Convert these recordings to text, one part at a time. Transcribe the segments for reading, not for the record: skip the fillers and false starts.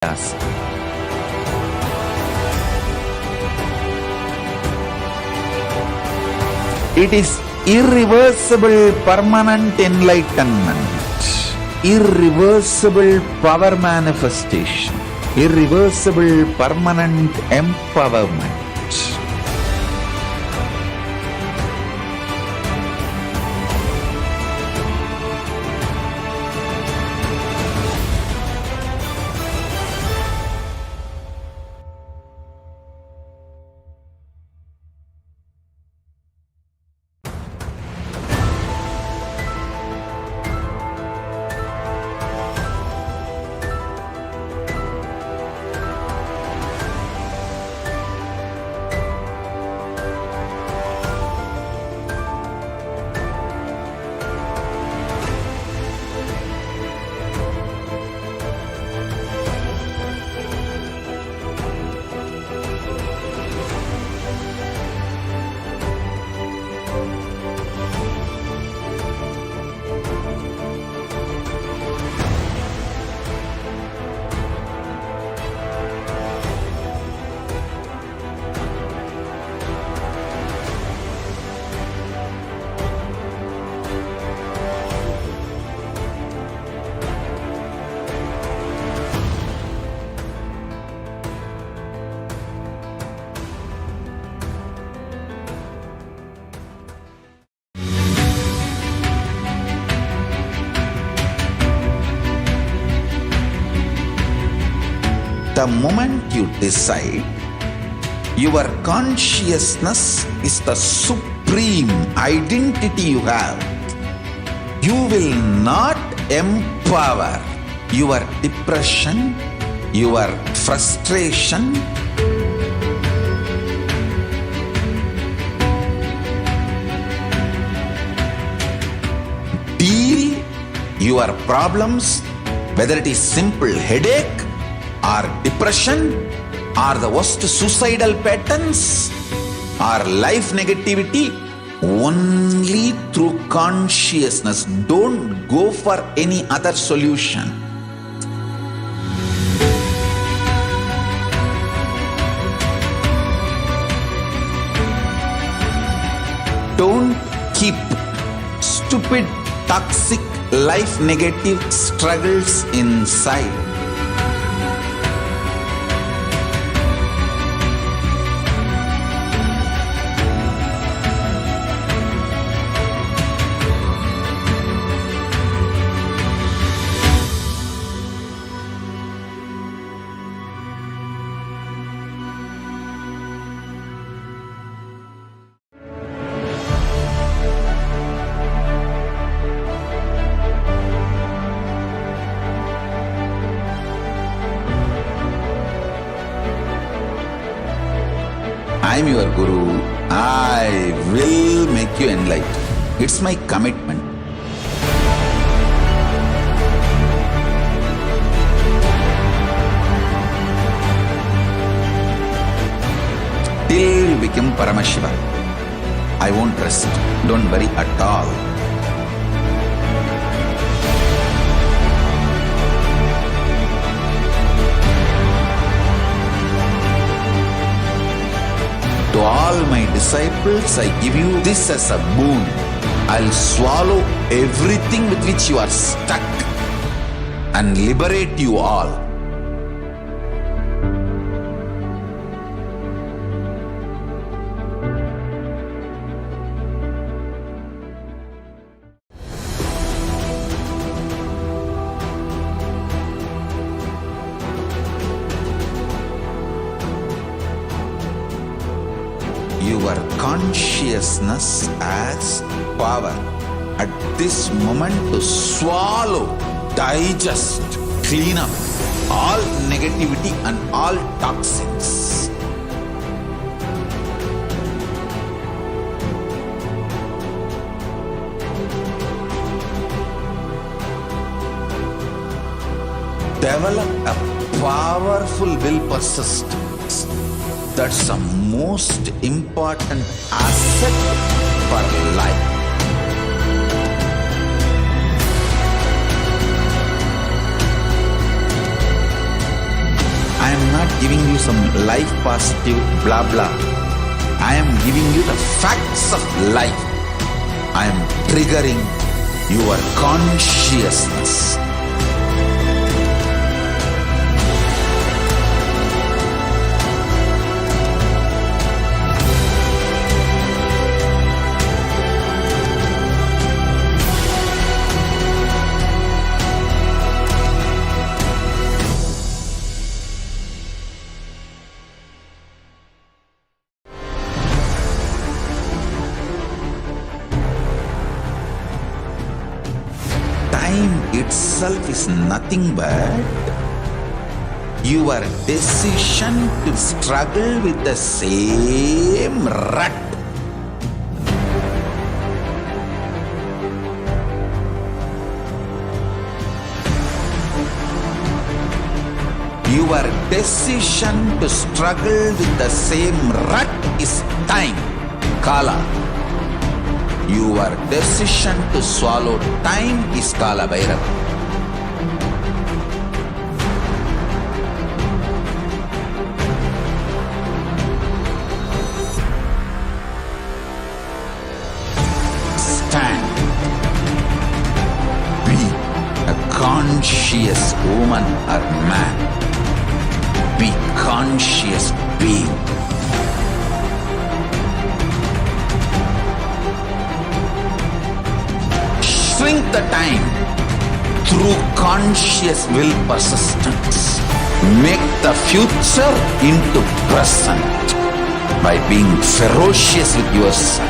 Yes. It is irreversible permanent enlightenment, irreversible power manifestation, irreversible permanent empowerment. The moment you decide, your consciousness is the supreme identity you have. You will not empower your depression, your frustration, deal your problems, whether it is simple headache or depression or the worst suicidal patterns or life negativity, only through consciousness. Don't go for any other solution. Don't keep stupid, toxic, life negative struggles inside. I am your Guru. I will make you enlightened. It's my commitment. Till you become Paramashiva, I won't rest. Don't worry at all. To all my disciples, I give you this as a boon. I'll swallow everything with which you are stuck and liberate you all. Your consciousness has power at this moment to swallow, digest, clean up all negativity and all toxins. Develop a powerful will persistence. That's the most important asset for life. not giving you some life positive blah blah. I am giving you the facts of life. I am triggering your consciousness. Time itself is nothing but your decision to struggle with the same rut. Your decision to struggle with the same rut is time, Kala. Your decision to swallow time is Kala Bhairava. Stand. Be a conscious woman or man. Be conscious being. Shrink the time through conscious will persistence. Make the future into present by being ferocious with yourself.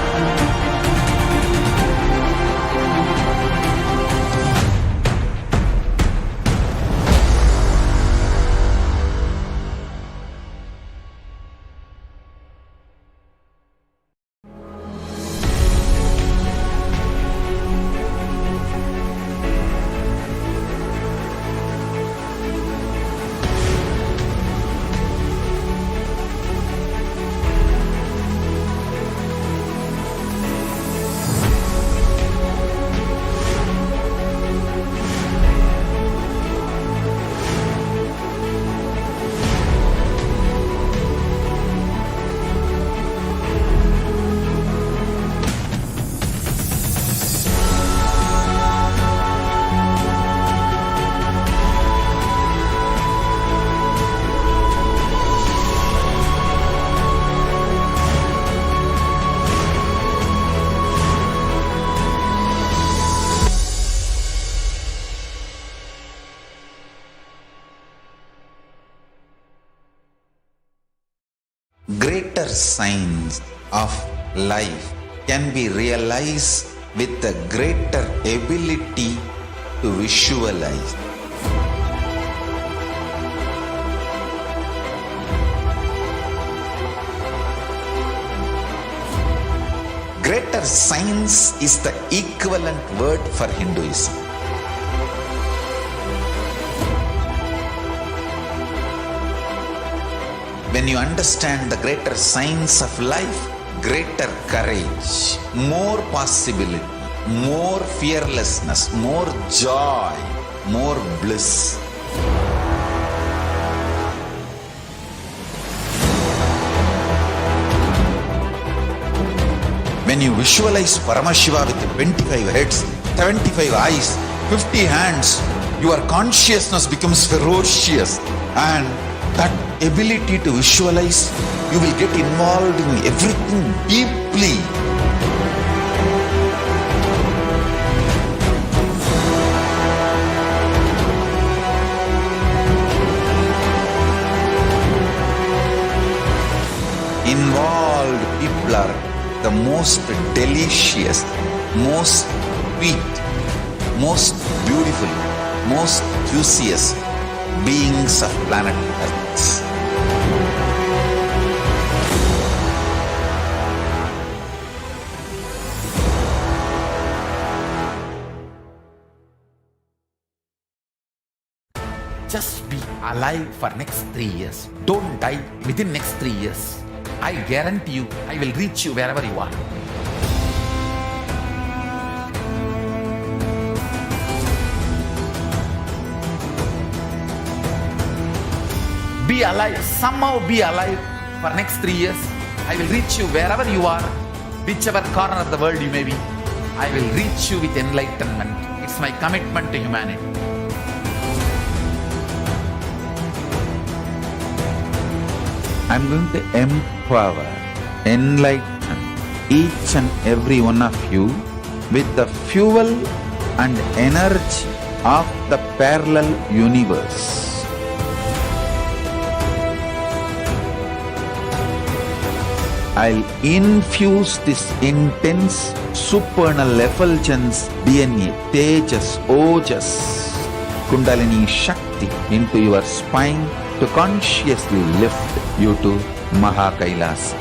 Greater signs of life can be realized with a greater ability to visualize. Greater science is the equivalent word for Hinduism. When you understand the greater science of life, greater courage, more possibility, more fearlessness, more joy, more bliss. When you visualize Paramashiva with 25 heads, 75 eyes, 50 hands, your consciousness becomes ferocious, and that ability to visualize, you will get involved in everything deeply. Involved people are the most delicious, most sweet, most beautiful, most juiciest beings of planet Earth. Just be alive for next 3 years. Don't die within next 3 years. I guarantee you, I will reach you wherever you are. be alive, somehow be alive for next 3 years. I will reach you wherever you are, whichever corner of the world you may be. I will reach you with enlightenment. It's my commitment to humanity. I'm going to empower, enlighten each and every one of you with the fuel and energy of the parallel universe. I'll infuse this intense supernal effulgence DNA, Tejas, Ojas, Kundalini Shakti into your spine to consciously lift you to Kailasa.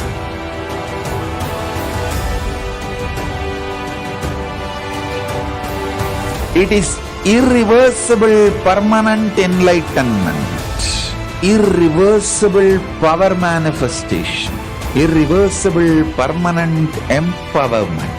It is irreversible permanent enlightenment, irreversible power manifestation, irreversible permanent empowerment.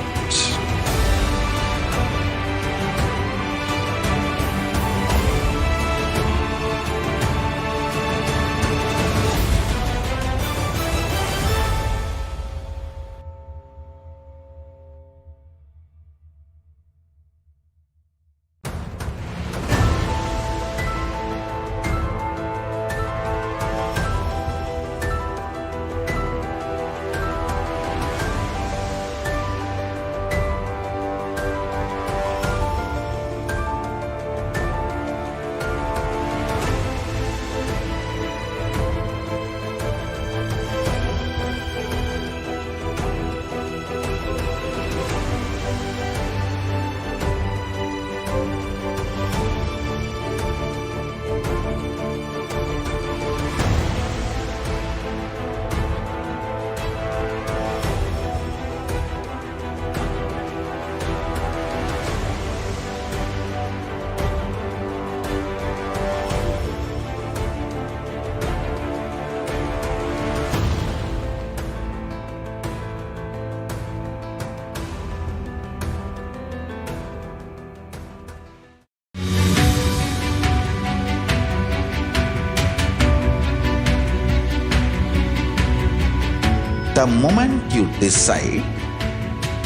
The moment you decide,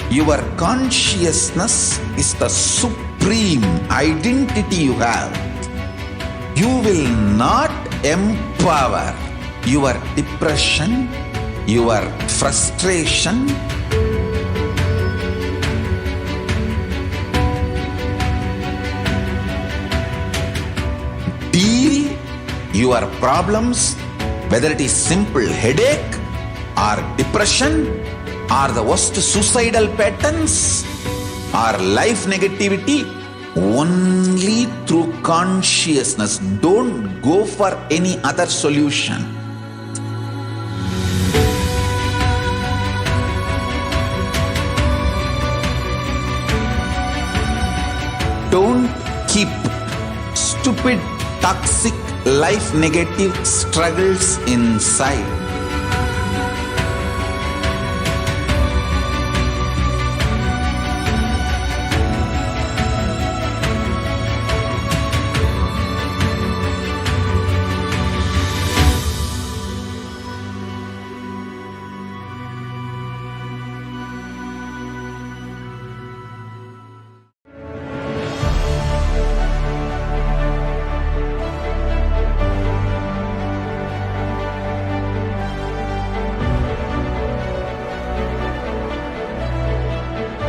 your consciousness is the supreme identity you have. You will not empower your depression, your frustration, deal your problems, whether it is simple headache or depression or the worst suicidal patterns or life negativity, only through consciousness. Don't go for any other solution. Don't keep stupid, toxic, life negative struggles inside.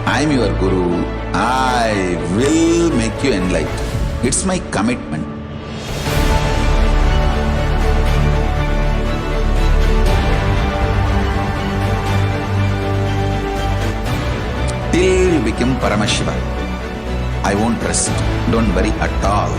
I am your Guru. I will make you enlightened. It's my commitment. Till you become Paramashiva, I won't rest. Don't worry at all.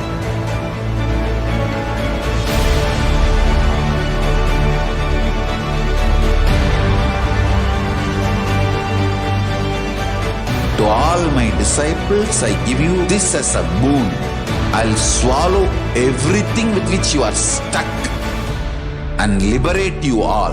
To all my disciples, I give you this as a boon. I'll swallow everything with which you are stuck and liberate you all.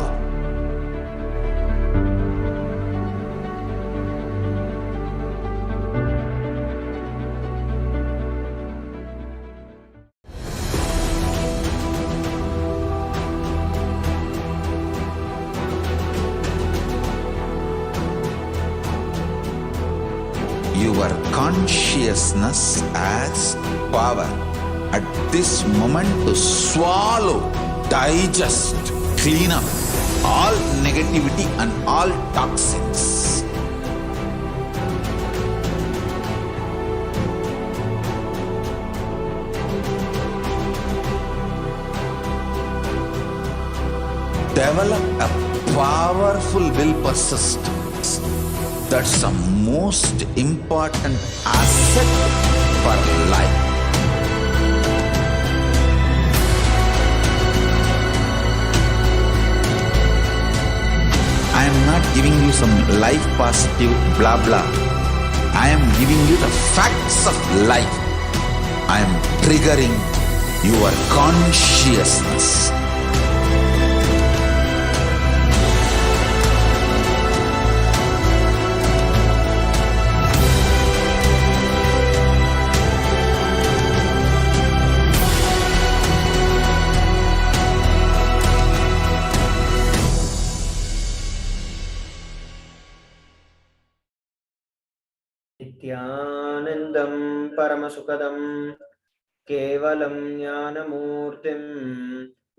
your consciousness as power at this moment to swallow, digest, clean up all negativity and all toxins. Develop a powerful will persistence. That's the most important asset for life. I am not giving you some life positive blah blah. I am giving you the facts of life. I am triggering your consciousness. Nithyanandam Paramasukadam Kevalam Jnanamurtim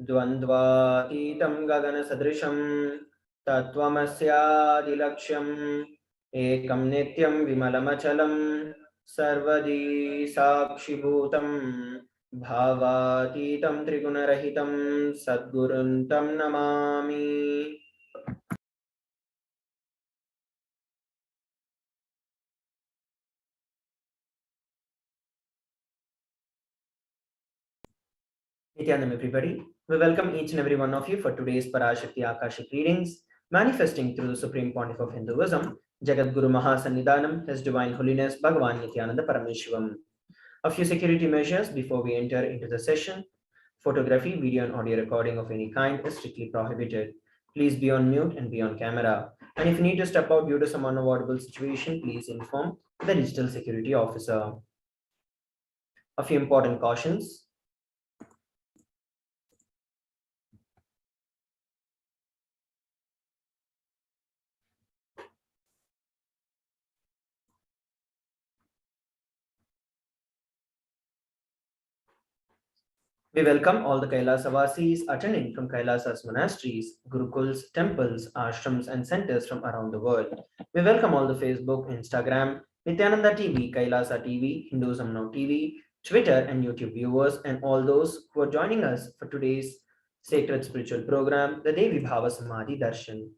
Dvandvatitam Gagana Sadrisham Tattvamasyaadilaksham Ekam Nityam Vimalamachalam Sarvadi Sakshibhutam Bhavatitam Trigunarahitam Sadguruntam Namami. Nithyanandam, everybody. We welcome each and every one of you for today's Parashakti Akashic readings, manifesting through the Supreme Pontiff of Hinduism, Jagat Guru Mahasannidhanam, His Divine Holiness Bhagavan Nithyananda Paramashivam. A few security measures before we enter into the session. Photography, video and audio recording of any kind is strictly prohibited. Please be on mute and be on camera. And if you need to step out due to some unavoidable situation, please inform the digital security officer. A few important cautions. We welcome all the Kailasa'S attending from Kailasa'S monasteries, gurukuls, temples, ashrams, and centers from around the world. We welcome all the Facebook, Instagram, Nithyananda TV, Kailasa TV, Hinduism Now TV, Twitter, and YouTube viewers, and all those who are joining us for today's sacred spiritual program, the Devi Bhava Samadhi Darshan.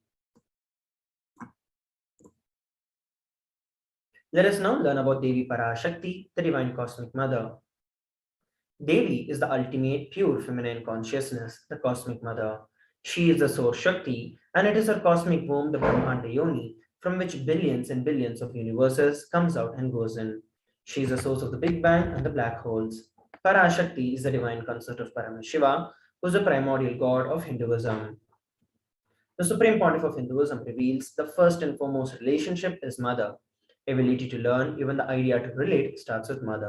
Let us now learn about Devi Parashakti, the Divine Cosmic Mother. Devi is the ultimate pure feminine consciousness, the Cosmic Mother. She is the source Shakti, and it is her cosmic womb, the Brahmanda Yoni, from which billions and billions of universes comes out and goes in. She is the source of the Big Bang and the black holes. Parashakti is the divine consort of Paramashiva, who is the primordial god of Hinduism. The Supreme Pontiff of Hinduism reveals the first and foremost relationship is mother. Ability to learn, even the idea to relate, starts with mother.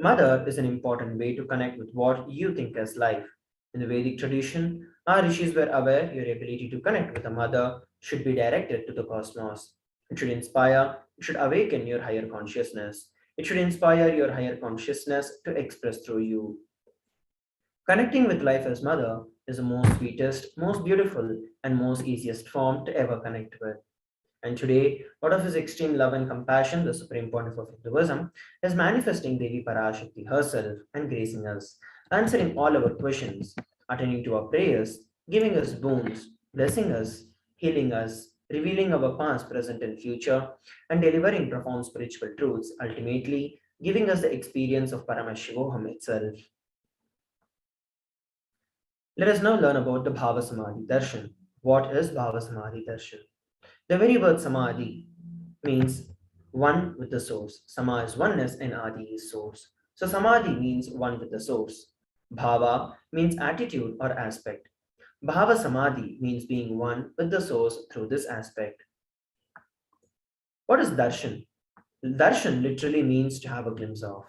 Mother is an important way to connect with what you think as life. In the Vedic tradition, our rishis were aware your ability to connect with a mother should be directed to the cosmos. It should inspire, it should awaken your higher consciousness. It should inspire your higher consciousness to express through you. Connecting with life as mother is the most sweetest, most beautiful, and most easiest form to ever connect with. And today, out of his extreme love and compassion, the Supreme Pontiff of Hinduism is manifesting Devi Parashakti herself and gracing us, answering all our questions, attending to our prayers, giving us boons, blessing us, healing us, revealing our past, present, and future, and delivering profound spiritual truths, ultimately giving us the experience of Paramashivoham itself. Let us now learn about the Bhava Samadhi Darshan. What is Bhava Samadhi Darshan? The very word Samadhi means one with the source. Sama is oneness and Adi is source. So Samadhi means one with the source. Bhava means attitude or aspect. Bhava Samadhi means being one with the source through this aspect. What is Darshan? Darshan literally means to have a glimpse of.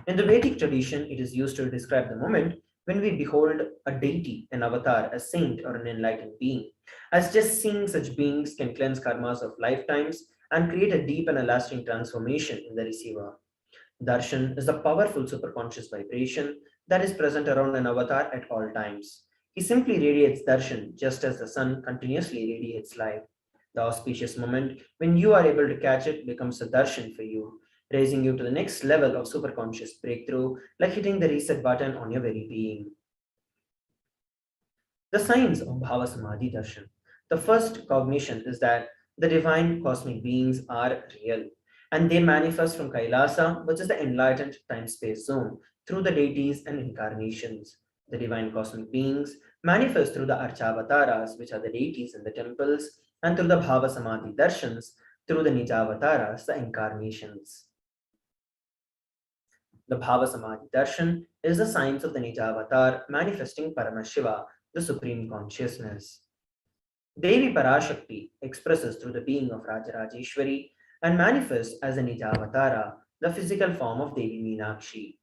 In the Vedic tradition, it is used to describe the moment when we behold a deity, an avatar, a saint, or an enlightened being, as just seeing such beings can cleanse karmas of lifetimes and create a deep and a lasting transformation in the receiver. Darshan is the powerful superconscious vibration that is present around an avatar at all times. He simply radiates darshan just as the sun continuously radiates light. The auspicious moment when you are able to catch it becomes a darshan for you, raising you to the next level of superconscious breakthrough, like hitting the reset button on your very being. The signs of Bhava Samadhi Darshan. The first cognition is that the divine cosmic beings are real and they manifest from Kailasa, which is the enlightened time space zone, through the deities and incarnations. The divine cosmic beings manifest through the Archavataras, which are the deities in the temples, and through the Bhava Samadhi Darshans, through the Nijavataras, the incarnations. The Bhava Samadhi Darshan is the science of the Nijavatar manifesting Paramashiva, the Supreme Consciousness. Devi Parashakti expresses through the being of Rajarajeshwari and manifests as a Nijavatara, the physical form of Devi Meenakshi.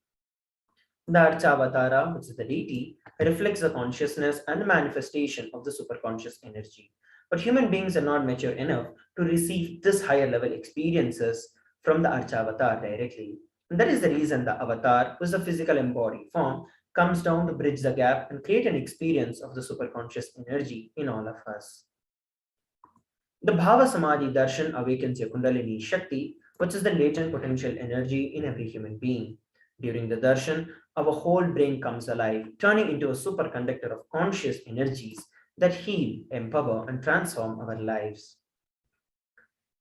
The Archavatara, which is the deity, reflects the consciousness and the manifestation of the superconscious energy. But human beings are not mature enough to receive this higher level experiences from the Archavatar directly. And that is the reason the avatar, who is a physical embodied form, comes down to bridge the gap and create an experience of the superconscious energy in all of us. The Bhava Samadhi Darshan awakens your Kundalini Shakti, which is the latent potential energy in every human being. During the darshan, our whole brain comes alive, turning into a superconductor of conscious energies that heal, empower, and transform our lives.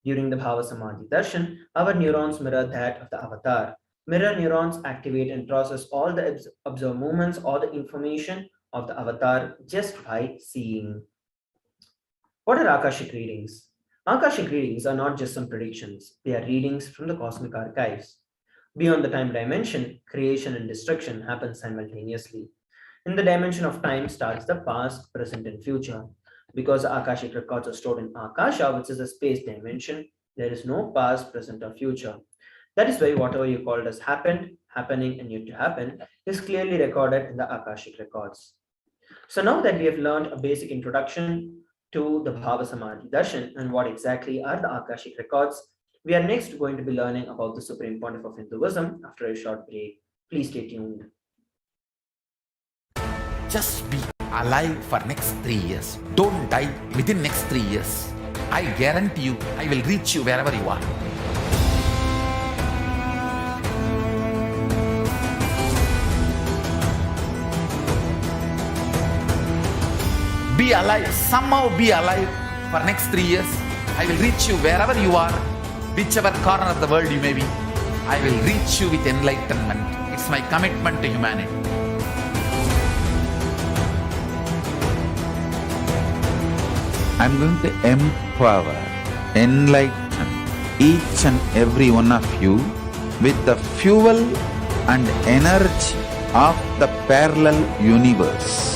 During the Bhava Samadhi darshan, our neurons mirror that of the avatar. Mirror neurons activate and process all the observed movements or the information of the avatar just by seeing. What are Akashic readings? Akashic readings are not just some predictions, they are readings from the cosmic archives. Beyond the time dimension, creation and destruction happen simultaneously. In the dimension of time starts the past, present, and future. Because the Akashic records are stored in Akasha, which is a space dimension, there is no past, present, or future. That is why whatever you called as happened, happening, and yet to happen is clearly recorded in the Akashic records. So now that we have learned a basic introduction to the Bhava Samadhi Darshan and what exactly are the Akashic records, we are next going to be learning about the Supreme Pontiff of Hinduism after a short break. Please stay tuned. Just be alive for next 3 years. Don't die within next 3 years. I guarantee you, I will reach you wherever you are. Be alive, somehow be alive for next 3 years. I will reach you wherever you are, whichever corner of the world you may be. I will reach you with enlightenment. It's my commitment to humanity. I'm going to empower, enlighten each and every one of you with the fuel and energy of the parallel universe.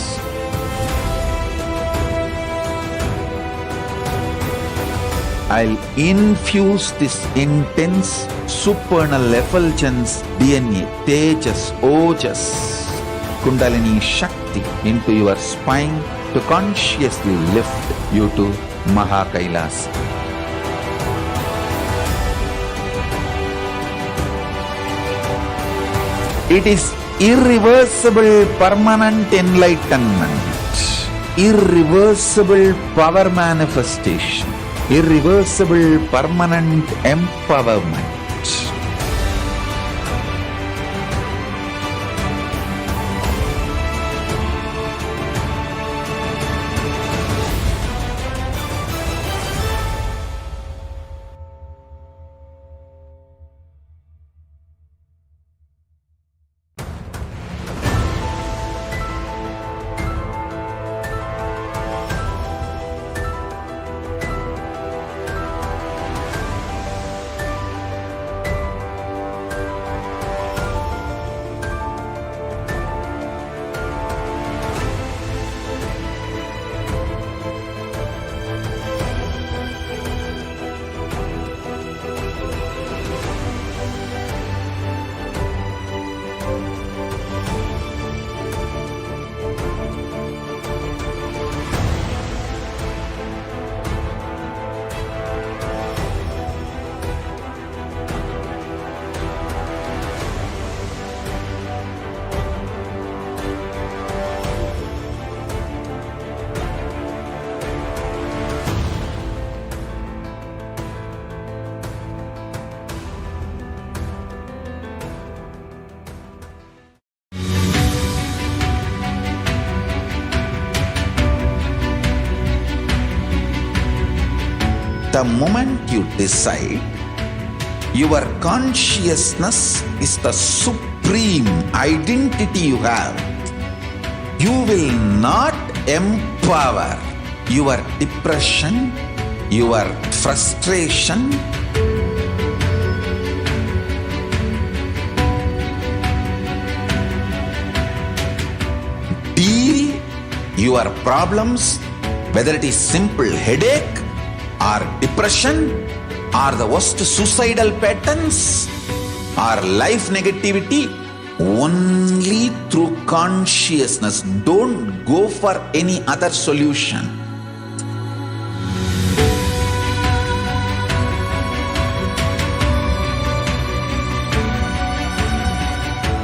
I'll infuse this intense supernal effulgence DNA, Tejas, Ojas, Kundalini Shakti into your spine to consciously lift you to Mahakailasa. It is irreversible permanent enlightenment, irreversible power manifestation, irreversible permanent empowerment. The moment you decide, your consciousness is the supreme identity you have. You will not empower your depression, your frustration, deal your problems, whether it is simple headache or depression or the worst suicidal patterns or life negativity, only through consciousness. Don't go for any other solution.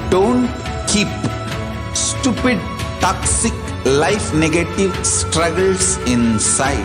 Don't keep stupid, toxic, life negative struggles inside.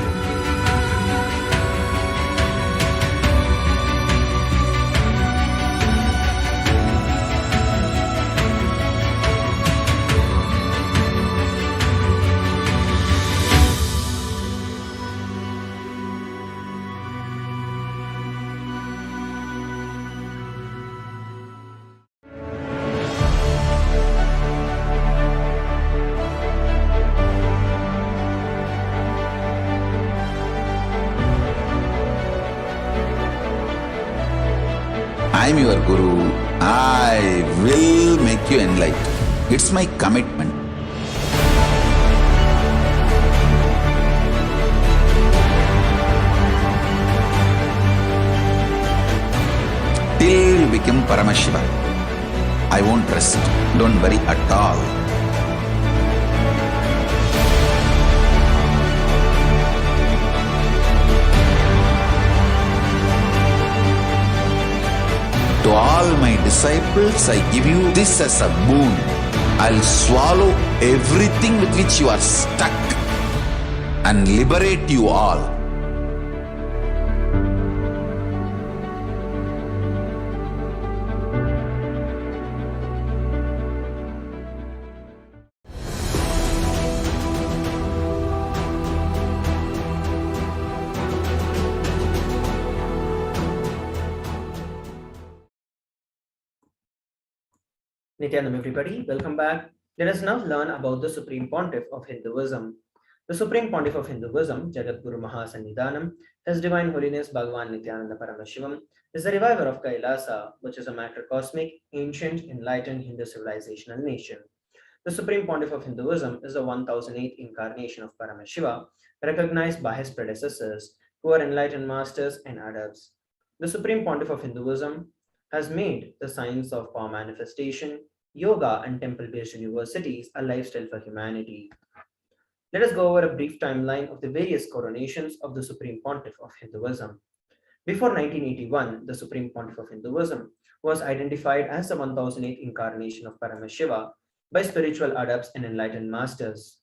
I am your Guru. I will make you enlightened. It's my commitment. Till you become Paramashiva, I won't rest. Don't worry at all. To all my disciples, I give you this as a boon. I'll swallow everything with which you are stuck and liberate you all. Nithyanam, everybody, welcome back. Let us now learn about the Supreme Pontiff of Hinduism. The Supreme Pontiff of Hinduism, Jagat Guru Mahasannidhanam, His Divine Holiness Bhagavan Nithyananda Paramashivam, is the reviver of Kailasa, which is a macrocosmic, ancient, enlightened Hindu civilization and nation. The Supreme Pontiff of Hinduism is the 1008th incarnation of Paramashiva, recognized by his predecessors, who are enlightened masters and adepts. The Supreme Pontiff of Hinduism has made the science of power manifestation, yoga, and temple-based universities a lifestyle for humanity. Let us go over a brief timeline of the various coronations of the Supreme Pontiff of Hinduism. Before 1981, the Supreme Pontiff of Hinduism was identified as the 1008th incarnation of Paramashiva by spiritual adepts and enlightened masters.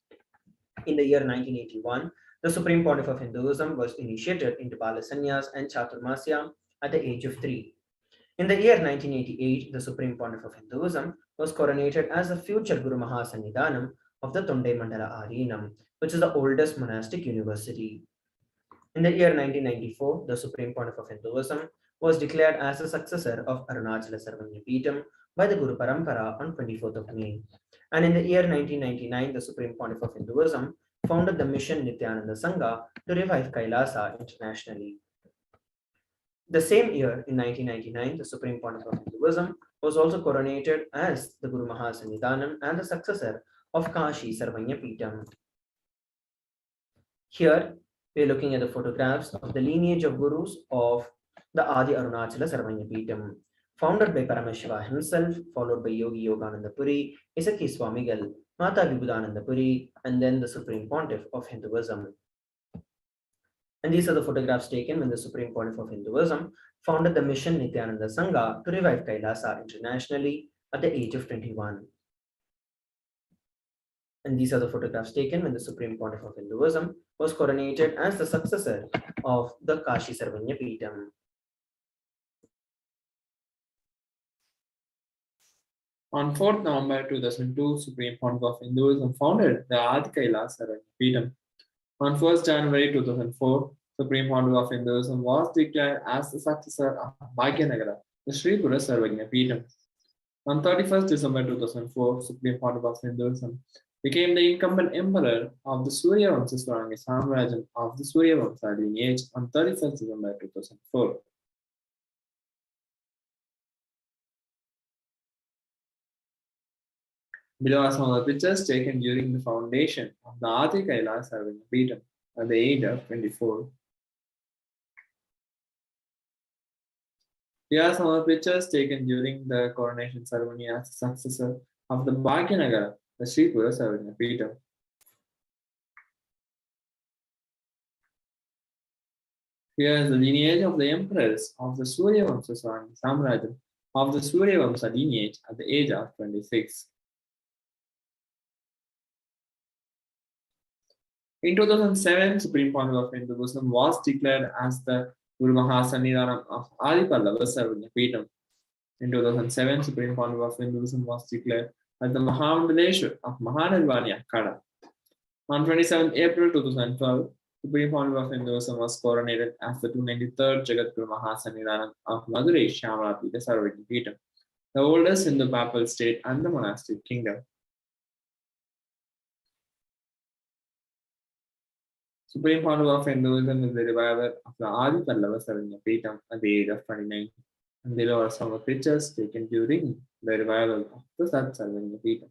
In the year 1981, the Supreme Pontiff of Hinduism was initiated into Balasanyas and Chaturmasya at the age of 3. In the year 1988, the Supreme Pontiff of Hinduism was coronated as the future Guru Mahasannidhanam of the Tondai Mandala Arinam, which is the oldest monastic university. In the year 1994, the Supreme Pontiff of Hinduism was declared as the successor of Arunachala Sarvanyapeetham by the Guru Parampara on 24th of May. And in the year 1999, the Supreme Pontiff of Hinduism founded the mission Nithyananda Sangha to revive Kailasa internationally. The same year, in 1999, the Supreme Pontiff of Hinduism was also coronated as the Guru Mahasannidhanam and the successor of Kashi Sarvanyapeetham. Here, we are looking at the photographs of the lineage of gurus of the Adi Arunachala Sarvanyapeetham, founded by Paramashiva himself, followed by Yogi Yogananda Puri, Isaki Swamigal, Mata Vibhudananda Puri, and then the Supreme Pontiff of Hinduism. And these are the photographs taken when the Supreme Pontiff of Hinduism founded the mission Nithyananda Sangha to revive Kailasa internationally at the age of 21. And these are the photographs taken when the Supreme Pontiff of Hinduism was coronated as the successor of the Kashi Sarvanyapeetham. On 4th November 2002, Supreme Pontiff of Hinduism founded the Adi Kailasa Sarvanyapeetham. On 1st January 2004, Supreme Founder of Hinduism, was declared as the successor of Bhagyanagara, the Sri Pura Sarvagna Peetham. On 31st December 2004, Supreme Founder of Hinduism became the incumbent emperor of the Surya Vamsa Swaranga Samrajam of the Surya Vamsa lineage on 31st December 2004. Below are some of the pictures taken during the foundation of the Adi Kailasa'S Peetham at the age of 24. Here are some of the pictures taken during the coronation ceremony as the successor of the Bhagyanagara, the Sri Pura Sarvagna Peetham. Here is the lineage of the emperors of the Surya Vamsa Swaranga Samrajam of the Surya Vamsa lineage at the age of 26. In 2007, Supreme Founder of Hinduism was declared as the Guru Mahasannidhanam of Adi Pallava Sarvagna Peetham. In 2007, Supreme Founder of Hinduism was declared as the Mahamandaleshwar of Mahanirvani Akhada. On 27 April 2012, Supreme Founder of Hinduism was coronated as the 293rd Jagadguru Mahasannidhanam of Madurai Shyamalapita Sarvagna Peetham, the oldest Hindu papal state and the monastic kingdom. Supreme Founder of Hinduism is the reviver of the Adi Pallava Sarvagna Peetham at the age of 29. And below are some of the pictures taken during the revival of the Sat Sarvagna Peetham.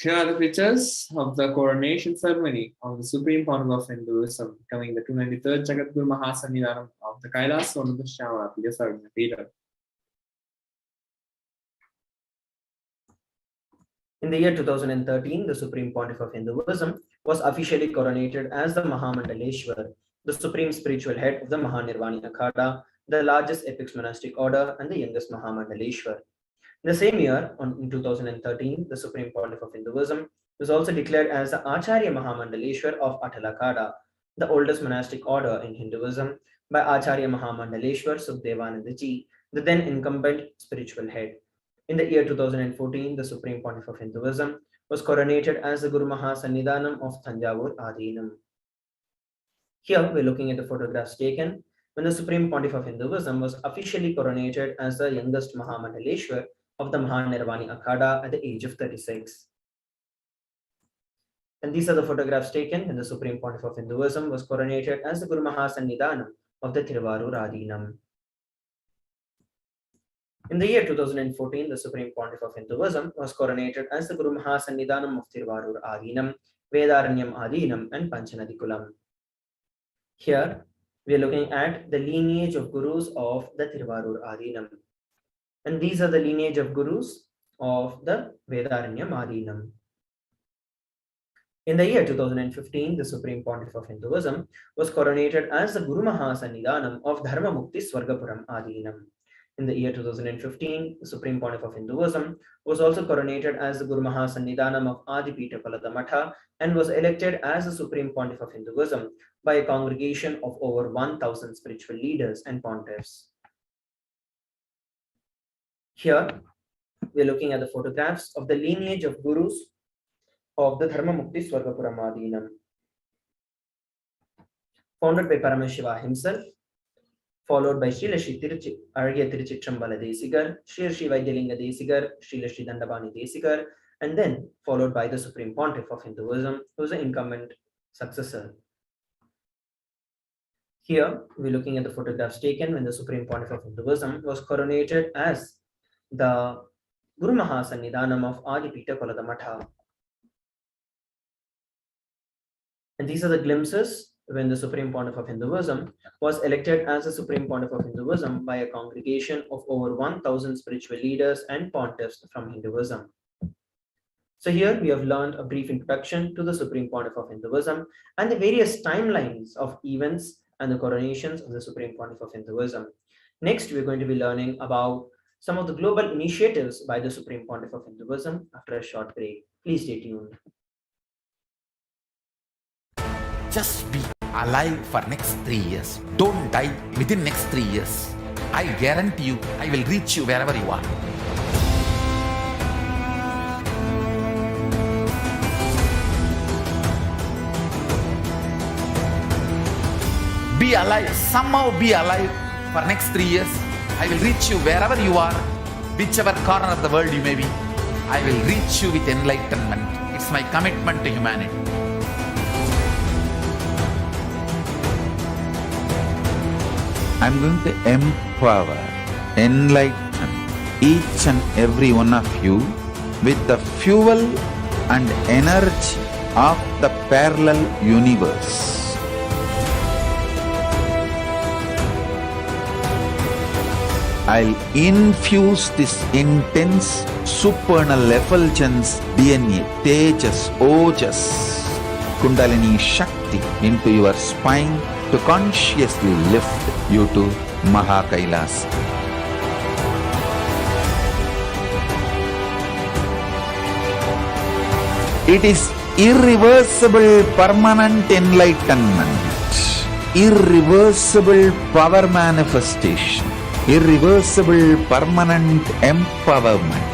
Here are the pictures of the coronation ceremony of the Supreme Founder of Hinduism, becoming the 293rd Jagadguru Mahasannidhanam of the Kailasa'S Shyamalapita Sarvagna Peetham. In the year 2013, the Supreme Pontiff of Hinduism was officially coronated as the Mahamandaleshwar, the supreme spiritual head of the Mahanirvani Akhada, the largest epics monastic order and the youngest Mahamandaleshwar. In the same year, in 2013, the Supreme Pontiff of Hinduism was also declared as the Acharya Mahamandaleshwar of Atalakada, the oldest monastic order in Hinduism, by Acharya Mahamandaleshwar Sukhdevanandaji, the then incumbent spiritual head. In the year 2014, the Supreme Pontiff of Hinduism was coronated as the Guru Mahasannidhanam of Thanjavur Adhinam. Here we're looking at the photographs taken when the Supreme Pontiff of Hinduism was officially coronated as the youngest Mahamandaleshwar of the Mahanirvani Akhada at the age of 36. And these are the photographs taken when the Supreme Pontiff of Hinduism was coronated as the Guru Mahasannidhanam of the Thiruvarur Adhinam. In the year 2014, the Supreme Pontiff of Hinduism was coronated as the Guru Mahasannidhanam of Thiruvarur Adhinam, Vedaranyam Adhinam, and Panchanadikulam. Here, we are looking at the lineage of gurus of the Thiruvarur Adhinam. And these are the lineage of gurus of the Vedaranyam Adhinam. In the year 2015, the Supreme Pontiff of Hinduism was coronated as the Guru Mahasannidhanam of Dharma Mukti Swargapuram Adhinam. In the year 2015, the Supreme Pontiff of Hinduism was also coronated as the Guru Mahasannidhanam of Adipita Palatamata and was elected as the Supreme Pontiff of Hinduism by a congregation of over 1,000 spiritual leaders and pontiffs. Here, we are looking at the photographs of the lineage of gurus of the Dharma Mukti Swargapuram Adhinam. Founded by Paramashiva himself, followed by Srila Shri Arya Tiruchittrambala Desigar, Sri Vaidyalinga Desigar, Srila Sri Dandapani Desigar, and then followed by the Supreme Pontiff of Hinduism, who is the incumbent successor. Here, we're looking at the photographs taken when the Supreme Pontiff of Hinduism was coronated as the Guru Mahasannidhanam of Adipita Palatamata. And these are the glimpses when the Supreme Pontiff of Hinduism was elected as the Supreme Pontiff of Hinduism by a congregation of over 1,000 spiritual leaders and pontiffs from Hinduism. So here we have learned a brief introduction to the Supreme Pontiff of Hinduism and the various timelines of events and the coronations of the Supreme Pontiff of Hinduism. Next, we're going to be learning about some of the global initiatives by the Supreme Pontiff of Hinduism after a short break. Please stay tuned. Just be alive for next 3 years. Don't die within next 3 years. I guarantee you, I will reach you wherever you are. be alive, somehow be alive for next 3 years. I will reach you wherever you are, whichever corner of the world you may be. I will reach you with enlightenment. It's my commitment to humanity. I'm going to empower, enlighten each and every one of you with the fuel and energy of the parallel universe. I'll infuse this intense supernal effulgence DNA, Tejas, Ojas, Kundalini Shakti into your spine to consciously lift you to Kailasa'S. It is irreversible permanent enlightenment, irreversible power manifestation, irreversible permanent empowerment.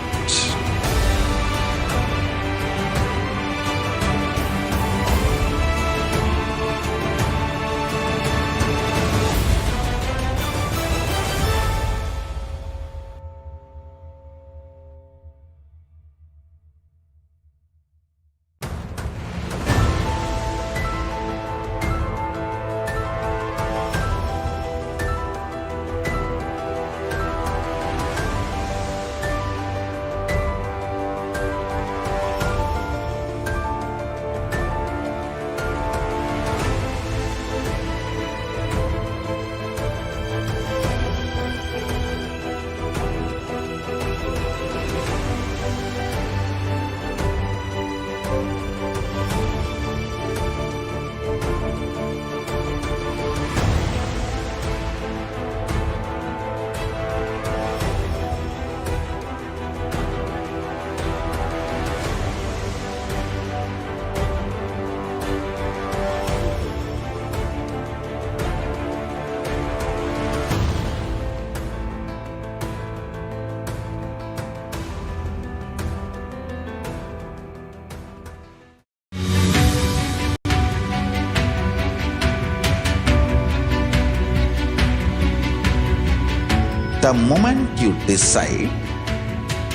The moment you decide,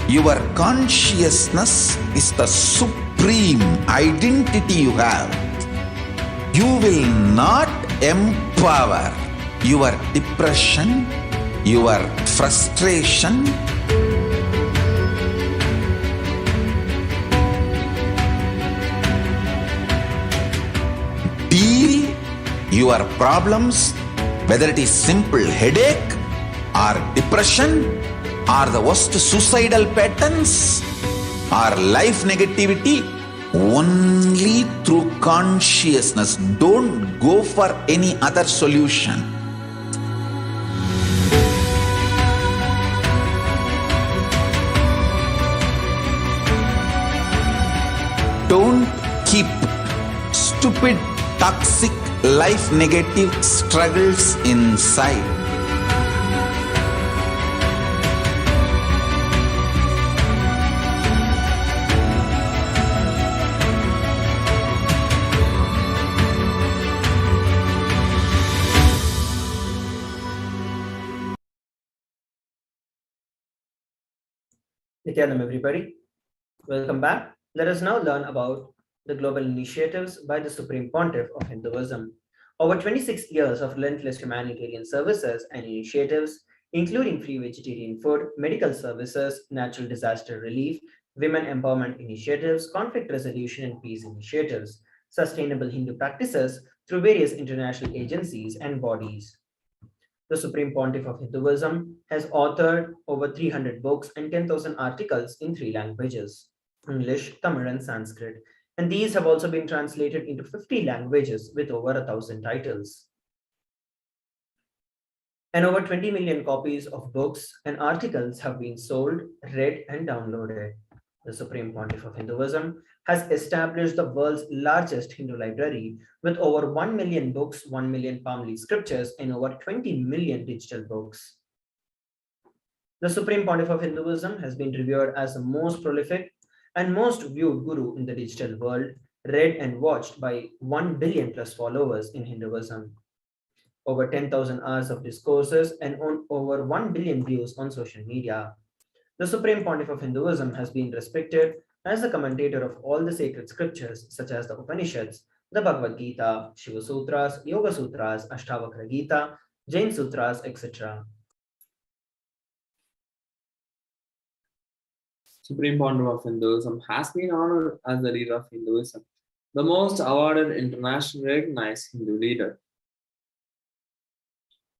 your consciousness is the supreme identity you have. You will not empower your depression, your frustration, deal your problems, whether it is simple headache or depression or the worst suicidal patterns or life negativity, only through consciousness. Don't go for any other solution. Don't keep stupid, toxic, life negative struggles inside. Nithyanam, everybody. Welcome back. Let us now learn about the global initiatives by the Supreme Pontiff of Hinduism. Over 26 years of relentless humanitarian services and initiatives, including free vegetarian food, medical services, natural disaster relief, women empowerment initiatives, conflict resolution and peace initiatives, sustainable Hindu practices through various international agencies and bodies. The Supreme Pontiff of Hinduism has authored over 300 books and 10,000 articles in 3 languages, English, Tamil, and Sanskrit. And these have also been translated into 50 languages with over 1,000 titles. And over 20 million copies of books and articles have been sold, read, and downloaded. The Supreme Pontiff of Hinduism has established the world's largest Hindu library with over 1 million books, 1 million palm leaf scriptures, and over 20 million digital books. The Supreme Pontiff of Hinduism has been revered as the most prolific and most viewed guru in the digital world, read and watched by 1 billion plus followers in Hinduism. over 10,000 hours of discourses, and on over 1 billion views on social media. The Supreme Pontiff of Hinduism has been respected as the commentator of all the sacred scriptures, such as the Upanishads, the Bhagavad Gita, Shiva Sutras, Yoga Sutras, Ashtavakra Gita, Jain Sutras, etc. Supreme Pontiff of Hinduism has been honored as the leader of Hinduism, the most awarded internationally recognized Hindu leader.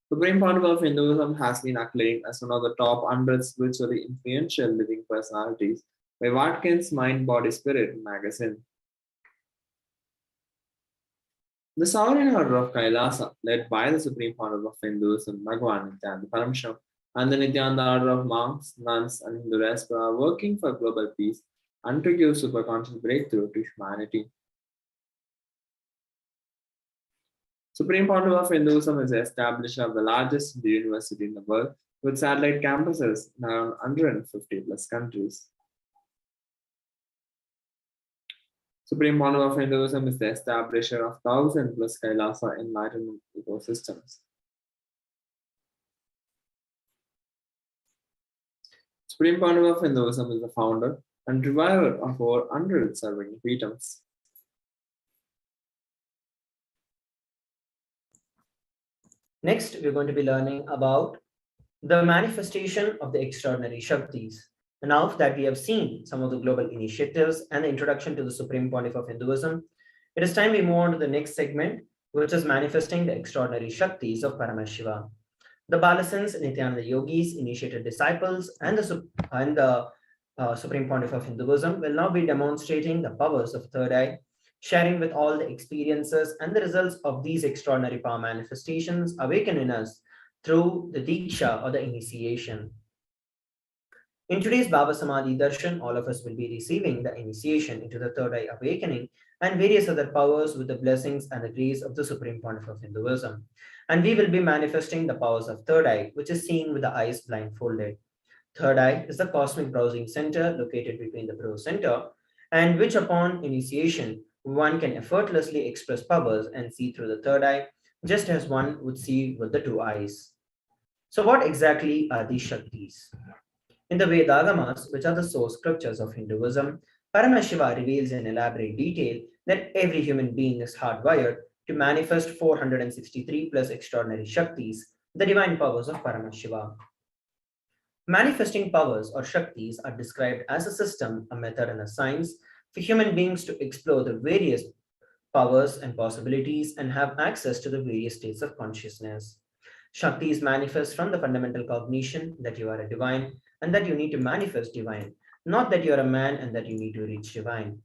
Supreme Pontiff of Hinduism has been acclaimed as one of the top 100 spiritually influential living personalities by Watkins Mind Body Spirit magazine. The Sovereign Order of Kailasa, led by the Supreme Pontiff of Hinduism, Bhagavan Nithyananda Paramashivam, and the Nithyananda Order of monks, nuns, and Hindu diaspora are working for global peace and to give superconscious breakthrough to humanity. Supreme Pontiff of Hinduism is the establisher of the largest Hindu university in the world with satellite campuses in around 150 plus countries. Supreme Pontiff of Hinduism is the establisher of 1,000 plus Kailasa Enlightenment ecosystems. Supreme Pontiff of Hinduism is the founder and reviver of over 100 serving Peetams. Next, we're going to be learning about the manifestation of the extraordinary Shaktis. And now that we have seen some of the global initiatives and the introduction to the Supreme Pontiff of Hinduism, it is time we move on to the next segment, which is manifesting the extraordinary Shaktis of Paramashiva. The Balasans, Nityananda Yogis, initiated disciples, and the Supreme Pontiff of Hinduism will now be demonstrating the powers of third eye, sharing with all the experiences and the results of these extraordinary power manifestations awaken in us through the Diksha or the initiation. In today's Baba Samadhi Darshan, all of us will be receiving the initiation into the third eye awakening and various other powers with the blessings and the grace of the Supreme Pontiff of Hinduism. And we will be manifesting the powers of third eye, which is seen with the eyes blindfolded. Third eye is the cosmic browsing center located between the brow center, and which upon initiation, one can effortlessly express powers and see through the third eye, just as one would see with the two eyes. So what exactly are these Shaktis? In the Vedagamas, which are the source scriptures of Hinduism, Paramashiva reveals in elaborate detail that every human being is hardwired to manifest 463 plus extraordinary Shaktis, the divine powers of Paramashiva. Manifesting powers or Shaktis are described as a system, a method, and a science for human beings to explore the various powers and possibilities and have access to the various states of consciousness. Shaktis manifest from the fundamental cognition that you are a divine and that you need to manifest divine, not that you are a man and that you need to reach divine.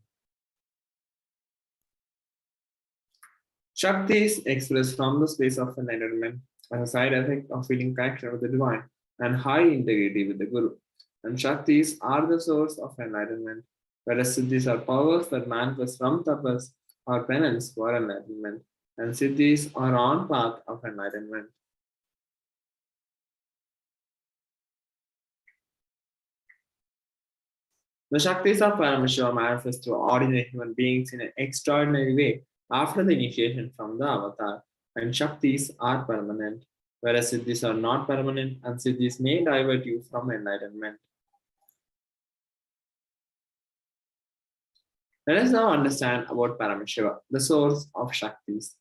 Shaktis express from the space of enlightenment as a side effect of feeling connection with the divine and high integrity with the Guru. And Shaktis are the source of enlightenment, whereas Siddhis are powers that manifest from tapas or penance for enlightenment, and Siddhis are on path of enlightenment. The Shaktis of Paramashiva manifest through ordinary human beings in an extraordinary way after the initiation from the avatar, and Shaktis are permanent, whereas Siddhis are not permanent, and Siddhis may divert you from enlightenment. Let us now understand about Paramashiva, the source of Shaktis.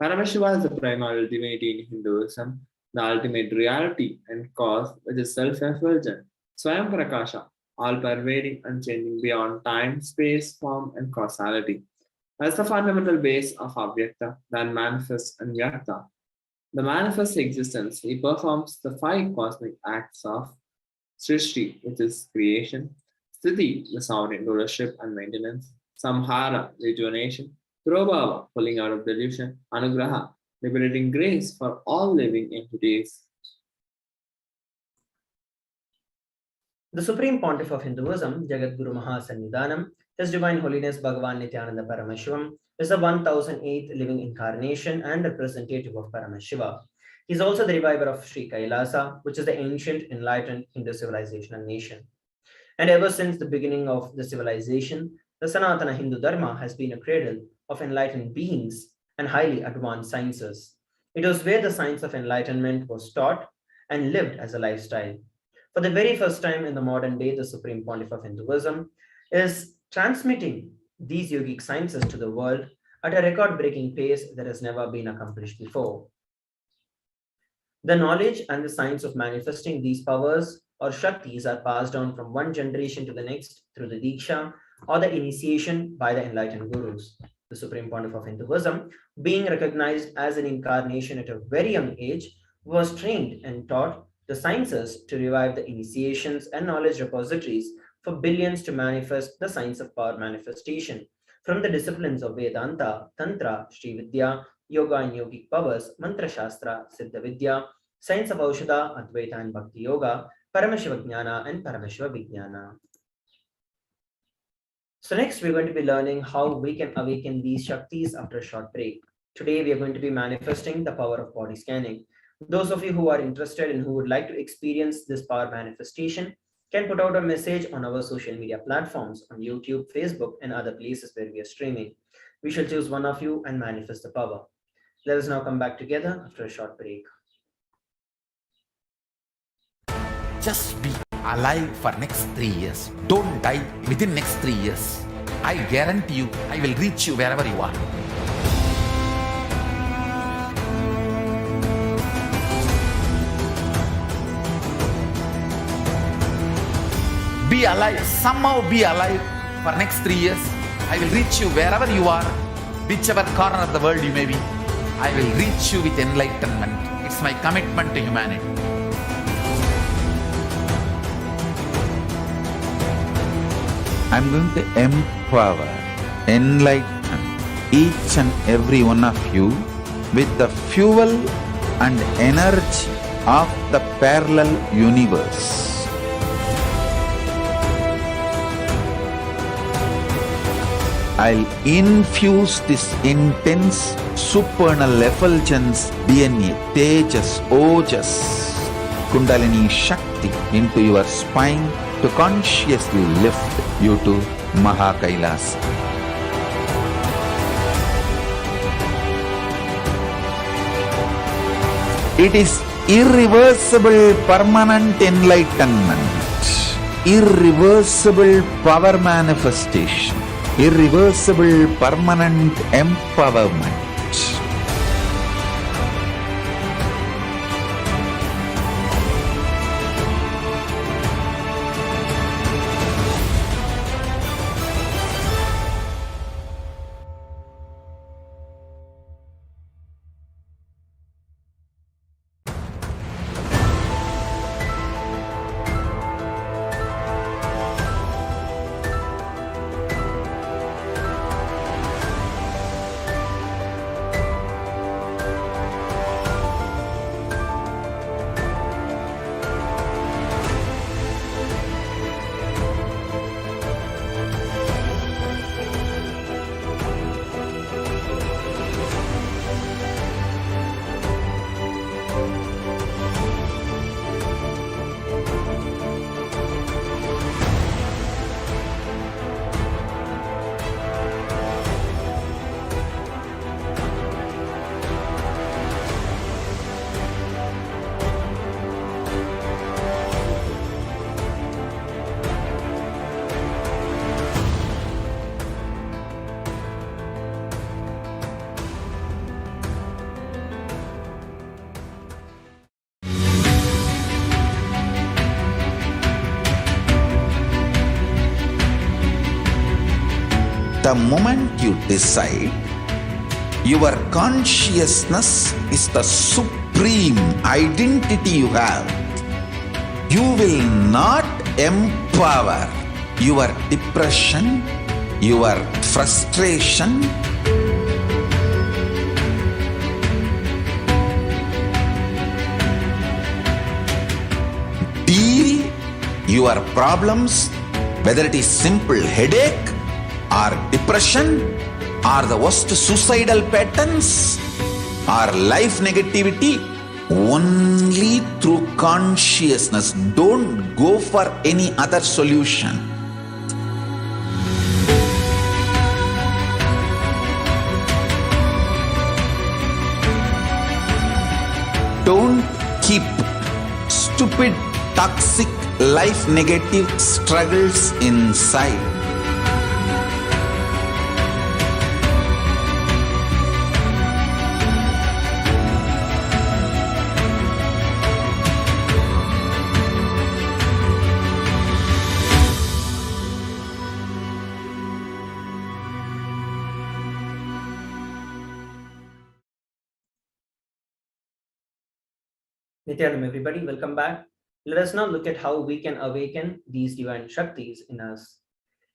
Paramashiva is the primary divinity in Hinduism, the ultimate reality and cause which is self-effulgent, Swayam Prakasha, all-pervading and changing beyond time, space, form, and causality. As the fundamental base of Avyakta, then manifests and Vyakta. The manifest existence, he performs the 5 cosmic acts of Srishti, which is creation, Sthiti, the sovereign rulership and maintenance, Samhara, rejuvenation, Prabhava, pulling out of delusion, Anugraha, liberating grace for all living entities. The Supreme Pontiff of Hinduism, Jagat Guru Mahasannidhanam, His Divine Holiness Bhagavan Nithyananda Paramashivam, is the 1008th living incarnation and representative of Paramashiva. He is also the reviver of Sri Kailasa, which is the ancient enlightened Hindu civilization and nation. And ever since the beginning of the civilization, the Sanatana Hindu Dharma has been a cradle of enlightened beings and highly advanced sciences. It was where the science of enlightenment was taught and lived as a lifestyle. For the very first time in the modern day, the Supreme Pontiff of Hinduism is transmitting these yogic sciences to the world at a record-breaking pace that has never been accomplished before. The knowledge and the science of manifesting these powers or Shaktis are passed down from one generation to the next through the Diksha or the initiation by the enlightened gurus. The Supreme Pontiff of Hinduism, being recognized as an incarnation at a very young age, was trained and taught the sciences to revive the initiations and knowledge repositories for billions to manifest the science of power manifestation from the disciplines of Vedanta, Tantra, Sri Vidya, Yoga and Yogic powers, Mantra Shastra, Siddha Vidya, science of Aushadha, Advaita and Bhakti Yoga, Paramashivoham and Paramashivoham. So next we're going to be learning how we can awaken these Shaktis after a short break. Today we are going to be manifesting the power of body scanning. Those of you who are interested and who would like to experience this power manifestation can put out a message on our social media platforms on YouTube, Facebook, and other places where we are streaming. We shall choose one of you and manifest the power. Let us now come back together after a short break. Just be alive for next 3 years. Don't die within next 3 years. I guarantee you, I will reach you wherever you are. Be alive, somehow be alive for next 3 years. I will reach you wherever you are, whichever corner of the world you may be. I will reach you with enlightenment. It's my commitment to humanity. I'm going to empower, enlighten each and every one of you with the fuel and energy of the parallel universe. I'll infuse this intense supernal effulgence DNA, Tejas, Ojas, Kundalini Shakti into your spine to consciously lift you to Kailasa. It is irreversible permanent enlightenment, irreversible power manifestation, irreversible permanent empowerment. The moment you decide, your consciousness is the supreme identity you have. You will not empower your depression, your frustration, deal your problems, whether it is simple headache or depression or the worst suicidal patterns or life negativity, only through consciousness. Don't go for any other solution. stupid, toxic, life negative struggles inside. Nithyanam, everybody, welcome back. Let us now look at how we can awaken these divine Shaktis in us.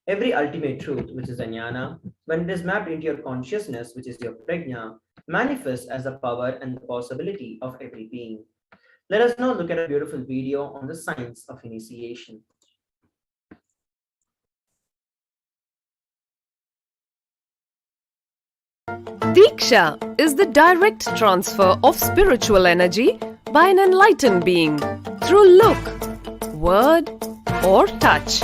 Every ultimate truth, which is a jnana, when it is mapped into your consciousness, which is your prajna, manifests as the power and the possibility of every being. Let us now look at a beautiful video on the science of initiation. Diksha is the direct transfer of spiritual energy by an enlightened being through look, word, or touch.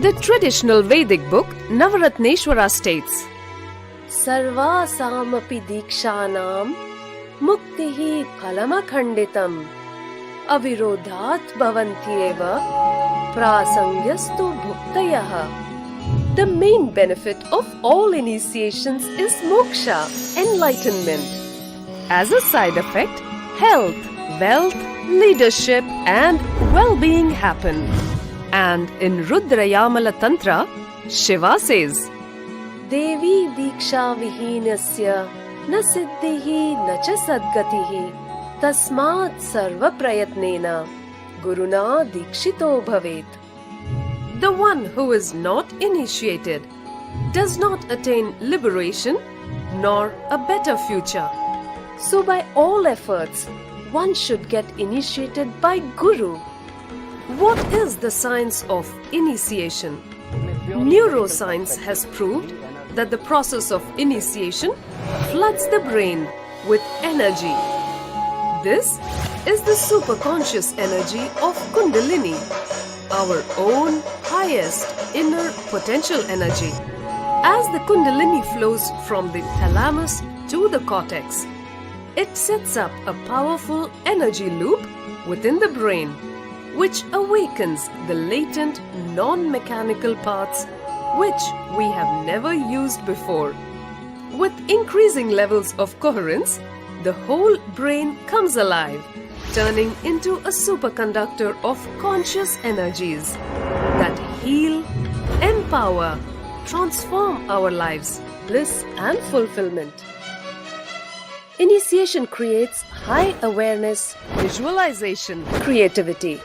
The traditional Vedic book Navaratneshwara states, Sarva samapi dikshanam muktihi phalamakhanditam avirodhat bhavantyeva prasangyastu bhuktayaha. The main benefit of all initiations is moksha, enlightenment. As a side effect, health, wealth, leadership, and well-being happen. And in Rudrayamala Tantra, Shiva says, Devi diksha vihinasya na siddhihi na cha sadgatihi tasmat sarva prayatnena guruna dikshito bhavet. The one who is not initiated does not attain liberation nor a better future. So by all efforts, one should get initiated by Guru. What is the science of initiation? Neuroscience has proved that the process of initiation floods the brain with energy. This is the superconscious energy of Kundalini, our own highest inner potential energy. As the Kundalini flows from the thalamus to the cortex, it sets up a powerful energy loop within the brain, which awakens the latent non-mechanical parts which we have never used before. With increasing levels of coherence, the whole brain comes alive, turning into a superconductor of conscious energies that heal, empower, transform our lives, bliss and fulfillment. Initiation creates high awareness, visualization, creativity.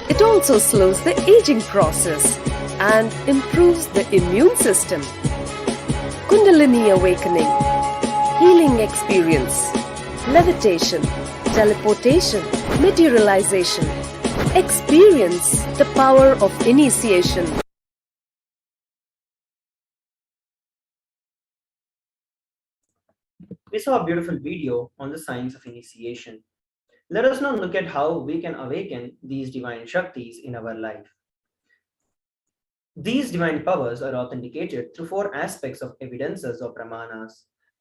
It also slows the aging process and improves the immune system. Kundalini awakening, healing experience, levitation, teleportation, materialization. Experience the power of initiation. We saw a beautiful video on the science of initiation. Let us now look at how we can awaken these divine Shaktis in our life. These divine powers are authenticated through four aspects of evidences or pramanas.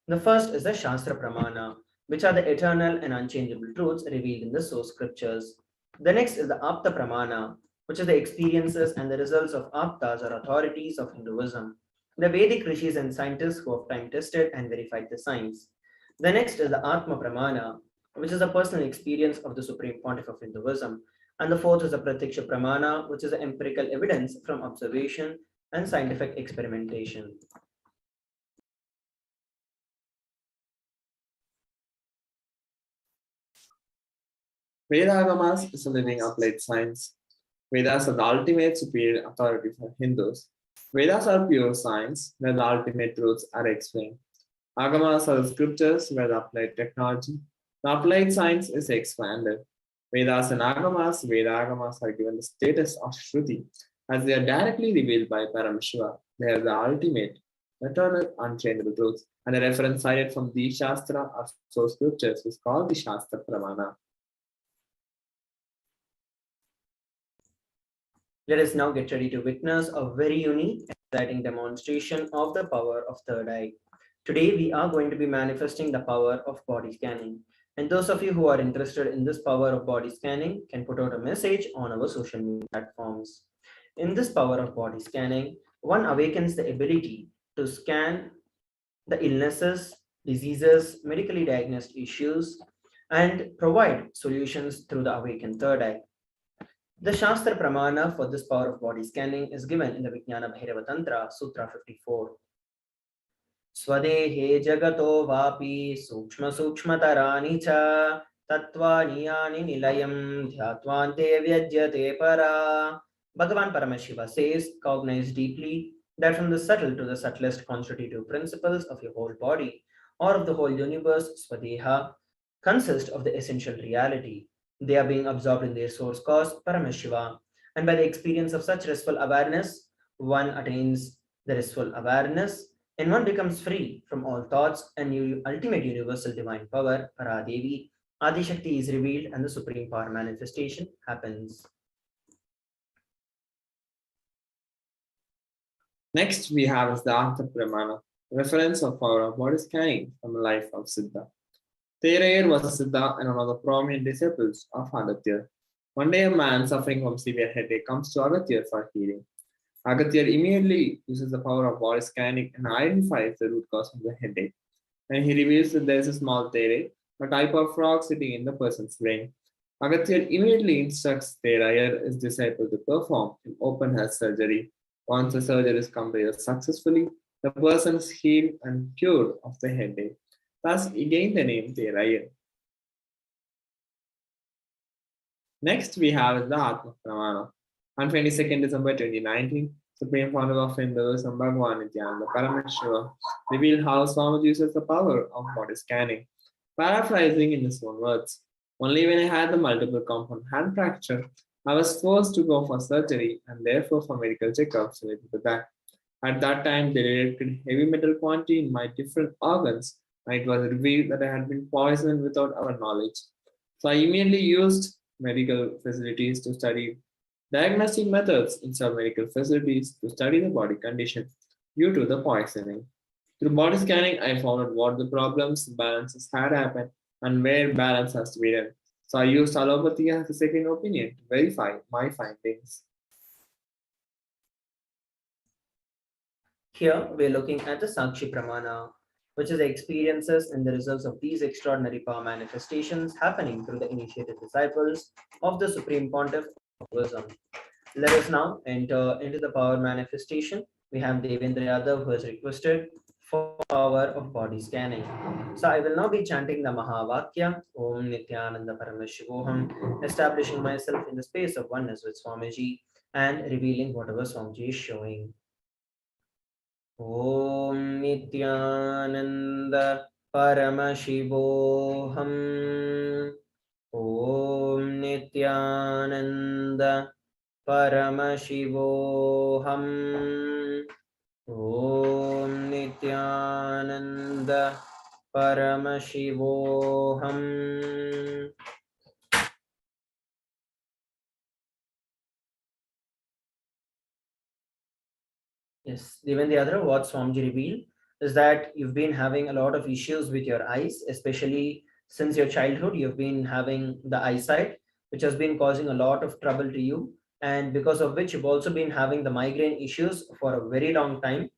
The first is the Shastra Pramana, which are the eternal and unchangeable truths revealed in the source scriptures. The next is the Apta Pramana, which is the experiences and the results of Aptas or authorities of Hinduism, the Vedic rishis and scientists who have time tested and verified the science. The next is the Atma Pramana, which is a personal experience of the Supreme Pontiff of Hinduism. And the fourth is the Pratiksha Pramana, which is the empirical evidence from observation and scientific experimentation. Vedagamas is a living applied science. Vedas are the ultimate superior authority for Hindus. Vedas are pure science, where the ultimate truths are explained. Agamas are the scriptures, where the applied technology, the applied science is expanded. Vedas and Vedagamas are given the status of Shruti, as they are directly revealed by Paramashiva. They are the ultimate, eternal, unchangeable truths, and a reference cited from the Shastra or source scriptures is called the Shastra Pramana. Let us now get ready to witness a very unique and exciting demonstration of the power of third eye. Today, we are going to be manifesting the power of body scanning. And those of you who are interested in this power of body scanning can put out a message on our social media platforms. In this power of body scanning, one awakens the ability to scan the illnesses, diseases, medically diagnosed issues, and provide solutions through the awakened third eye. The Shastra Pramana for this power of body scanning is given in the Vijnana Bhairava Tantra, Sutra 54. Swadehe jagato vapi sukshma sukshmatarani cha tattva niyani nilayam dhyatvante vyajyate para. Bhagavan Paramashiva says, cognize deeply that from the subtle to the subtlest constitutive principles of your whole body or of the whole universe, Swadeha, consist of the essential reality. They are being absorbed in their source cause, Paramashiva, and by the experience of such restful awareness, one attains the restful awareness and one becomes free from all thoughts and ultimate universal divine power, Paradevi. Adi Shakti is revealed and the supreme power manifestation happens. Next, we have is the Artha Pramana, reference of power of body scanning from the life of Siddha. Terair was a Siddha and one of the prominent disciples of Agatya. One day, a man suffering from severe headache comes to Agatya for healing. Agatya immediately uses the power of body scanning and identifies the root cause of the headache. And he reveals that there is a small terair, a type of frog sitting in the person's brain. Agatya immediately instructs Terair, his disciple, to perform an open heart surgery. Once the surgery is completed successfully, the person is healed and cured of the headache. Thus, he gained the name Terair. Next, we have the Atma Pramana. On 22nd December 2019, Supreme Founder of Hinduism, Bhagavan Nithyananda Paramashivam, revealed how Swamiji uses the power of body scanning. Paraphrasing in his own words, only when I had the multiple compound hand fracture, I was forced to go for surgery and therefore for medical checkups related to that. At that time, they detected heavy metal quantity in my different organs, and it was revealed that I had been poisoned without our knowledge. So I immediately used medical facilities to study diagnostic methods instead of medical facilities to study the body condition due to the poisoning. Through body scanning, I found out what the problems, balances had happened, and where balance has to be done. So I used allopathy as a second opinion to verify my findings. Here we're looking at the Sakshi Pramana, which is the experiences and the results of these extraordinary power manifestations happening through the initiated disciples of the Supreme Pontiff of Wisdom. Let us now enter into the power manifestation. We have Devendra Yadav who has requested for power of body scanning. So I will now be chanting the Mahavakya, Om Nithyananda Paramashivoham, establishing myself in the space of oneness with Swamiji and revealing whatever Swamiji is showing. Om Nithyananda Paramashivoham. Om Nithyananda Paramashivoham. Om Nithyananda Paramashivoham. Yes, even the other what Swamiji revealed is that you've been having a lot of issues with your eyes, especially since your childhood. You've been having the eyesight, which has been causing a lot of trouble to you, and because of which you've also been having the migraine issues for a very long time.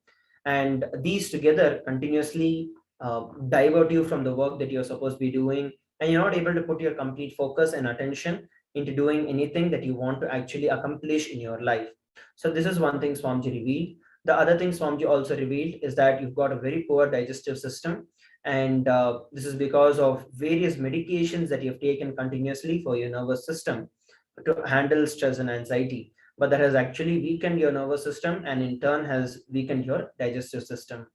And these together continuously divert you from the work that you're supposed to be doing, and you're not able to put your complete focus and attention into doing anything that you want to actually accomplish in your life. So this is one thing Swamiji revealed. The other thing Swamiji also revealed is that you've got a very poor digestive system, and this is because of various medications that you've taken continuously for your nervous system to handle stress and anxiety. But that has actually weakened your nervous system and in turn has weakened your digestive system.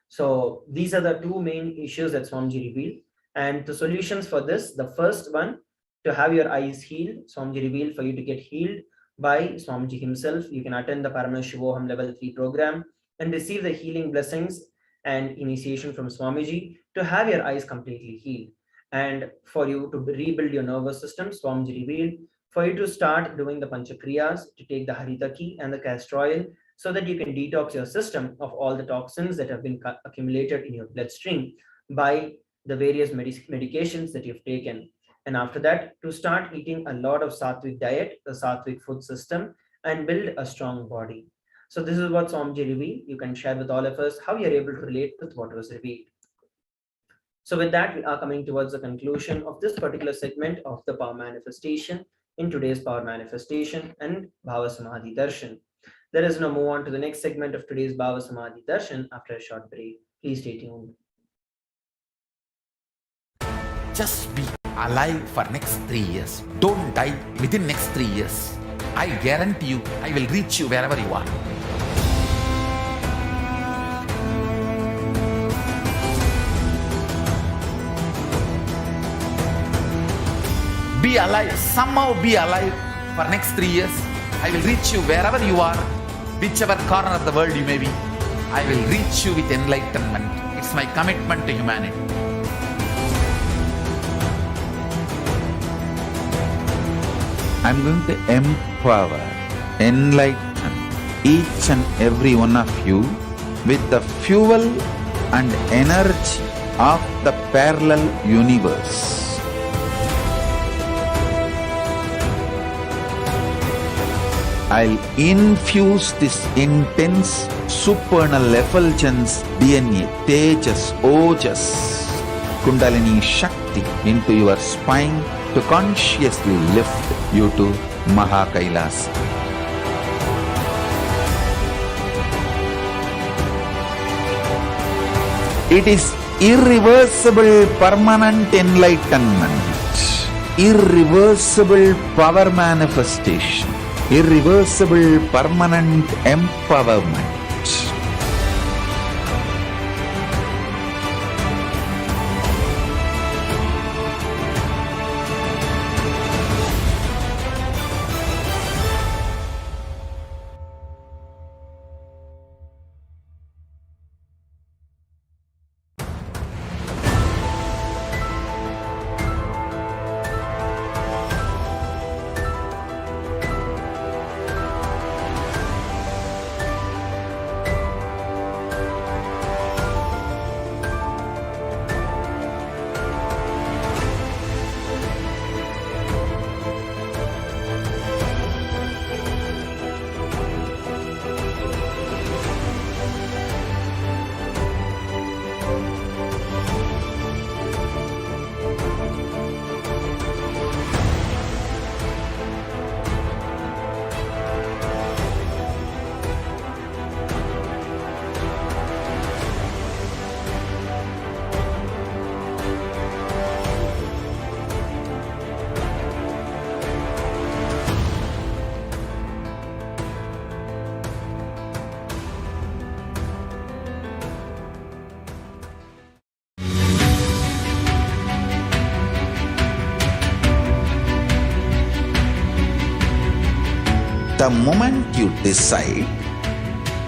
So these are the two main issues that Swamiji revealed. And the solutions for this, the first one, to have your eyes healed, Swamiji revealed for you to get healed by Swamiji himself. You can attend the Paramashivoham level 3 program and receive the healing blessings and initiation from Swamiji to have your eyes completely healed. And for you to rebuild your nervous system, Swamiji revealed for you to start doing the Panchakriyas, to take the Haritaki and the castor oil so that you can detox your system of all the toxins that have been accumulated in your bloodstream by the various medications that you've taken. And after that, to start eating a lot of sattvic diet, the sattvic food system, and build a strong body. So this is what Swamiji revealed. You can share with all of us how you're able to relate with what was revealed. So with that, we are coming towards the conclusion of this particular segment of the power manifestation in today's power manifestation and Bhava Samadhi Darshan. Let us now move on to the next segment of today's Bhava Samadhi Darshan after a short break. Please stay tuned. Just be alive for next 3 years. Don't die within next 3 years. I guarantee you, I will reach you wherever you are. Be alive, somehow be alive for next 3 years. I will reach you wherever you are, whichever corner of the world you may be. I will reach you with enlightenment. It's my commitment to humanity. I'm going to empower, enlighten each and every one of you with the fuel and energy of the parallel universe. I'll infuse this intense supernal effulgence DNA, Tejas, Ojas, Kundalini Shakti into your spine to consciously lift you to Maha Kailasa. It is irreversible permanent enlightenment, irreversible power manifestation, irreversible permanent empowerment. The moment you decide,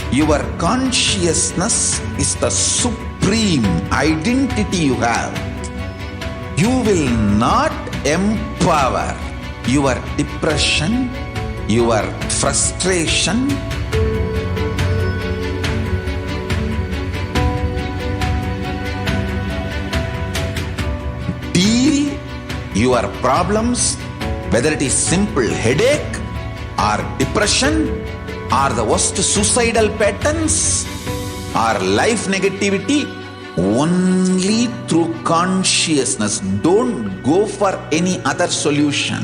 your consciousness is the supreme identity you have. You will not empower your depression, your frustration, deal your problems, whether it is simple headache or depression or the worst suicidal patterns or life negativity, only through consciousness. Don't go for any other solution.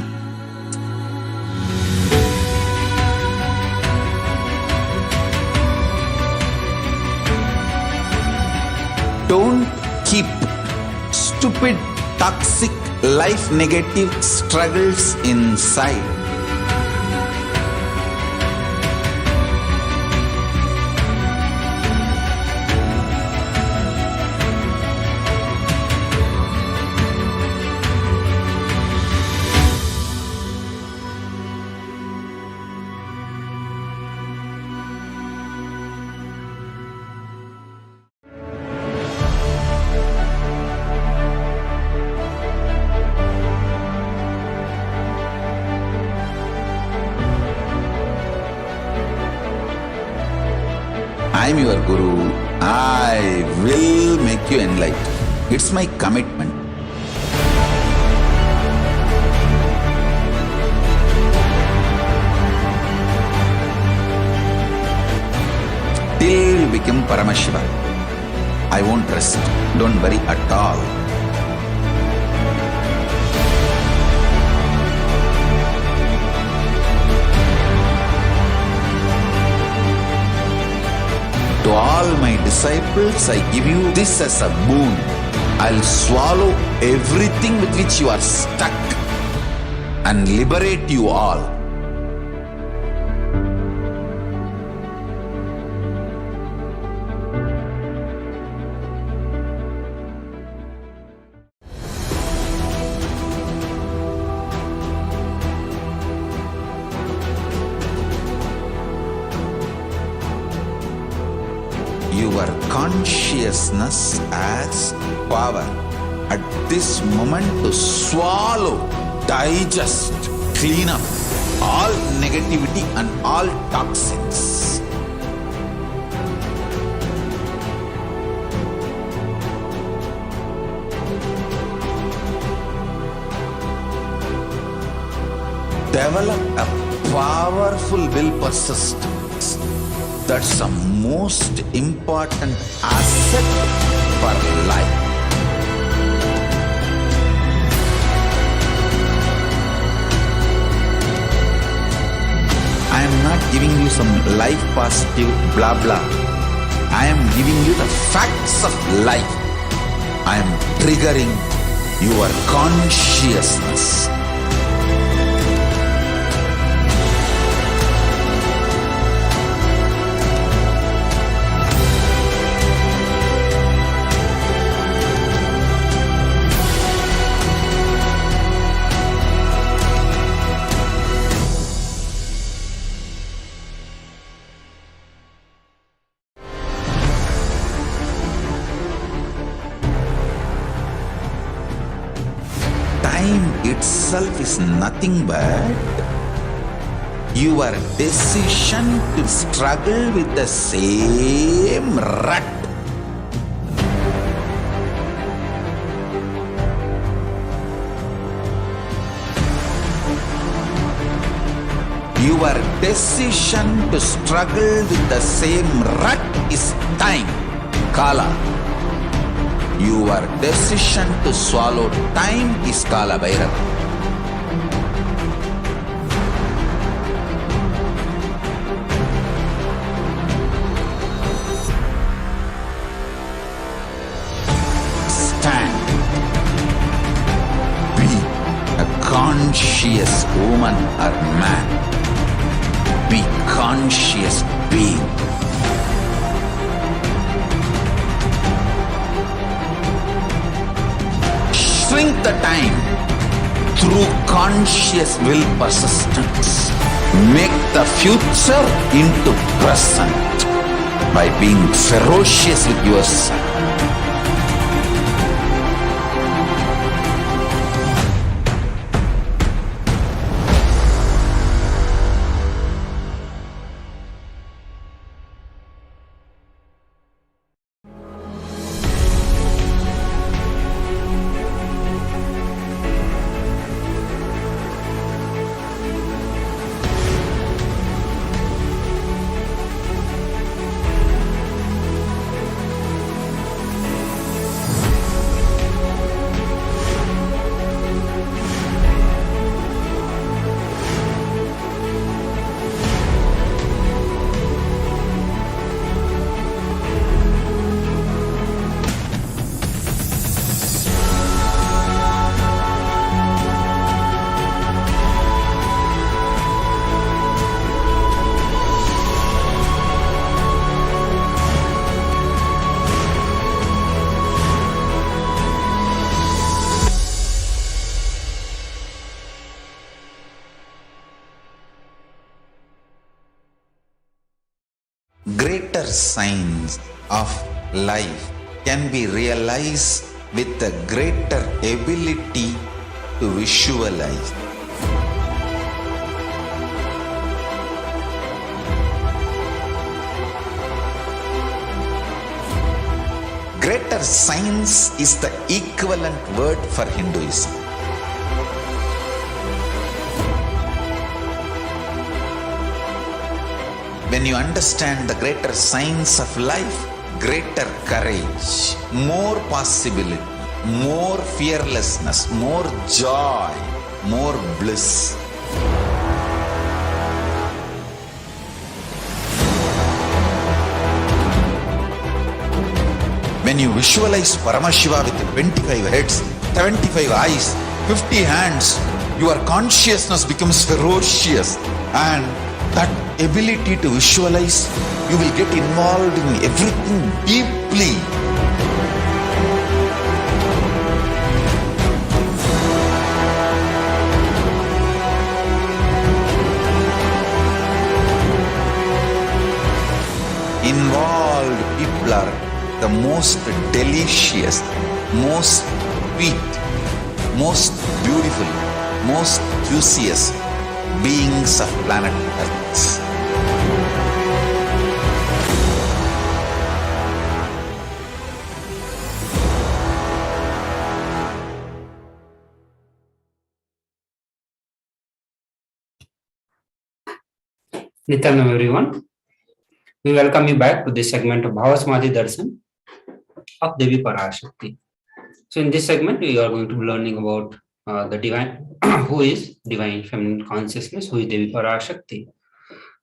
Don't keep stupid, toxic, life negative struggles inside. I am your Guru. I will make you enlightened. It's my commitment. Till you become Paramashiva, I won't rest. Don't worry at all. To all my disciples, I give you this as a boon. I'll swallow everything with which you are stuck and liberate you all. Your consciousness as power at this moment to swallow, digest, clean up all negativity and all toxins. Develop a powerful will persistence. That's the most important asset for life. I am not giving you some life positive blah blah. I am giving you the facts of life. I am triggering your consciousness. Time itself is nothing but your decision to struggle with the same rut. Your decision to struggle with the same rut is time, Kala. Your decision to swallow time is Kala Bhairava. Stand. Be a conscious woman or man. Be conscious being. Shrink the time through conscious will persistence. Make the future into present by being ferocious with yourself. Greater signs of life can be realized with a greater ability to visualize. greater science is the equivalent word for Hinduism. When you understand the greater science of life, greater courage, more possibility, more fearlessness, more joy, more bliss. When you visualize Paramashiva with 25 heads, 75 eyes, 50 hands, your consciousness becomes ferocious, and that ability to visualize, you will get involved in everything deeply. Involved people are the most delicious, most sweet, most beautiful, most juiciest beings of planet Earth. Nityanam everyone. We welcome you back to this segment of Bhavasamadhi Darshan of Devi Parashakti. So in this segment, we are going to be learning about the divine, who is divine feminine consciousness, who is Devi Parashakti.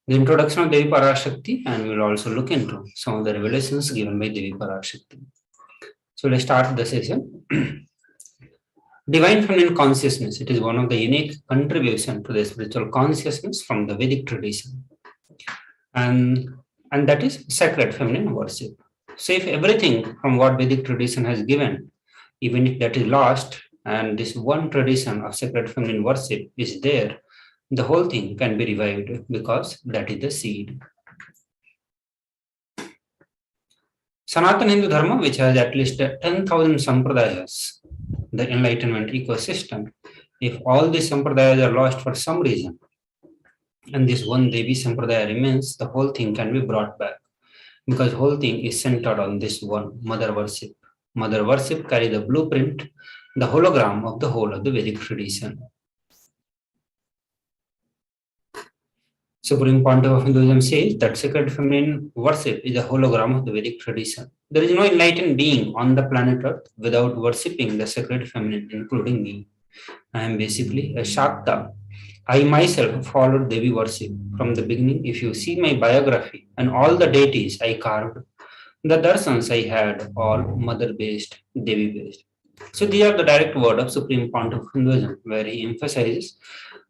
The introduction of Devi Parashakti, and we will also look into some of the revelations given by Devi Parashakti. So let's start the session. Divine feminine consciousness, it is one of the unique contributions to the spiritual consciousness from the Vedic tradition. And that is sacred feminine worship. So if everything from what Vedic tradition has given, even if that is lost, and this one tradition of sacred feminine worship is there, the whole thing can be revived because that is the seed. Sanatana Hindu Dharma, which has at least 10,000 sampradayas, the Enlightenment ecosystem, if all these sampradayas are lost for some reason, and this one Devi sampradaya remains, the whole thing can be brought back, because whole thing is centered on this one, mother worship. Mother worship carry the blueprint, the hologram of the whole of the Vedic tradition. Supreme Pontiff of Hinduism says that sacred feminine worship is a hologram of the Vedic tradition. There is no enlightened being on the planet Earth without worshipping the sacred feminine, including me. I am basically a Shakta. I myself followed Devi worship from the beginning. If you see my biography and all the deities I carved, the darshans I had all mother-based, Devi-based. So these are the direct word of Supreme Pontiff of Hinduism, where he emphasizes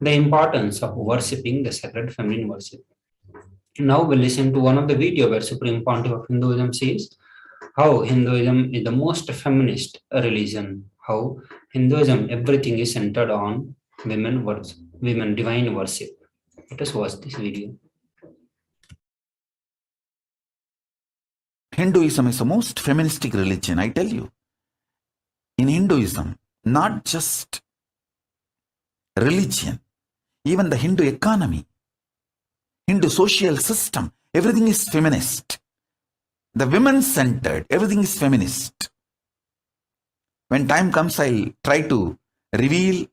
the importance of worshipping the sacred feminine worship. Now we'll listen to one of the video where Supreme Pontiff of Hinduism says how Hinduism is the most feminist religion, how Hinduism, everything is centered on women divine worship. Let us watch this video. Hinduism is the most feministic religion, I tell you. In Hinduism, not just religion, even the Hindu economy, Hindu social system, everything is feminist. The women-centered, everything is feminist. When time comes, I'll try to reveal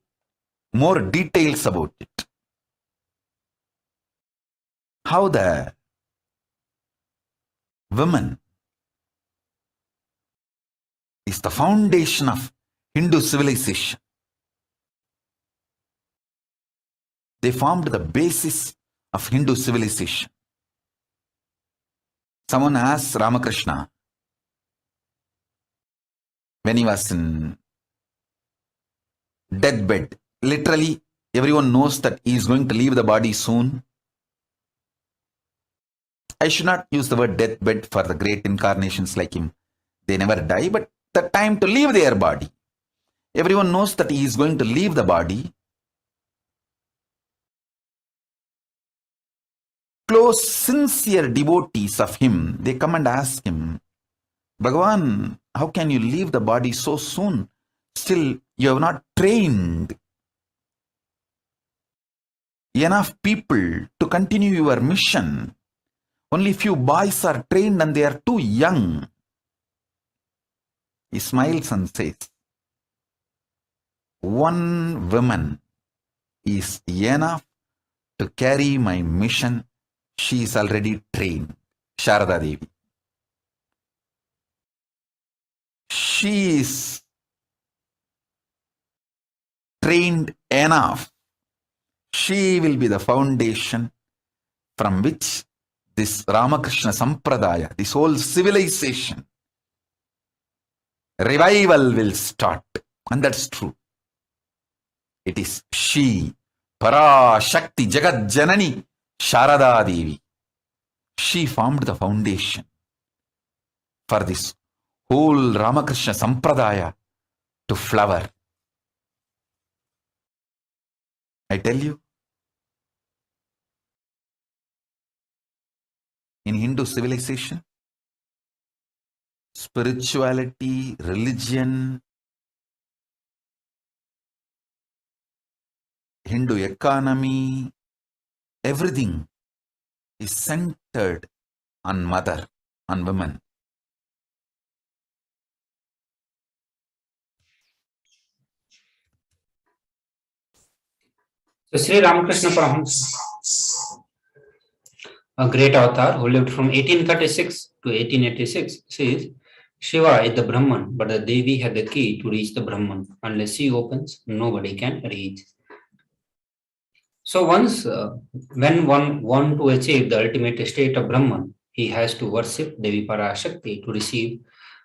more details about it. How the woman is the foundation of Hindu civilization. They formed the basis of Hindu civilization. Someone asked Ramakrishna when he was in deathbed. Literally, everyone knows that he is going to leave the body soon. I should not use the word deathbed for the great incarnations like him. They never die, but the time to leave their body. Everyone knows that he is going to leave the body. Close, sincere devotees of him, they come and ask him, Bhagavan, how can you leave the body so soon? Still, you have not trained enough people to continue your mission. Only few boys are trained and they are too young. He smiles and says, one woman is enough to carry my mission. She is already trained. Sharada Devi. She is trained enough. She will be the foundation from which this Ramakrishna Sampradaya, this whole civilization, revival will start. And that's true. It is she, Parashakti, Jagat Janani, Sharada Devi. She formed the foundation for this whole Ramakrishna Sampradaya to flower. I tell you, in Hindu civilization, spirituality, religion, Hindu economy, everything is centered on mother, on women. So Sri Ramakrishna Paramahamsa, a great avatar who lived from 1836 to 1886, says, Shiva is the Brahman, but the Devi had the key to reach the Brahman. Unless she opens, nobody can reach. So when one wants to achieve the ultimate state of Brahman, he has to worship Devi Parashakti to receive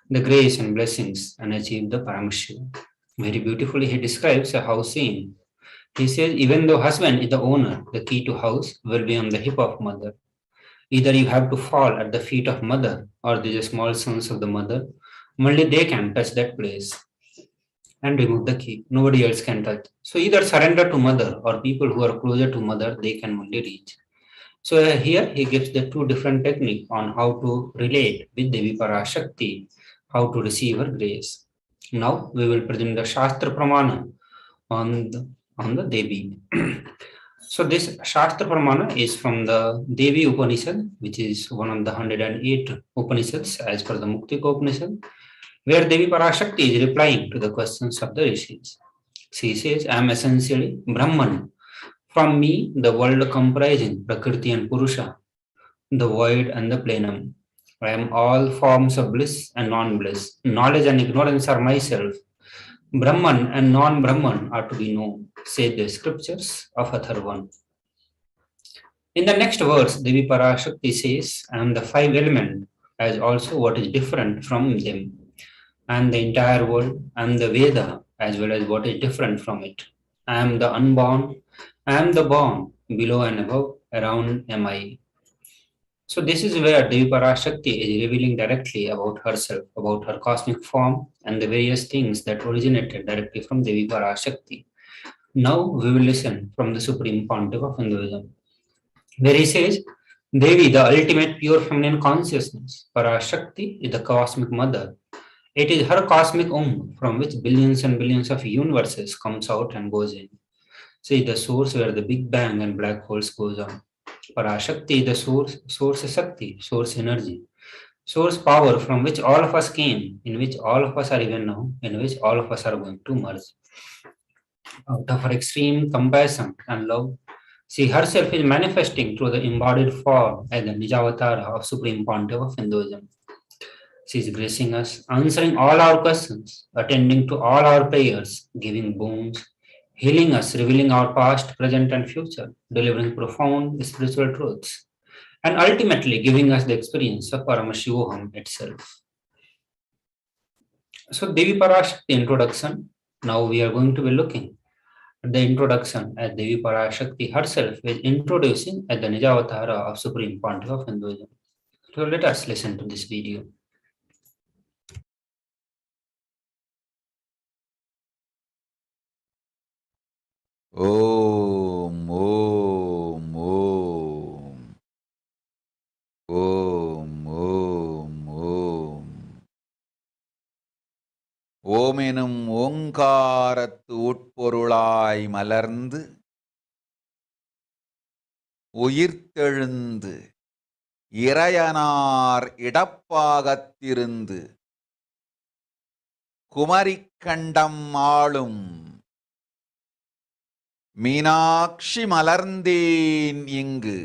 the grace and blessings and achieve the Paramashivoham. Very beautifully he describes a house scene. He says, even though husband is the owner, the key to house will be on the hip of mother. Either you have to fall at the feet of mother or the small sons of the mother. Only they can touch that place and remove the key. Nobody else can touch. So either surrender to mother or people who are closer to mother, they can only reach. So here he gives the two different techniques on how to relate with Devi Parashakti, how to receive her grace. Now we will present the Shastra Pramana on the Devi. So this Shastra Pramana is from the Devi Upanishad, which is one of the 108 Upanishads as per the Muktika Upanishad, where Devi Parashakti is replying to the questions of the rishis. She says, I am essentially Brahman. From me, the world comprising Prakriti and Purusha, the void and the plenum. I am all forms of bliss and non-bliss. Knowledge and ignorance are myself. Brahman and non-Brahman are to be known, say the scriptures of Atharvan. In the next verse, Devi Parashakti says, I am the five elements as also what is different from them. I am the entire world, I am the Veda as well as what is different from it. I am the unborn, I am the born, below and above, around am I. So this is where Devi Parashakti is revealing directly about herself, about her cosmic form and the various things that originated directly from Devi Parashakti. Now we will listen from the Supreme Pontiff of Hinduism, where he says, Devi, the ultimate pure feminine consciousness, Parashakti is the cosmic mother. It is her cosmic womb from which billions and billions of universes comes out and goes in. See the source where the Big Bang and black holes goes on. Parashakti is the source Shakti, source energy, source power from which all of us came, in which all of us are even now, in which all of us are going to merge. Out of her extreme compassion and love, she herself is manifesting through the embodied form as the Nijavatara of Supreme Pontiff of Hinduism. She is gracing us, answering all our questions, attending to all our prayers, giving boons, healing us, revealing our past, present, and future, delivering profound spiritual truths, and ultimately giving us the experience of Paramashivoham itself. So, Devi Parashakti introduction. Now we are going to be looking at the introduction as Devi Parashakti herself is introducing as the Nijavatara of Supreme Pontiff of Hinduism. So, let us listen to this video. Om, Om, Om. Om, Om, Om. ஓம் எனும் ஓங்காரத்து உட்பொருளாய் மலர்ந்து உயிர்த்தெழுந்து இறையனார் இடப்பாகத்திருந்து குமரிக்கண்டம் ஆளும் மீனாட்சி மலர்ந்தேன் இங்கு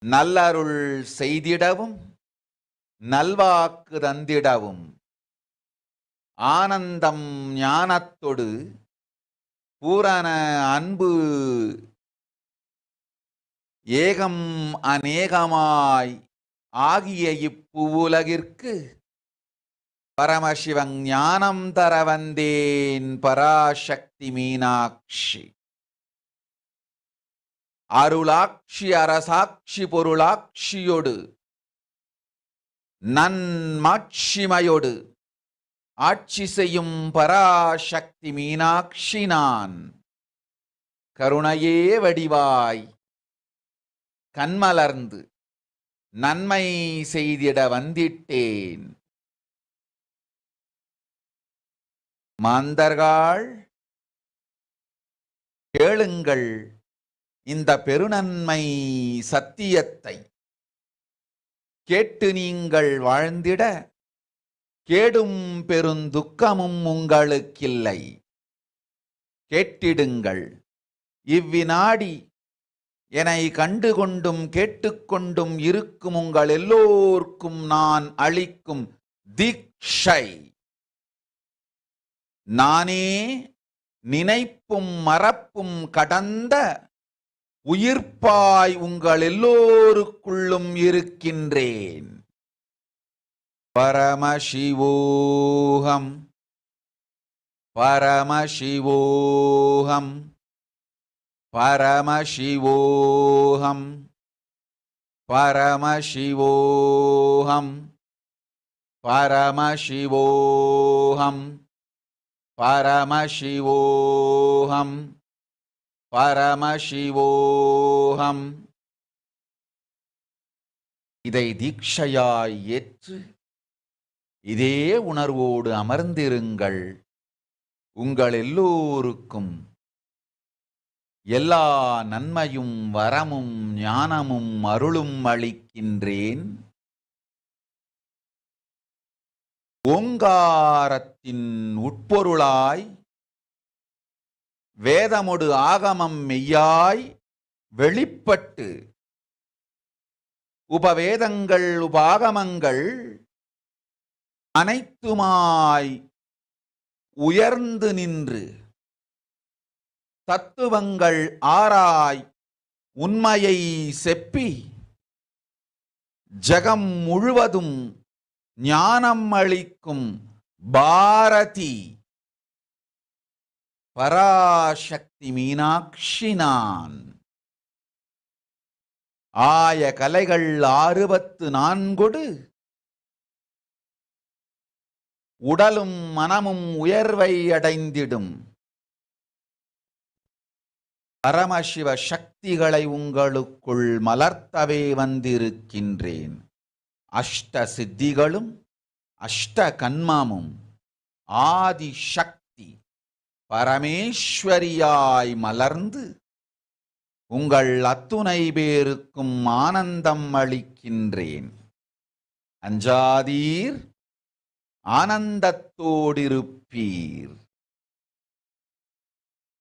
நல்லருள் செய்திடவும் நல்வாக்கு தந்திடவும் ஆனந்தம் ஞானத்தொடு பூரண அன்பு ஏகம் அநேகமாய் ஆகிய இப்புவுலகிற்கு பரமசிவன் ஞானம் தர வந்தேன் பராசக்தி மீனாட்சி. அருளாட்சி அரசாட்சி பொருளாட்சியொடு நன்மாட்சிமையொடு ஆட்சி செய்யும் பராசக்தி மீனாட்சி நான். கருணையே வடிவாய் கண்மலர்ந்து நன்மை செய்திட வந்திட்டேன். மாந்தர்கள் கேளுங்கள் இந்த பெருநன்மை சத்தியத்தை. கேட்டு நீங்கள் வாழ்ந்திட கேடும் பெருந்துக்கமும் உங்களுக்கில்லை. கேட்டிடுங்கள் இவ்வினாடி என்னை கண்டுகொண்டும் கேட்டுக்கொண்டும் இருக்கும் உங்கள் எல்லோர்க்கும் நான் அளிக்கும் தீட்சை. நானே நினைப்பும் மறப்பும் கடந்த உயிர்ப்பாய் உங்கள் எல்லோருக்குள்ளும் இருக்கின்றேன். பரமசிவோகம் பரமசிவோகம் பரமசிவோகம் பரமசிவோகம் பரமசிவோகம் பரமசிவோகம் பரமசிவோகம். இதை தீட்சையாய் ஏற்று இதே உணர்வோடு அமர்ந்திருங்கள். உங்கள் எல்லோருக்கும் எல்லா நன்மையும் வரமும் ஞானமும் அருளும் அளிக்கின்றேன். ஓங்காரத்தின் உட்பொருளாய் வேதமொடு ஆகமம் மெய்யாய் வெளிப்பட்டு உபவேதங்கள் உபாகமங்கள் அனைத்துமாய் உயர்ந்து நின்று தத்துவங்கள் ஆராய் உண்மையை செப்பி ஜகம் முழுவதும் ஞானம் அளிக்கும் பாரதி பராசக்தி மீனாட்சி நான். ஆய கலைகள் 64 உடலும் மனமும் உயர்வை அடைந்திடும் பரமசிவ சக்திகளை உங்களுக்குள் மலர்த்தவே வந்திருக்கின்றேன். அஷ்ட சித்திகளும் அஷ்ட கன்மமும் ஆதி சக்தி பரமேஸ்வரியாய் மலர்ந்து உங்கள் அத்துணை பேருக்கும் ஆனந்தம் அளிக்கின்றேன். அஞ்சாதீர், ஆனந்தத்தோடிருப்பீர்.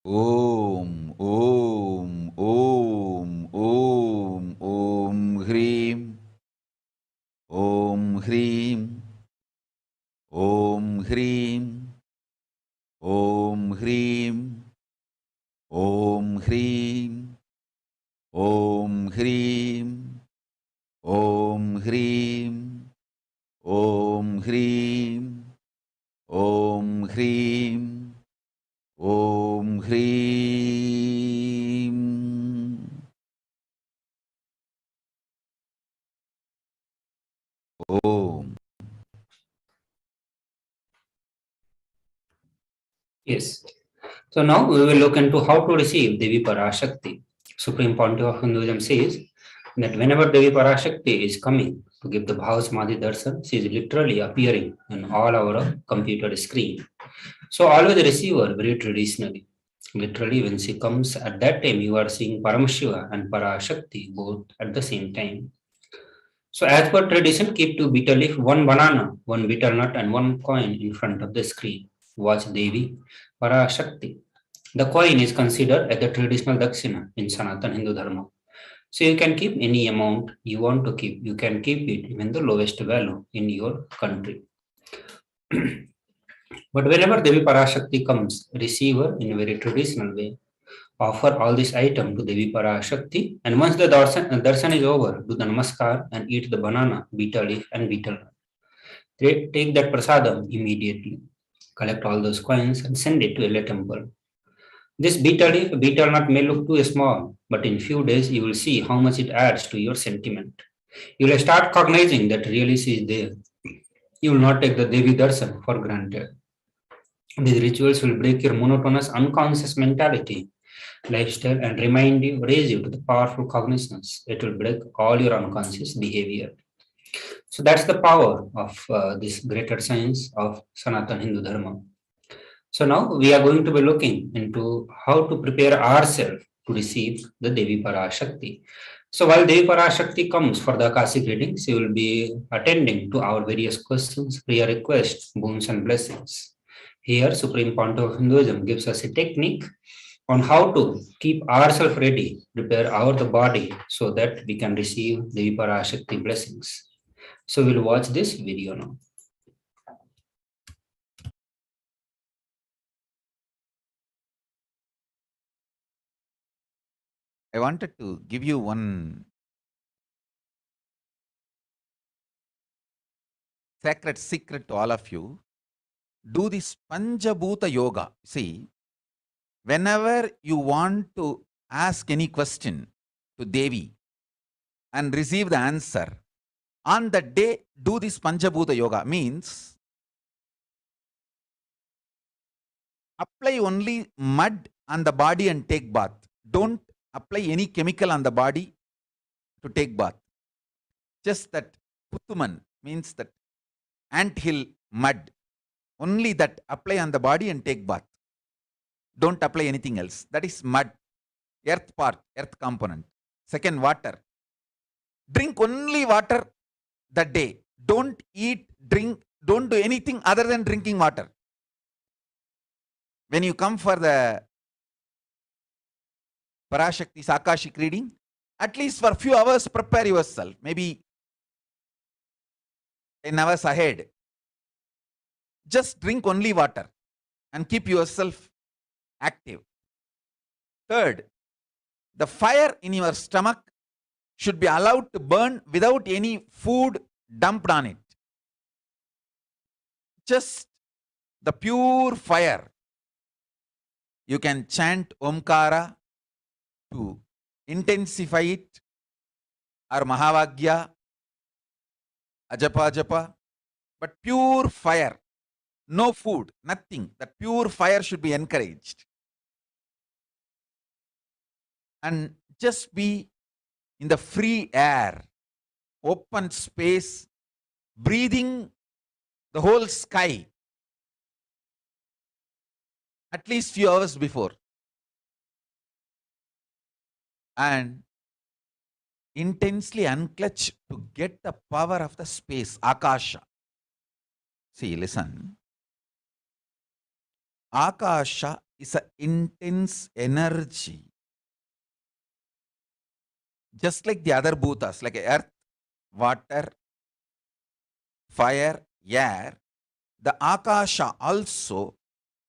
ஓம் ஓம் ஓம் ஓம் ஓம் ஹ்ரீம் ஓம் ஹ்ரீம் ஓம் ஹ்ரீம் ஓம் ஹ்ரீம் ஓம் ஹ்ரீம் ஓம் ஹ்ரீம் ஓம் ஹ்ரீம் ஓம் ஹ்ரீம் ஓம் ஹ்ரீம் ஓம் ஹ்ரீம். ஓம். Yes. So now we will look into how to receive Devi Parashakti. Supreme Pontiff of Hinduism says that whenever Devi Parashakti is coming to give the Bhava Samadhi Darshan, she is literally appearing on all our computer screen. So always receive her very traditionally. Literally, when she comes, at that time you are seeing Paramashiva and Parashakti both at the same time. So as per tradition, keep two betel leaf, one banana, one betel nut, and one coin in front of the screen. Watch Devi Parashakti. The coin is considered as the traditional dakshina in Sanatan Hindu Dharma. So you can keep any amount you want to keep. You can keep it even the lowest value in your country. But whenever Devi Parashakti comes, receive her in a very traditional way. Offer all this item to Devi Parashakti, and once the darshan is over, do the namaskar and eat the banana, betel leaf, and betel nut. Take that prasadam immediately. Collect all those coins and send it to a temple. This betel leaf, betel nut may look too small, but in few days you will see how much it adds to your sentiment. You will start cognizing that really she is there. You will not take the Devi darshan for granted. These rituals will break your monotonous unconscious mentality, lifestyle, and raise you to the powerful cognizance. It will break all your unconscious behavior. So that's the power of this greater science of Sanatan Hindu Dharma. So now we are going to be looking into how to prepare ourselves to receive the Devi Parashakti. So while Devi Parashakti comes for the Akashic reading, she will be attending to our various questions, prayer requests, boons and blessings. Here, Supreme Pontiff of Hinduism gives us a technique on how to keep ourselves ready, prepare our the body so that we can receive Devi Parashakti blessings. So we'll watch this video now. I wanted to give you one sacred secret to all of you. Do this Panchabhuta Yoga. See, whenever you want to ask any question to Devi and receive the answer, on that day, do this Panchabhuta Yoga. Means, apply only mud on the body and take bath. Don't apply any chemical on the body to take bath. Just that Puttuman means that anthill mud. Only that apply on the body and take bath. Don't apply anything else. That is mud, earth part, earth component. Second, water. Drink only water that day. Don't eat, drink, don't do anything other than drinking water. When you come for the Parashakti's Akashic reading, at least for a few hours, prepare yourself. Maybe 10 hours ahead. Just drink only water and keep yourself active. Third, the fire in your stomach should be allowed to burn without any food dumped on it. Just the pure fire. You can chant Omkara to intensify it, or Mahavagya, Ajapa Japa, but pure fire. No food, nothing. That pure fire should be encouraged. And just be in the free air, open space, breathing the whole sky at least few hours before. And intensely unclutch to get the power of the space, Akasha. See, listen. Akasha is an intense energy. Just like the other bhutas, like earth, water, fire, air, the Akasha also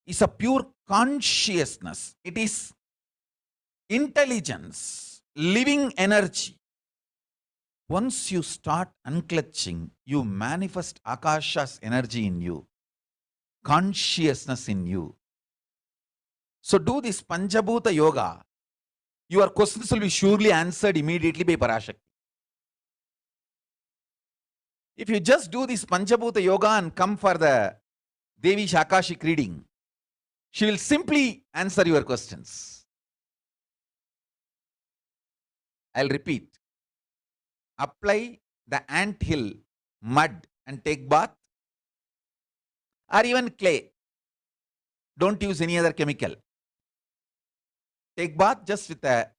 is a pure consciousness. It is intelligence, living energy. Once you start unclutching, you manifest Akasha's energy in you, consciousness in you. So do this Panchabhuta Yoga. Your questions will be surely answered immediately by Parashakti. If you just do this Panchabhuta Yoga and come for the Devi Akashic reading, she will simply answer your questions. I'll repeat. Apply the anthill mud and take bath, or even clay. Don't use any other chemical. Take bath just with a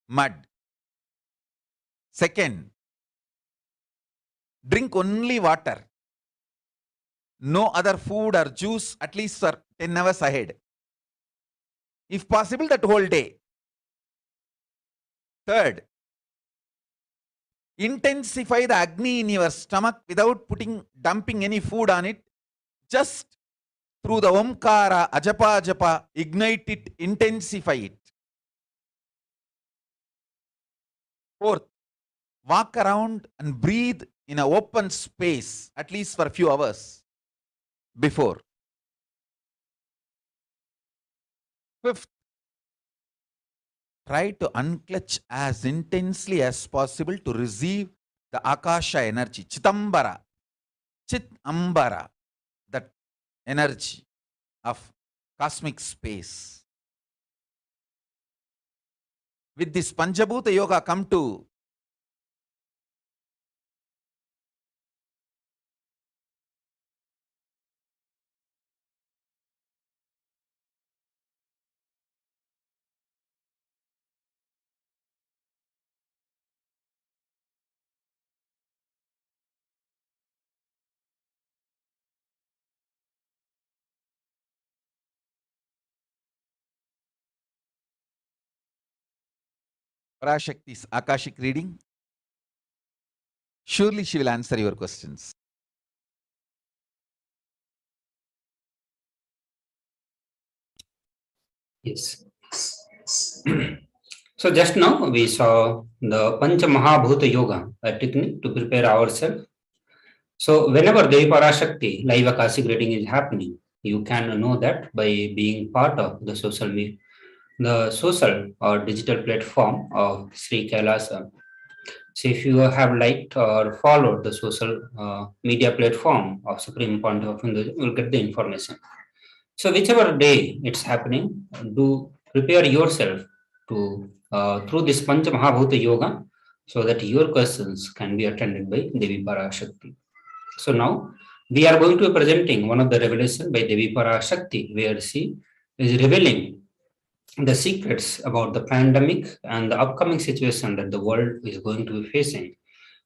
mud. Second, Drink only water. No other food or juice at least for 10 hours ahead. If possible, that whole day. Third, intensify the Agni in your stomach without dumping any food on it. Just through the Omkara, Ajapa, Japa, ignite it, intensify it. Fourth, walk around and breathe in an open space at least for a few hours before. Fifth, try to unclutch as intensely as possible to receive the Akasha energy, Chitambara, that energy of cosmic space. With this Panchabhuta Yoga come to Parashakti's Akashic reading. Surely she will answer your questions. Yes. So just now we saw the Pancha Mahabhuta Yoga, a technique to prepare ourselves. So whenever Devi Parashakti live Akashic reading is happening, you can know that by being part of the social or digital platform of Sri Kailasa. So if you have liked or followed the social media platform of Supreme Point of Hinduism, you will get the information. So whichever day it's happening, do prepare yourself to through this Pancha Mahabhuta Yoga so that your questions can be attended by Devi Parashakti. So now we are going to be presenting one of the revelation by Devi Parashakti, where she is revealing the secrets about the pandemic and the upcoming situation that the world is going to be facing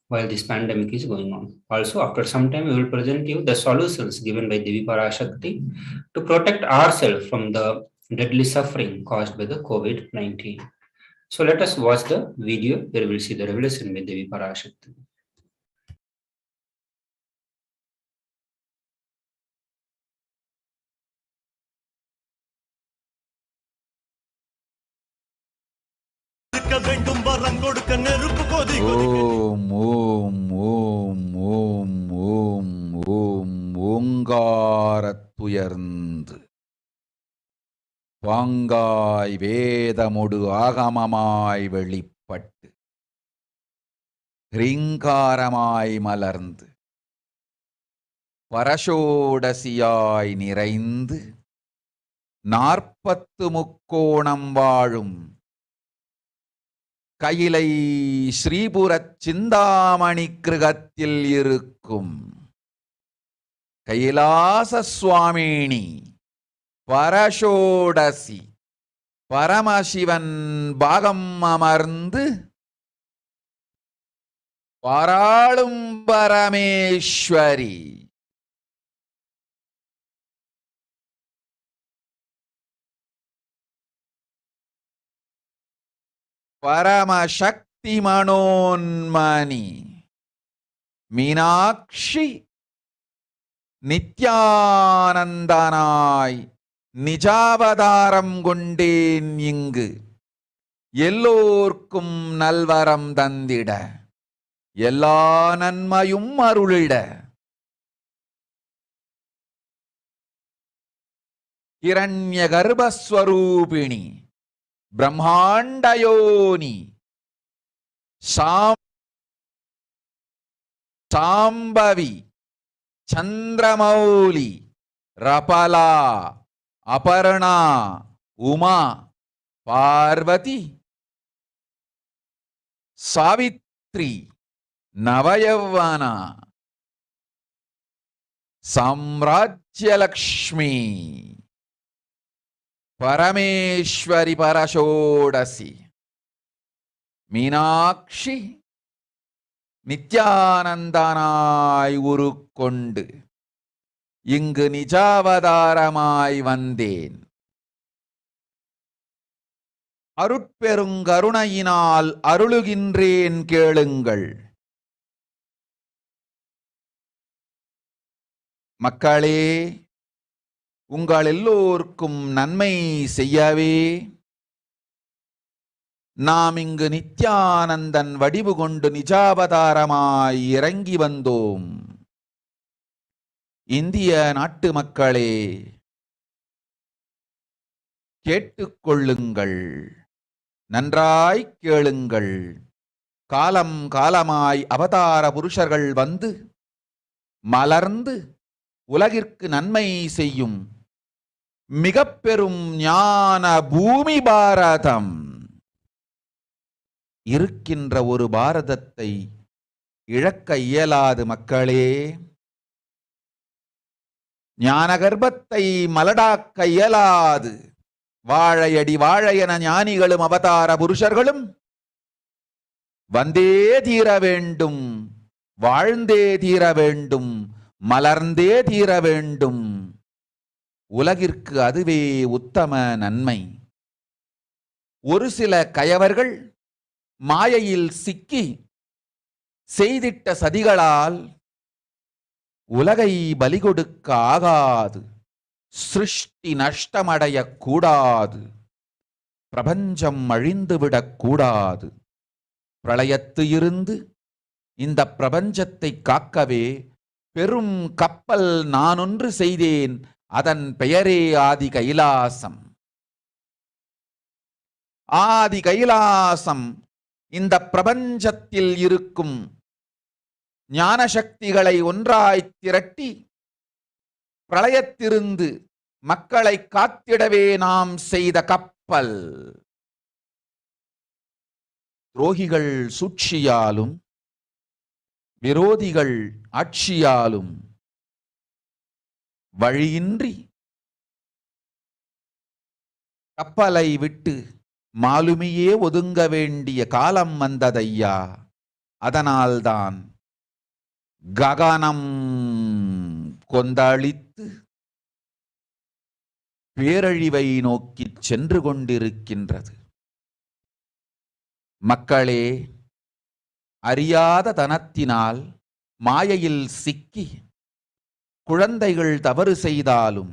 while this pandemic is going on. Also, after some time, we will present you the solutions given by Devi Parashakti to protect ourselves from the deadly suffering caused by the COVID-19. So let us watch the video where we will see the revelation by Devi Parashakti. Om, Om, Om, Om, Om, Om, Omgaratuyarnd. Vangai Vedamudu Agamamai Velipattu. Rinkaramai Malarnd. Parashodasiyai Niraind. Narpattu Mukkonam Vaazhum. Kailai Sripurat Chindamani Krigathil Irukkum. Kailasa'S Swamini Parashodasi Paramashivan Bhagam Amarnd Paralum Parameshwari. Paramasakti Manonmani Meenakshi Nithyanandanai Nijavadaram Gonden Ingu Ellorkum Nalvaram Dandida Ella Nanmayum Arulida Hiranya Garbha Swarupini Brahmandayoni Sambhavi Chandramauli Rapala Aparna Uma Parvati Savitri Navayavana Samrajya Lakshmi Parameshwari Parashodasi Meenakshi நித்யானந்தனாய் உருக்கொண்டு இங்கு நிஜாவதாரமாய் வந்தேன். அருட்பெருங்கருணையினால் அருளுகின்றேன் கேளுங்கள். மக்களே, உங்கள் எல்லோருக்கும் நன்மை செய்யவே நாம் இங்கு நித்யானந்தன் வடிவு கொண்டு நிஜாவதாரமாய் இறங்கி வந்தோம். இந்திய நாட்டு மக்களே, கேட்டுக்கொள்ளுங்கள், நன்றாய் கேளுங்கள். காலம் காலமாய் அவதார புருஷர்கள் வந்து மலர்ந்து உலகிற்கு நன்மை செய்யும் மிக பெரும் ஞான பூமி பாரதம். இருக்கின்ற ஒரு பாரதத்தை இழக்க இயலாது மக்களே. ஞான கர்ப்பத்தை மலடாக்க இயலாது. வாழையடி வாழையென ஞானிகளும் அவதார புருஷர்களும் வந்தே தீர வேண்டும், வாழ்ந்தே தீர வேண்டும், மலர்ந்தே தீர வேண்டும். உலகிற்கு அதுவே உத்தம நன்மை. ஒரு சில கயவர்கள் மாயையில் சிக்கி செய்திட்ட சதிகளால் உலகை பலி கொடுக்க ஆகாது. சிருஷ்டி நஷ்டமடைய கூடாது. பிரபஞ்சம் அழிந்துவிடக் கூடாது. பிரளயத்து இருந்து இந்த பிரபஞ்சத்தை காக்கவே பெரும் கப்பல் நானொன்று செய்தேன். அதன் பெயரே ஆதி கைலாசம். ஆதி கைலாசம் இந்த பிரபஞ்சத்தில் இருக்கும் ஞான சக்திகளை ஒன்றாய் திரட்டி பிரளயத்திலிருந்து மக்களை காத்திடவே நாம் செய்த கப்பல். துரோகிகள் சூழ்ச்சியாலும் விரோதிகள் ஆட்சியாலும் வழியின்றி கப்பலை விட்டு மாலுமியே ஒதுங்க வேண்டிய காலம் வந்ததையா. அதனால்தான் ககனம் கொந்தளித்து பேரழிவை நோக்கி சென்று கொண்டிருக்கின்றது. மக்களே, அறியாத தனத்தினால் மாயையில் சிக்கி குழந்தைகள் தவறு செய்தாலும்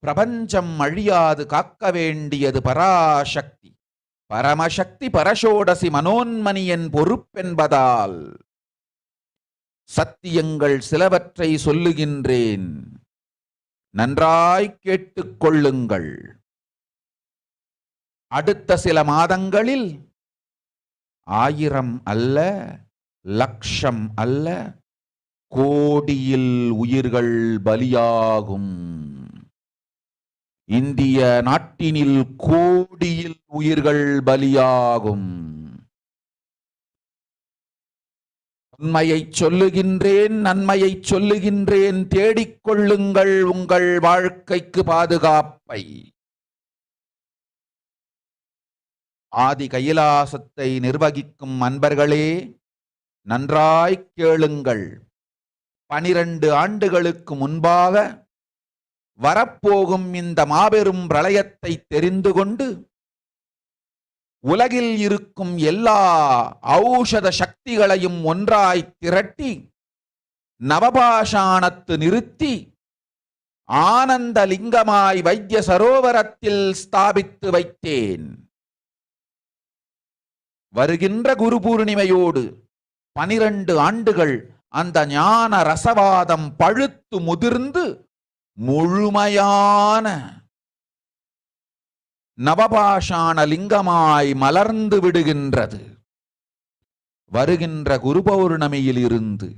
பிரபஞ்சம் அழியாது காக்க வேண்டியது பராசக்தி. பரமசக்தி பரஷோடசி மனோன்மணியின் பொறுப்பென்பதால் சத்தியங்கள் சிலவற்றை சொல்லுகின்றேன், நன்றாய் கேட்டுக்கொள்ளுங்கள். அடுத்த சில மாதங்களில் 1000 அல்ல, லட்சம் அல்ல, கோடியில் உயிர்கள் பலியாகும். இந்திய நாட்டினில் கோடியில் உயிர்கள் பலியாகும். உண்மையை சொல்லுகின்றேன், நன்மையை சொல்லுகின்றேன். தேடிக்கொள்ளுங்கள் உங்கள் வாழ்க்கைக்கு பாதுகாப்பை. ஆதி கைலாசத்தை நிர்வகிக்கும் அன்பர்களே, நன்றாய் கேளுங்கள். 12 ஆண்டுகளுக்கு முன்பாக வரப்போகும் இந்த மாபெரும் பிரளயத்தை தெரிந்து கொண்டு உலகில் இருக்கும் எல்லா ஔஷத சக்திகளையும் ஒன்றாய் திரட்டி நவபாஷாணத்து நிறுத்தி ஆனந்த லிங்கமாய் வைத்திய சரோவரத்தில் ஸ்தாபித்து வைத்தேன். வருகின்ற குரு பூர்ணிமையோடு 12 ஆண்டுகள் அந்த ஞான ரசவாதம் பழுத்து முதிர்ந்து முழுமையான நவபாஷாண லிங்கமாய் மலர்ந்து விடுகின்றது. வருகின்ற குரு பௌர்ணமியில் இருந்து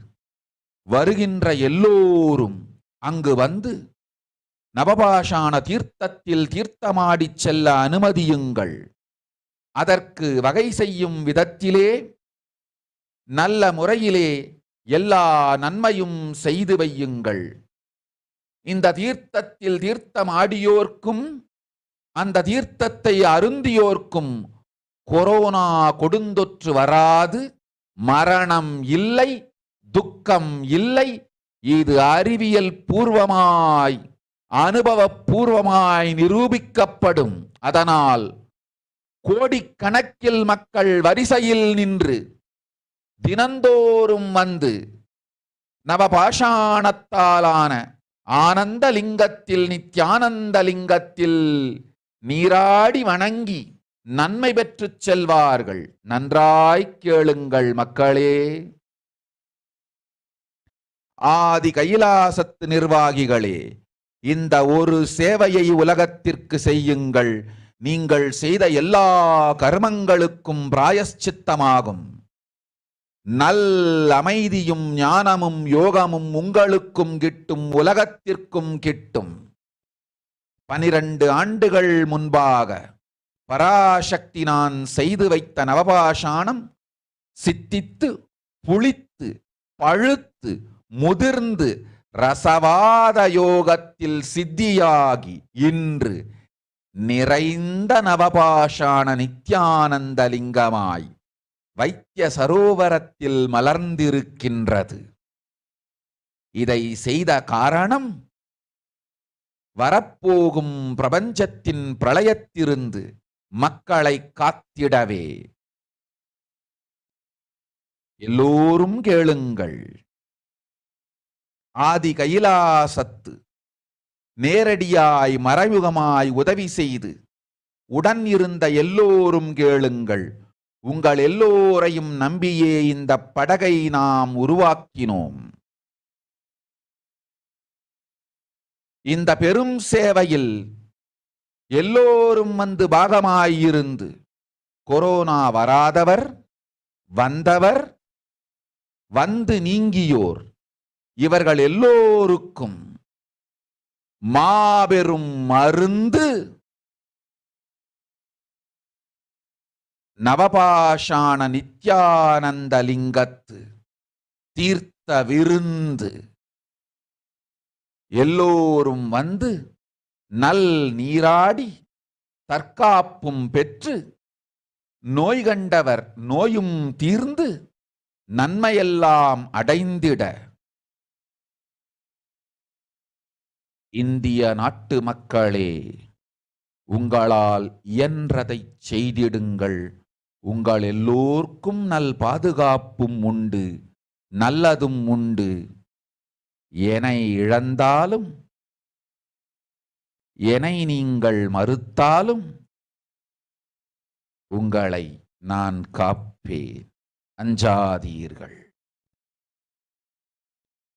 வருகின்ற எல்லோரும் அங்கு வந்து நவபாஷாண தீர்த்தத்தில் தீர்த்தமாடிச் செல்ல அனுமதியுங்கள். அதற்கு வகை செய்யும் விதத்திலே நல்ல முறையிலே எல்லா நன்மையும் செய்து வையுங்கள். இந்த தீர்த்தத்தில் தீர்த்தமாடியோர்க்கும் அந்த தீர்த்தத்தை அருந்தியோர்க்கும் கொரோனா கொடுந்தொற்று வராது, மரணம் இல்லை, துக்கம் இல்லை. இது அறிவியல் பூர்வமாய் அனுபவபூர்வமாய் நிரூபிக்கப்படும். அதனால் கோடிக்கணக்கில் மக்கள் வரிசையில் நின்று தினந்தோறும் வந்து நவபாஷாணத்தாலான ஆனந்த லிங்கத்தில், நித்யானந்த லிங்கத்தில் நீராடி வணங்கி நன்மை பெற்றுச் செல்வார்கள். நன்றாய் கேளுங்கள் மக்களே. ஆதி கைலாசத்து நிர்வாகிகளே, இந்த ஒரு சேவையை உலகத்திற்கு செய்யுங்கள். நீங்கள் செய்த எல்லா கர்மங்களுக்கும் பிராயஷ்சித்தமாகும். நல் அமைதியும் ஞானமும் யோகமும் உங்களுக்கும் கிட்டும், உலகத்திற்கும் கிட்டும். 12 ஆண்டுகள் முன்பாக பராசக்தி நான் செய்து வைத்த நவபாஷாணம் சித்தித்து புளித்து பழுத்து முதிர்ந்து ரசவாத யோகத்தில் சித்தியாகி இன்று நிறைந்த நவபாஷாண நித்யானந்த லிங்கமாய் வைத்திய சரோவரத்தில் மலர்ந்திருக்கின்றது. இதை செய்த காரணம் வரப்போகும் பிரபஞ்சத்தின் பிரளயத்திலிருந்து மக்களை காத்திடவே. எல்லோரும் கேளுங்கள். ஆதி கைலாசத்து நேரடியாய் மறைமுகமாய் உதவி செய்து உடன் இருந்த எல்லோரும் கேளுங்கள். உங்கள் எல்லோரையும் நம்பியே இந்த படகை நாம் உருவாக்கினோம். இந்த பெரும் சேவையில் எல்லோரும் வந்து பாகமாயிருந்து கொரோனா வராதவர், வந்தவர், வந்து நீங்கியோர், இவர்கள் எல்லோருக்கும் மாபெரும் மருந்து நவபாஷாண நித்யானந்த லிங்கத்து தீர்த்த விருந்து. எல்லோரும் வந்து நல் நீராடி தற்காப்பும் பெற்று நோய் கண்டவர் நோயும் தீர்ந்து நன்மையெல்லாம் அடைந்திட இந்திய நாட்டு மக்களே, உங்களால் இயன்றதை செய்திடுங்கள். உங்கள் எல்லோர்க்கும் நல் பாதுகாப்பும் உண்டு, நல்லதும் உண்டு. என்னை இழந்தாலும், என்னை நீங்கள் மறுத்தாலும் உங்களை நான் காப்பேன். அஞ்சாதீர்கள்.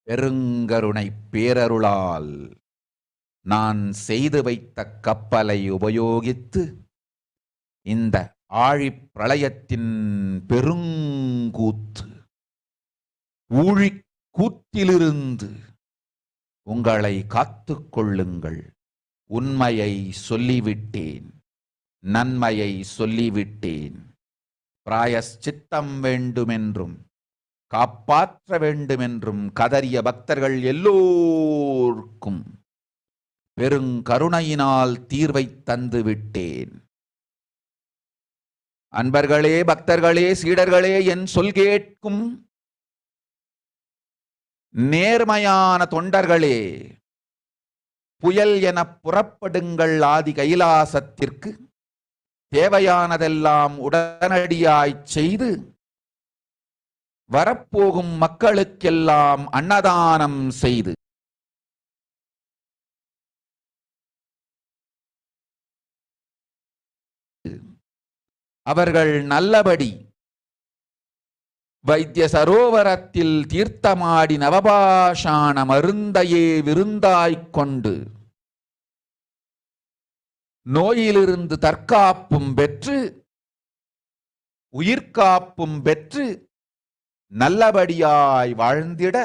பெருங்கருணை பேரருளால் நான் செய்து வைத்த கப்பலை உபயோகித்து இந்த ஆழிப் பிரளயத்தின் பெருங்கூத்து ஊழிக்கூத்திலிருந்து உங்களை காத்துக் கொள்ளுங்கள். உண்மையை சொல்லிவிட்டேன், நன்மையை சொல்லிவிட்டேன். பிராயஷ்சித்தம் வேண்டுமென்றும் காப்பாற்ற வேண்டுமென்றும் கதறிய பக்தர்கள் எல்லோருக்கும் பெருங்கருணையினால் தீர்வை தந்து விட்டேன். அன்பர்களே, பக்தர்களே, சீடர்களே, என் சொல் கேட்கும் நேர்மையான தொண்டர்களே, புயல் என புறப்படுங்கள். ஆதி கைலாசத்திற்கு தேவையானதெல்லாம் உடனடியாய் செய்து வரப்போகும் மக்களுக்கெல்லாம் அன்னதானம் செய்து அவர்கள் நல்லபடி வைத்திய சரோவரத்தில் தீர்த்தமாடி நவபாஷாண மருந்தையே விருந்தாய்க் கொண்டு நோயிலிருந்து தற்காப்பும் பெற்று உயிர்காப்பும் பெற்று நல்லபடியாய் வாழ்ந்திட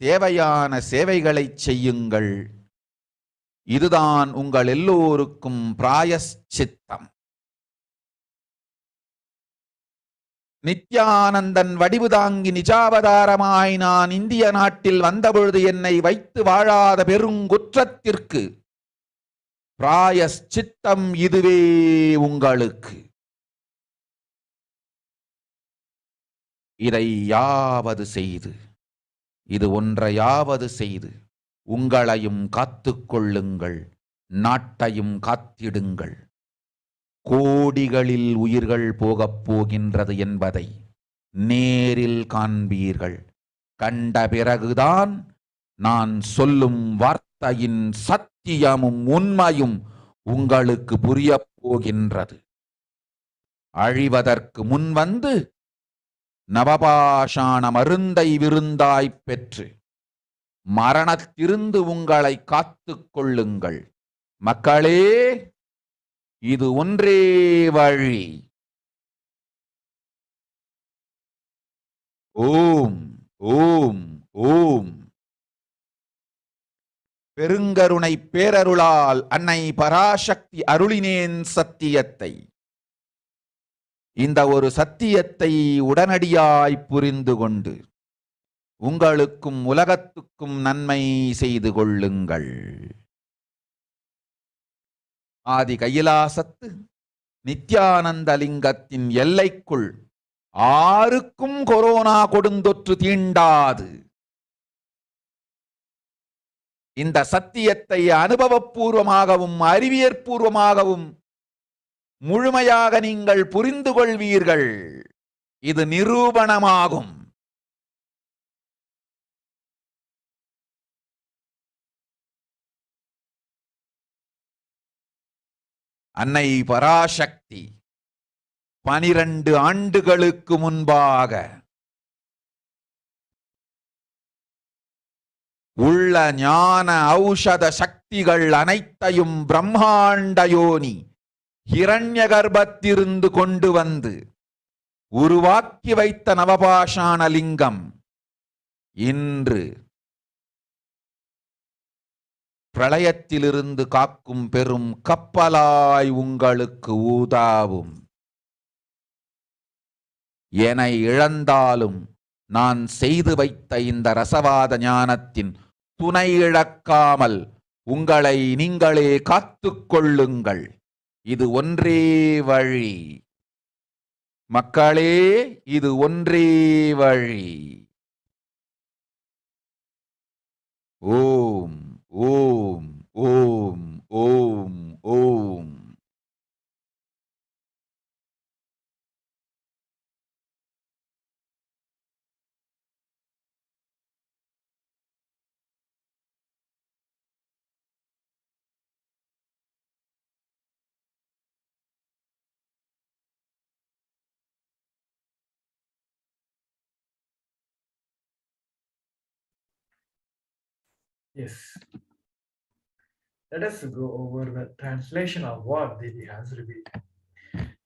தேவையான சேவைகளை செய்யுங்கள். இதுதான் உங்கள் எல்லோருக்கும் பிராயஷ்சித்தம். நித்யானந்தன் வடிவு தாங்கி நிஜாவதாரமாய் நான் இந்திய நாட்டில் வந்தபொழுது என்னை வைத்து வாழாத பெருங்குற்றத்திற்கு பிராயஷ்சித்தம் இதுவே உங்களுக்கு. இதை யாவது செய்து, இது ஒன்றையாவது செய்து உங்களையும் காத்துக்கொள்ளுங்கள், நாட்டையும் காத்திடுங்கள். கோடிகளில் உயிர்கள் போகப் போகின்றது என்பதை நேரில் காண்பீர்கள். கண்ட பிறகுதான் நான் சொல்லும் வார்த்தையின் சத்தியமும் உண்மையும் உங்களுக்கு புரியப் போகின்றது. அழிவதற்கு முன் வந்து நவபாஷாண மருந்தை விருந்தாய்ப் பெற்று மரணத்திலிருந்து உங்களை காத்துக் கொள்ளுங்கள். மக்களே, இது ஒன்றே வழி. ஓம் ஓம் ஓம். பெருங்கருணை பேரருளால் அன்னை பராசக்தி அருளினேன் சத்தியத்தை. இந்த ஒரு சத்தியத்தை உடனடியாய் புரிந்து கொண்டு உங்களுக்கும் உலகத்துக்கும் நன்மை செய்து கொள்ளுங்கள். ஆதி கைலாசத்து நித்யானந்த லிங்கத்தின் எல்லைக்குள் ஆருக்கும் கொரோனா கொடுந்தொற்று தீண்டாது. இந்த சத்தியத்தை அனுபவபூர்வமாகவும் அறிவியற்பூர்வமாகவும் முழுமையாக நீங்கள் புரிந்து கொள்வீர்கள். இது நிரூபணமாகும். அன்னை பராசக்தி 12 ஆண்டுகளுக்கு முன்பாக உள்ள ஞான ஔஷத சக்திகள் அனைத்தையும் பிரம்மாண்ட யோனி ஹிரண்ய கர்ப்பத்திலிருந்து கொண்டு வந்து உருவாக்கி வைத்த நவபாஷாண லிங்கம் இன்று பிரளயத்திலிருந்து காக்கும் பெரும் கப்பலாய் உங்களுக்கு ஊதாவும். என இழந்தாலும் நான் செய்து வைத்த இந்த ரசவாத ஞானத்தின் துணை இழக்காமல் உங்களை நீங்களே காத்துக் கொள்ளுங்கள். இது ஒன்றே வழி. மக்களே, இது ஒன்றே வழி. ஓம் ஓம் ஓம் ஓம் ஓம். Yes. Let us go over the translation of what Devi has revealed.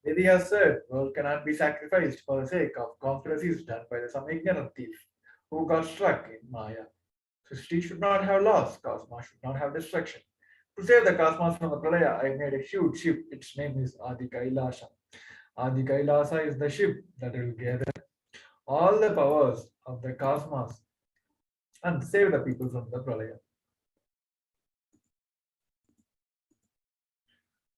Devi has said, world cannot be sacrificed for the sake of conspiracies done by some ignorant thief who got struck in Maya. Srishti should not have loss, cosmos should not have destruction. To save the cosmos from the Pralaya, I made a huge ship. Its name is Adi Kailasa. Adi Kailasa is the ship that will gather all the powers of the cosmos and save the people from the Pralaya.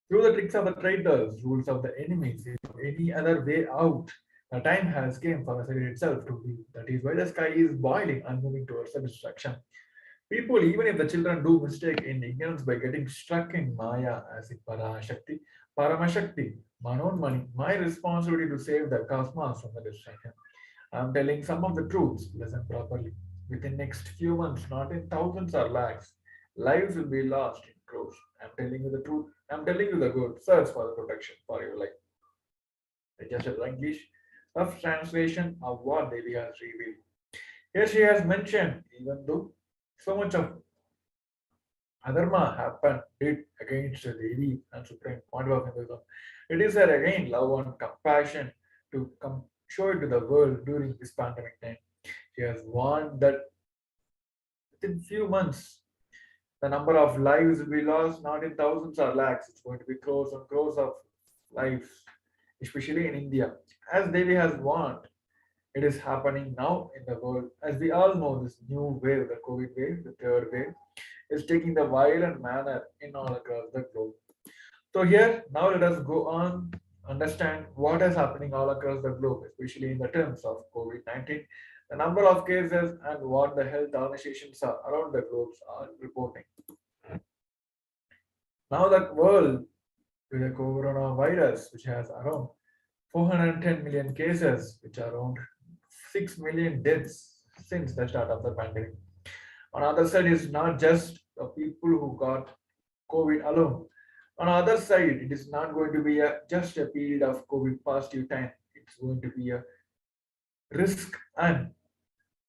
Through the tricks of the traitors, rules of the enemies, any other way out, the time has come for the Sage itself to be. That is why the sky is boiling and moving towards the destruction. People, even if the children do mistake in ignorance by getting stuck in Maya, as in Parashakti, Paramashakti, Manon Mani, my responsibility to save the cosmos from the destruction. I am telling some of the truths, listen properly. Within next few months, not in thousands or lakhs, lives will be lost in crores. I am telling you the truth. I am telling you the good. Search for the protection for your life. I just a English of translation of what Devi has revealed. Here she has mentioned, even though so much of adharma happened against Devi and Supreme Point of Hinduism, it is her again love and compassion to show it to the world during this pandemic time. She has warned that within few months, the number of lives will be lost, not in thousands or lakhs. It's going to be crores and crores of lives, especially in India. As Devi has warned, it is happening now in the world. As we all know, this new wave, the COVID wave, the third wave, is taking the violent manner in all across the globe. So here, now let us go on understand what is happening all across the globe, especially in the terms of COVID-19, the number of cases and what the health organizations are around the globe are reporting. Now the world with the coronavirus, which has around 410 million cases, which are around 6 million deaths since the start of the pandemic. On the other side, it's not just the people who got COVID alone. On the other side, it is not going to be just a period of COVID positive time. It's going to be a risk, and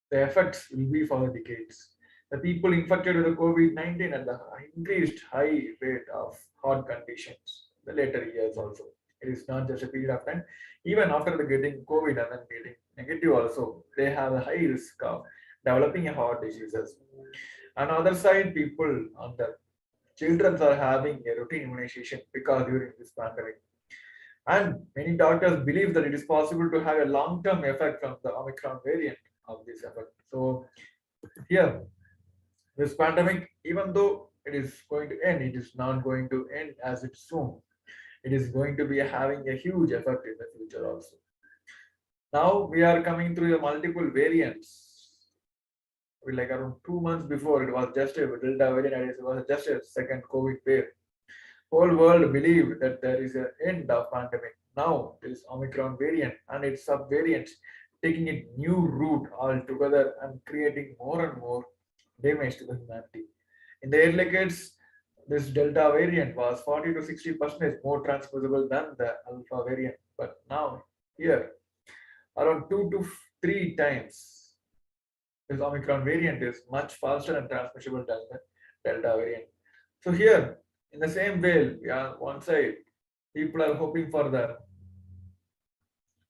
the effects will be for decades. The people infected with the COVID-19 and the increased high rate of heart conditions the later years also. It is not just a period of time. Even after the getting COVID and then getting negative also, they have a high risk of developing a heart diseases. On the other side, people on the children are having a routine immunization because during this pandemic. And many doctors believe that it is possible to have a long-term effect from the Omicron variant of this effect. So here, this pandemic, even though it is going to end, it is not going to end as it's soon. It is going to be having a huge effect in the future also. Now we are coming through the multiple variants. Like around 2 months before, it was just a Delta variant, and it was just a second COVID wave. Whole world believed that there is an end of pandemic. Now there is Omicron variant and its subvariants taking a new route altogether and creating more and more damage to the humanity. In the early decades, this Delta variant was 40 to 60% more transmissible than the Alpha variant. But now here, around 2 to 3 times, this Omicron variant is much faster and transmissible than the Delta variant. So here, in the same way, one side, people are hoping for the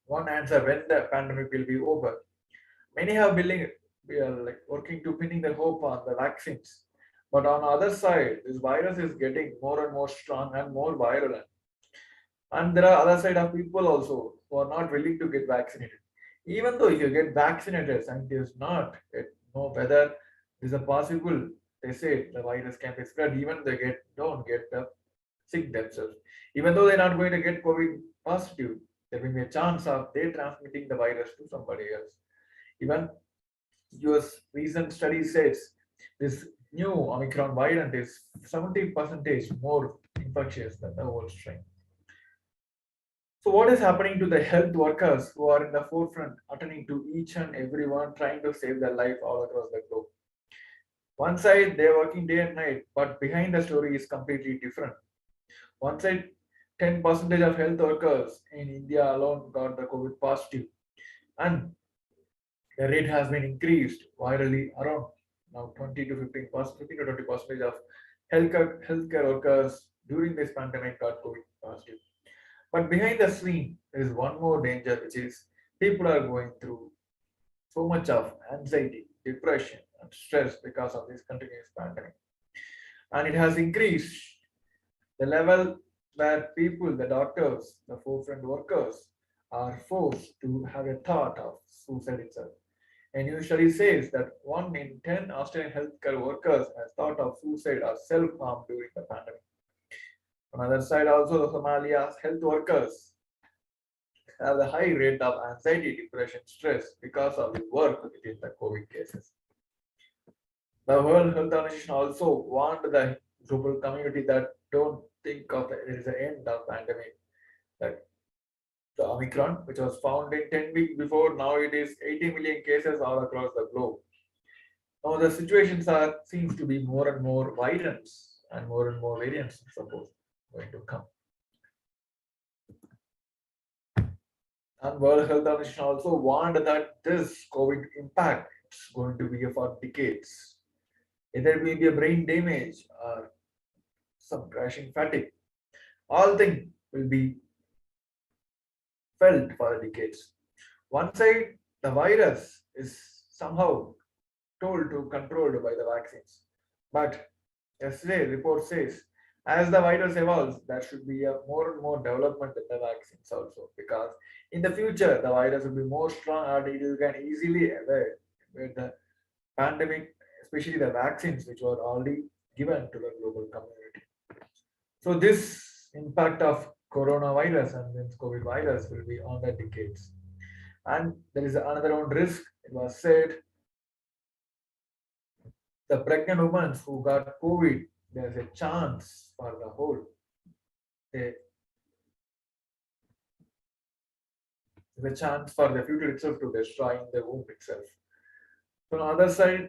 one answer when the pandemic will be over. Many have building, we are like working to pinning their hope on the vaccines. But on the other side, this virus is getting more and more strong and more virulent. And there are other side of people also who are not willing to get vaccinated. Even though if you get vaccinated, scientists not know whether this is possible. They say the virus can be spread even they don't get the sick themselves. Even though they're not going to get COVID positive, there will be a chance of they transmitting the virus to somebody else. Even US recent study says this new Omicron variant is 70% more infectious than the old strain. So what is happening to the health workers who are in the forefront, attending to each and everyone, trying to save their life all across the globe? One side, they're working day and night, but behind the story is completely different. One side, 10% of health workers in India alone got the COVID positive, and the rate has been increased virally around now 20 to 15%, 15 to 20% of healthcare workers during this pandemic got COVID positive. But behind the screen, there is one more danger, which is people are going through so much of anxiety, depression, and stress because of this continuous pandemic. And it has increased the level where people, the doctors, the forefront workers, are forced to have a thought of suicide itself. A new study says that 1 in 10 Australian healthcare workers has thought of suicide or self-harm during the pandemic. On the other side, also the Somalia's health workers have a high rate of anxiety, depression, stress because of the work within the COVID cases. The World Health Organization also warned the global community that don't think of it as the end of pandemic. That the Omicron, which was found in 10 weeks before, now it is 80 million cases all across the globe. Now the situations seems to be more and more variants and more variants, suppose, going to come. And World Health Organization also warned that this COVID impact is going to be for decades. Either will be a brain damage or some crashing fatigue. All things will be felt for decades. One side, the virus is somehow told to controlled by the vaccines. But yesterday report says, as the virus evolves, there should be a more and more development in the vaccines also, because in the future the virus will be more strong and it can easily evade with the pandemic, especially the vaccines which were already given to the global community. So this impact of coronavirus and then COVID virus will be on the decades. And there is another one risk. It was said the pregnant women who got COVID, there's a chance for the whole. There's a chance for the future itself to destroy in the womb itself. So on the other side,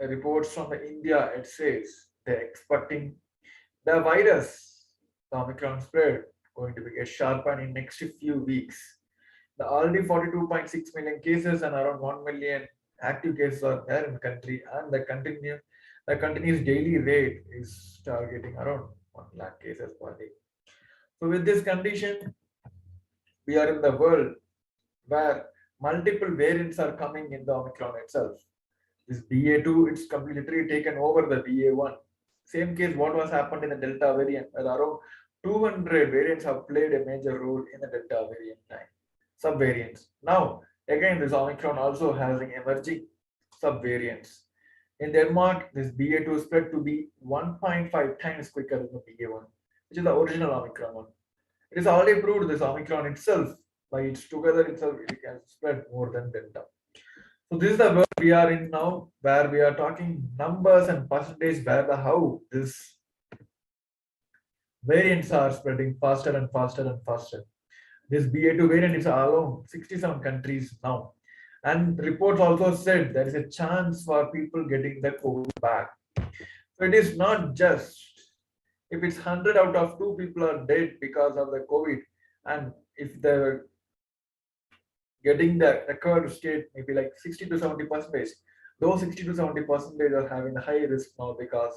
reports from the India, it says they're expecting the virus, the Omicron spread, going to be get sharper in next few weeks. The already 42.6 million cases and around 1 million active cases are there in the country, and the continuous daily rate is targeting around 1 lakh cases per day. So with this condition, we are in the world where multiple variants are coming in the Omicron itself. This BA2, it's completely taken over the BA1. Same case, what was happened in the Delta variant, where around 200 variants have played a major role in the Delta variant time, subvariants. Now, again, this Omicron also has an emerging subvariants. In Denmark, this BA2 spread to be 1.5 times quicker than the BA1, which is the original Omicron one. It is already proved this Omicron itself, by its together itself, it can spread more than Delta. So this is the world we are in now, where we are talking numbers and percentage, where the how this variants are spreading faster and faster and faster. This BA2 variant is alone 67 countries now. And reports also said there is a chance for people getting the COVID back. So it is not just if it's 100 out of 2 people are dead because of the COVID, and if they're getting the record state maybe like 60 to 70%, those 60 to 70% are having a high risk now, because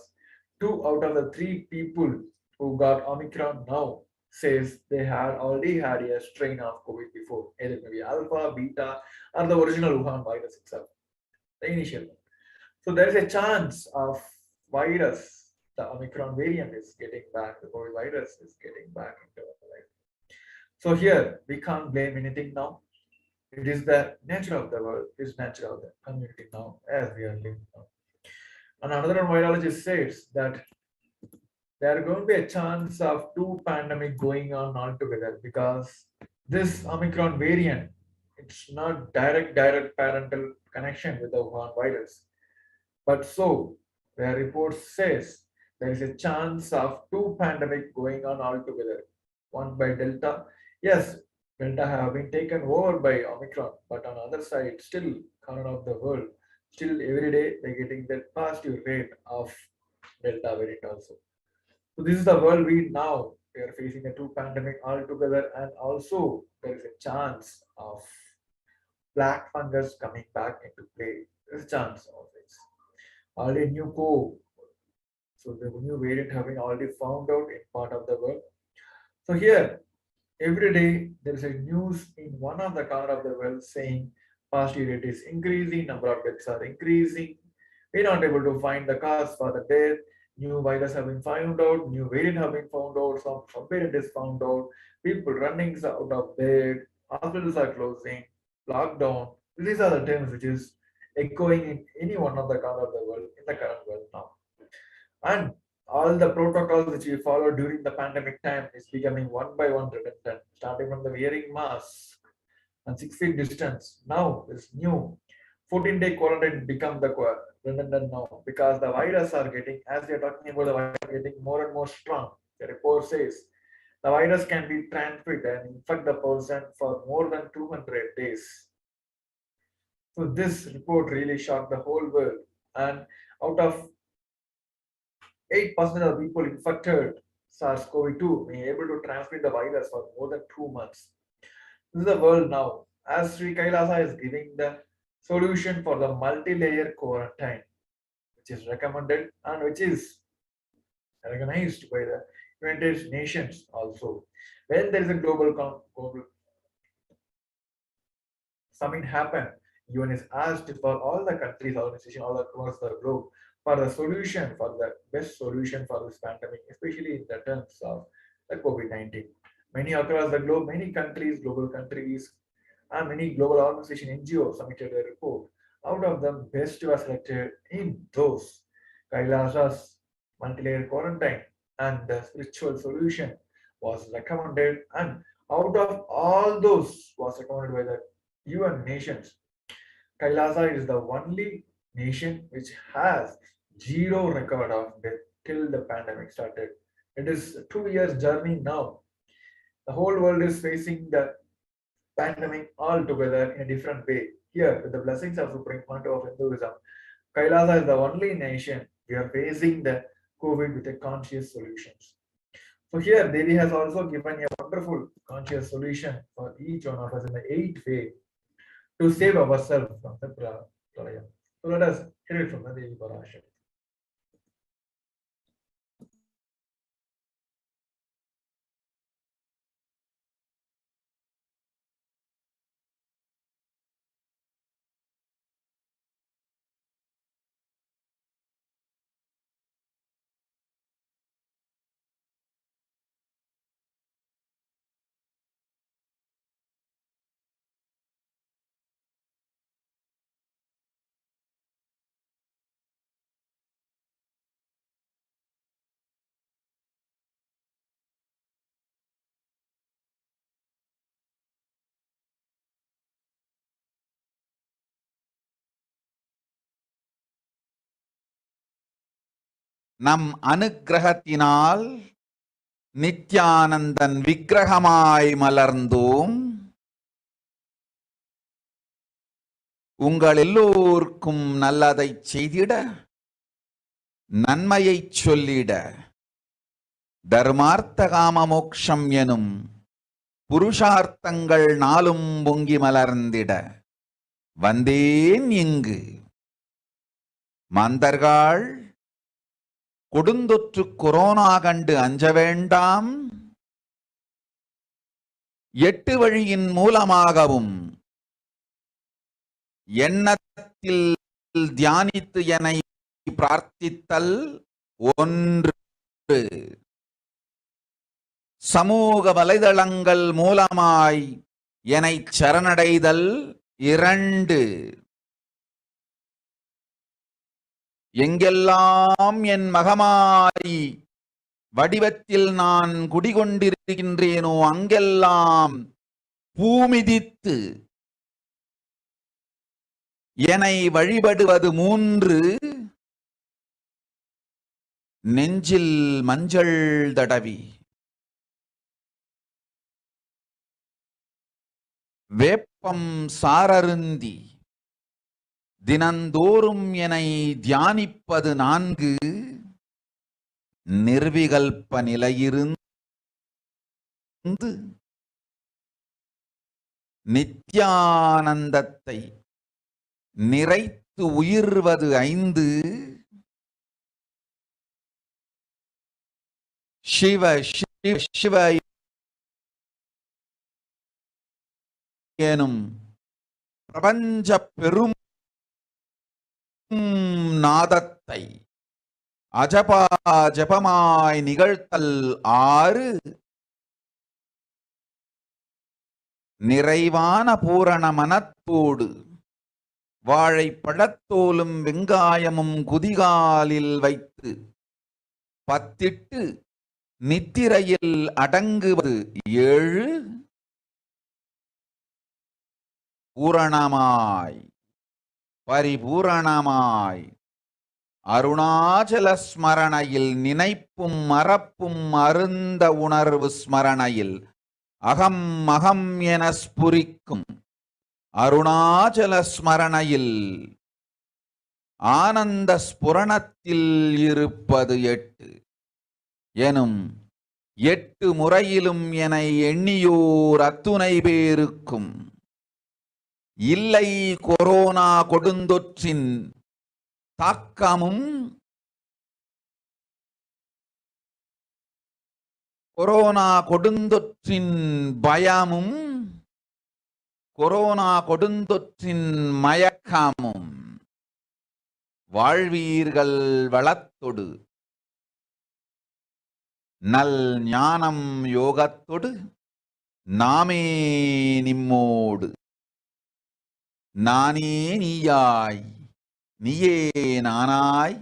2 out of the 3 people who got Omicron now says they had already had a strain of COVID before, either maybe alpha, beta, or the original Wuhan virus itself, the initial one. So there is a chance of virus, the Omicron variant is getting back, the COVID virus is getting back into our life. So here we can't blame anything now. It is the nature of the world, it is nature of the community now, as we are living now. And another virologist says that there are going to be a chance of 2 pandemic going on altogether, because this Omicron variant, it's not direct parental connection with the Wuhan virus. But so the report says there is a chance of 2 pandemic going on altogether. One by Delta. Yes, Delta have been taken over by Omicron, but on the other side, still corner of the world, still every day they're getting that positive rate of Delta variant also. So this is the world we are facing a 2 pandemic altogether, and also there is a chance of black fungus coming back into play. There's a chance of this. Already new so the new variant have been already found out in part of the world. So here, every day there is a news in one of the corner of the world saying positive rate is increasing, number of deaths are increasing. We're not able to find the cause for the death. New virus have been found out, new variant have been found out, some variant is found out, people running out of bed, hospitals are closing, lockdown. These are the terms which is echoing in any one of the corner of the world, in the current world now. And all the protocols which we followed during the pandemic time is becoming one by one redundant, starting from the wearing mask and 6 feet distance. Now this new 14-day quarantine become the redundant now, because the virus are getting, as we are talking about the virus getting more and more strong. The report says the virus can be transmitted and infect the person for more than 200 days. So this report really shocked the whole world, and out of 8% of people infected SARS-CoV-2 may be able to transmit the virus for more than 2 months. This is the world now, as Sri Kailasa'S is giving the solution for the multi-layer quarantine, which is recommended and which is recognized by the United Nations also. When there is a global summit happen, UN is asked for all the countries, organizations all across the globe for the solution, for the best solution for this pandemic, especially in the terms of the COVID-19. Many across the globe, many countries, global countries, and many global organizations, NGOs submitted a report. Out of them, best was selected in those Kailasa'S multi-layer quarantine and the spiritual solution was recommended, and out of all those was recommended by the UN nations, Kailasa is the only nation which has zero record of death till the pandemic started. It is a 2 years journey now. The whole world is facing the pandemic all together in a different way. Here, with the blessings of Supreme Pontiff of Hinduism, Kailasa is the only nation we are facing the COVID with a conscious solutions. So here, Devi has also given a wonderful conscious solution for each one of us in the 8th way to save ourselves from the pralaya. So let us hear it from the Devi Parashakti. நம் அனுக்கிரகத்தினால் நித்யானந்தன் விக்கிரகமாய் மலர்ந்தோம். உங்கள் எல்லோருக்கும் நல்லதைச் செய்திட, நன்மையைச் சொல்லிட, தர்மார்த்த காம மோக்ஷம் எனும் புருஷார்த்தங்கள் நாளும் பொங்கி மலர்ந்திட வந்தேன் இங்கு. மாந்தர்கள் கொடுந்தொற்று கொரோனா கண்டு அஞ்ச வேண்டாம். 8 வழியின் மூலமாகவும் எண்ணத்தில் தியானித்து என்னை பிரார்த்தித்தல் 1, சமூக வலைதளங்கள் மூலமாய் என்னை சரணடைதல் 2, எங்கெல்லாம் என் மகமாய் வடிவத்தில் நான் குடிகொண்டிருக்கின்றேனோ அங்கெல்லாம் பூமிதித்து என்னை வழிபடுவது 3, நெஞ்சில் மஞ்சள் தடவி வேப்பம் சாரருந்தி தினந்தோறும் என்னை தியானிப்பது 4, நிர்விகல்ப நிலையிருந்து நித்யானந்தத்தை நிறைத்து உயிர்வது 5, சிவ சிவ சிவ எனும் பிரபஞ்ச பெரும் நாதத்தை அஜபா ஜபமாய் நிகழ்த்தல் 6, நிறைவான பூரண மனத்தோடு வாழைப்பழத்தோலும் வெங்காயமும் குதிகாலில் வைத்து பத்திட்டு நித்திரையில் அடங்குவது 7, பூரணமாய் பரிபூரணமாய் அருணாச்சல ஸ்மரணையில் நினைப்பும் மறப்பும் அருந்த உணர்வு ஸ்மரணையில் அகம் அகம் என ஸ்புரிக்கும் அருணாச்சல ஸ்மரணையில் ஆனந்த ஸ்புரணத்தில் இருப்பது 8 எனும் 8 முறையிலும் என எண்ணியோர் அத்துணை பேருக்கும் இல்லை கொரோனா கொடுந்தொற்றின் தாக்கமும் கொரோனா கொடுந்தொற்றின் பயமும் கொரோனா கொடுந்தொற்றின் மயக்கமும் வாழ்வீர்கள் வளத்தொடு நல் ஞானம் யோகத்தொடு நாமே நிம்மோடு நானே நீயாய் நீயே நானாய்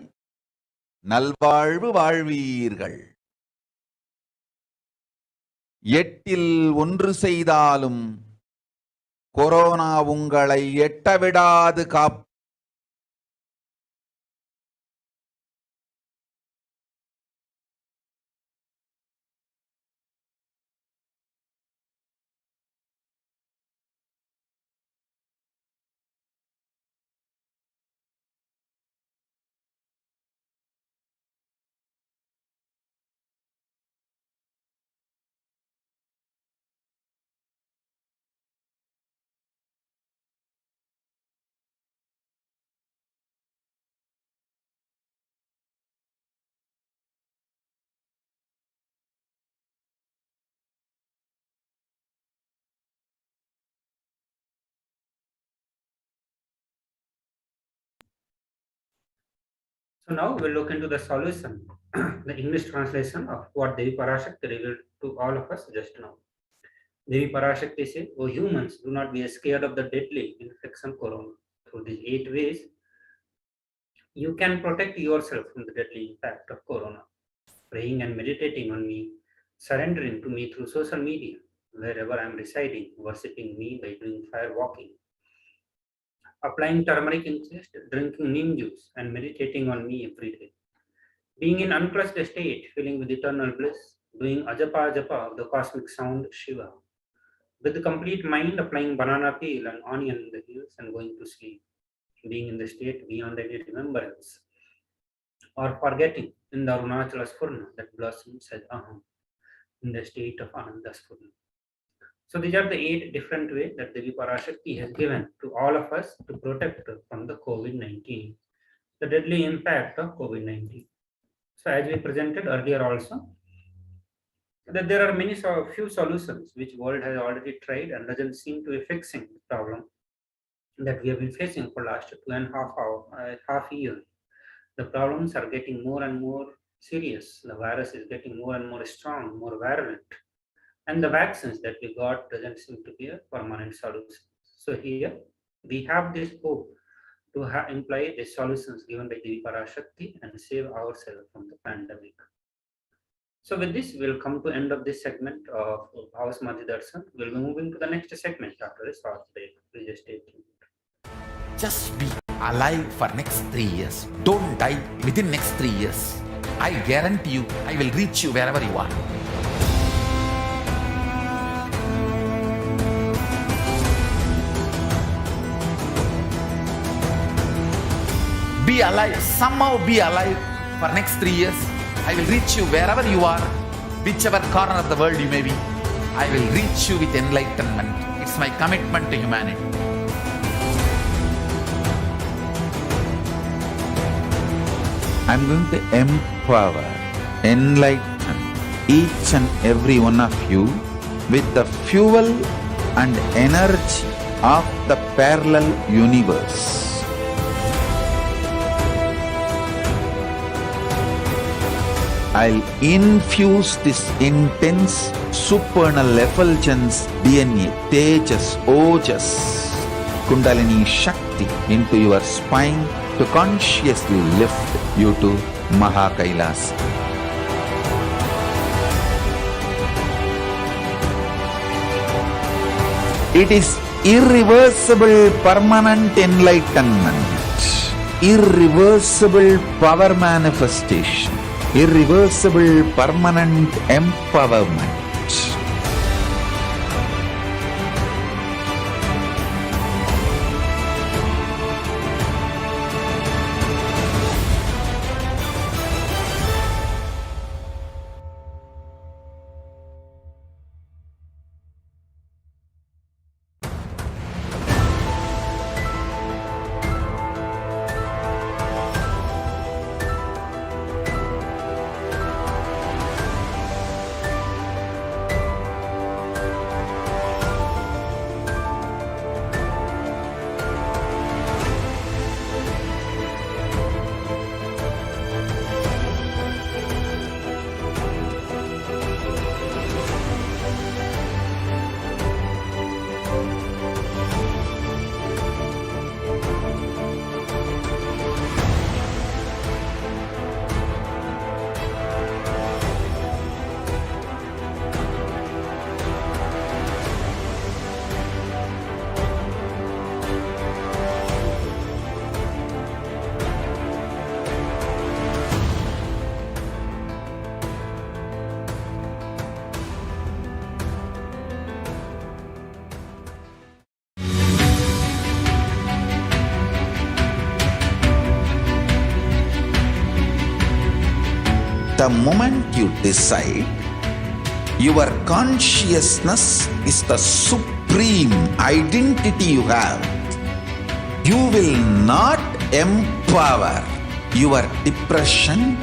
நல்வாழ்வு வாழ்வீர்கள். எட்டில் ஒன்று செய்தாலும் கொரோனா உங்களை எட்டவிடாது காப் So now we'll look into the solution, the English translation of what Devi Parashakti revealed to all of us just now. Devi Parashakti says, "O humans, do not be scared of the deadly infection corona. Through these 8 ways, you can protect yourself from the deadly impact of corona. Praying and meditating on me, surrendering to me through social media, wherever I am residing, worshipping me by doing fire walking, applying turmeric in chest, drinking neem juice, and meditating on me every day. Being in unclutched state, filling with eternal bliss, doing ajapa ajapa of the cosmic sound Shiva. With the complete mind, applying banana peel and onion in the heels and going to sleep. Being in the state beyond any remembrance or forgetting in the Arunachala Spurna that blossoms as Aham, in the state of Ananda Spurna." So these are the 8 different ways that Devi Parashakti has given to all of us to protect from the COVID-19, the deadly impact of COVID-19. So as we presented earlier also, that there are few solutions which world has already tried and doesn't seem to be fixing the problem that we have been facing for last 2.5 years. The problems are getting more and more serious. The virus is getting more and more strong, more virulent. And the vaccines that we got doesn't seem to be a permanent solution. So here we have this hope to imply the solutions given by Devi Parashakti and save ourselves from the pandemic. So with this, we'll come to end of this segment of Bhavasmadhi Darshan. We'll be moving to the next segment after a short break. Please just stay tuned. Just be alive for next 3 years. Don't die within next 3 years. I guarantee you, I will reach you wherever you are. Be alive, somehow be alive for next 3 years. I will reach you wherever you are, whichever corner of the world you may be. I will reach you with enlightenment. It's my commitment to humanity. I'm going to empower, enlighten each and every one of you with the fuel and energy of the parallel universe. I'll infuse this intense supernal effulgence DNA, Tejas, Ojas, Kundalini Shakti into your spine to consciously lift you to Maha Kailasa. It is irreversible permanent enlightenment, irreversible power manifestation, irreversible permanent empowerment. The moment you decide, your consciousness is the supreme identity you have. You will not empower your depression,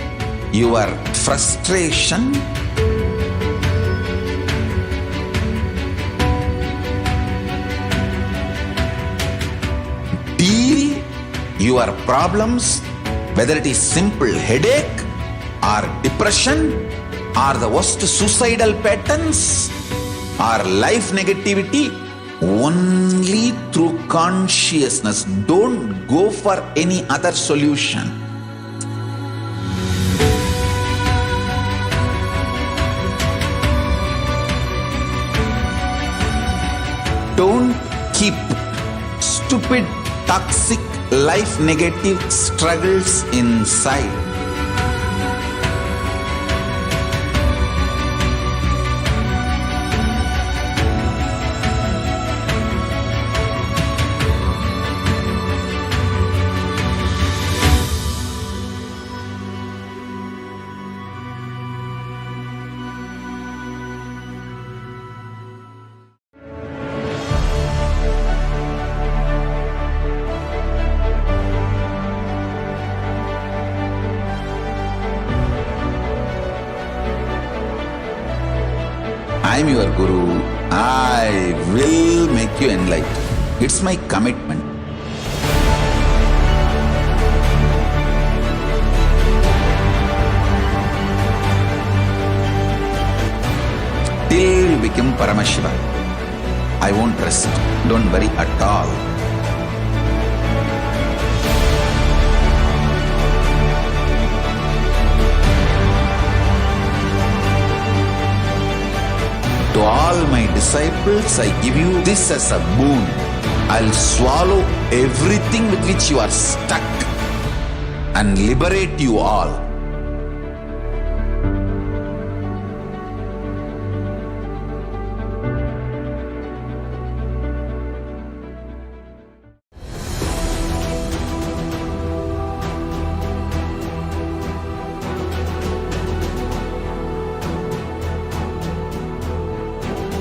your frustration, deal your problems, whether it is simple headache or depression or the worst suicidal patterns or life negativity, only through consciousness. Don't go for any other solution. Don't keep stupid, toxic, life negative struggles inside. I am your Guru. I will make you enlightened. It's my commitment. Till you become Paramashiva, I won't rest. Don't worry at all. To all my disciples, I give you this as a boon. I'll swallow everything with which you are stuck and liberate you all.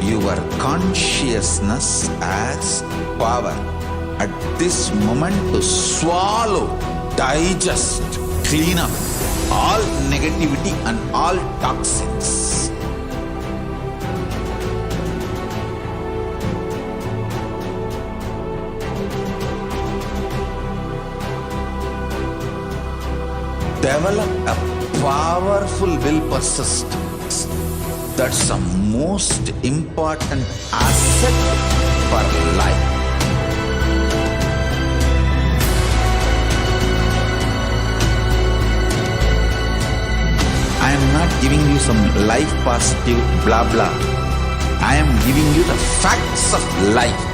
Your consciousness has power at this moment to swallow, digest, clean up all negativity and all toxins. Develop a powerful will persistence. That's the most important asset for life. I am not giving you some life positive blah blah. I am giving you the facts of life.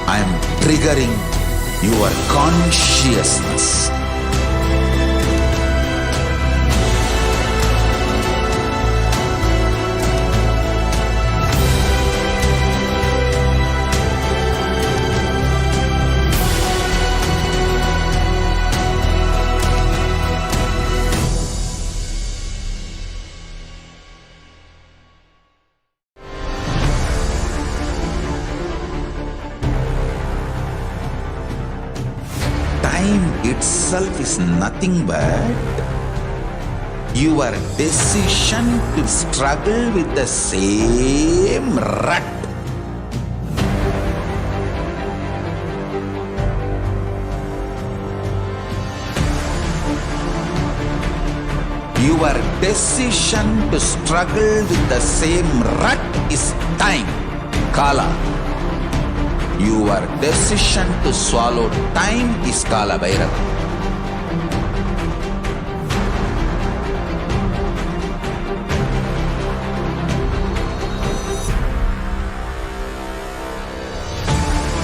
I am triggering your consciousness. Time itself is nothing but your decision to struggle with the same rut. Your decision to struggle with the same rut is time, Kala. Your decision to swallow time is Kala Bhairava.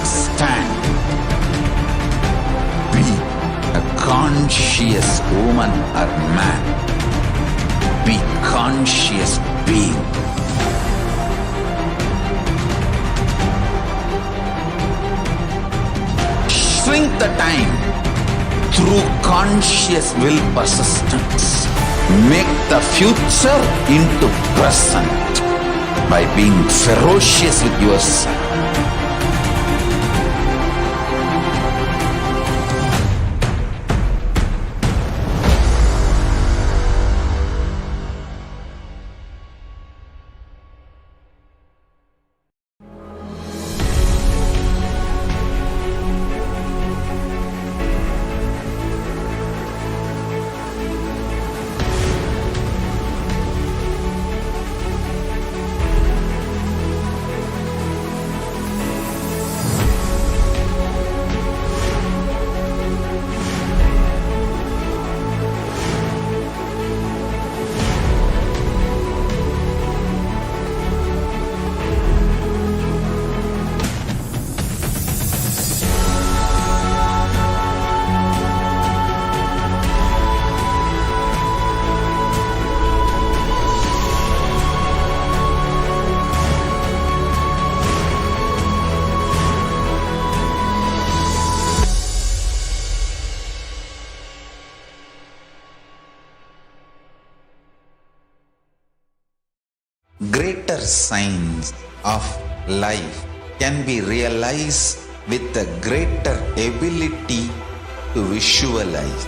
Stand. Be a conscious woman or man. Be conscious being. Shrink the time through conscious will persistence. Make the future into present by being ferocious with yourself. Greater signs of life can be realized with a greater ability to visualize.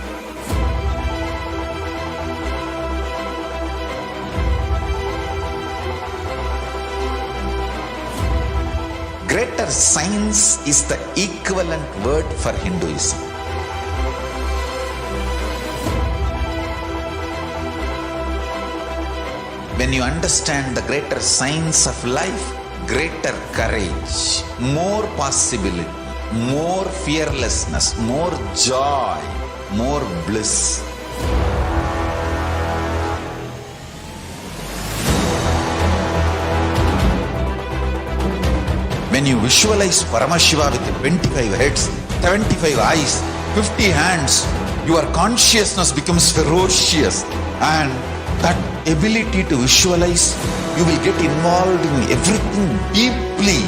Greater science is the equivalent word for Hinduism. When you understand the greater science of life, greater courage, more possibility, more fearlessness, more joy, more bliss. When you visualize Paramashiva with 25 heads, 75 eyes, 50 hands, your consciousness becomes ferocious, and that ability to visualize, you will get involved in everything deeply.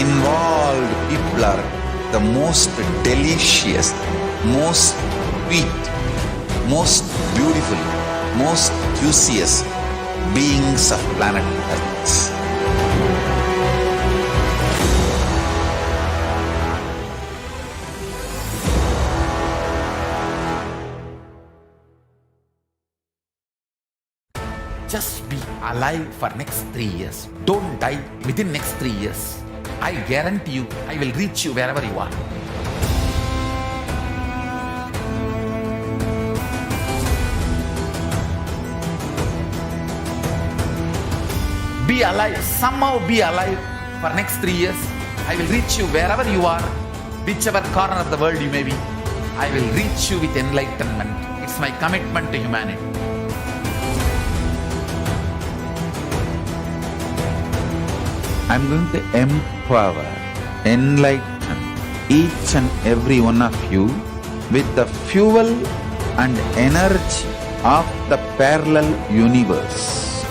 Involved people are the most delicious, most sweet, most beautiful, most juiciest beings of planet Earth. Just be alive for next 3 years. Don't die within next 3 years. I guarantee you, I will reach you wherever you are. Be alive, somehow be alive for next 3 years. I will reach you wherever you are, whichever corner of the world you may be. I will reach you with enlightenment. It's my commitment to humanity. I'm going to empower, enlighten each and every one of you with the fuel and energy of the parallel universe.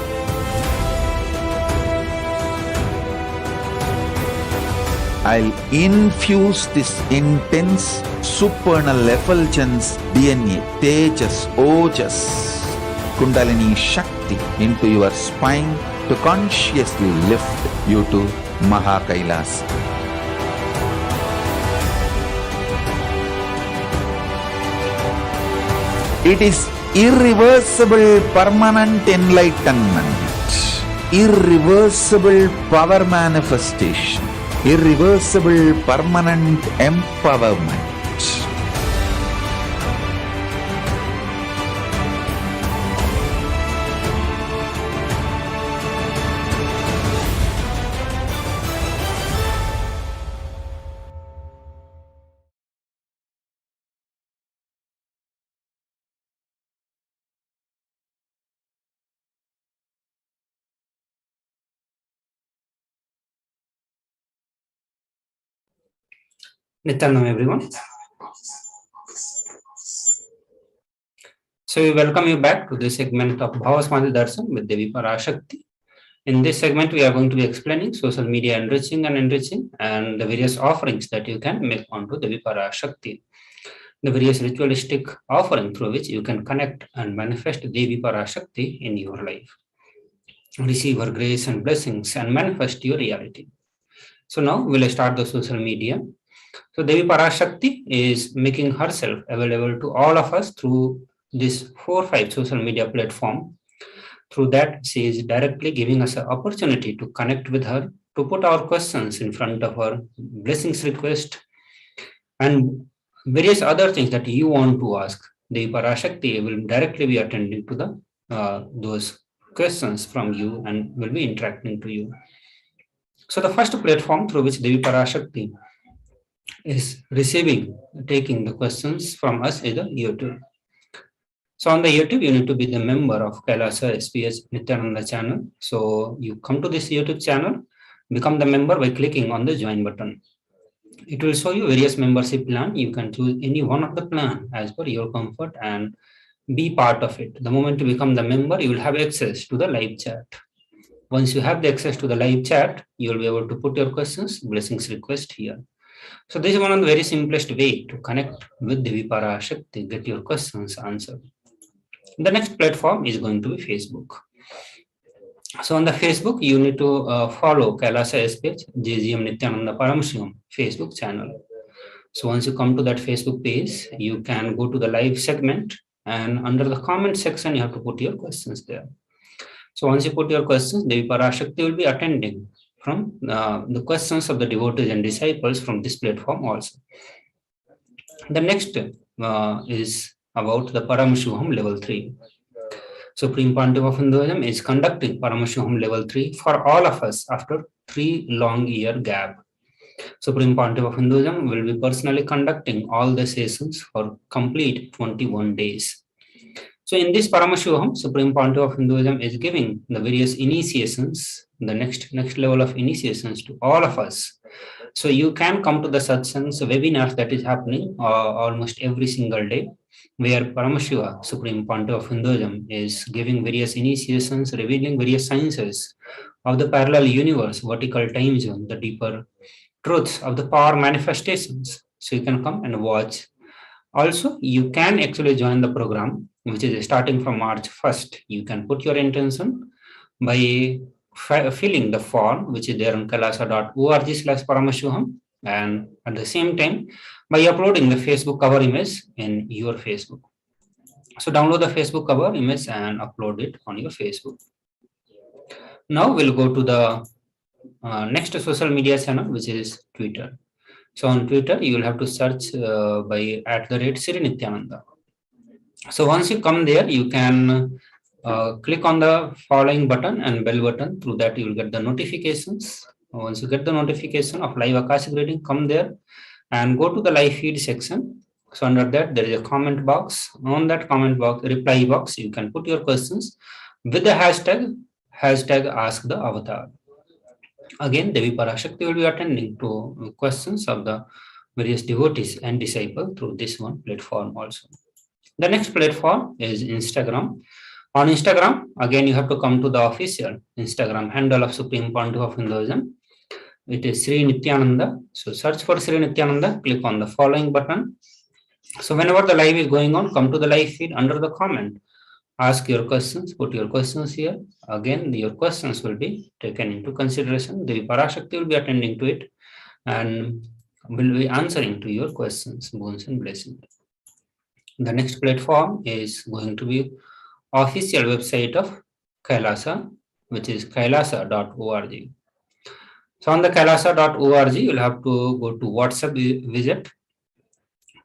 I'll infuse this intense supernal effulgence DNA, Tejas, Ojas, Kundalini Shakti into your spine to consciously lift you to Kailas. It is irreversible permanent enlightenment, irreversible power manifestation, irreversible permanent empowerment. Nithyananda, everyone. So we welcome you back to this segment of Bhavasamadhi Darshan with Devi Parashakti. In this segment, we are going to be explaining social media enriching and the various offerings that you can make onto Devi Parashakti. The various ritualistic offering through which you can connect and manifest Devi Parashakti in your life. Receive her grace and blessings and manifest your reality. So now we'll start the social media. So Devi Parashakti is making herself available to all of us through this 4 or 5 social media platform. Through that, she is directly giving us an opportunity to connect with her, to put our questions in front of her, blessings request, and various other things that you want to ask. Devi Parashakti will directly be attending to those questions from you and will be interacting to you. So the first platform through which Devi Parashakti is taking the questions from us is the YouTube. So on the YouTube, you need to be the member of Kailasa'S HDH Nithyananda channel. So you come to this YouTube channel, become the member by clicking on the join button. It will show you various membership plan. You can choose any one of the plan as per your comfort and be part of it. The moment you become the member, you will have access to the live chat. Once you have the access to the live chat, you will be able to put your questions, blessings request here. So this is one of the very simplest way to connect with Devi Parashakti, get your questions answered. The next platform is going to be Facebook. So on the Facebook, you need to follow Kailasa'S page, JGM Nithyananda Paramashivam Facebook channel. So once you come to that Facebook page, you can go to the live segment, and under the comment section, you have to put your questions there. So once you put your questions, Devi Parashakti will be attending from the questions of the devotees and disciples from this platform also. The next is about the Paramashivoham level 3. Supreme Pontiff of Hinduism is conducting Paramashivoham level 3 for all of us after 3 long year gap. Supreme Pontiff of Hinduism will be personally conducting all the sessions for complete 21 days. So in this Paramashivoham, Supreme Pontiff of Hinduism is giving the various initiations, the next level of initiations to all of us. So you can come to the satsangs, webinars that is happening almost every single day, where Paramashiva, Supreme Pontiff of Hinduism, is giving various initiations, revealing various sciences of the parallel universe, vertical time zone, the deeper truths of the power manifestations. So you can come and watch. Also, you can actually join the program, which is starting from March 1st. You can put your intention by filling the form, which is there on kailasa.org/Paramashivoham, and at the same time, by uploading the Facebook cover image in your Facebook. So download the Facebook cover image and upload it on your Facebook. Now we'll go to the next social media channel, which is Twitter. So on Twitter, you will have to search by @Sri Nithyananda. So once you come there, you can click on the following button and bell button. Through that, you will get the notifications. Once you get the notification of live Akashic reading, come there and go to the live feed section. So under that, there is a comment box. On that comment box, reply box, you can put your questions with the hashtag ask the avatar. Again, Devi Parashakti will be attending to questions of the various devotees and disciples through this one platform also. The next platform is Instagram. On Instagram, again, you have to come to the official Instagram handle of Supreme Pontiff of Hinduism. It is Sri Nithyananda. So search for Sri Nithyananda, click on the following button. So whenever the live is going on, come to the live feed under the comment. Ask your questions, put your questions here. Again, your questions will be taken into consideration. Devi Parashakti will be attending to it and will be answering to your questions, boons and blessings. The next platform is going to be official website of Kailasa, which is kailasa.org. So on the kailasa.org, you'll have to go to WhatsApp visit.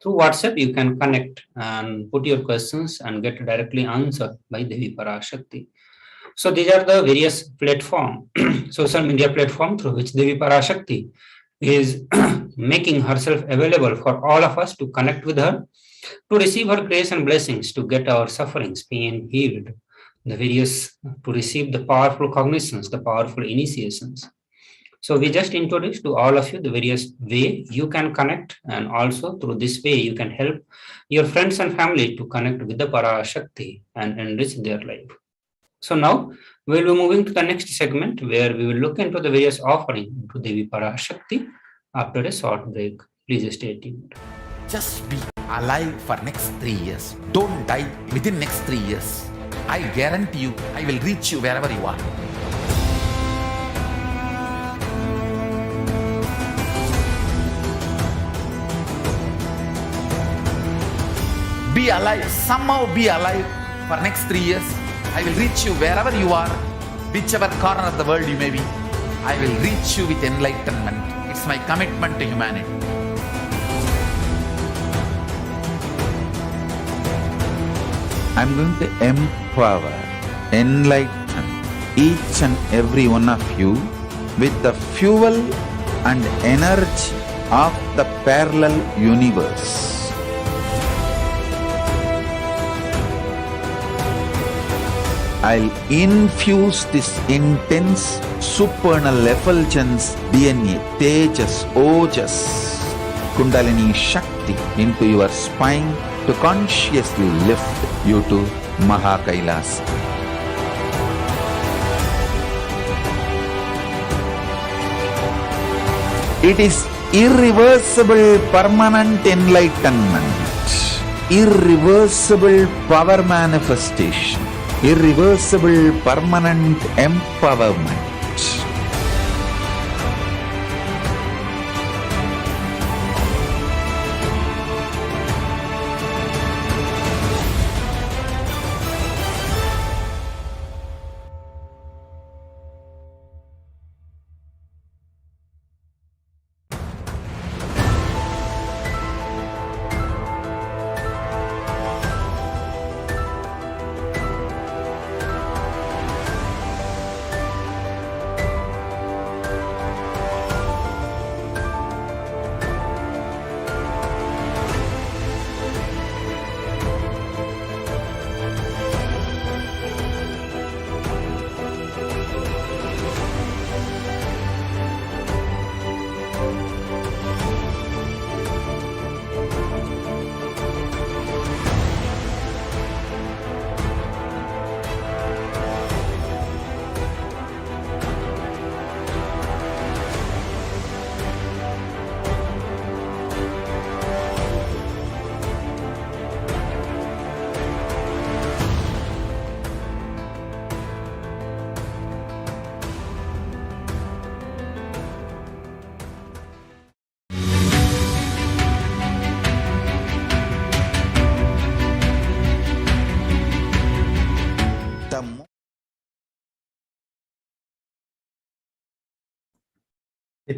Through WhatsApp, you can connect and put your questions and get directly answered by Devi Parashakti. So these are the various platform, social media platform through which Devi Parashakti is making herself available for all of us to connect with her, to receive her grace and blessings, to get our sufferings, pain healed, to receive the powerful cognitions, the powerful initiations. So we just introduced to all of you the various way you can connect, and also through this way you can help your friends and family to connect with the Parashakti and enrich their life. So now we'll be moving to the next segment where we will look into the various offerings to Devi Parashakti after a short break. Please stay tuned. Just be alive for next 3 years. Don't die within next 3 years. I guarantee you, I will reach you wherever you are. Be alive, somehow be alive for next 3 years. I will reach you wherever you are, whichever corner of the world you may be. I will reach you with enlightenment. It's my commitment to humanity. I'm going to empower, enlighten each and every one of you with the fuel and energy of the parallel universe. I'll infuse this intense supernal effulgence DNA, Tejas, Ojas, Kundalini Shakti into your spine to consciously lift you to Kailasa. It is irreversible permanent enlightenment, irreversible power manifestation, irreversible permanent empowerment.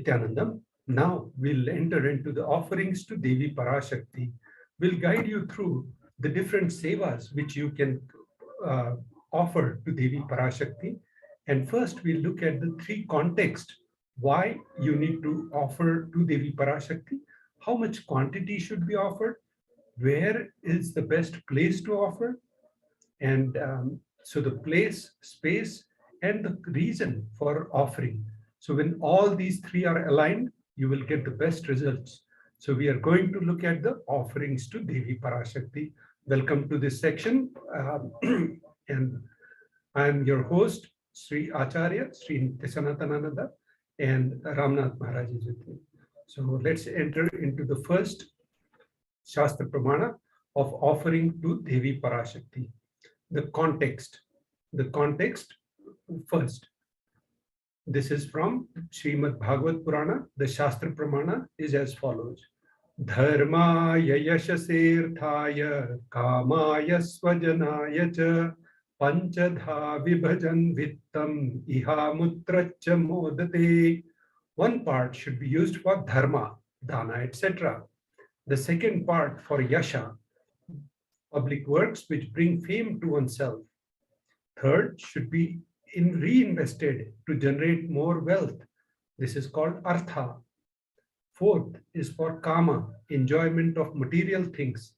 Nithyanandam. Now we'll enter into the offerings to Devi Parashakti. We'll guide you through the different sevas which you can offer to Devi Parashakti. And first we'll look at the three contexts why you need to offer to Devi Parashakti, how much quantity should be offered, where is the best place to offer, and so the place, space, and the reason for offering. So when all these three are aligned, you will get the best results. So we are going to look at the offerings to Devi Parashakti. Welcome to this section. And I am your host, Sri Acharya, Sri Nithyananda, and Ramnath Maharaj is with me. So let's enter into the first Shastra Pramana of offering to Devi Parashakti. The context first. This is from Srimad Bhagavad Purana. The Shastra Pramana is as follows. Dharmaya yashasirthaya kamaya swajanaya cha panchadha vibhajan vittam iha mutracha modate. One part should be used for dharma, dana, etc. The second part for yasha, public works which bring fame to oneself. Third should be reinvested to generate more wealth. This is called artha. Fourth is for kama, enjoyment of material things.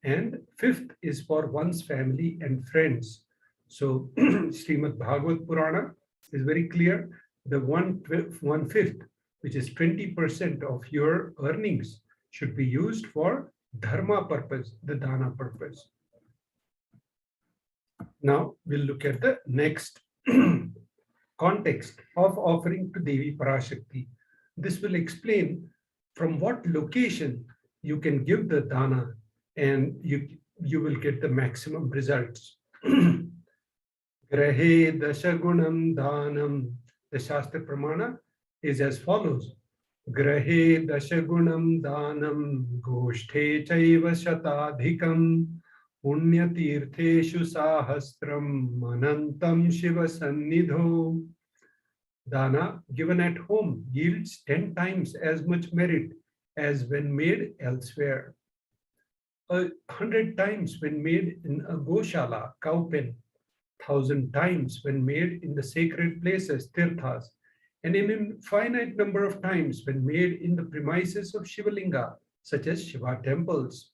And fifth is for one's family and friends. So Srimad Bhagavad Purana is very clear. The one-fifth, which is 20% of your earnings, should be used for dharma purpose, the dana purpose. Now we'll look at the next context of offering to Devi Parashakti. This will explain from what location you can give the dana and you will get the maximum results. Grahe dashagunam dhanam. The Shastra Pramana is as follows. Grahe dashagunam dhanam goshthe chaiva shatadhikam punyatirtheshu sahastram manantam shiva sannidho. Dana given at home yields 10 times as much merit as when made elsewhere. 100 times when made in a goshala, cow pen, 1,000 times when made in the sacred places, tirthas, and an infinite number of times when made in the premises of Shiva Linga, such as Shiva temples.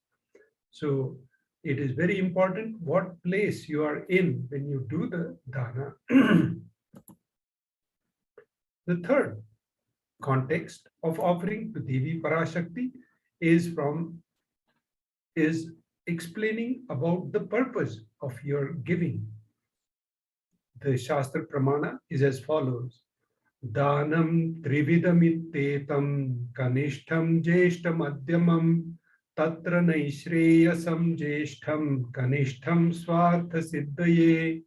So it is very important what place you are in when you do the dana. The third context of offering to Devi Parashakti is explaining about the purpose of your giving. The Shastra Pramana is as follows. Danam trividamitetam kanishtham jeshtam adhyamam tatra naishreyasam jeshtam kanishtham swartha siddhaye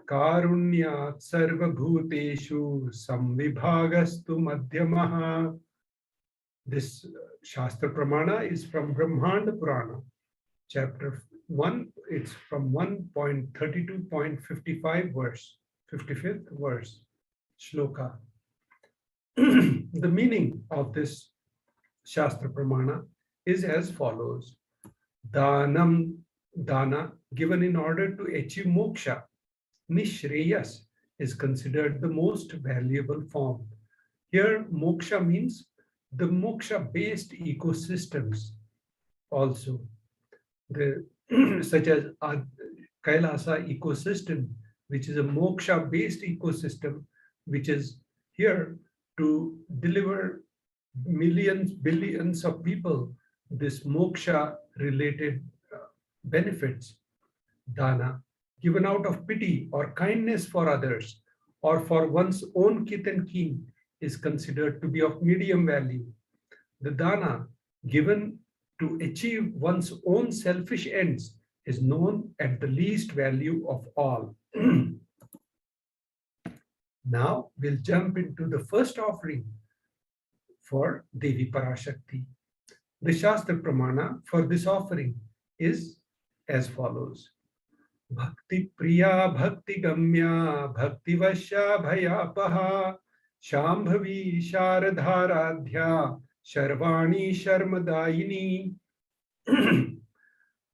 karunyat sarvabhuteshu samvibhagastu madhyamaha. This Shastra Pramana is from Brahmanda Purana, chapter 1. It's from 1.32.55 verse, 55th verse, shloka. The meaning of this Shastra Pramana is as follows. Danam, dana, given in order to achieve moksha, nishreyas, is considered the most valuable form. Here, moksha means the moksha-based ecosystems also. Such as Kailasa ecosystem, which is a moksha-based ecosystem, which is here to deliver millions, billions of people this moksha-related benefits. Dana, given out of pity or kindness for others or for one's own kith and kin, is considered to be of medium value. The dana given to achieve one's own selfish ends is known at the least value of all. Now we'll jump into the first offering for Devi Parashakti. The Shastra Pramana for this offering is as follows. Bhakti Priya Bhakti Gamya Bhakti Vasya Bhayapaha Shambhavi Sharadharadhya Sharvani Sharmadayini.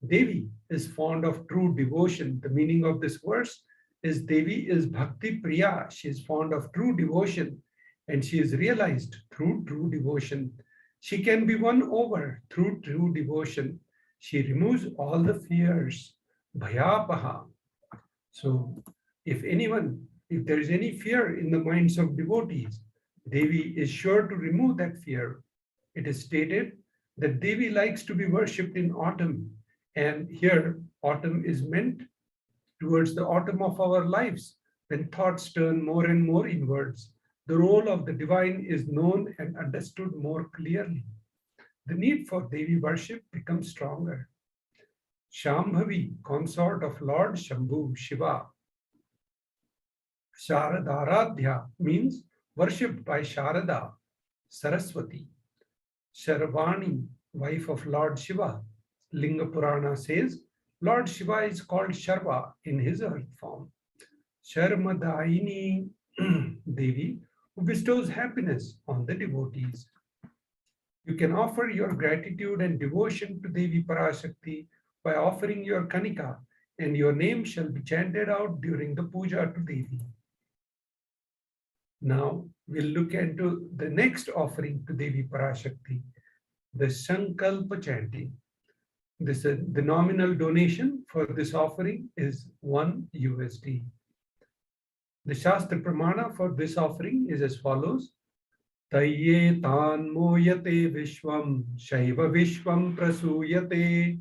Devi is fond of true devotion. The meaning of this verse is Devi is Bhakti Priya. She is fond of true devotion and she is realized through true devotion. She can be won over through true devotion. She removes all the fears. Bhayapaha. So if there is any fear in the minds of devotees, Devi is sure to remove that fear. It is stated that Devi likes to be worshipped in autumn. And here, autumn is meant towards the autumn of our lives, when thoughts turn more and more inwards. The role of the divine is known and understood more clearly. The need for Devi worship becomes stronger. Shambhavi, consort of Lord Shambhu, Shiva. Sharadaradhya means worshipped by Sharada, Saraswati. Sharvani, wife of Lord Shiva. Linga Purana says Lord Shiva is called Sharva in his earth form. Sharmadayini, Devi, who bestows happiness on the devotees. You can offer your gratitude and devotion to Devi Parashakti by offering your kanika, and your name shall be chanted out during the puja to Devi. Now we'll look into the next offering to Devi Parashakti, the Sankalpa chanting. The nominal donation for this offering is $1 USD. The Shastra Pramana for this offering is as follows. Tayye tan moyate vishwam shaiva vishwam prasuyate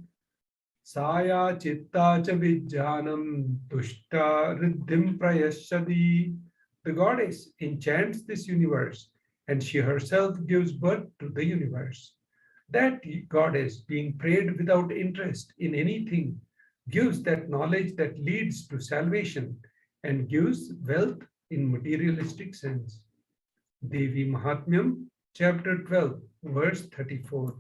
Saya chitta cha vijjanam tushta riddhim prayashadi. The goddess enchants this universe and she herself gives birth to the universe. That goddess, being prayed without interest in anything, gives that knowledge that leads to salvation and gives wealth in materialistic sense. Devi Mahatmyam, chapter 12, verse 34.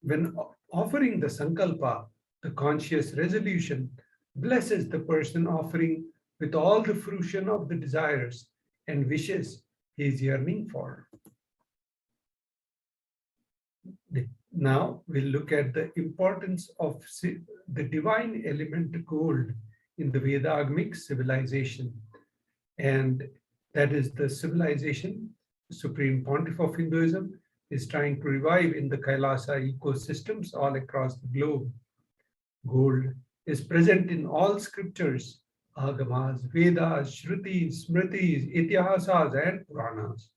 When offering the sankalpa, the conscious resolution blesses the person offering with all the fruition of the desires and wishes he is yearning for. Now we'll look at the importance of the divine element gold in the Vedagmic civilization. And that is the civilization, the Supreme Pontiff of Hinduism is trying to revive in the Kailasa ecosystems all across the globe. Gold is present in all scriptures, Agamas, Vedas, Shrutis, Smritis, Itihasas, and Puranas.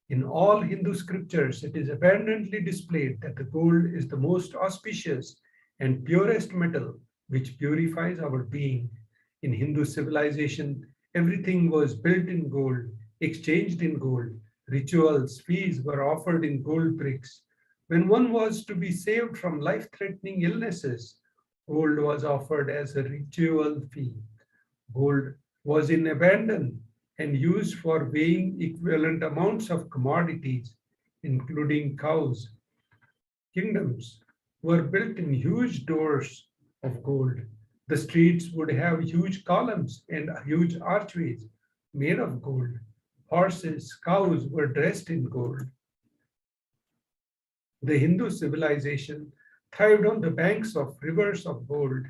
In all Hindu scriptures, it is abundantly displayed that the gold is the most auspicious and purest metal which purifies our being. In Hindu civilization, everything was built in gold, exchanged in gold. Rituals, feasts were offered in gold bricks. When one was to be saved from life-threatening illnesses, gold was offered as a ritual fee. Gold was in abundance and used for weighing equivalent amounts of commodities, including cows. Kingdoms were built in huge doors of gold. The streets would have huge columns and huge archways made of gold. Horses, cows were dressed in gold. The Hindu civilization thrived on the banks of rivers of gold.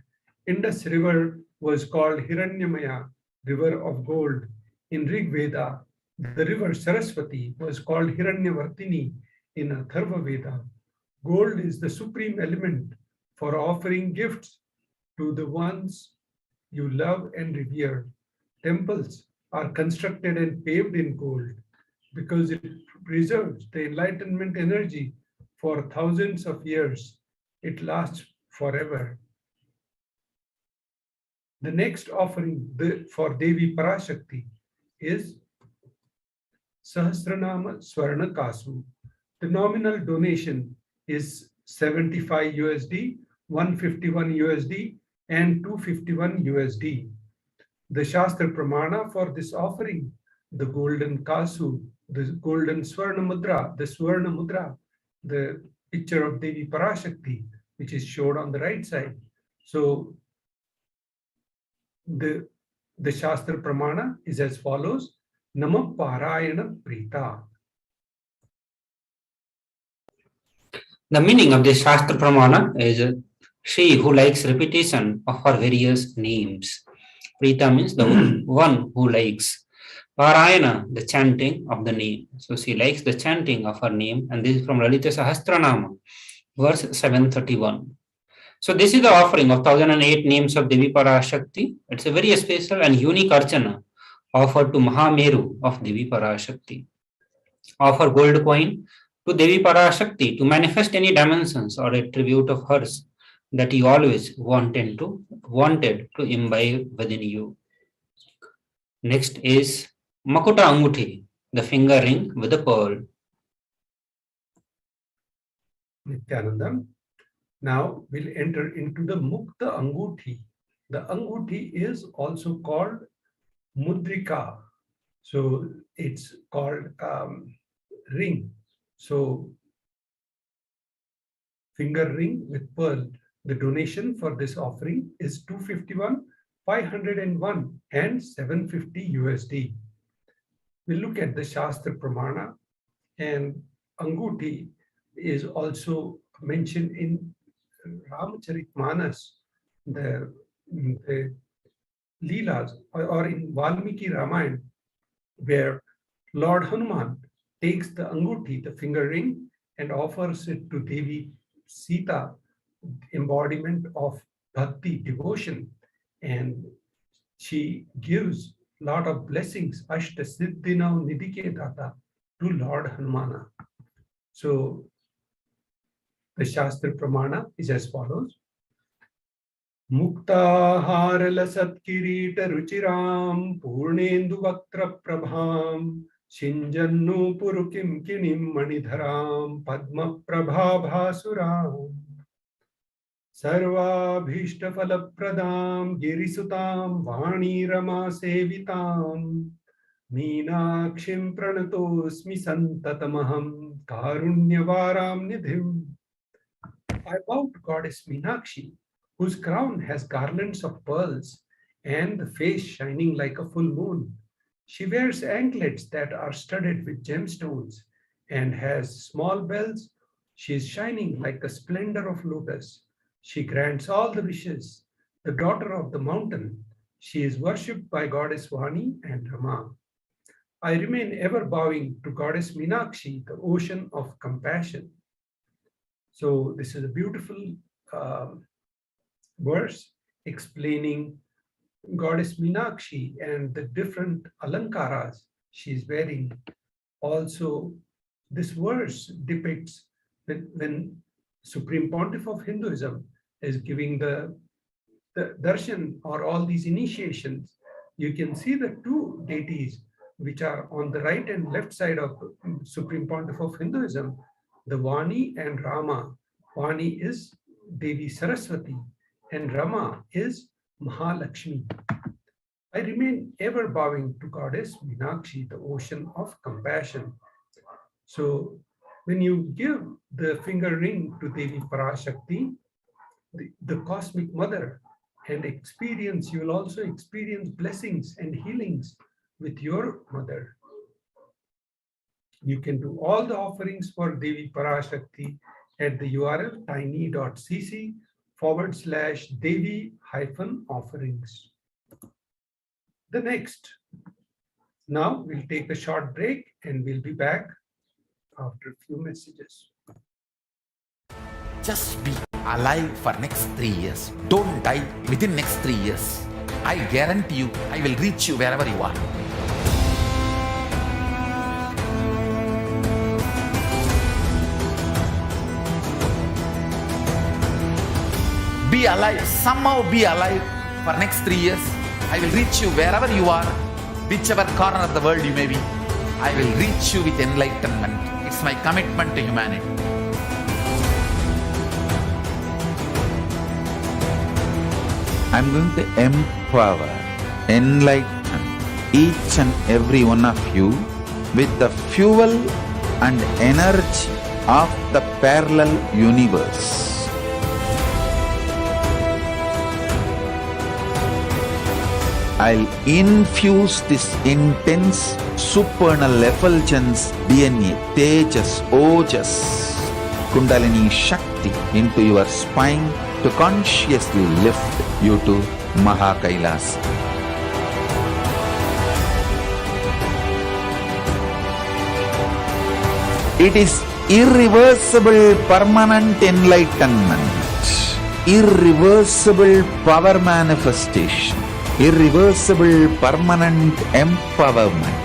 Indus River was called Hiranyamaya, river of gold. In Rig Veda, the river Saraswati was called Hiranyavartini in Atharva Veda. Gold is the supreme element for offering gifts to the ones you love and revere. Temples are constructed and paved in gold because it preserves the enlightenment energy for thousands of years. It lasts forever. The next offering for Devi Parashakti is Sahasranama Swarna Kasu. The nominal donation is 75 USD, 151 USD, and 251 USD. The Shastra Pramana for this offering, the golden Kasu, the golden Swarna Mudra, the picture of Devi Parashakti, which is showed on the right side. So the Shastra Pramana is as follows: Nama Parayana Prita. The meaning of this Shastra Pramana is she who likes repetition of her various names. Prita means the one who likes. Parayana, the chanting of the name. So she likes the chanting of her name, and this is from Lalita Sahasranama, verse 731. So this is the offering of 1008 names of Devi Parashakti. It's a very special and unique archana offered to Mahameru of Devi Parashakti. Offer gold coin to Devi Parashakti to manifest any dimensions or attribute of hers that you always wanted to imbibe within you. Next is Makuta Anguthi, the finger ring with a pearl. Nithyananda. Now we'll enter into the Mukta Anguthi. The Anguthi is also called Mudrika. So it's called ring. So finger ring with pearl. The donation for this offering is 251, 501, and 750 USD. We'll look at the Shastra Pramana, and Anguthi is also mentioned in Ramcharitmanas, the Leelas, or in Valmiki Ramayana, where Lord Hanuman takes the Anguthi, the finger ring, and offers it to Devi Sita, embodiment of bhakti, devotion, and she gives a lot of blessings, Ashta Siddhinav Nidike Data, to Lord Hanumana. So the Shastra Pramana is as follows. Muktahara lasat kirita ruchiram purnendu vaktra prabham shinjannu purukim kinim manidharam padma prabhabhasuram sarvabhishta falapradam girisutam vani rama sevitam meenakshim pranatosmi santatamaham karunyavaram nidhim. I bow to Goddess Meenakshi, whose crown has garlands of pearls and the face shining like a full moon. She wears anklets that are studded with gemstones and has small bells. She is shining like the splendor of lotus. She grants all the wishes, the daughter of the mountain. She is worshipped by Goddess Vani and Rama. I remain ever bowing to Goddess Meenakshi, the ocean of compassion. So this is a beautiful verse explaining Goddess Meenakshi and the different alankaras she is wearing. Also, this verse depicts when Supreme Pontiff of Hinduism is giving the darshan or all these initiations. You can see the two deities which are on the right and left side of Supreme Pontiff of Hinduism, the Vani and Rama. Vani is Devi Saraswati and Rama is Mahalakshmi. I remain ever bowing to Goddess Meenakshi, the ocean of compassion. So when you give the finger ring to Devi Parashakti, the cosmic mother, and experience, you will also experience blessings and healings with your mother. You can do all the offerings for Devi Parashakti at the URL tiny.cc/Devi-offerings. The next. Now we'll take a short break and we'll be back after a few messages. Just be alive for next 3 years. Don't die within next 3 years. I guarantee you, I will reach you wherever you are. Be alive, somehow be alive for next 3 years. I will reach you wherever you are, whichever corner of the world you may be. I will reach you with enlightenment. It's my commitment to humanity. I'm going to empower, enlighten each and every one of you with the fuel and energy of the parallel universe. I'll infuse this intense supernal effulgence DNA, Tejas, Ojas, Kundalini Shakti into your spine to consciously lift you to Kailasa. It is irreversible permanent enlightenment, irreversible power manifestation, irreversible permanent empowerment.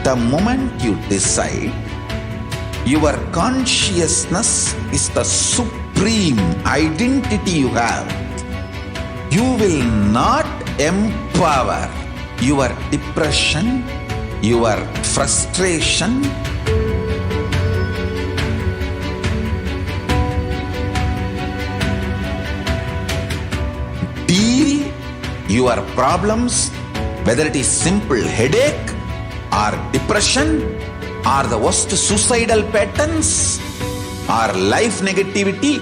The moment you decide, your consciousness is the supreme identity you have. You will not empower your depression, your frustration, deal your problems, whether it is simple headache or depression or the worst suicidal patterns or life negativity,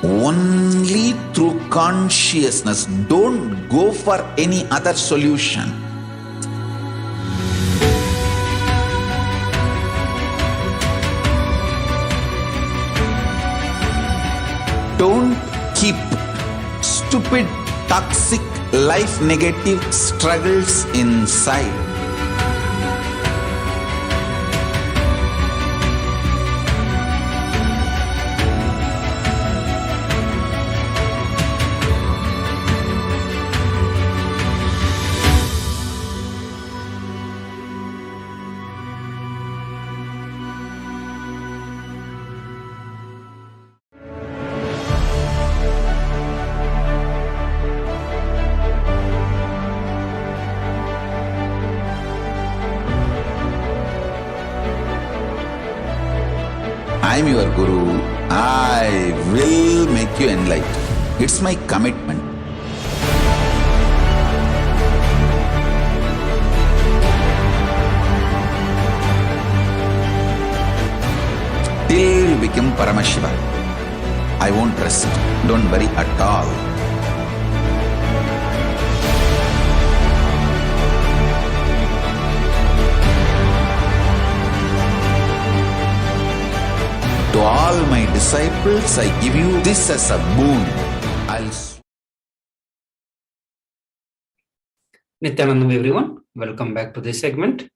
only through consciousness. Don't go for any other solution. Don't keep stupid, toxic, life negative struggles inside. I am your Guru. I will make you enlightened. It's my commitment. Till you become Paramashiva, I won't rest. Don't worry at all. To all my disciples, I give you this as a boon. Nithyanandam everyone, welcome back to this segment.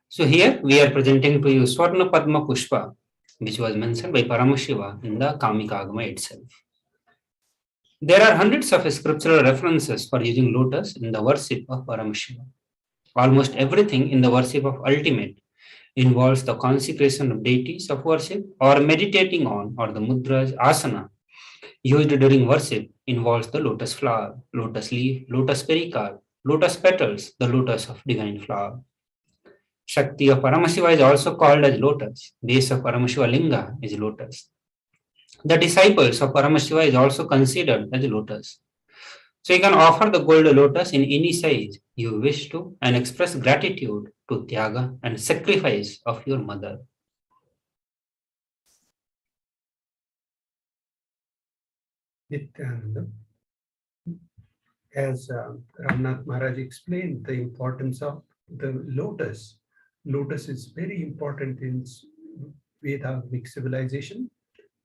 So here we are presenting to you Swarna Padma Pushpa, which was mentioned by Paramashiva in the Kamika Agama itself. There are hundreds of scriptural references for using lotus in the worship of Paramashiva. Almost everything in the worship of Ultimate involves the consecration of deities of worship or meditating on, or the mudras, asana used during worship involves the lotus flower, lotus leaf, lotus pericarp, lotus petals, the lotus of divine flower. Shakti of Paramashiva is also called as lotus. Base of Paramashiva Linga is lotus. The disciples of Paramashiva is also considered as lotus. So you can offer the gold lotus in any size you wish to and express gratitude to Tyaga and sacrifice of your mother. Nithyananda, as Ramnath Maharaj explained the importance of the lotus. Lotus is very important in Vedic civilization.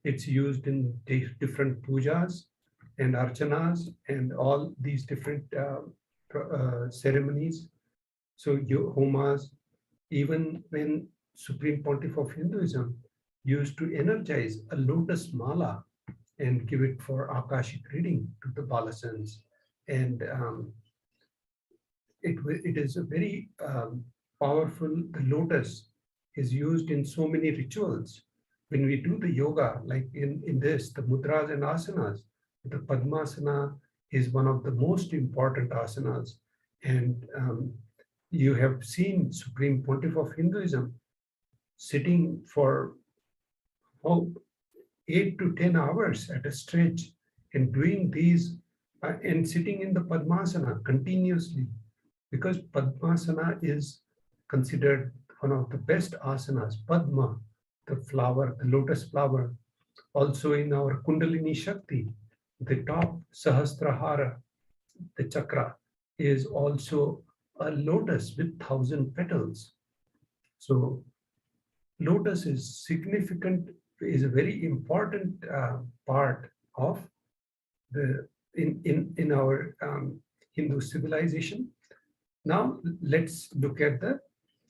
It's used in different pujas and archanas and all these different ceremonies. So homas, even when Supreme Pontiff of Hinduism used to energize a lotus mala and give it for Akashic reading to the Balasans. And it is a very powerful, the lotus is used in so many rituals. When we do the yoga, like in this, the mudras and asanas, the Padmasana is one of the most important asanas. And you have seen Supreme Pontiff of Hinduism sitting for 8 to 10 hours at a stretch and doing these and sitting in the Padmasana continuously, because Padmasana is considered one of the best asanas. Padma, the flower, the lotus flower. Also in our Kundalini Shakti, the top Sahasrahara, the chakra, is also a lotus with 1,000 petals. So lotus is significant, is a very important part of the in our Hindu civilization. Now let's look at the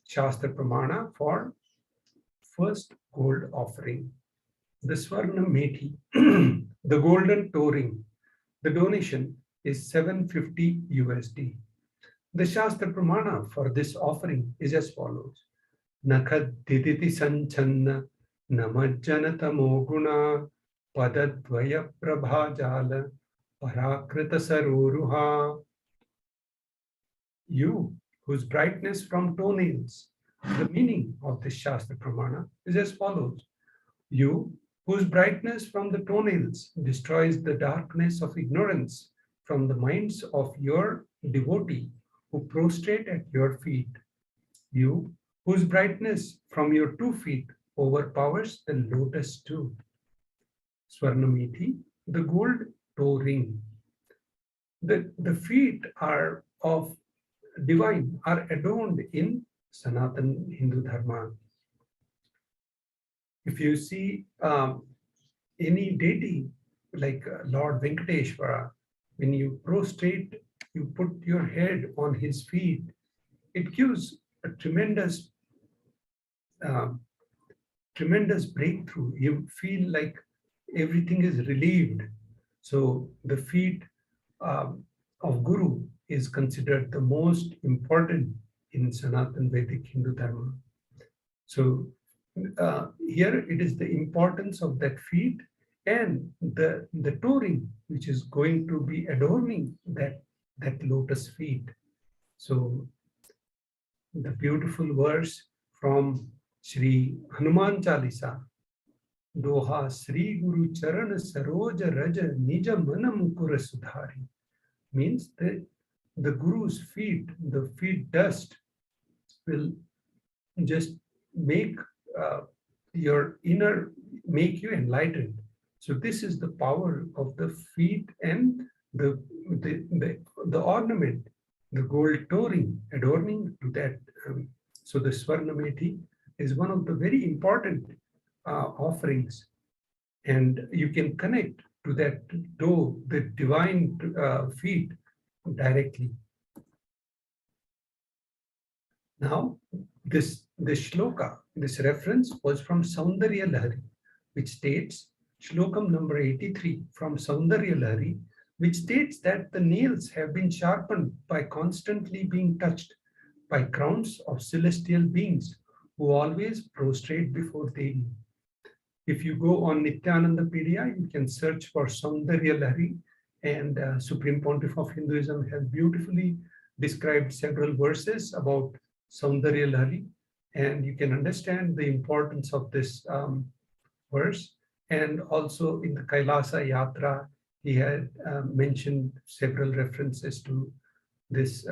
Shastra Pramana for first gold offering. The Swarna Methi, the golden toe ring, the donation is $750 USD. The Shastra Pramana for this offering is as follows. Nakhadiditi Sanchanna Namajjana Tamoguna Padadvaya Prabhajala Parakrita Saruruha. You, whose brightness from toenails. The meaning of this Shastra Pramana is as follows. You, whose brightness from the toenails destroys the darkness of ignorance from the minds of your devotee who prostrate at your feet. You, whose brightness from your 2 feet overpowers the lotus too. Swarnamiti, the gold toe ring. The feet are of divine, are adorned in Sanatan Hindu Dharma. If you see any deity like Lord Venkateshwara, when you prostrate, you put your head on his feet, it gives a tremendous breakthrough. You feel like everything is relieved. So the feet of Guru is considered the most important in Sanatan Vedic Hindu Dharma. So here it is the importance of that feet and the toe ring, which is going to be adorning that lotus feet. So the beautiful verse from Sri Hanuman Chalisa, Doha Sri Guru Charan Saroja Raja Nija Mana Mukura Sudhari, means that the Guru's feet, the feet dust, will just make make you enlightened. So this is the power of the feet and the ornament, the gold toe ring adorning to that. So the Swarnameti is one of the very important offerings, and you can connect to that toe, the divine feet, directly. Now, this shloka, this reference was from Saundarya Lahari, which states, Shlokam number 83 from Saundarya Lahari, which states that the nails have been sharpened by constantly being touched by crowns of celestial beings who always prostrate before Devi. If you go on Nithyanandapedia, you can search for Saundarya Lahari, and Supreme Pontiff of Hinduism has beautifully described several verses about Saundarya Lahari, and you can understand the importance of this verse. And also in the Kailasa Yatra, he had mentioned several references to this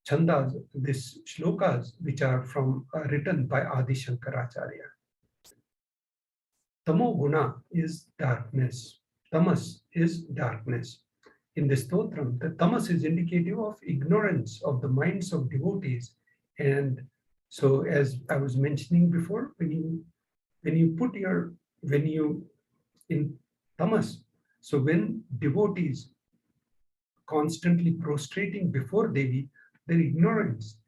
chandas, this shlokas, which are from written by Adi Shankaracharya. Tamo guna is darkness. Tamas is darkness. In the stotram, the tamas is indicative of ignorance of the minds of devotees. And so, as I was mentioning before, when you in tamas, so when devotees constantly prostrating before Devi, their ignorance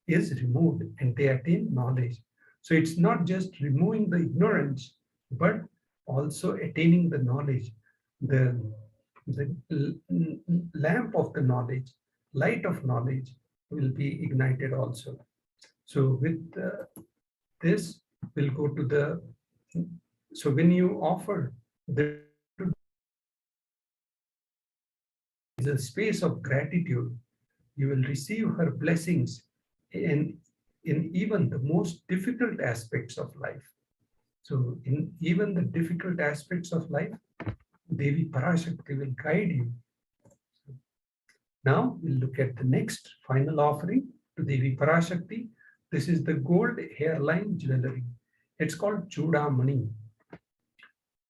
is removed and they attain knowledge. So it's not just removing the ignorance, but also attaining the knowledge, the lamp of the knowledge, light of knowledge will be ignited also. So with this, we'll go to the, so when you offer the space of gratitude, you will receive her blessings in even the most difficult aspects of life. So in even the difficult aspects of life, Devi Parashakti will guide you. Now we'll look at the next final offering to Devi Parashakti. This is the gold hairline jewelry. It's called Chudamani.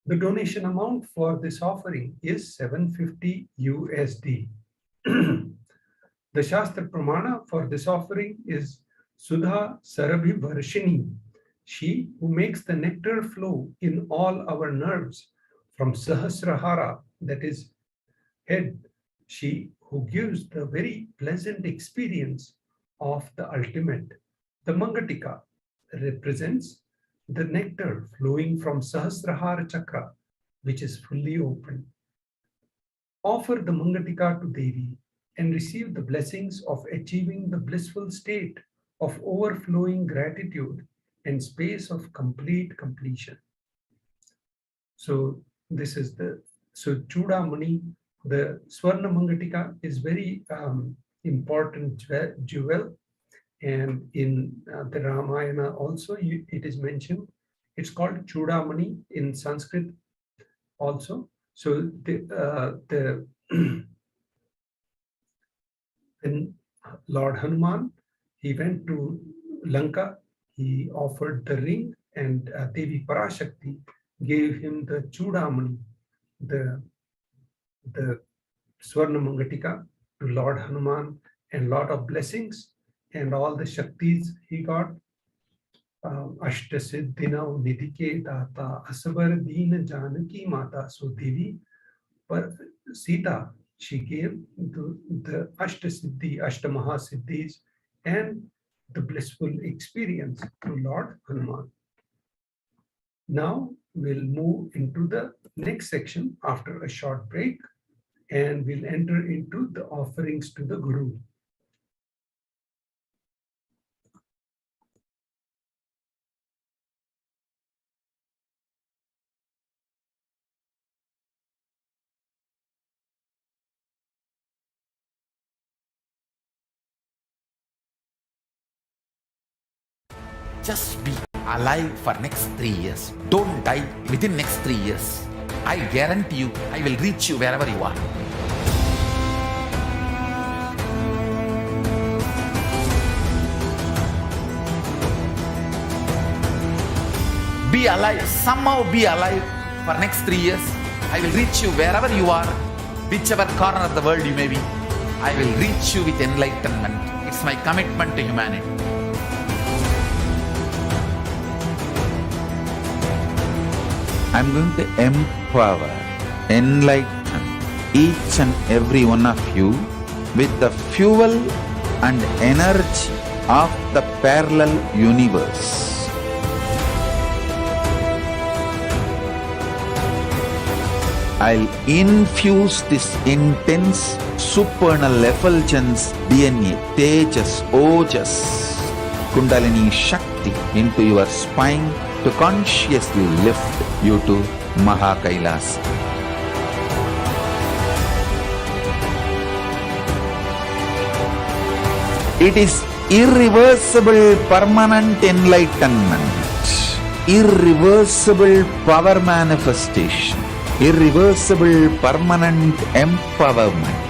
The donation amount for this offering is $750 USD. The Shastra Pramana for this offering is Sudha Sarabhi Varshini, she who makes the nectar flow in all our nerves from Sahasrahara, that is head, she who gives the very pleasant experience of the ultimate. The Mangatika represents the nectar flowing from Sahasrahara Chakra, which is fully open. Offer the Mangatika to Devi and receive the blessings of achieving the blissful state of overflowing gratitude and space of complete completion. So this is so Chudamani, the Swarna Mangatika is very important jewel, and in the Ramayana also it is mentioned. It's called Chudamani in Sanskrit also. So when Lord Hanuman, he went to Lanka, he offered the ring, and Devi Parashakti gave him the Chudamani, the Swarna Mangatika to Lord Hanuman, and lot of blessings and all the Shaktis he got. Ashta Siddhina Nidhike Data Asavar Dina Janaki Mata. So Devi Sita, she gave the Ashta Siddhi, Ashta Mahasiddhis, and the blissful experience to Lord Hanuman. Now we'll move into the next section after a short break, and we'll enter into the offerings to the Guru. Just be alive for next 3 years. Don't die within next 3 years. I guarantee you, I will reach you wherever you are. Be alive, somehow be alive for next 3 years. I will reach you wherever you are, whichever corner of the world you may be. I will reach you with enlightenment. It's my commitment to humanity. I'm going to empower, enlighten each and every one of you with the fuel and energy of the parallel universe. I'll infuse this intense supernal effulgence DNA, Tejas, Ojas, Kundalini Shakti into your spine to consciously lift you to Kailasa. It is irreversible permanent enlightenment, irreversible power manifestation, irreversible permanent empowerment.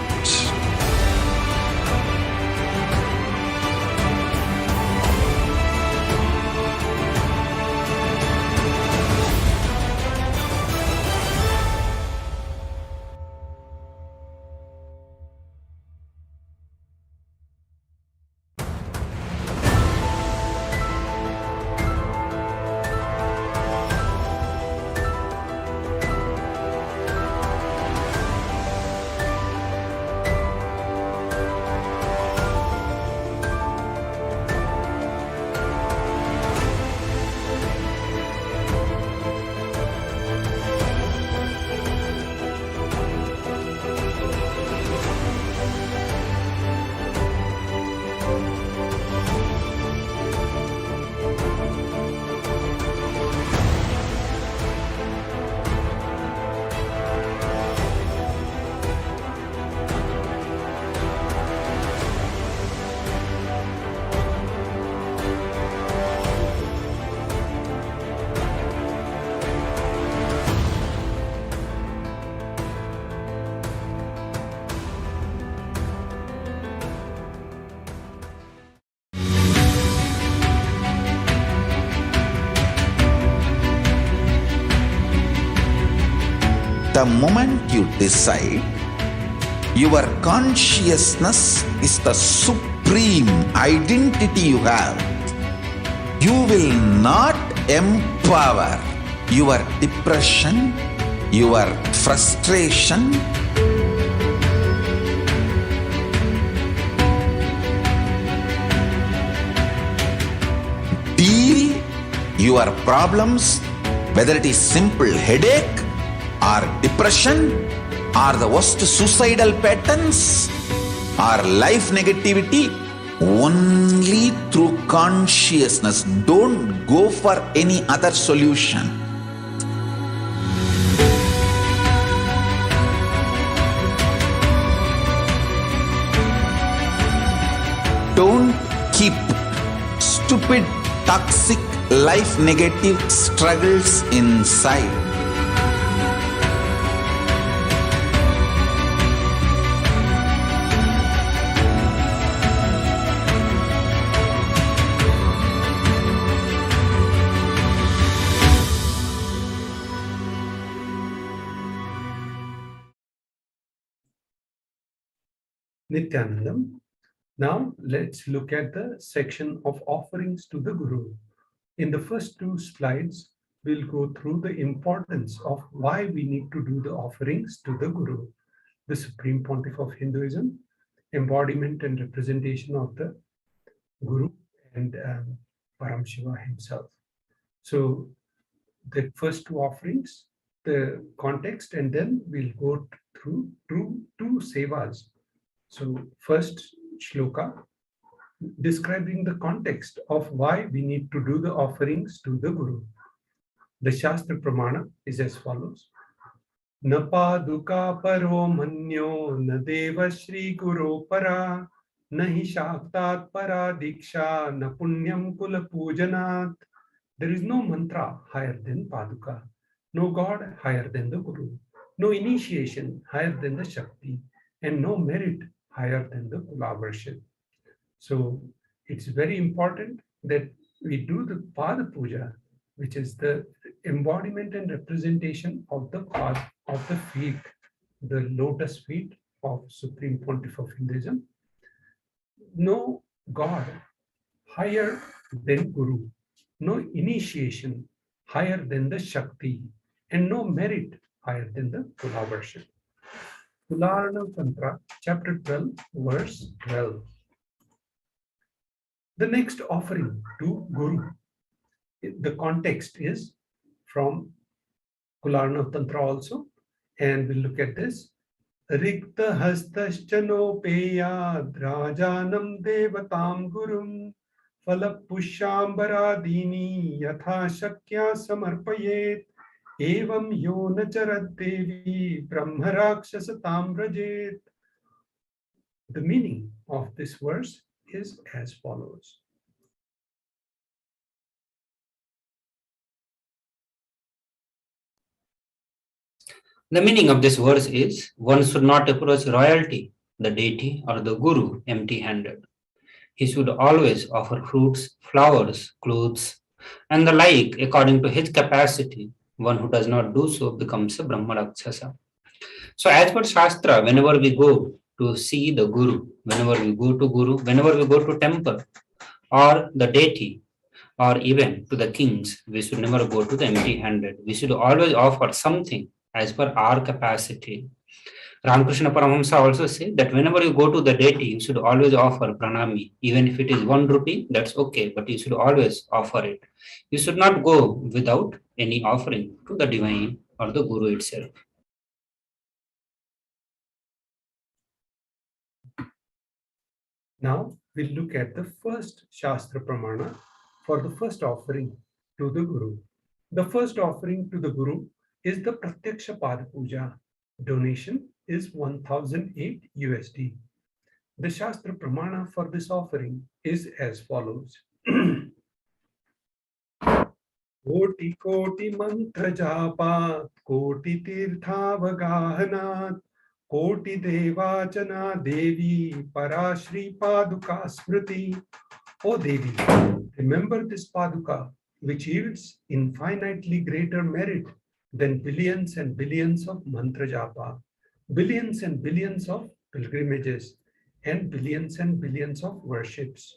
The moment you decide, your consciousness is the supreme identity you have. You will not empower your depression, your frustration, deal your problems, whether it is simple headache or depression or the worst suicidal patterns or life negativity only through consciousness. Don't go for any other solution. Don't keep stupid, toxic, life negative struggles inside. Nithyanandam. Now let's look at the section of offerings to the Guru. In the first two slides, we'll go through the importance of why we need to do the offerings to the Guru, the Supreme Pontiff of Hinduism, embodiment and representation of the Guru and Paramashiva himself. So the first two offerings, the context, and then we'll go through two sevas. So first shloka, describing the context of why we need to do the offerings to the Guru. The Shastra Pramana is as follows. Na paduka paro manyo na deva shri guru para nahi shaktat para diksha na punyam kula pujanat. There is no mantra higher than paduka, no God higher than the Guru, no initiation higher than the Shakti, and no merit higher than the Kula worship. So it's very important that we do the Pada Puja, which is the embodiment and representation of the path of the feet, the lotus feet of Supreme Pontiff of Hinduism. No God higher than Guru, no initiation higher than the Shakti, and no merit higher than the Kula worship. Kularna Tantra, chapter 12, verse 12. The next offering to Guru, the context is from Kularna Tantra also, and we'll look at this. Rikta hastaschano peya drajanam devatam gurum falapushambara yatha shakya samarpayet evam yo nacharat devi brahmarakshasatam rajet. The meaning of this verse is as follows. The meaning of this verse is one should not approach royalty, the deity, or the Guru empty-handed. He should always offer fruits, flowers, clothes, and the like according to his capacity. One who does not do so becomes a Brahma Rakshasa. So as per Shastra, whenever we go to see the Guru, whenever we go to temple or the deity or even to the kings, we should never go to the empty-handed. We should always offer something as per our capacity. Ramakrishna Paramahamsa also said that whenever you go to the deity, you should always offer pranami. Even if it is 1 rupee, that's okay, but you should always offer it. You should not go without any offering to the divine or the Guru itself. Now we'll look at the first Shastra Pramana for the first offering to the Guru. The first offering to the Guru is the Pratyaksha Pada Puja. Donation is 1008 USD. The Shastra Pramana for this offering is as follows. Koti koti mantra japa, koti tirtha vagahanat, koti devachana devi parashri paduka smriti. O Devi, remember this paduka, which yields infinitely greater merit than billions and billions of mantra japa, billions and billions of pilgrimages, and billions of worships.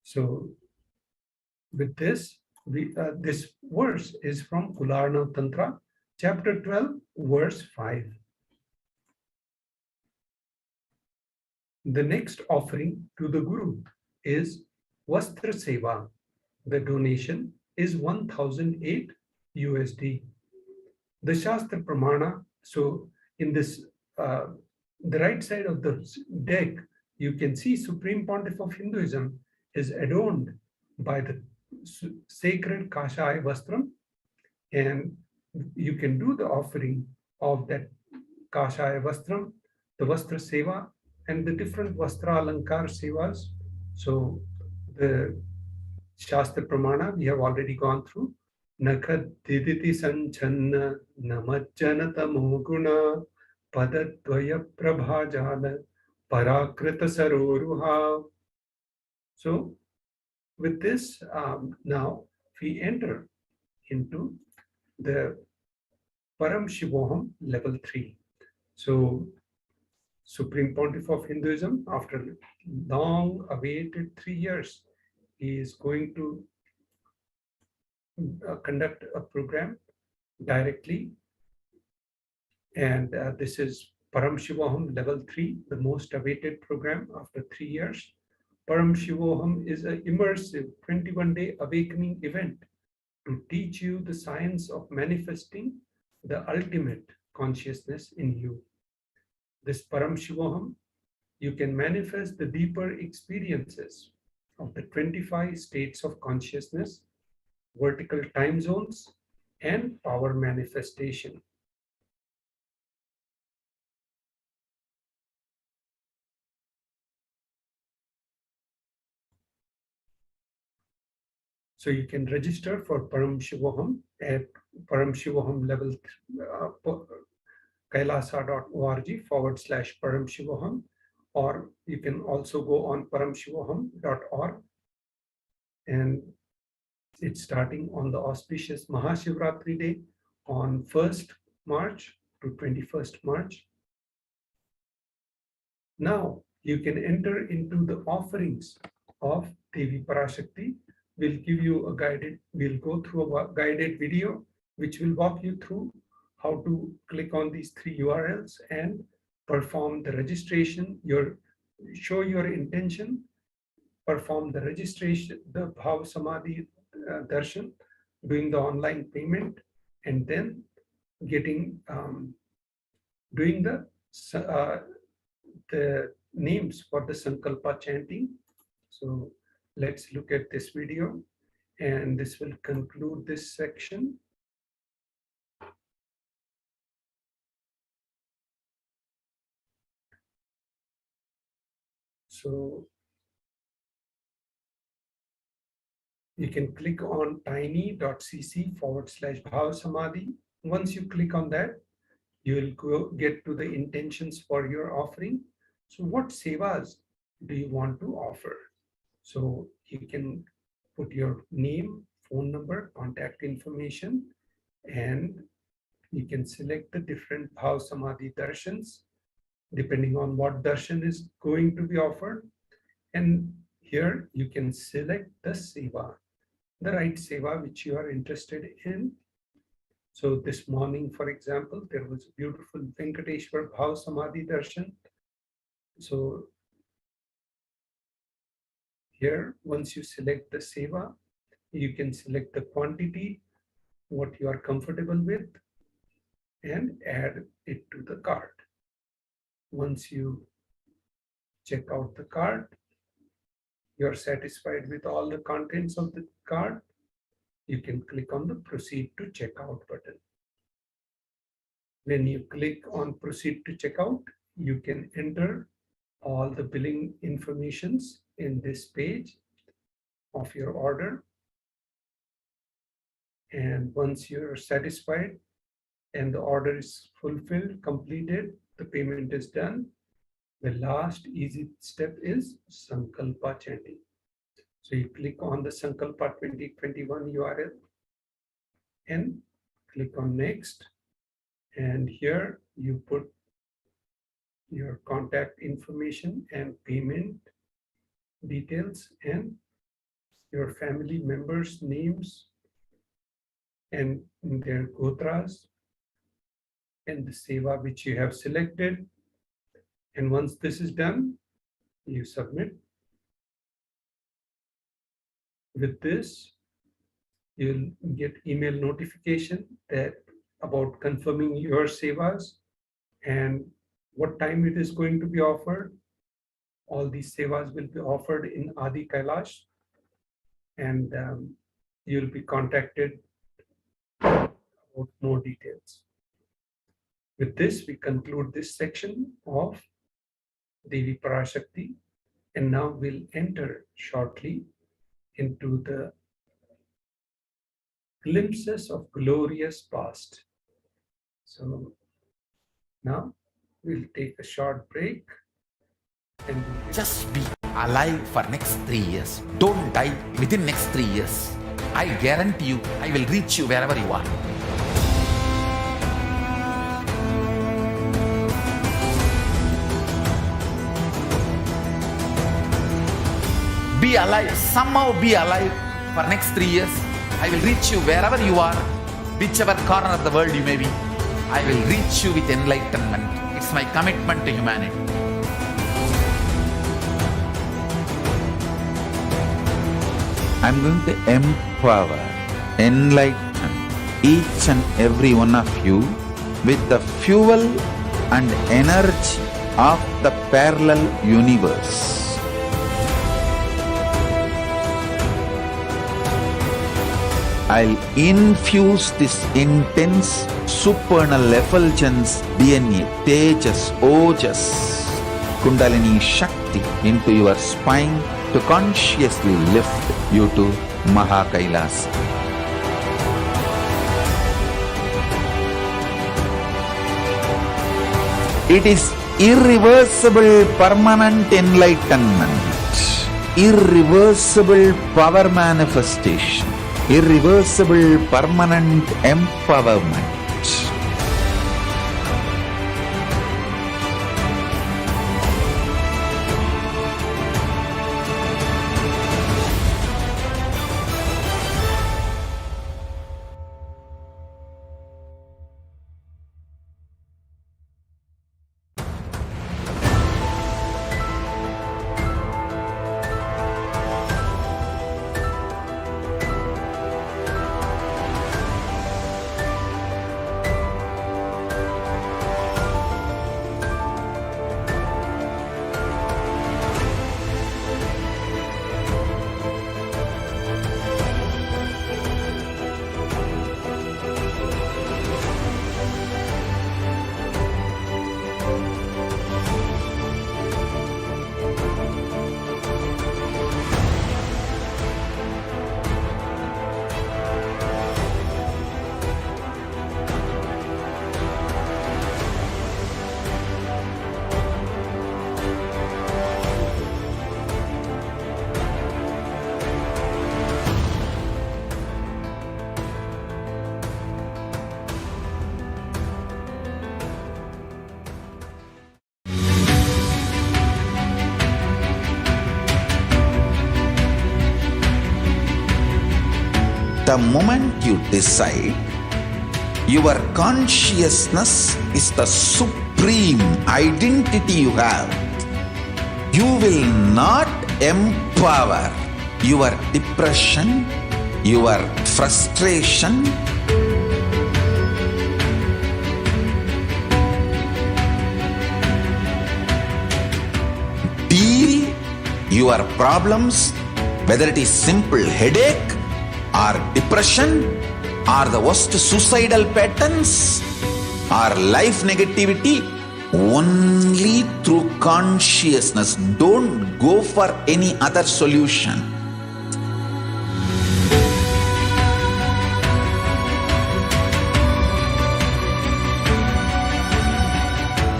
So with this, this verse is from Kularna Tantra, chapter 12, verse 5. The next offering to the Guru is Vastra Seva. The donation is 1008 USD. The Shastra Pramana, so in this the right side of the deck, you can see Supreme Pontiff of Hinduism is adorned by the sacred Kashaya Vastram, and you can do the offering of that Kashaya Vastram, the Vastra Seva, and the different Vastra Alankar Sevas. So the Shastra Pramana we have already gone through. Nakad Diditi Sanchanna Namajjanata Moguna Padadvaya Prabhajala Parakrita Saroruha. So with this, now we enter into the Paramashivoham level 3. So Supreme Pontiff of Hinduism, after long awaited 3 years, he is going to conduct a program directly. And this is Paramashivoham level 3, the most awaited program after 3 years. Paramashivoham is an immersive 21-day awakening event to teach you the science of manifesting the ultimate consciousness in you. This Paramashivoham, you can manifest the deeper experiences of the 25 states of consciousness, vertical time zones, and power manifestation. So you can register for Paramashivoham at Paramashivoham level Kailasa.org/Paramashivoham, or you can also go on paramashivoham.org, and it's starting on the auspicious Mahashivratri day on 1st March to 21st March. Now you can enter into the offerings of Devi Parashakti. We'll give you a guided, we'll go through a guided video which will walk you through how to click on these 3 URLs and perform the registration, show your intention, perform the registration, the Bhav Samadhi Darshan, doing the online payment, and then getting doing the names for the Sankalpa chanting. So let's look at this video, and this will conclude this section. So you can click on tiny.cc/Bhav Samadhi. Once you click on that, you will get to the intentions for your offering. So what sevas do you want to offer? So you can put your name, phone number, contact information, and you can select the different Bhav Samadhi darshans depending on what darshan is going to be offered. And here you can select the seva, the right seva which you are interested in. So this morning, for example, there was a beautiful Venkateshwar Bhav Samadhi darshan. So here, once you select the seva, you can select the quantity, what you are comfortable with, and add it to the cart. Once you check out the cart, you're satisfied with all the contents of the cart, you can click on the proceed to checkout button. When you click on proceed to checkout, you can enter all the billing informations in this page of your order. And once you're satisfied and the order is fulfilled, completed, the payment is done, the last easy step is Sankalpa chanting. So you click on the Sankalpa 2021 URL and click on next. And here you put your contact information and payment details and your family members' names and their gotras and the seva which you have selected. And once this is done, you submit. With this, you'll get email notification that about confirming your sevas, and what time it is going to be offered. All these sevas will be offered in Adi Kailash, and you'll be contacted about more details. With this, we conclude this section of Devi Parashakti, and now we'll enter shortly into the glimpses of glorious past. So now we'll take a short break and we'll Just be alive for next 3 years. Don't die within next 3 years. I guarantee you, I will reach you wherever you are. Be alive, somehow be alive for next 3 years. I will reach you wherever you are, whichever corner of the world you may be. I will reach you with enlightenment. It's my commitment to humanity. I'm going to empower, enlighten each and every one of you with the fuel and energy of the parallel universe. I'll infuse this intense supernal effulgence DNA, Tejas, Ojas, Kundalini Shakti into your spine to consciously lift you to Kailasa. It is irreversible permanent enlightenment, irreversible power manifestation, irreversible permanent empowerment. The moment you decide, your consciousness is the supreme identity you have. You will not empower your depression, your frustration, deal your problems, whether it is simple headache or depression or the worst suicidal patterns or life negativity, only through consciousness. Don't go for any other solution.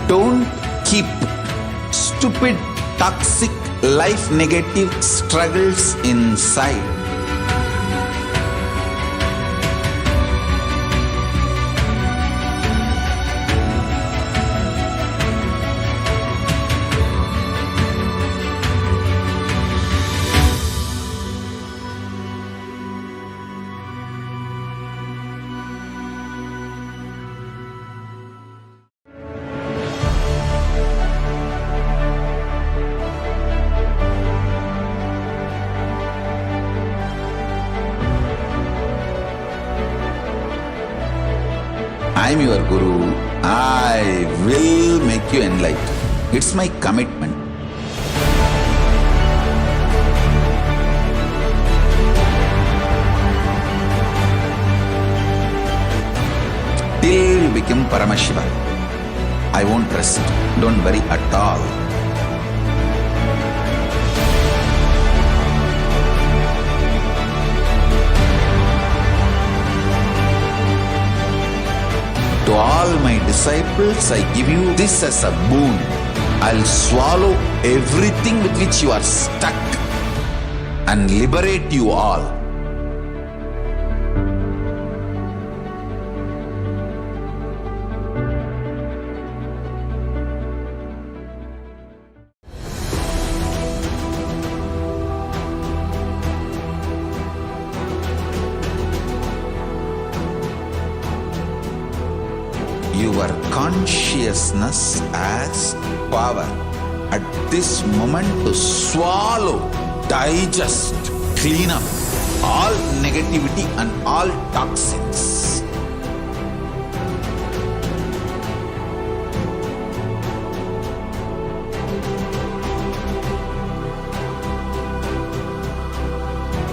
Don't keep stupid, toxic, life negative struggles inside. I am your Guru, I will make you enlightened. It's my commitment. Till you become Paramashiva, I won't rest. Don't worry at all. To all my disciples, I give you this as a boon. I'll swallow everything with which you are stuck and liberate you all. Your consciousness as power at this moment to swallow, digest, clean up all negativity and all toxins.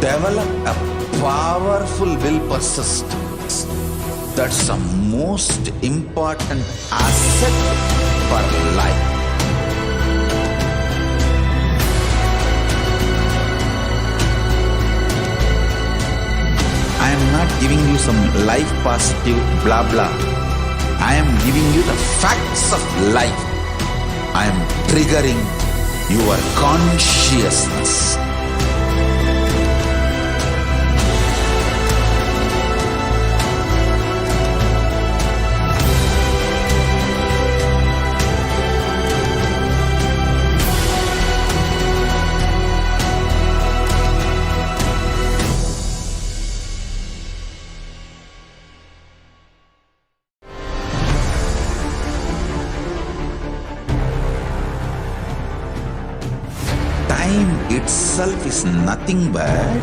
Develop a powerful will persistence. That's the most important asset for life. I am not giving you some life positive blah blah. I am giving you the facts of life. I am triggering your consciousness. Time itself is nothing but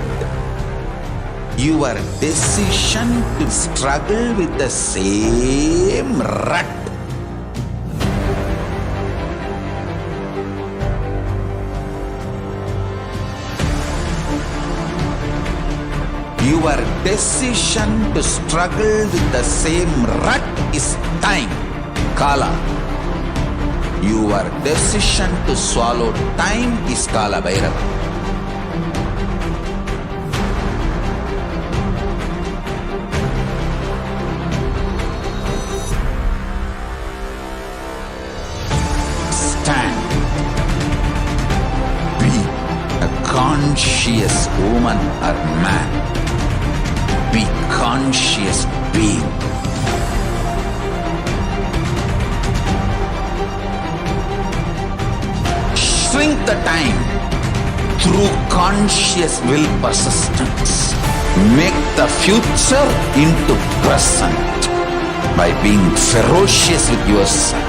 your decision to struggle with the same rut. Your decision to struggle with the same rut is time, Kala. Your decision to swallow time is Kala Bhairava. Stand. Be a conscious woman or man. Be conscious being. Shrink the time through conscious will persistence. Make the future into present by being ferocious with yourself.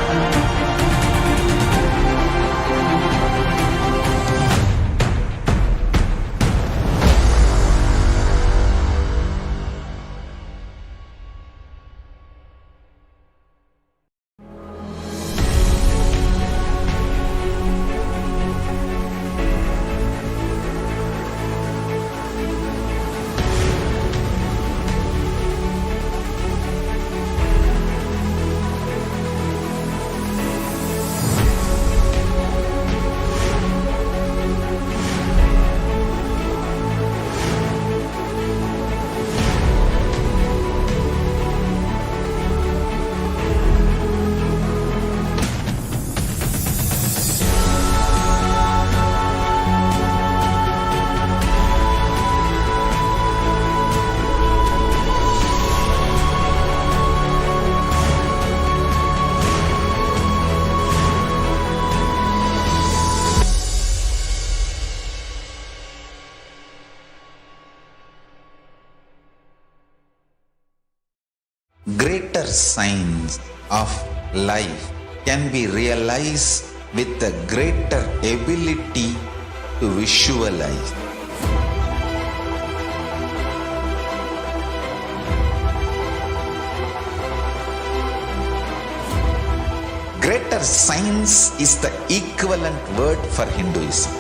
Greater signs of life can be realized with a greater ability to visualize. Greater science is the equivalent word for Hinduism.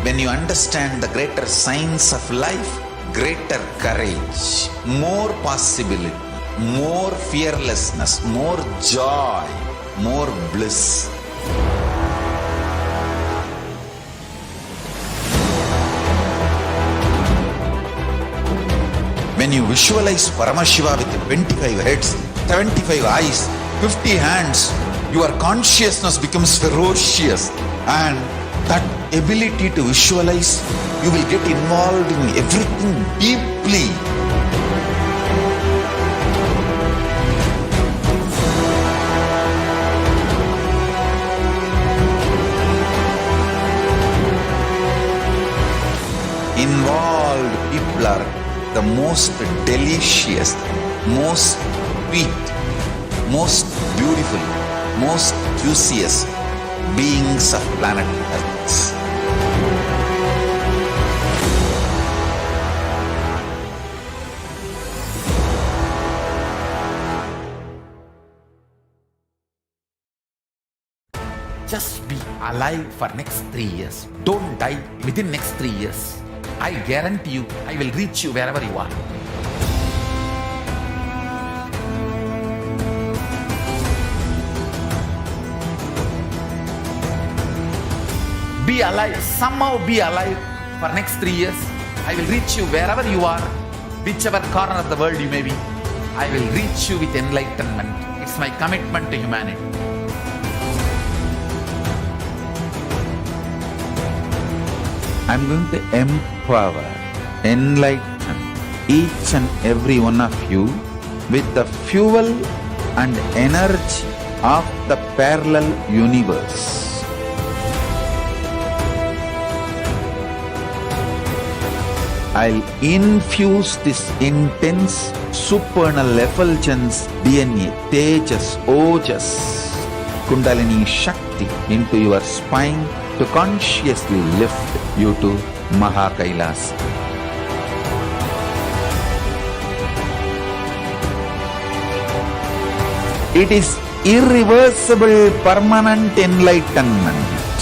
When you understand the greater science of life, greater courage, more possibility, more fearlessness, more joy, more bliss. When you visualize Paramashiva with 25 heads, 75 eyes, 50 hands, your consciousness becomes ferocious, and that ability to visualize, you will get involved in everything deeply. Involved people are the most delicious, most sweet, most beautiful, most juiciest beings of planet Earth. Just be alive for next 3 years. Don't die within next 3 years. I guarantee you, I will reach you wherever you are. Be alive, somehow be alive for next 3 years. I will reach you wherever you are, whichever corner of the world you may be. I will reach you with enlightenment. It's my commitment to humanity. I'm going to empower, enlighten each and every one of you with the fuel and energy of the parallel universe. I'll infuse this intense supernal effulgence DNA, Tejas, Ojas, Kundalini Shakti into your spine to consciously lift you to Kailasa'S. It is irreversible permanent enlightenment,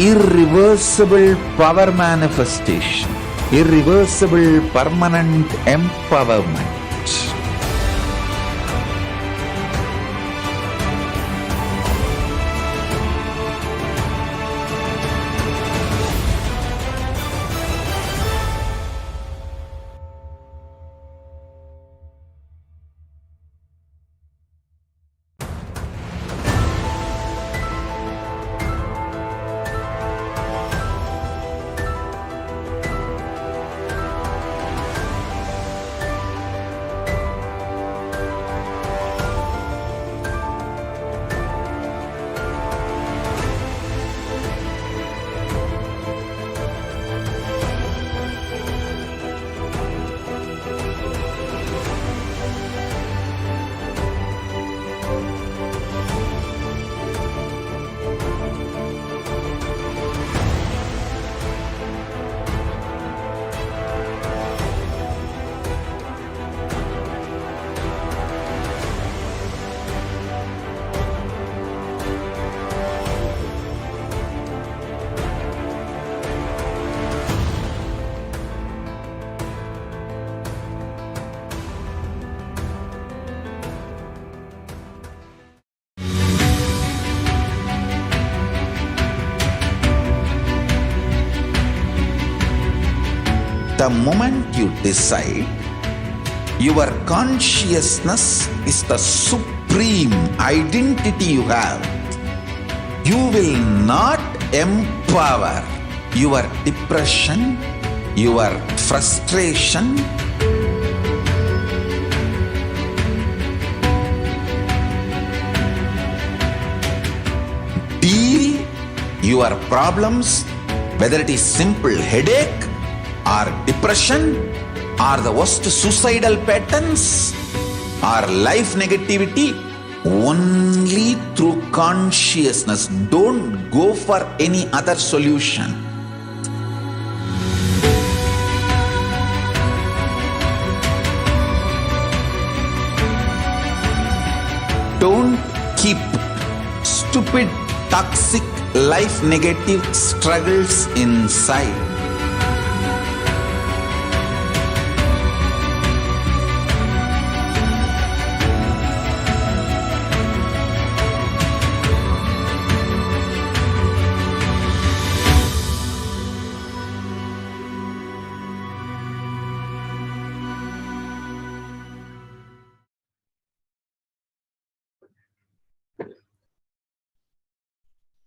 irreversible power manifestation, irreversible permanent empowerment. The moment you decide, your consciousness is the supreme identity you have. You will not empower your depression, your frustration, deal your problems, whether it is simple headache or depression or the worst suicidal patterns or life negativity, only through consciousness. Don't go for any other solution. Don't keep stupid, toxic, life negative struggles inside.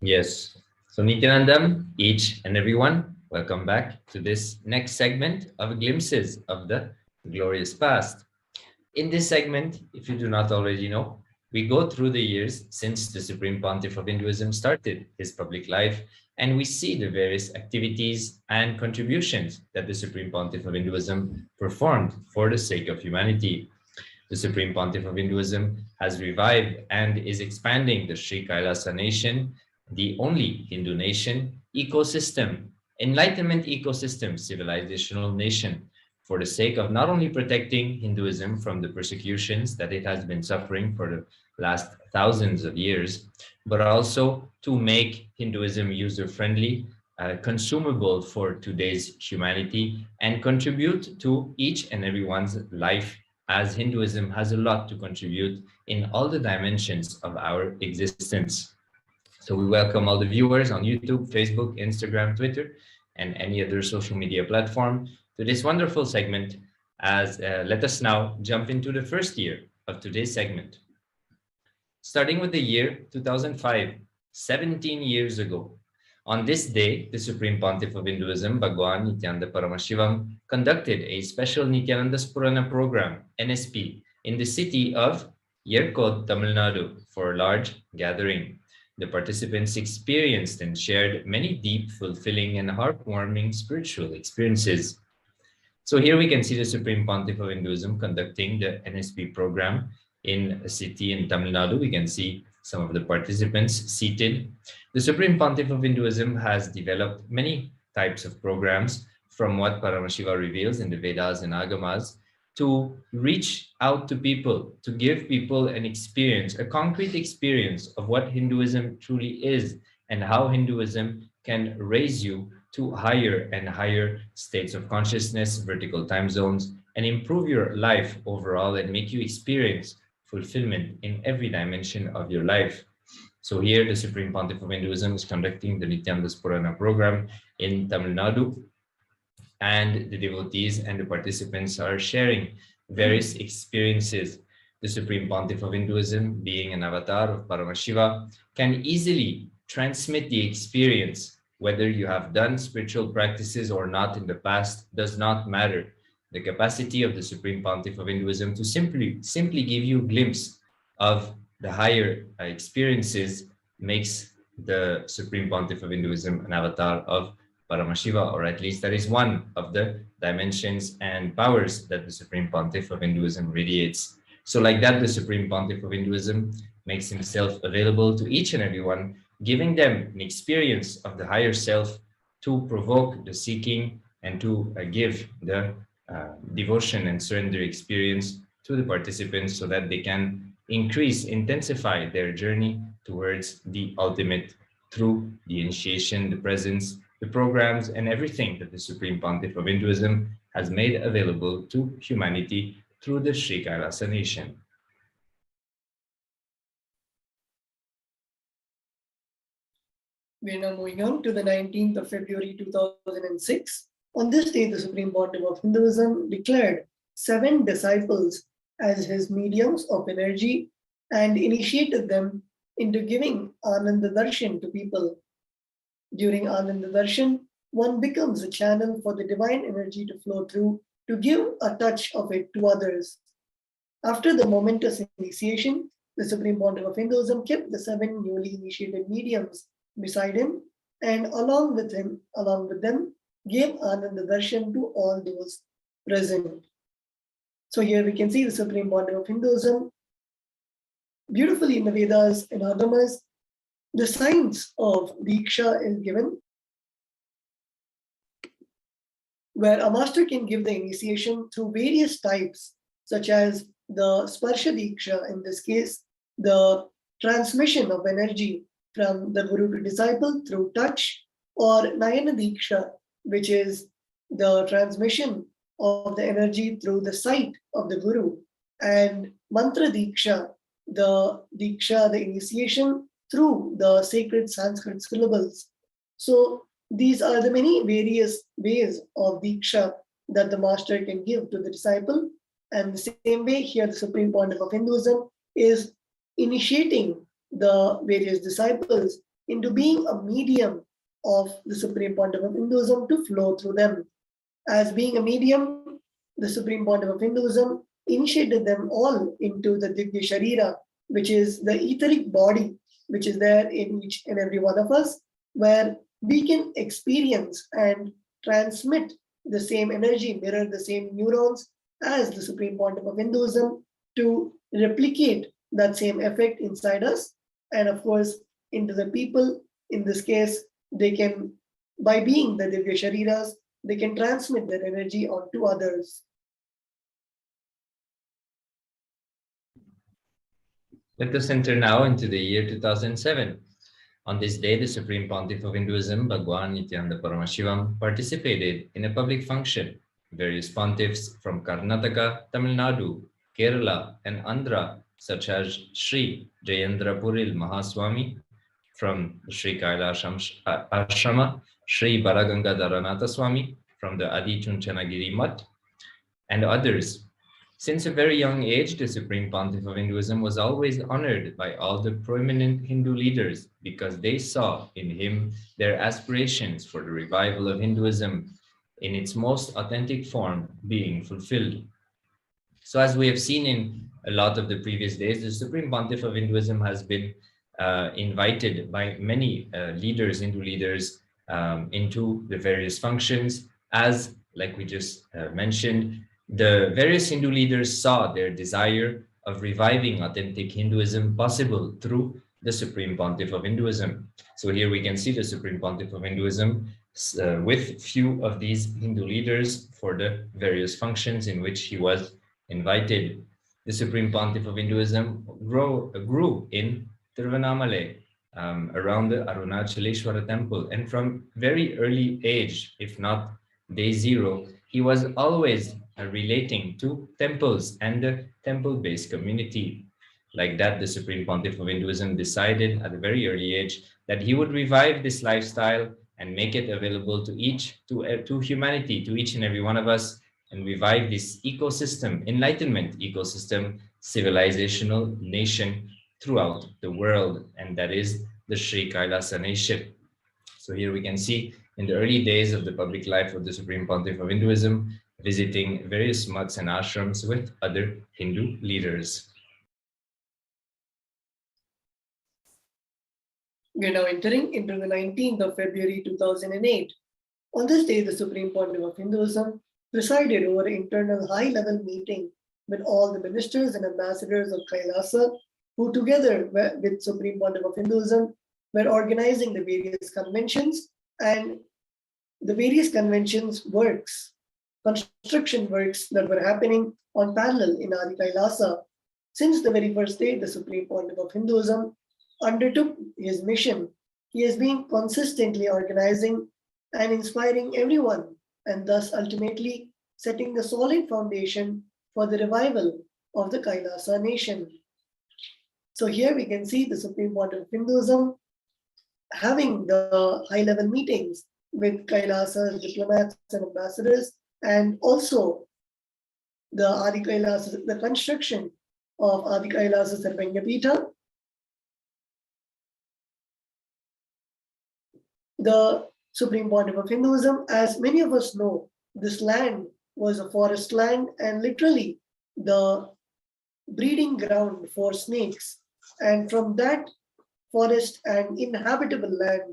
Yes. So Nithyanandam, each and everyone, welcome back to this next segment of glimpses of the glorious past. In this segment, if you do not already know, we go through the years since the Supreme Pontiff of Hinduism started his public life, and we see the various activities and contributions that the Supreme Pontiff of Hinduism performed for the sake of humanity. The Supreme Pontiff of Hinduism has revived and is expanding the Sri Kailasa nation, the only Hindu nation, ecosystem, Enlightenment ecosystem, civilizational nation, for the sake of not only protecting Hinduism from the persecutions that it has been suffering for the last thousands of years, but also to make Hinduism user-friendly, consumable for today's humanity, and contribute to each and everyone's life, as Hinduism has a lot to contribute in all the dimensions of our existence. So we welcome all the viewers on YouTube, Facebook, Instagram, Twitter, and any other social media platform to this wonderful segment. As let us now jump into the first year of today's segment. Starting with the year 2005, 17 years ago. On this day, the Supreme Pontiff of Hinduism, Bhagwan Nithyananda Paramashivam, conducted a special Nithyananda's Purana program, NSP, in the city of Yerkod, Tamil Nadu, for a large gathering. The participants experienced and shared many deep, fulfilling, and heartwarming spiritual experiences. So here we can see the Supreme Pontiff of Hinduism conducting the NSP program in a city in Tamil Nadu. We can see some of the participants seated. The Supreme Pontiff of Hinduism has developed many types of programs, from what Paramashiva reveals in the Vedas and Agamas, to reach out to people, to give people an experience, a concrete experience of what Hinduism truly is and how Hinduism can raise you to higher and higher states of consciousness, vertical time zones, and improve your life overall and make you experience fulfillment in every dimension of your life. So here the Supreme Pontiff of Hinduism is conducting the Nithyananda's Purana program in Tamil Nadu, and the devotees and the participants are sharing various experiences. The Supreme Pontiff of Hinduism, being an avatar of Paramashiva, can easily transmit the experience. Whether you have done spiritual practices or not in the past does not matter. The capacity of the Supreme Pontiff of Hinduism to simply give you a glimpse of the higher experiences makes the Supreme Pontiff of Hinduism an avatar of Paramashiva, or at least that is one of the dimensions and powers that the Supreme Pontiff of Hinduism radiates. So like that, the Supreme Pontiff of Hinduism makes himself available to each and everyone, giving them an experience of the higher self to provoke the seeking and to give the devotion and surrender experience to the participants so that they can increase, intensify their journey towards the ultimate through the initiation, the presence, the programs, and everything that the Supreme Pontiff of Hinduism has made available to humanity through the Sri Kailasa nation. We are now moving on to the 19th of February 2006. On this day, the Supreme Pontiff of Hinduism declared 7 disciples as his mediums of energy and initiated them into giving Ananda Darshan to people. During Ananda Darshan, one becomes a channel for the divine energy to flow through to give a touch of it to others. After the momentous initiation, the Supreme Pontiff of Hinduism kept the 7 newly initiated mediums beside him, and along with them, gave Ananda Darshan to all those present. So here we can see the Supreme Pontiff of Hinduism beautifully in the Vedas and Agamas. The science of Diksha is given, where a master can give the initiation through various types, such as the Sparsha Diksha in this case, the transmission of energy from the Guru to disciple through touch, or Nayana Diksha, which is the transmission of the energy through the sight of the Guru, and Mantra Diksha, the initiation through the sacred Sanskrit syllables. So these are the many various ways of Diksha that the master can give to the disciple. And the same way here, the Supreme Pontiff of Hinduism is initiating the various disciples into being a medium of the Supreme Pontiff of Hinduism to flow through them. As being a medium, the Supreme Pontiff of Hinduism initiated them all into the Divya Sharira, which is the etheric body, which is there in each and every one of us, where we can experience and transmit the same energy, mirror the same neurons as the Supreme Pontiff of Hinduism to replicate that same effect inside us. And of course, into the people, in this case, they can, by being the Divya Shariras, they can transmit their energy onto others. Let us enter now into the year 2007. On this day, the Supreme Pontiff of Hinduism, Bhagwan Nithyananda Paramashivam, participated in a public function. Various pontiffs from Karnataka, Tamil Nadu, Kerala, and Andhra, such as Sri Jayendra Puril Mahaswami from the Sri Kailasa'S Ashrama, Sri Balagangadharanatha Swami from the Adi Chunchanagiri Mutt, and others. Since a very young age, the Supreme Pontiff of Hinduism was always honored by all the prominent Hindu leaders because they saw in him their aspirations for the revival of Hinduism in its most authentic form being fulfilled. So as we have seen in a lot of the previous days, the Supreme Pontiff of Hinduism has been invited by many leaders, Hindu leaders, into the various functions, as, like we just mentioned, the various Hindu leaders saw their desire of reviving authentic Hinduism possible through the Supreme Pontiff of Hinduism. So here we can see the Supreme Pontiff of Hinduism with few of these Hindu leaders for the various functions in which he was invited. The Supreme Pontiff of Hinduism grew in Tiruvannamalai, around the Arunachaleshwara temple, and from very early age, if not day zero, he was always relating to temples and the temple-based community. Like that, the Supreme Pontiff of Hinduism decided at a very early age that he would revive this lifestyle and make it available to humanity, to each and every one of us, and revive this ecosystem, enlightenment ecosystem, civilizational nation throughout the world, and that is the Sri Kailasa nation. So here we can see in the early days of the public life of the Supreme Pontiff of Hinduism, visiting various mutts and ashrams with other Hindu leaders. We are now entering into the 19th of February 2008. On this day, the Supreme Pontiff of Hinduism presided over an internal high-level meeting with all the ministers and ambassadors of Kailasa, who together with Supreme Pontiff of Hinduism were organizing the various conventions and the various conventions works, construction works that were happening on parallel in Adi Kailasa. Since the very first day, the Supreme Pontiff of Hinduism undertook his mission. He has been consistently organizing and inspiring everyone, and thus ultimately setting the solid foundation for the revival of the Kailasa nation. So here we can see the Supreme Pontiff of Hinduism having the high-level meetings with Kailasa'S diplomats and ambassadors, and also the Adi Kailasa, the construction of Adi Kailasa Sarvanyapita. The Supreme Pontiff of Hinduism, as many of us know, this land was a forest land and literally the breeding ground for snakes. And from that forest and inhabitable land,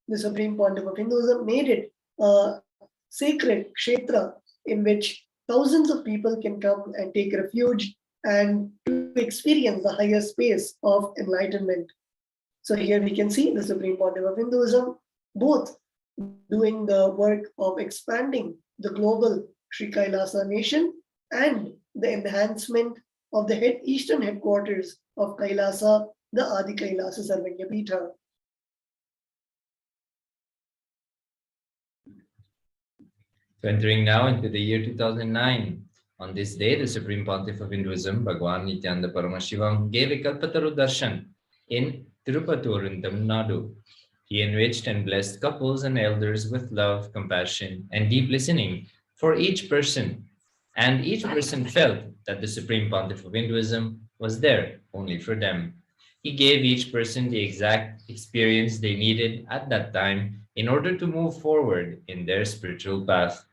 the Supreme Pontiff of Hinduism made it a sacred kshetra in which thousands of people can come and take refuge and to experience the higher space of enlightenment. So here we can see the Supreme Pontiff of Hinduism both doing the work of expanding the global Sri Kailasa nation and the enhancement of the eastern headquarters of Kailasa, the Adi Kailasa Sarvanya Peetha. So entering now into the year 2009, on this day, the Supreme Pontiff of Hinduism, Bhagwan Nithyananda Paramashivam, gave a Kalpataru Darshan in Tirupatur in Tamil Nadu. He enriched and blessed couples and elders with love, compassion, and deep listening for each person. And each person felt that the Supreme Pontiff of Hinduism was there only for them. He gave each person the exact experience they needed at that time in order to move forward in their spiritual path.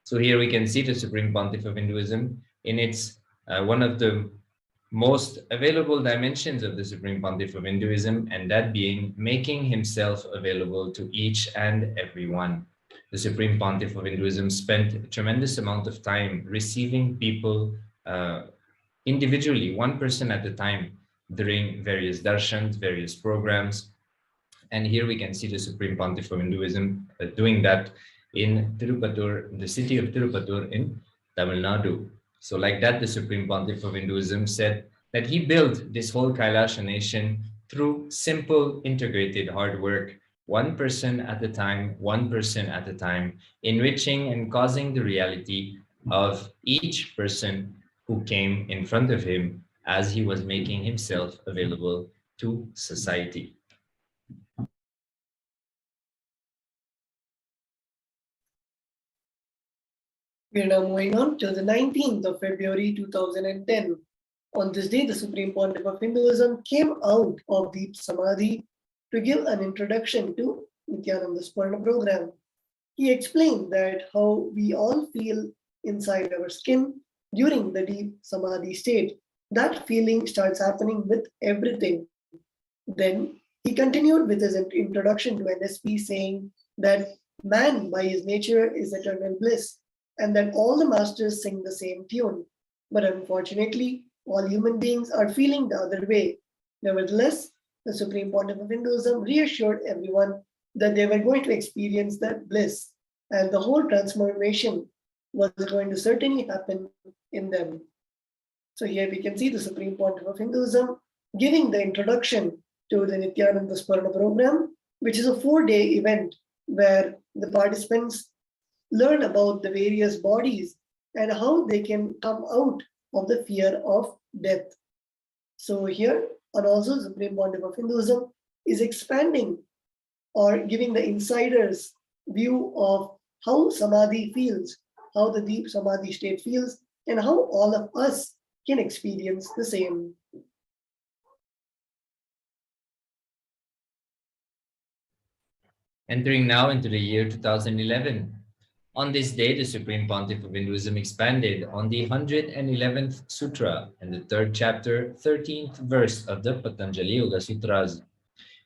So here we can see the Supreme Pontiff of Hinduism in its one of the most available dimensions of the Supreme Pontiff of Hinduism, and that being making himself available to each and every one. The Supreme Pontiff of Hinduism spent a tremendous amount of time receiving people individually, one person at a time, during various darshans, various programs. And here we can see the Supreme Pontiff of Hinduism doing that in Tirupatur, the city of Tirupatur in Tamil Nadu. So like that, the Supreme Pontiff of Hinduism said that he built this whole Kailasa nation through simple, integrated hard work, one person at a time, enriching and causing the reality of each person who came in front of him as he was making himself available to society. We are now moving on to the 19th of February 2010. On this day, the Supreme Pontiff of Hinduism came out of Deep Samadhi to give an introduction to Nithyananda's Parna program. He explained that how we all feel inside our skin during the Deep Samadhi state. That feeling starts happening with everything. Then he continued with his introduction to NSP, saying that man by his nature is eternal bliss, and that all the masters sing the same tune. But unfortunately, all human beings are feeling the other way. Nevertheless, the Supreme Pontiff of Hinduism reassured everyone that they were going to experience that bliss, and the whole transformation was going to certainly happen in them. So here we can see the Supreme Pontiff of Hinduism giving the introduction to the Nithyananda Parana program, which is a 4-day event where the participants learn about the various bodies and how they can come out of the fear of death. So here, and also Supreme Pontiff of Hinduism is expanding or giving the insiders view of how Samadhi feels, how the deep Samadhi state feels, and how all of us can experience the same. Entering now into the year 2011. On this day, the Supreme Pontiff of Hinduism expanded on the 111th Sutra and the 3rd chapter, 13th verse of the Patanjali Yoga Sutras.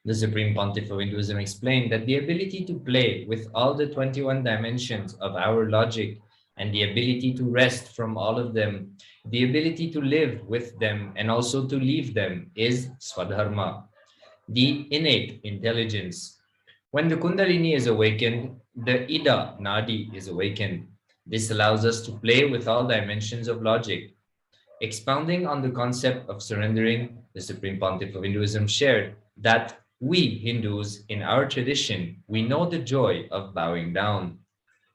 The Supreme Pontiff of Hinduism explained that the ability to play with all the 21 dimensions of our logic and the ability to rest from all of them, the ability to live with them and also to leave them is Swadharma, the innate intelligence. When the Kundalini is awakened, the Ida Nadi is awakened. This allows us to play with all dimensions of logic. Expounding on the concept of surrendering, the Supreme Pontiff of Hinduism shared that we Hindus, in our tradition, we know the joy of bowing down.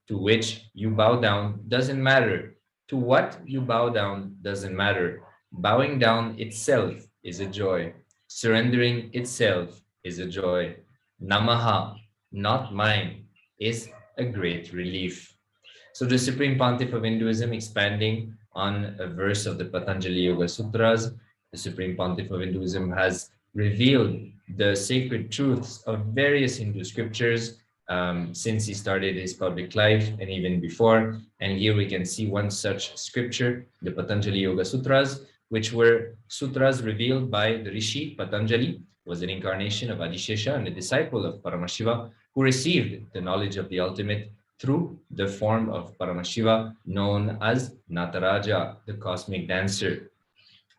To which you bow down doesn't matter. To what you bow down doesn't matter. Bowing down itself is a joy. Surrendering itself is a joy. Namaha, not mine, is a great relief. So the Supreme Pontiff of Hinduism, expanding on a verse of the Patanjali Yoga Sutras, the Supreme Pontiff of Hinduism has revealed the sacred truths of various Hindu scriptures since he started his public life and even before. And here we can see one such scripture, the Patanjali Yoga Sutras, which were sutras revealed by the Rishi Patanjali, was an incarnation of Adishesha and a disciple of Paramashiva, who received the knowledge of the ultimate through the form of Paramashiva known as Nataraja, the cosmic dancer.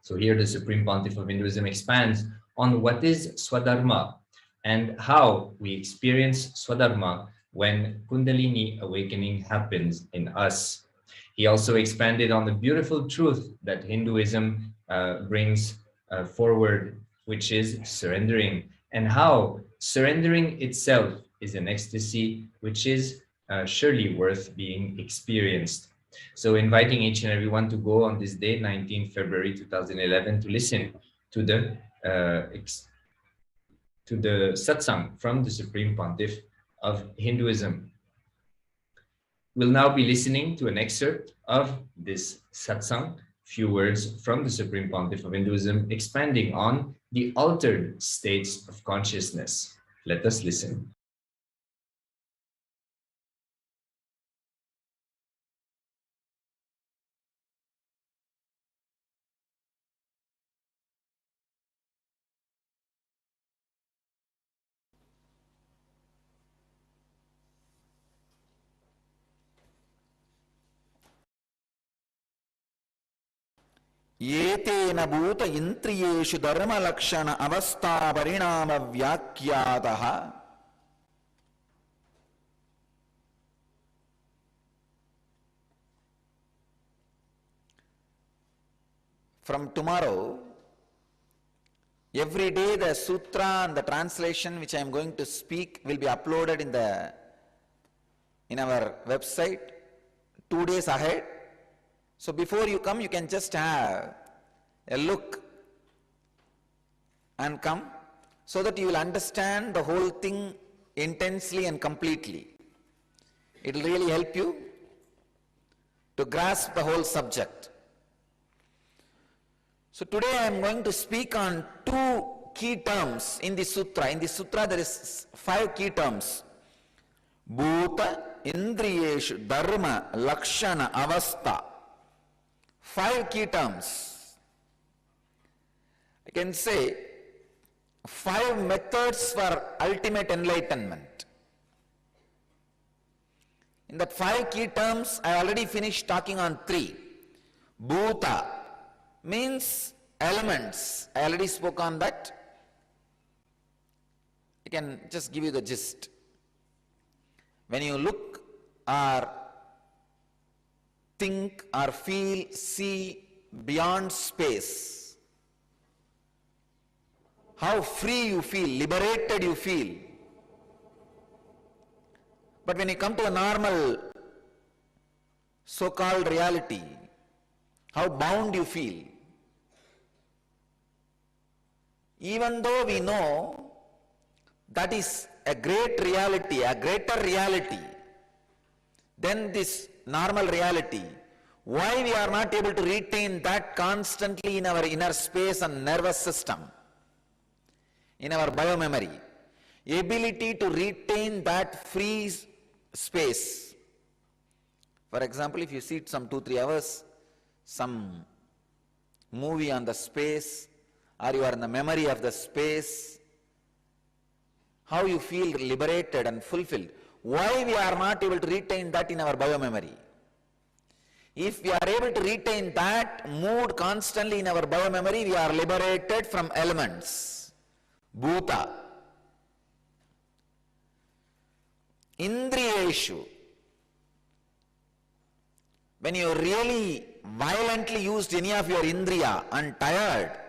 So here the Supreme Pontiff of Hinduism expands on what is Swadharma and how we experience Swadharma when Kundalini awakening happens in us. He also expanded on the beautiful truth that Hinduism brings forward, which is surrendering, and how surrendering itself is an ecstasy which is surely worth being experienced. So inviting each and everyone to go on this day, 19 February 2011, to listen to the satsang from the Supreme Pontiff of Hinduism. We'll now be listening to an excerpt of this satsang, few words from the Supreme Pontiff of Hinduism, expanding on the altered states of consciousness. Let us listen. एतेन भूत इंद्रियेषु धर्मलक्षण अवस्था परिणाम व्याख्यातः From tomorrow, every day the sutra and the translation which I am going to speak will be uploaded in our website 2 days ahead. So before you come, you can just have a look and come, so that you will understand the whole thing intensely and completely. It will really help you to grasp the whole subject. So today I am going to speak on 2 key terms in the sutra. In the sutra there is 5 key terms. Bhuta, Indriyeshu, Dharma, Lakshana, Avastha. 5 key terms. I can say 5 methods for ultimate enlightenment. In that 5 key terms, I already finished talking on 3. Bhuta means elements. I already spoke on that. I can just give you the gist. When you look or think or feel, see beyond space, how free you feel, liberated you feel. But when you come to a normal so-called reality, how bound you feel. Even though we know that is a great reality, a greater reality than this normal reality, why we are not able to retain that constantly in our inner space and nervous system, in our biomemory? Ability to retain that free space. For example, if you sit some 2-3 hours, some movie on the space, or you are in the memory of the space, how you feel liberated and fulfilled. Why we are not able to retain that in our biomemory? If we are able to retain that mood constantly in our biomemory, we are liberated from elements. Bhuta. Indriyeshu. When you really violently used any of your indriya and tired,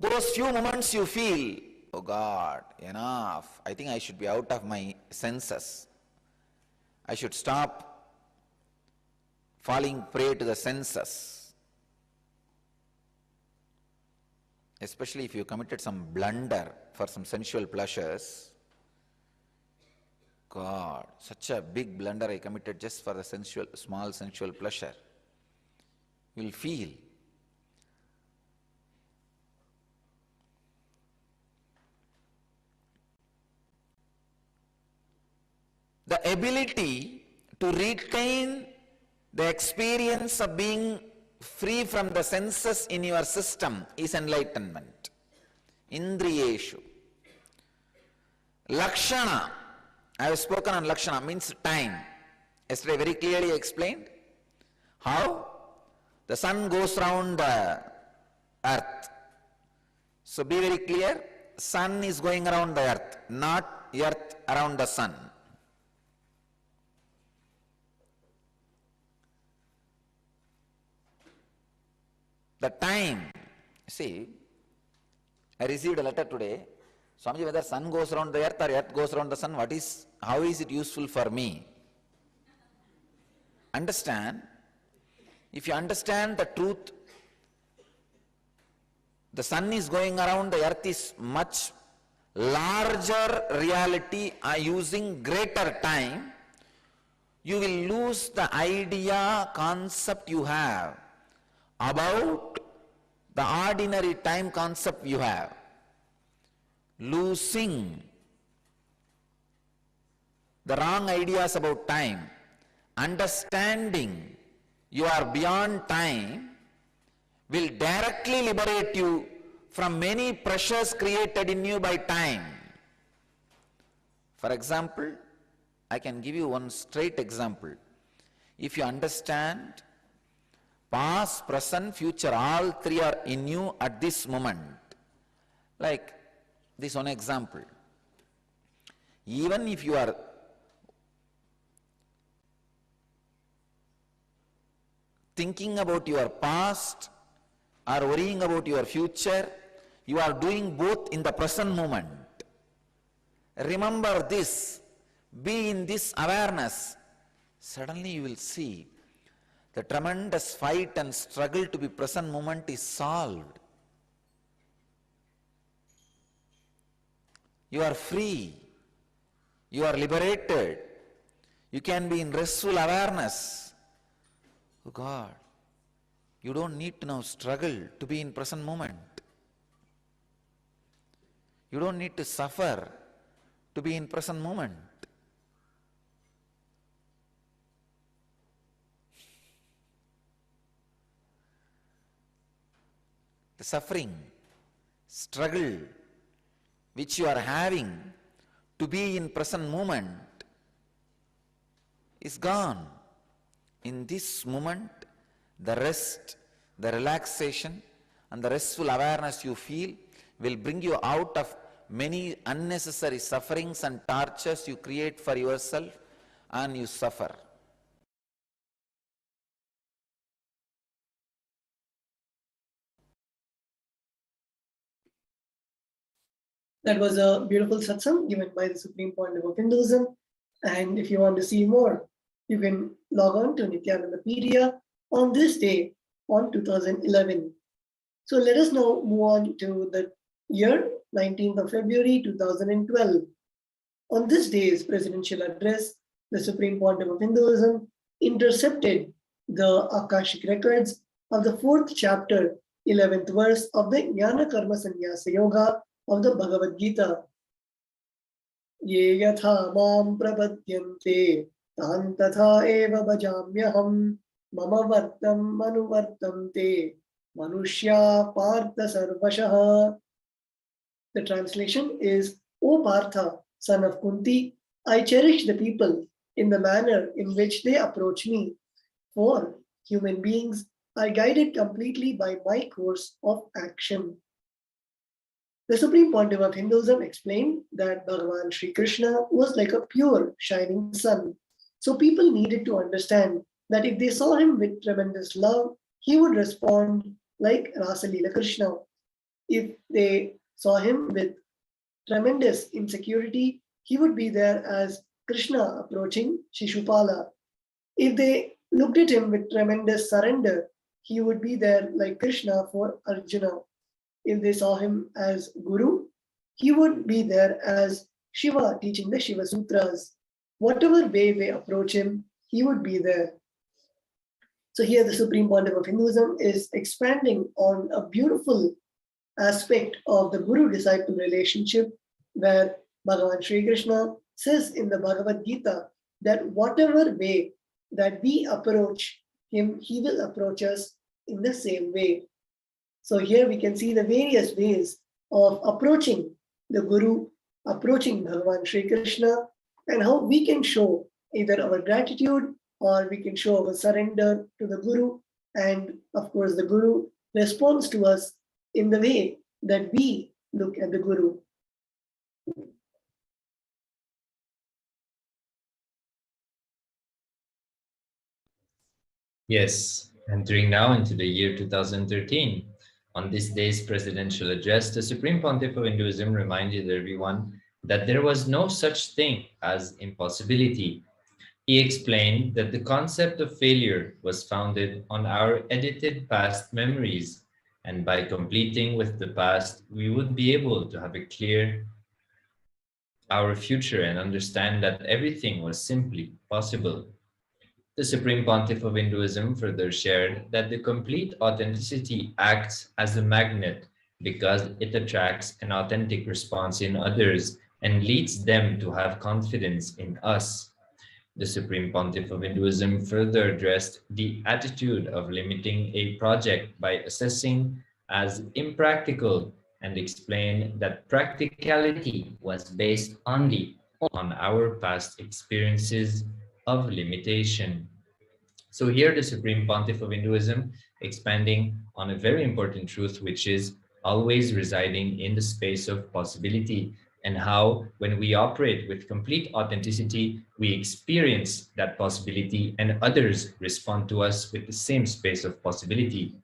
those few moments you feel, oh God, enough. I think I should be out of my senses. I should stop falling prey to the senses. Especially if you committed some blunder for some sensual pleasures. God, such a big blunder I committed just for the small sensual pleasure. You will feel. The ability to retain the experience of being free from the senses in your system is enlightenment. Indriyeshu. Lakshana. I have spoken on Lakshana, means time. Yesterday very clearly explained how the sun goes round the earth. So be very clear, sun is going around the earth, not earth around the sun. The time. See, I received a letter today. Swamiji, whether sun goes around the earth or earth goes around the sun, how is it useful for me? Understand, if you understand the truth, the sun is going around, the earth is much larger reality using greater time, you will lose the idea, concept you have about the ordinary time concept you have. Losing the wrong ideas about time, understanding you are beyond time will directly liberate you from many pressures created in you by time. For example, I can give you one straight example. If you understand past, present, future, all three are in you at this moment. Like this one example. Even if you are thinking about your past or worrying about your future, you are doing both in the present moment. Remember this, be in this awareness. Suddenly you will see the tremendous fight and struggle to be present moment is solved. You are free, you are liberated, you can be in restful awareness. Oh God, you don't need to now struggle to be in present moment. You don't need to suffer to be in present moment. The suffering, struggle which you are having to be in present moment is gone. In this moment, the rest, the relaxation and the restful awareness you feel will bring you out of many unnecessary sufferings and tortures you create for yourself and you suffer. That was a beautiful satsang given by the Supreme Pontiff of Hinduism. And if you want to see more, you can log on to Nithyanandapedia on this day on 2011. So let us now move on to the year 19th of February 2012. On this day's presidential address, the Supreme Pontiff of Hinduism intercepted the Akashic records of the 4th chapter, 11th verse of the Jnana Karma Sannyasa Yoga of the Bhagavad Gita. Ye yatha mam prapadyante tan tatha eva bhajamyaham mama vartam manuvartamte manushya partha sarvashah. The translation is, O Partha, son of Kunti, I cherish the people in the manner in which they approach me. For human beings are guided completely by my course of action. The Supreme Pontiff of Hinduism explained that Bhagavan Sri Krishna was like a pure, shining sun. So people needed to understand that if they saw him with tremendous love, he would respond like Rasalila Krishna. If they saw him with tremendous insecurity, he would be there as Krishna approaching Shishupala. If they looked at him with tremendous surrender, he would be there like Krishna for Arjuna. If they saw him as Guru, he would be there as Shiva teaching the Shiva Sutras. Whatever way they approach him, he would be there. So here the Supreme Pontiff of Hinduism is expanding on a beautiful aspect of the Guru-disciple relationship, where Bhagavan Sri Krishna says in the Bhagavad Gita that whatever way that we approach him, he will approach us in the same way. So here we can see the various ways of approaching the Guru, approaching Bhagavan Sri Krishna, and how we can show either our gratitude or we can show our surrender to the Guru. And of course, the Guru responds to us in the way that we look at the Guru. Yes, Entering now into the year 2013, on this day's presidential address, the Supreme Pontiff of Hinduism reminded everyone that there was no such thing as impossibility. He explained that the concept of failure was founded on our edited past memories, and by completing with the past, we would be able to have a clear our future and understand that everything was simply possible. The Supreme Pontiff of Hinduism further shared that the complete authenticity acts as a magnet because it attracts an authentic response in others and leads them to have confidence in us. The Supreme Pontiff of Hinduism further addressed the attitude of limiting a project by assessing as impractical and explained that practicality was based only on our past experiences of limitation. So here the Supreme Pontiff of Hinduism expanding on a very important truth, which is always residing in the space of possibility, and how when we operate with complete authenticity, we experience that possibility and others respond to us with the same space of possibility.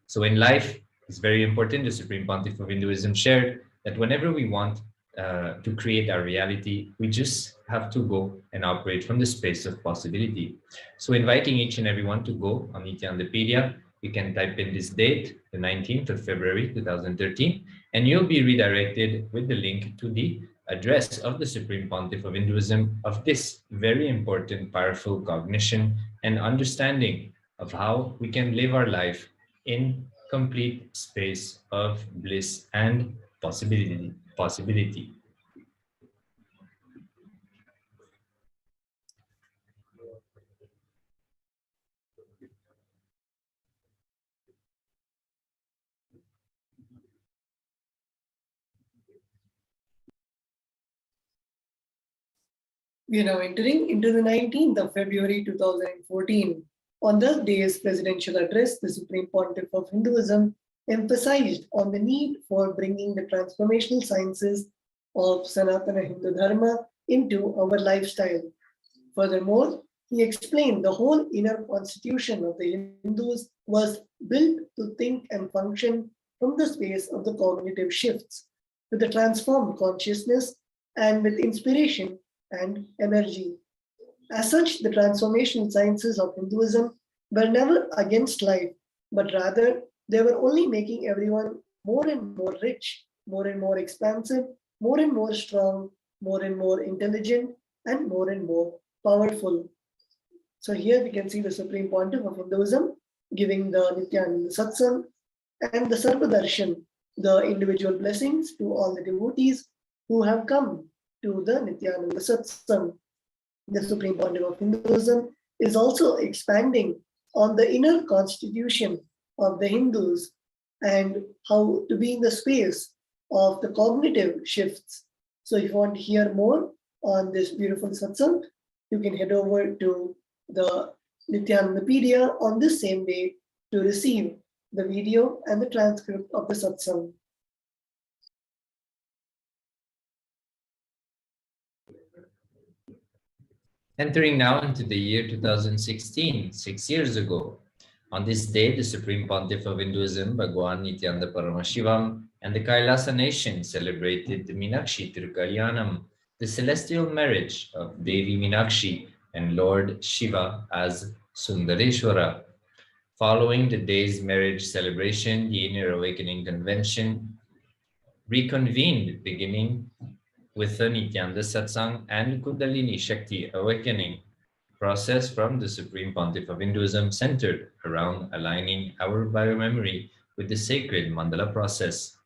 So in life, it's very important, the Supreme Pontiff of Hinduism shared that whenever we want to create our reality, we just have to go and operate from the space of possibility. So inviting each and everyone to go on Nithyanandapedia, you can type in this date, the 19th of February 2013, and you'll be redirected with the link to the address of the Supreme Pontiff of Hinduism of this very important, powerful cognition and understanding of how we can live our life in complete space of bliss and possibility. We are now entering into the 19th of February 2014. On the day's presidential address, the Supreme Pontiff of Hinduism emphasized on the need for bringing the transformational sciences of Sanatana Hindu Dharma into our lifestyle. Furthermore, he explained the whole inner constitution of the Hindus was built to think and function from the space of the cognitive shifts, with a transformed consciousness and with inspiration and energy. As such, the transformation sciences of Hinduism were never against life, but rather they were only making everyone more and more rich, more and more expansive, more and more strong, more and more intelligent, and more powerful. So here we can see the Supreme Pontiff of Hinduism giving the Nithyananda Satsang and the Sarvadarshan, the individual blessings to all the devotees who have come to the Nithyananda Satsang. The Supreme Pontiff of Hinduism is also expanding on the inner constitution of the Hindus and how to be in the space of the cognitive shifts. So if you want to hear more on this beautiful satsang, you can head over to the Nithyanandapedia on this same day to receive the video and the transcript of the satsang. Entering now into the year 2016, 6 years ago, on this day, the Supreme Pontiff of Hinduism, Bhagwan Nityananda Paramashivam, and the Kailasa nation celebrated the Meenakshi Tirukalyanam, the celestial marriage of Devi Meenakshi and Lord Shiva as Sundareshwara. Following the day's marriage celebration, the Inner Awakening Convention reconvened, beginning with the Nityananda Satsang and Kundalini Shakti Awakening process from the Supreme Pontiff of Hinduism, centered around aligning our biomemory with the sacred mandala process.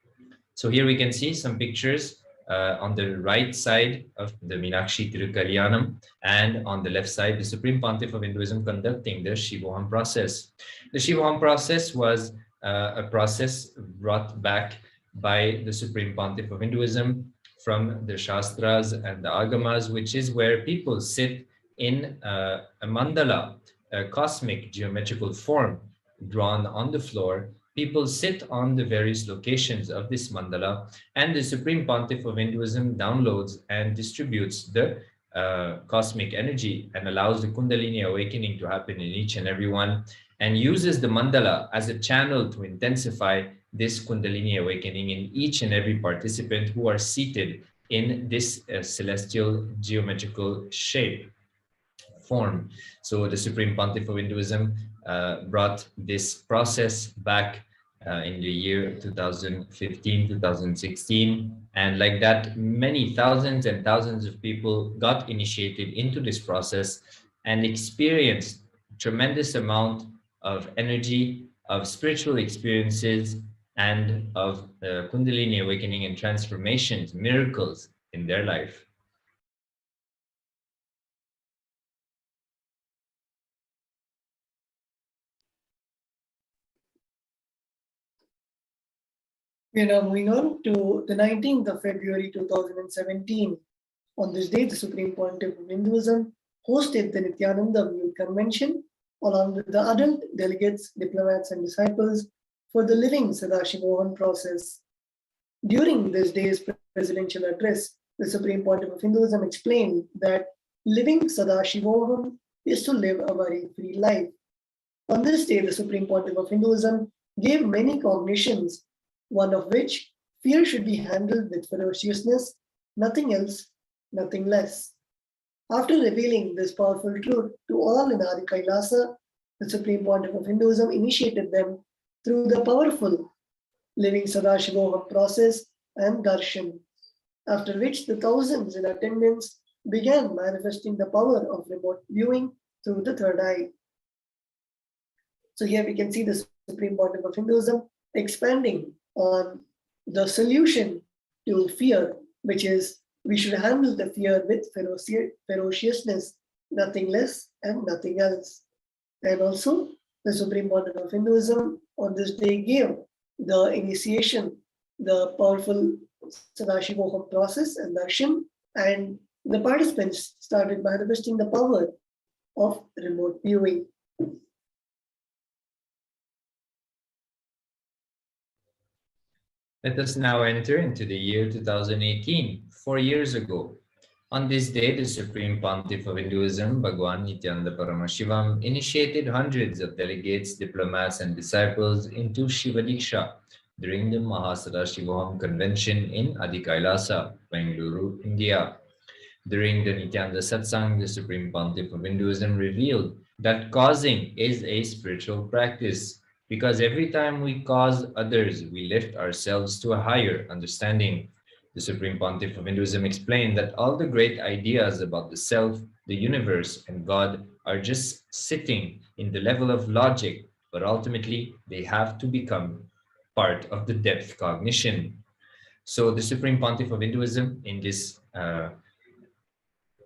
So here we can see some pictures on the right side of the Meenakshi Tirukalyanam, and on the left side, the Supreme Pontiff of Hinduism conducting the Shivoham process. The Shivoham process was a process brought back by the Supreme Pontiff of Hinduism from the Shastras and the Agamas, which is where people sit in a mandala, a cosmic geometrical form drawn on the floor. People sit on the various locations of this mandala, and the Supreme Pontiff of Hinduism downloads and distributes the cosmic energy and allows the Kundalini awakening to happen in each and every one. and uses the mandala as a channel to intensify this Kundalini awakening in each and every participant who are seated in this celestial geometrical shape form. So the Supreme Pontiff of Hinduism brought this process back in the year 2015, 2016. And like that, many thousands and thousands of people got initiated into this process and experienced tremendous amount of energy, of spiritual experiences, and of Kundalini awakening and transformations, miracles in their life. We are now moving on to the 19th of February 2017. On this day, the Supreme Pontiff of Hinduism hosted the Nithyananda Youth Convention along with the adult delegates, diplomats, and disciples for the Living Sadashivoham process. During this day's presidential address, the Supreme Pontiff of Hinduism explained that living Sadashivoham is to live a worry-free life. On this day, the Supreme Pontiff of Hinduism gave many cognitions, one of which fear should be handled with ferociousness, nothing else, nothing less. After revealing this powerful truth to all in Adi Kailasa, the Supreme Pontiff of Hinduism initiated them through the powerful living Sadashivoham process and darshan, after which the thousands in attendance began manifesting the power of remote viewing through the third eye. So here we can see the Supreme Pontiff of Hinduism expanding on the solution to fear, which is we should handle the fear with ferociousness, nothing less and nothing else. And also, the Supreme Pontiff of Hinduism on this day gave the initiation, the powerful Sadashivoham process and darshan, and the participants started manifesting the power of remote viewing. Let us now enter into the year 2018, 4 years ago. On this day, the Supreme Pontiff of Hinduism, Bhagwan Nithyananda Paramashivam, initiated hundreds of delegates, diplomats, and disciples into Shiva Diksha during the Mahasadashivoham convention in Adi Kailasa, Bengaluru, India. During the Nithyananda Satsang, the Supreme Pontiff of Hinduism revealed that causing is a spiritual practice, because every time we cause others, we lift ourselves to a higher understanding. The Supreme Pontiff of Hinduism explained that all the great ideas about the self, the universe, and God are just sitting in the level of logic, but ultimately they have to become part of the depth cognition. So the Supreme Pontiff of Hinduism in this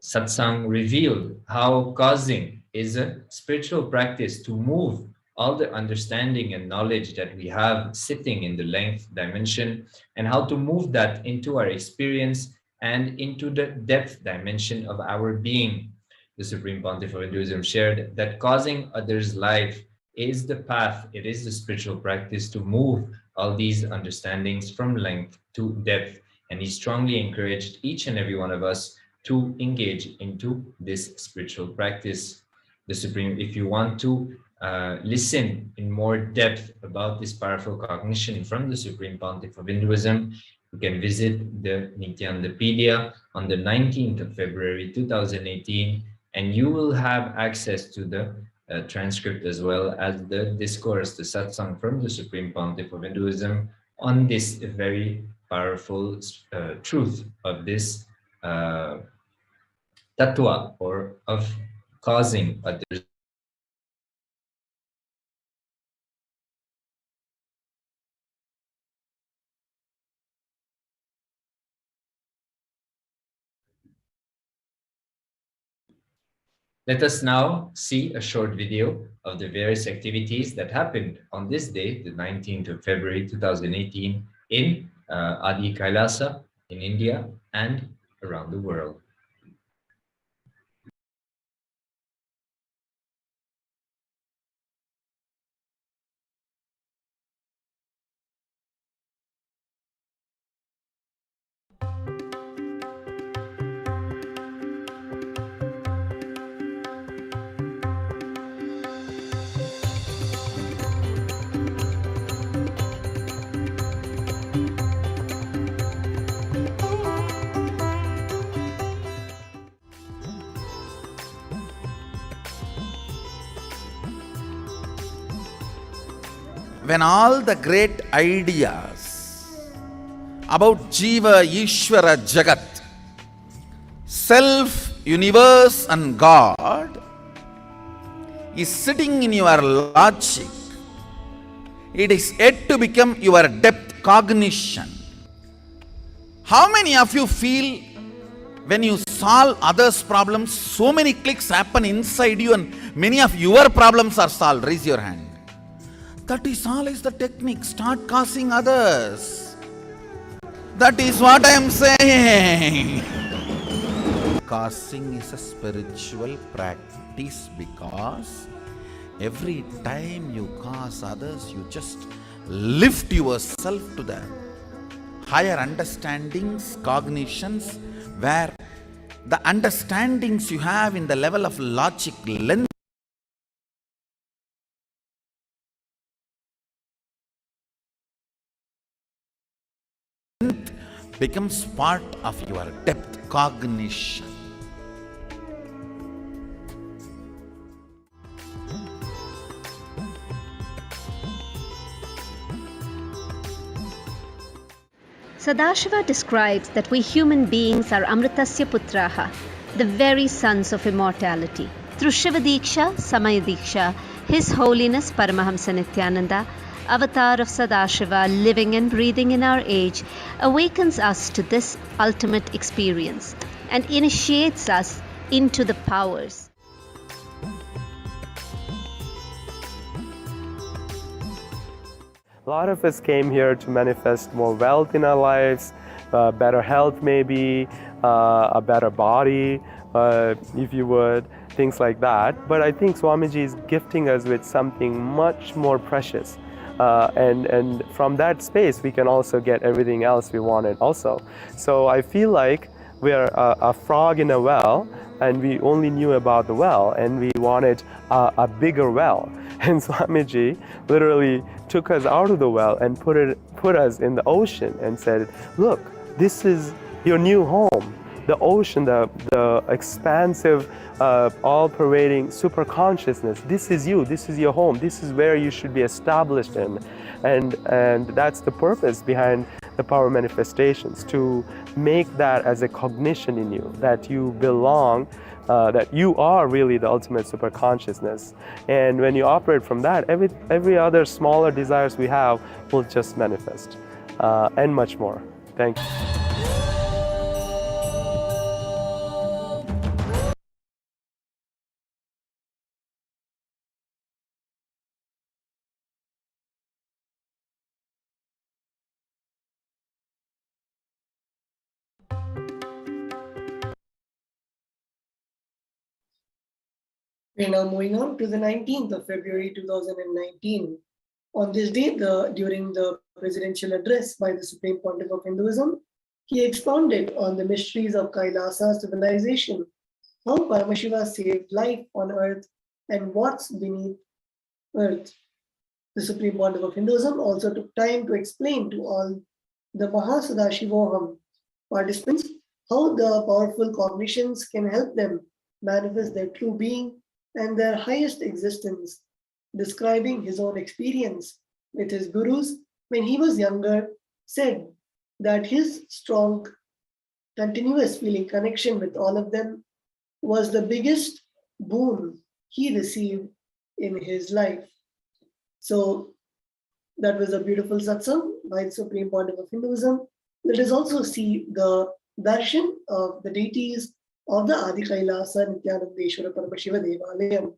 satsang revealed how causing is a spiritual practice to move all the understanding and knowledge that we have sitting in the length dimension, and how to move that into our experience and into the depth dimension of our being. The Supreme Pontiff of Hinduism shared that causing others' life is the path, it is the spiritual practice to move all these understandings from length to depth. And he strongly encouraged each and every one of us to engage into this spiritual practice. The Supreme, if you want to listen in more depth about this powerful cognition from the Supreme Pontiff of Hinduism, you can visit the Nithyanandapedia on the 19th of February 2018, and you will have access to the transcript as well as the discourse, the satsang from the Supreme Pontiff of Hinduism on this very powerful truth of this tattva, or of causing others. Let us now see a short video of the various activities that happened on this day, the 19th of February 2018, in Adi Kailasa, in India, and around the world. when all the great ideas about Jiva, Ishvara, Jagat, self, universe and God is sitting in your logic, it is yet to become your depth cognition. How many of you feel when you solve others' problems, so many clicks happen inside you and many of your problems are solved? Raise your hand. That is always the technique. Start causing others. That is what I am saying. Causing is a spiritual practice because every time you cause others, you just lift yourself to the higher understandings, cognitions, where the understandings you have in the level of logic length becomes part of your depth cognition. Sadashiva describes that we human beings are Amritasya Putraha, the very sons of immortality. Through Shiva Diksha, Samaya Diksha, His Holiness Paramahamsa Nithyananda, Avatar of Sadashiva, living and breathing in our age, awakens us to this ultimate experience and initiates us into the powers. A lot of us came here to manifest more wealth in our lives, better health maybe, a better body, if you would, things like that. But I think Swamiji is gifting us with something much more precious. And from that space, we can also get everything else we wanted also. So I feel like we're a frog in a well, and we only knew about the well, and we wanted a bigger well. And Swamiji literally took us out of the well and put us in the ocean and said, look, this is your new home. The ocean, the expansive, all-pervading super consciousness. This is you, this is your home, this is where you should be established in. And that's the purpose behind the power manifestations, to make that as a cognition in you, that you belong, that you are really the ultimate super consciousness. And when you operate from that, every other smaller desires we have will just manifest, and much more. Thank you. We are now moving on to the 19th of February 2019. On this day, during the presidential address by the Supreme Pontiff of Hinduism, he expounded on the mysteries of Kailasa'S civilization, how Paramashiva saved life on earth and what's beneath earth. The Supreme Pontiff of Hinduism also took time to explain to all the Paramashivoham participants how the powerful cognitions can help them manifest their true being and their highest existence, describing his own experience with his gurus when he was younger, said that his strong, continuous feeling connection with all of them was the biggest boon he received in his life. So that was a beautiful satsang by the Supreme Pontiff of Hinduism. Let us also see the darshan of the deities of the Adi Kailasa Nithyananda Paramashiva Devalayam.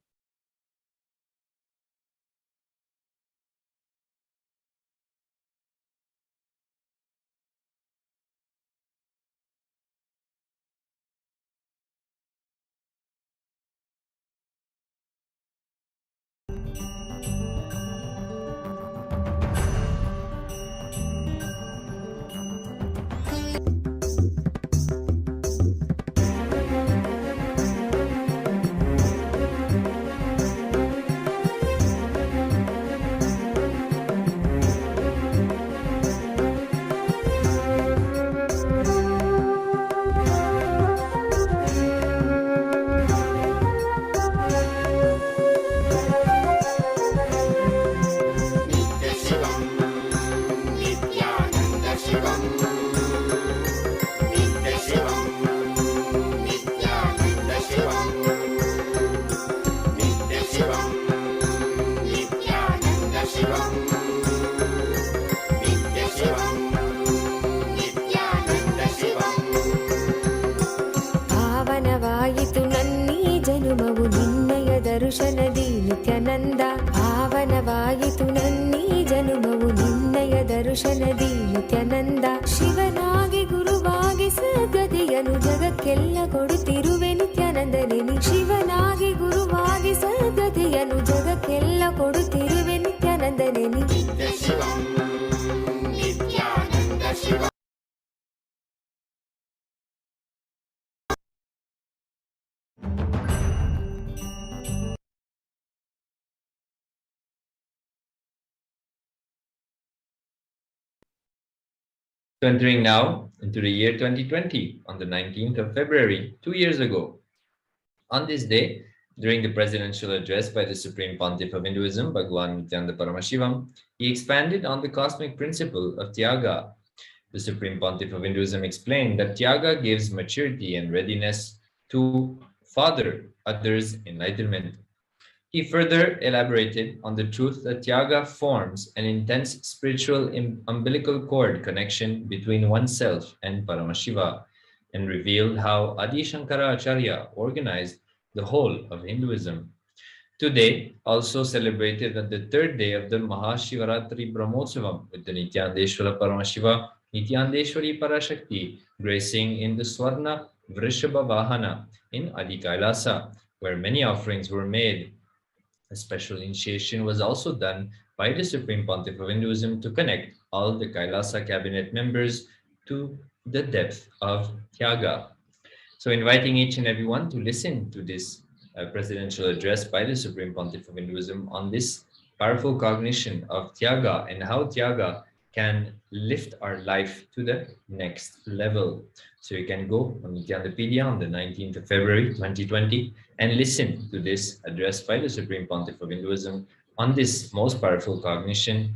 ದರ್ಶನದಿ Nithyananda ಶಿವನಾಗಿ ಗುರುವಾಗಿ ಸದ್ಗತಿಯನು ಜಗಕ್ಕೆಲ್ಲ ಕೊಡುತ್ತಿರುವೆ ನಿತ್ಯಾನಂದನೇ ಶಿವನಾಗಿ ಗುರುವಾಗಿ ಸದ್ಗತಿಯನು ಜಗಕ್ಕೆಲ್ಲ ಕೊಡುತ್ತಿರುವೆ ನಿತ್ಯಾನಂದನೇ So entering now into the year 2020, on the 19th of February, 2 years ago. On this day, during the presidential address by the Supreme Pontiff of Hinduism, Bhagwan Nithyananda Paramashivam, he expanded on the cosmic principle of Tyaga. The Supreme Pontiff of Hinduism explained that Tyaga gives maturity and readiness to further others' enlightenment. He further elaborated on the truth that Tyaga forms an intense spiritual umbilical cord connection between oneself and Paramashiva, and revealed how Adi Shankara Acharya organized the whole of Hinduism. Today also celebrated at the third day of the Mahashivaratri Brahmotsavam with the Nityanandeshwara Paramashiva, Nityandeshwari Parashakti gracing in the Swarna Vrishabha Vahana in Adi Kailasa, where many offerings were made. A special initiation was also done by the Supreme Pontiff of Hinduism to connect all the Kailasa cabinet members to the depth of Tyaga. So inviting each and everyone to listen to this presidential address by the Supreme Pontiff of Hinduism on this powerful cognition of Tyaga and how Tyaga can lift our life to the next level. So you can go on Nityanandapedia on the 19th of February 2020 and listen to this address by the Supreme Pontiff of Hinduism on this most powerful cognition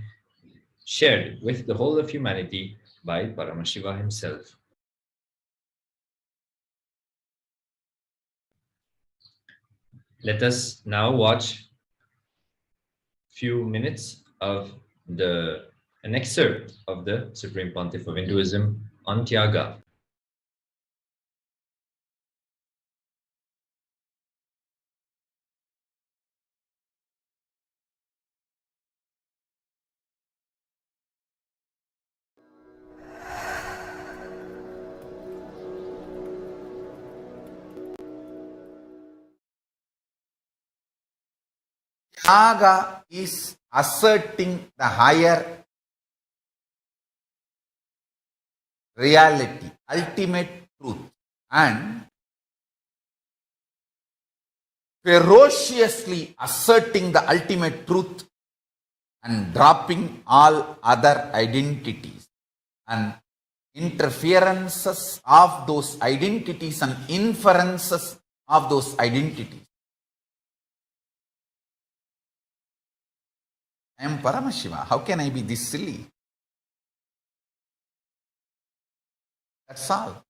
shared with the whole of humanity by Paramashiva himself. Let us now watch few minutes of an excerpt of the Supreme Pontiff of Hinduism on Tyaga. Tyaga is asserting the higher reality, ultimate truth, and ferociously asserting the ultimate truth and dropping all other identities and interferences of those identities and inferences of those identities. I am Paramashiva. How can I be this silly? That's all.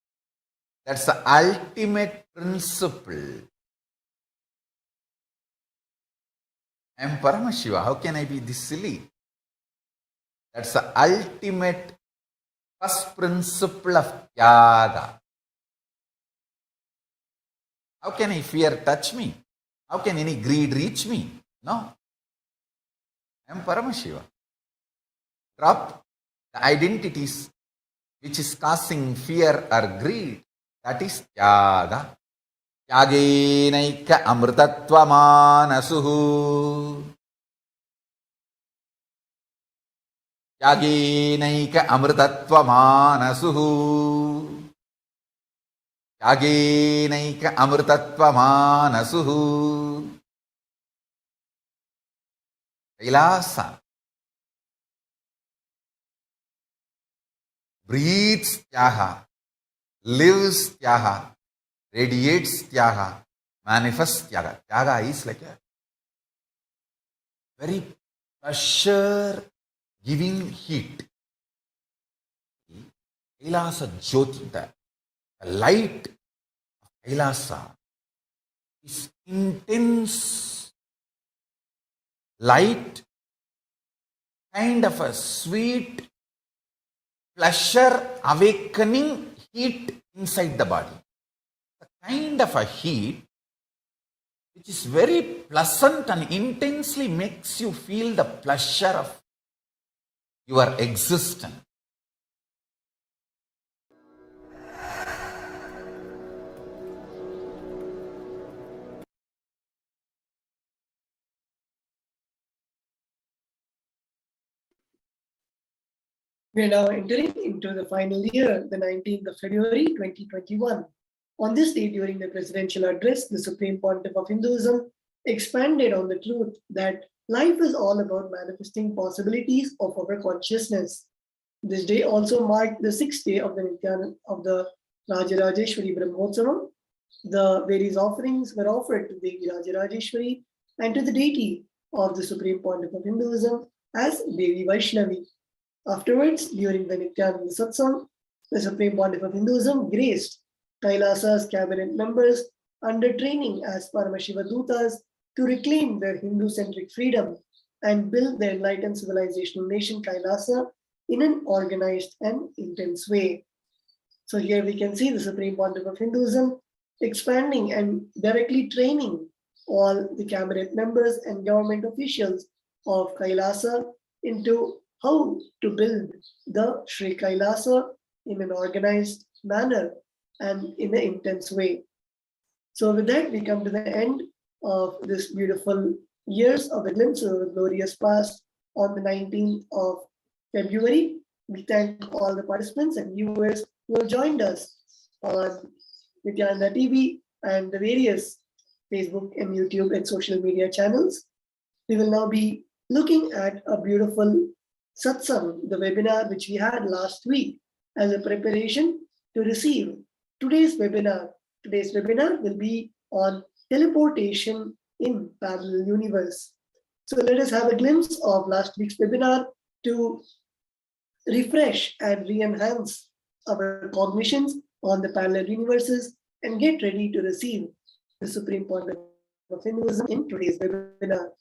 That's the ultimate principle. I am Paramashiva. How can I be this silly? That's the ultimate first principle of Tyaga. How can I fear touch me? How can any greed reach me? No. I am Paramashiva. Drop the identities which is causing fear or greed. That is Tyaga. Tyagenaika amrtatva manasuhu. Tyagenaika amrtatva manasuhu. Tyagenaika amrtatva manasuhu. Kailasa breathes Tyaga, lives Tyaga, radiates Tyaga, manifests Tyaga. Tyaga is like a very pleasure-giving heat. Kailasa Jyoti, the light of Kailasa is intense. Light, kind of a sweet, pleasure awakening heat inside the body. The kind of a heat which is very pleasant and intensely makes you feel the pleasure of your existence. We are now entering into the final year, the 19th of February 2021. On this day, during the presidential address, the Supreme Pontiff of Hinduism expanded on the truth that life is all about manifesting possibilities of our consciousness. This day also marked the sixth day of the Rajarajeshwari Brahmotsavam. The various offerings were offered to Devi Rajarajeshwari and to the deity of the Supreme Pontiff of Hinduism as Devi Vaishnavi. Afterwards, during the Nithyananda Satsang, the Supreme Pontiff of Hinduism graced Kailasa'S cabinet members under training as Paramashivoham to reclaim their Hindu-centric freedom and build the enlightened civilizational nation Kailasa in an organized and intense way. So here we can see the Supreme Pontiff of Hinduism expanding and directly training all the cabinet members and government officials of Kailasa into how to build the Sri Kailasa in an organized manner and in an intense way. So with that, we come to the end of this beautiful years of the glimpses of the glorious past on the 19th of February. We thank all the participants and viewers who have joined us on Nithyananda TV and the various Facebook and YouTube and social media channels. We will now be looking at a beautiful satsang, the webinar which we had last week as a preparation to receive today's webinar. Today's webinar will be on teleportation in parallel universe. So let us have a glimpse of last week's webinar to refresh and re-enhance our cognitions on the parallel universes and get ready to receive the Supreme Pontiff of Hinduism in today's webinar.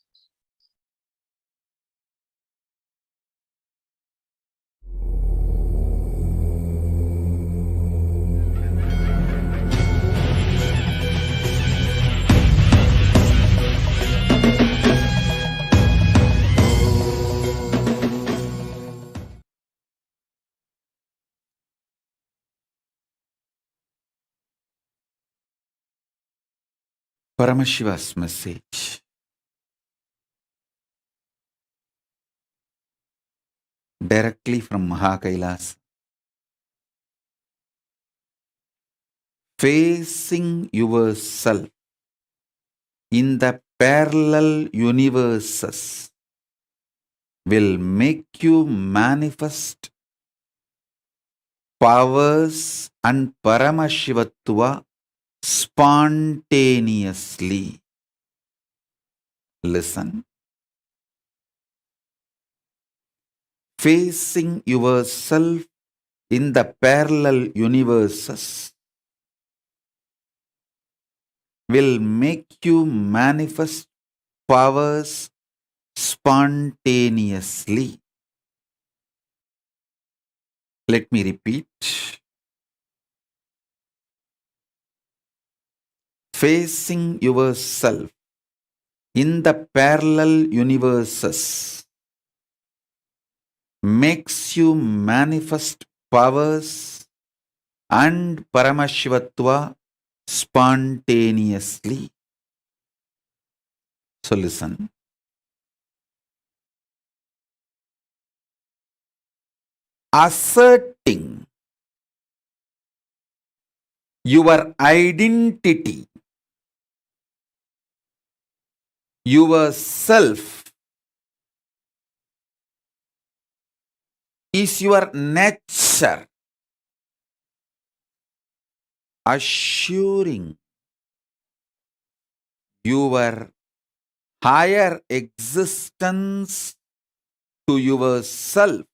Paramashiva's message. Directly from Kailas. Facing yourself in the parallel universes will make you manifest powers and Paramashivatva spontaneously. Listen. Facing yourself in the parallel universes will make you manifest powers spontaneously. Let me repeat. Facing yourself in the parallel universes makes you manifest powers and Paramashivatva spontaneously. So listen. Asserting your identity, yourself, is your nature. Assuring your higher existence to yourself,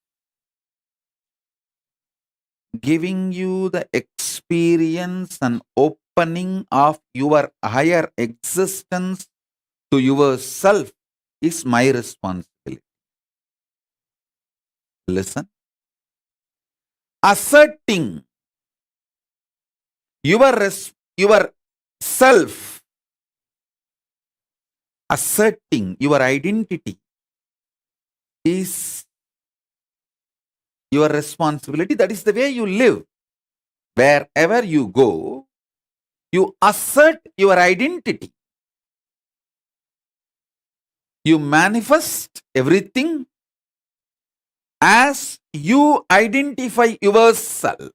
giving you the experience and opening of your higher existence to yourself is my responsibility. Listen. Asserting your self, asserting your identity is your responsibility. That is the way you live. Wherever you go, you assert your identity. You manifest everything as you identify yourself.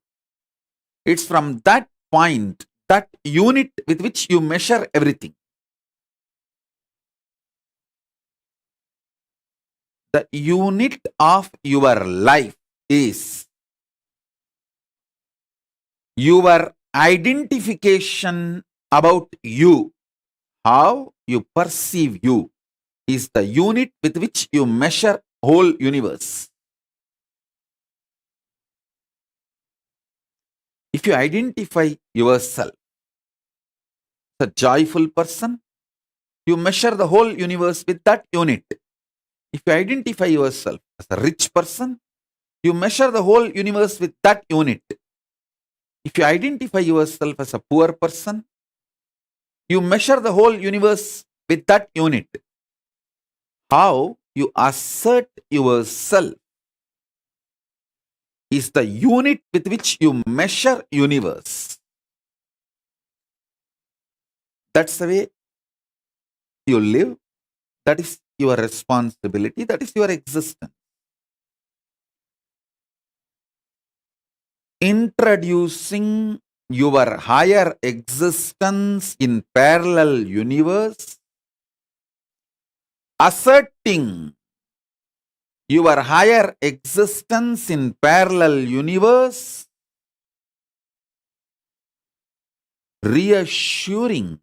It's from that point, that unit with which you measure everything. The unit of your life is your identification about you. How you perceive you is the unit with which you measure whole universe. If you identify yourself as a joyful person, you measure the whole universe with that unit. If you identify yourself as a rich person, you measure the whole universe with that unit. If you identify yourself as a poor person, you measure the whole universe with that unit. How you assert yourself is the unit with which you measure universe. That's the way you live. That is your responsibility. That is your existence. Introducing your higher existence in parallel universe, asserting your higher existence in parallel universe, reassuring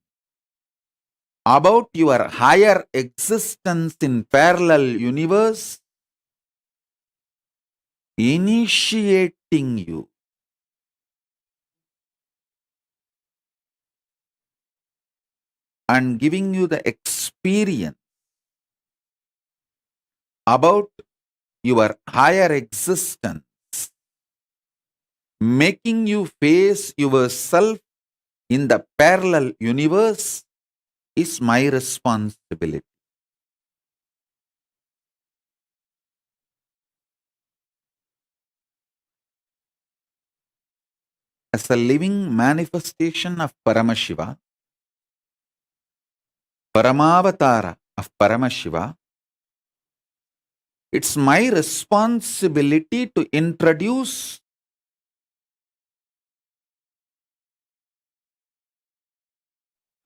about your higher existence in parallel universe, initiating you and giving you the experience about your higher existence, making you face yourself in the parallel universe is my responsibility. As a living manifestation of Paramashiva, Paramavatara of Paramashiva, it's my responsibility to introduce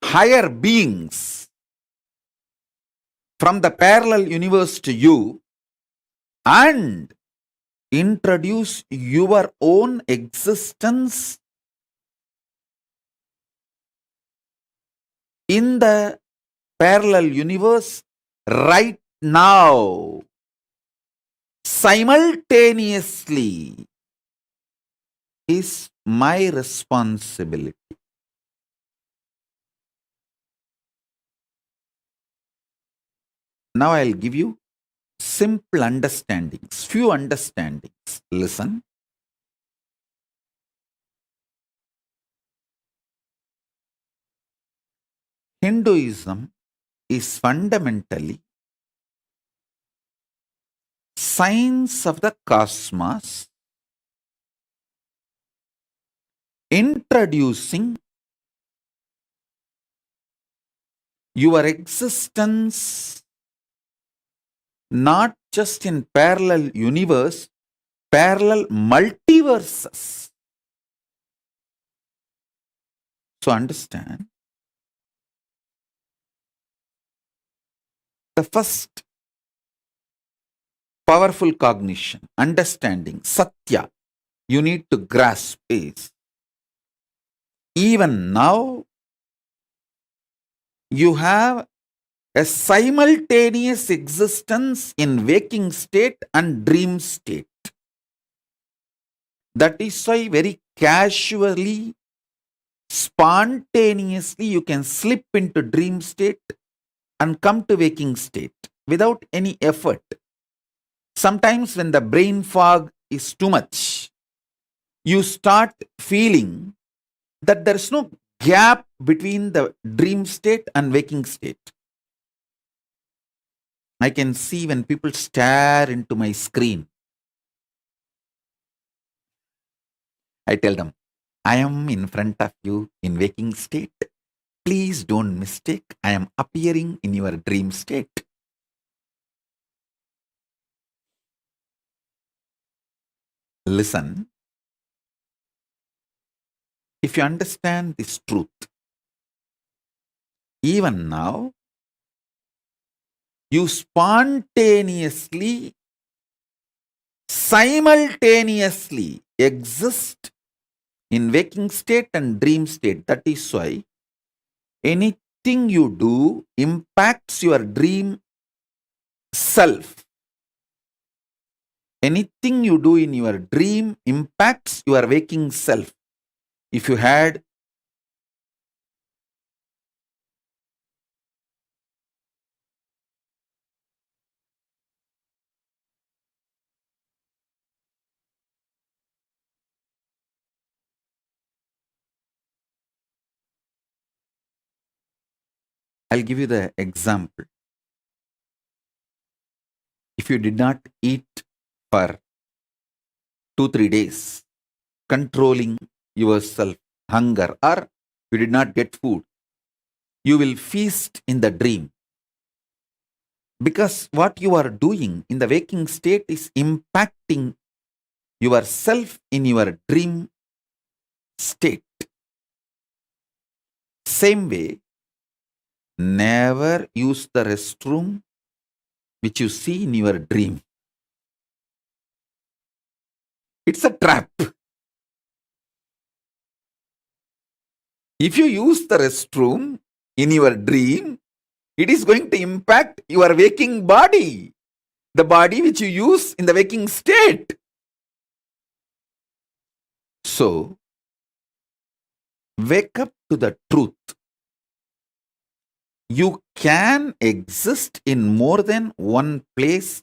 higher beings from the parallel universe to you and introduce your own existence in the parallel universe right now, simultaneously, is my responsibility. Now I'll give you simple understandings, few understandings. Listen. Hinduism is fundamentally science of the cosmos, introducing your existence not just in parallel universe, parallel multiverses. So understand, the first powerful cognition, understanding, satya, you need to grasp is, even now, you have a simultaneous existence in waking state and dream state. That is why very casually, spontaneously, you can slip into dream state and come to waking state without any effort. Sometimes when the brain fog is too much, you start feeling that there is no gap between the dream state and waking state. I can see when people stare into my screen, I tell them, I am in front of you in waking state. Please don't mistake, I am appearing in your dream state. Listen, if you understand this truth, even now, you spontaneously, simultaneously exist in waking state and dream state. That is why anything you do impacts your dream self. Anything you do in your dream impacts your waking self. If you had I'll give you the example. If you did not eat for 2-3 days, controlling yourself, hunger, or you did not get food, you will feast in the dream. Because what you are doing in the waking state is impacting yourself in your dream state. Same way, never use the restroom which you see in your dream. It's a trap. If you use the restroom in your dream, it is going to impact your waking body, the body which you use in the waking state. So, wake up to the truth. You can exist in more than one place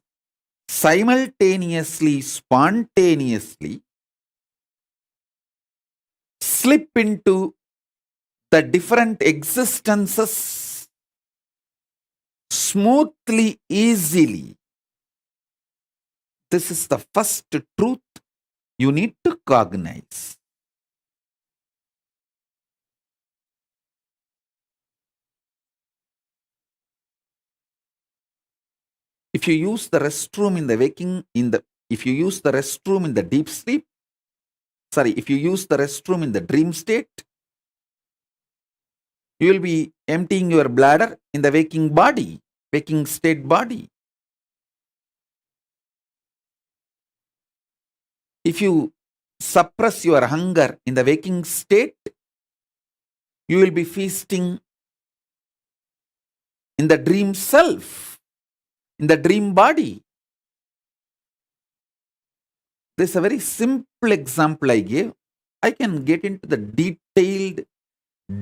simultaneously, spontaneously, slip into the different existences smoothly, easily. This is the first truth you need to cognize. If you use the restroom in the if you use the restroom in the deep sleep, if you use the restroom in the dream state, you will be emptying your bladder in the waking state body. If you suppress your hunger in the waking state, you will be feasting in the dream self, in the dream body. This is a very simple example I gave. I can get into the detailed,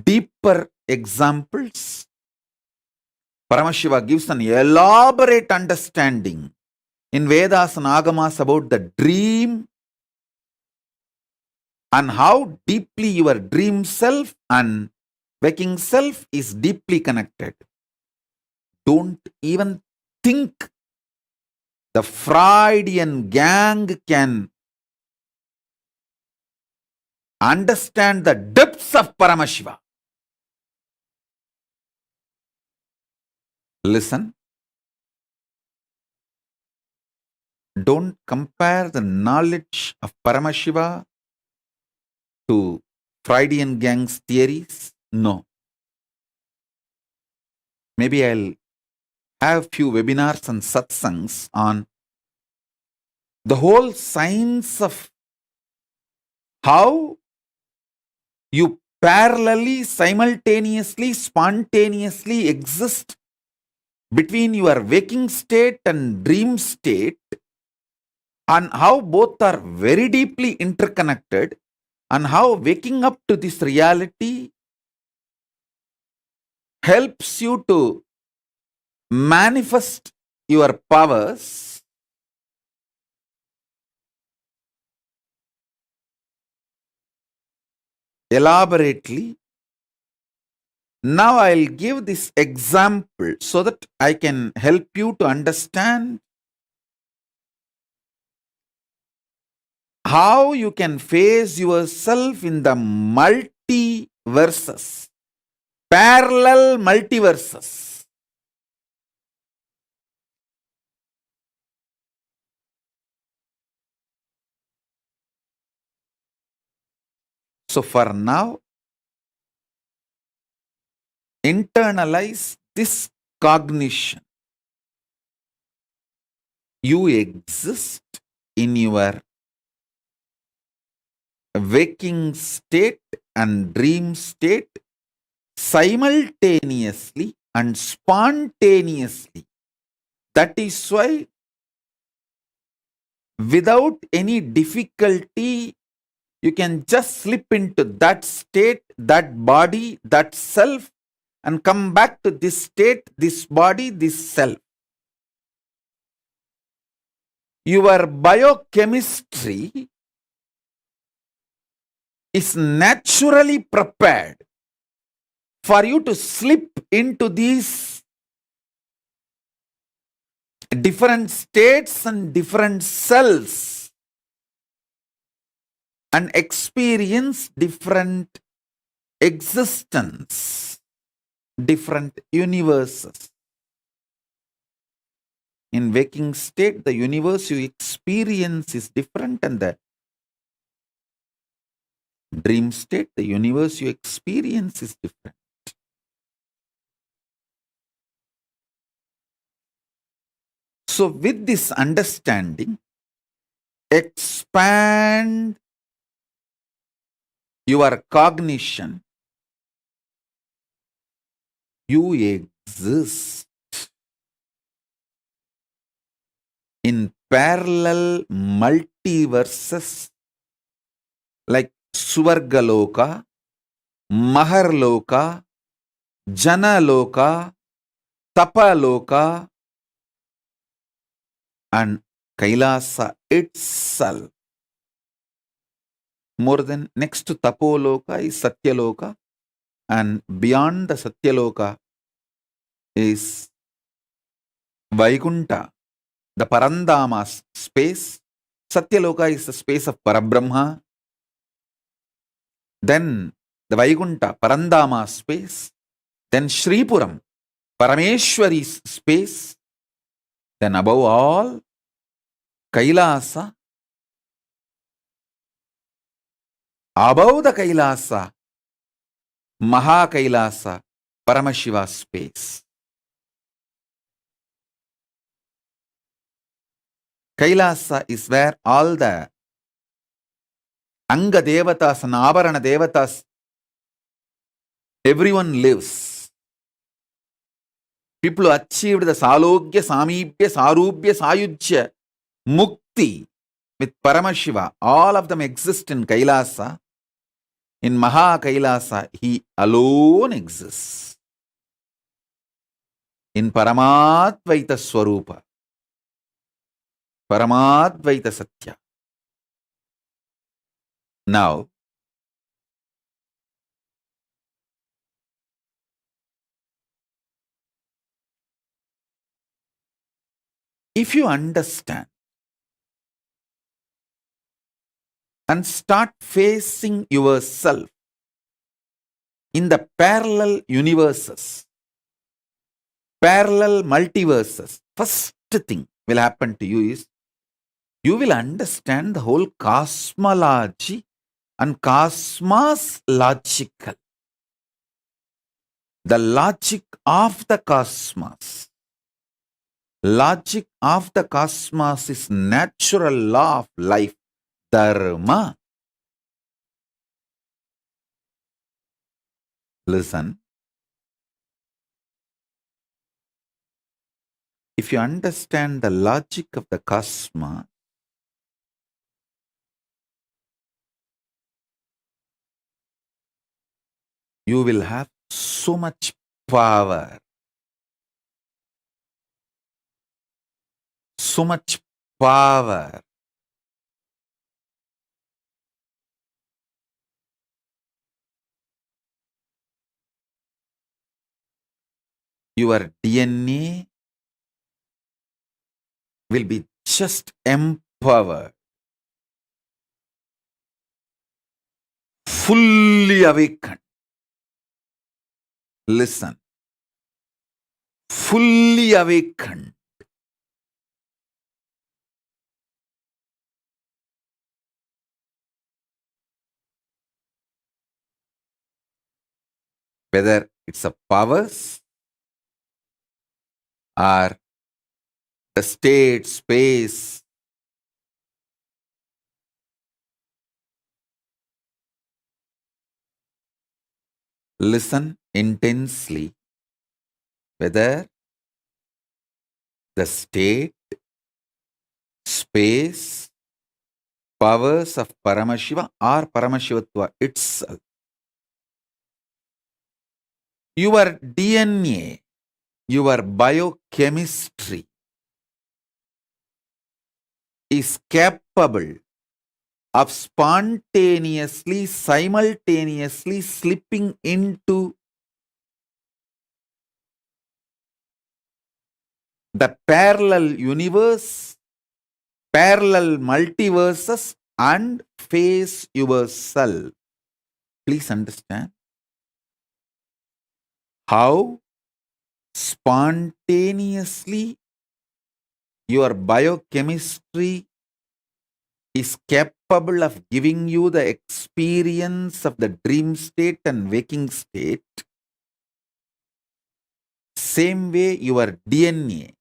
deeper examples. Paramashiva gives an elaborate understanding in Vedas and Agamas about the dream and how deeply your dream self and waking self is deeply connected. Don't even think the Freudian gang can understand the depths of Paramashiva. Listen. Don't compare the knowledge of Paramashiva to Freudian gang's theories. No. Maybe I'll have few webinars and satsangs on the whole science of how you parallelly, simultaneously, spontaneously exist between your waking state and dream state, and how both are very deeply interconnected, and how waking up to this reality helps you to manifest your powers elaborately. Now I'll give this example so that I can help you to understand how you can face yourself in the multiverses, parallel multiverses. So for now, internalize this cognition. You exist in your waking state and dream state simultaneously and spontaneously. That is why, without any difficulty, you can just slip into that state, that body, that self, and come back to this state, this body, this self. Your biochemistry is naturally prepared for you to slip into these different states and different cells and experience different existence, different universes. In waking state, the universe you experience is different, and the dream state, the universe you experience is different. So with this understanding, expand your cognition. You exist in parallel multiverses like Suvargaloka, Maharloka, Janaloka, Tapaloka, and Kailasa itself. More than next to Tapoloka is Satyaloka, and beyond the Satyaloka is Vaikunta, the Parandama space. Satyaloka is the space of Parabrahma. Then the Vaikunta, Parandama space. Then Shripuram, Parameshwari's space. Then above all, Kailasa. Above the Kailasa, Maha Kailasa, Paramashiva space. Kailasa is where all the Anga Devatas and Avarana Devatas, everyone lives. People who achieved the Salogya, Samipya, Sarubhya, Sayujya, Mukti with Paramashiva, all of them exist in Kailasa. In Maha Kailasa, he alone exists. In Paramadvaita Swarupa, Paramadvaita Satya. Now, if you understand and start facing yourself in the parallel universes, parallel multiverses, first thing will happen to you is you will understand the whole cosmology and cosmos logical. The logic of the cosmos. Logic of the cosmos is natural law of life, dharma. Listen. If you understand the logic of the cosmos, you will have so much power. So much power. Your DNA will be just empowered. fully awakened. Listen. Fully awakened. Whether it's a powers or the state, space, listen intensely. Whether the state, space, powers of Paramashiva or Paramashivatva itself. Your DNA, your biochemistry is capable of spontaneously, simultaneously slipping into the parallel universe, parallel multiverses, and face yourself. Please understand how spontaneously your biochemistry is capable of giving you the experience of the dream state and waking state. Same way your DNA,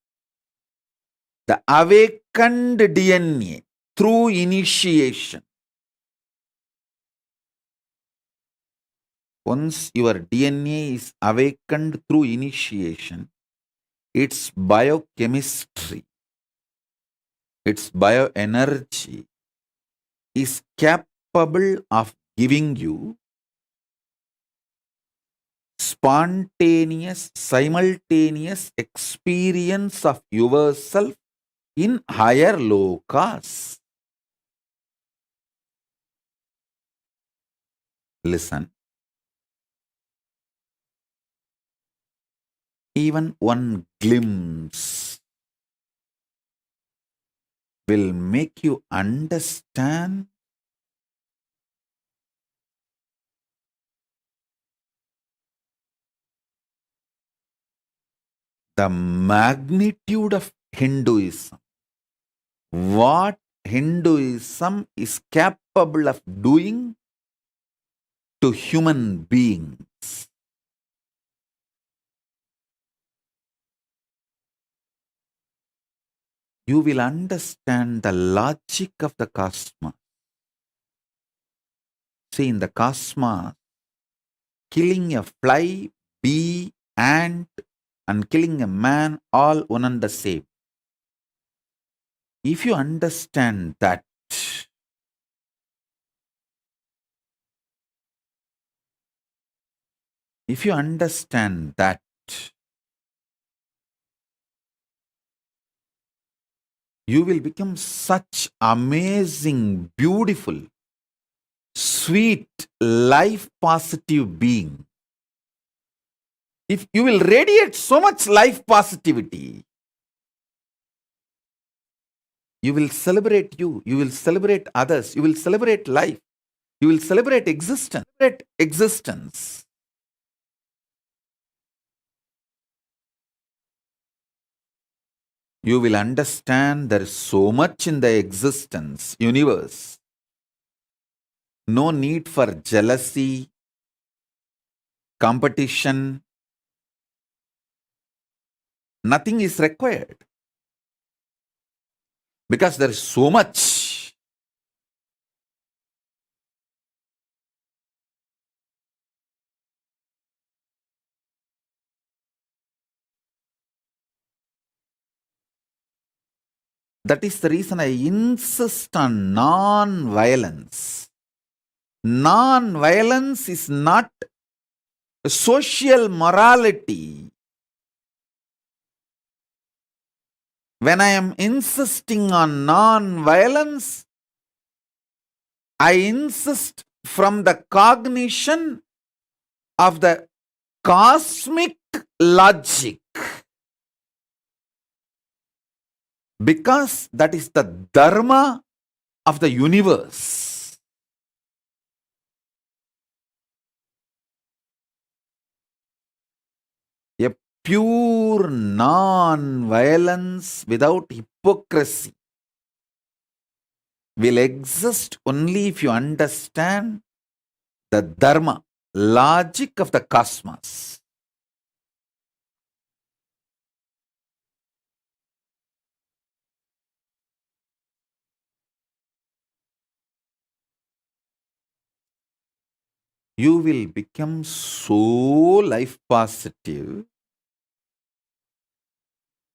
the awakened DNA through initiation. Once your DNA is awakened through initiation, its biochemistry, its bioenergy is capable of giving you spontaneous, simultaneous experience of yourself in higher lokas. Listen. Even one glimpse will make you understand the magnitude of Hinduism. What Hinduism is capable of doing to human beings. You will understand the logic of the cosmos. See, in the cosmos, killing a fly, bee, ant, and killing a man, all one and the same. If you understand that, you will become such amazing, beautiful, sweet, life positive being. If you will radiate so much life positivity, you will celebrate you will celebrate others, you will celebrate life, you will celebrate existence. You will understand there is so much in the existence, universe. No need for jealousy, competition. Nothing is required. Because there is so much. That is the reason I insist on non-violence. Non-violence is not social morality. When I am insisting on non-violence, I insist from the cognition of the cosmic logic. Because that is the dharma of the universe. pure non-violence without hypocrisy will exist only if you understand the dharma, logic of the cosmos. You will become so life positive.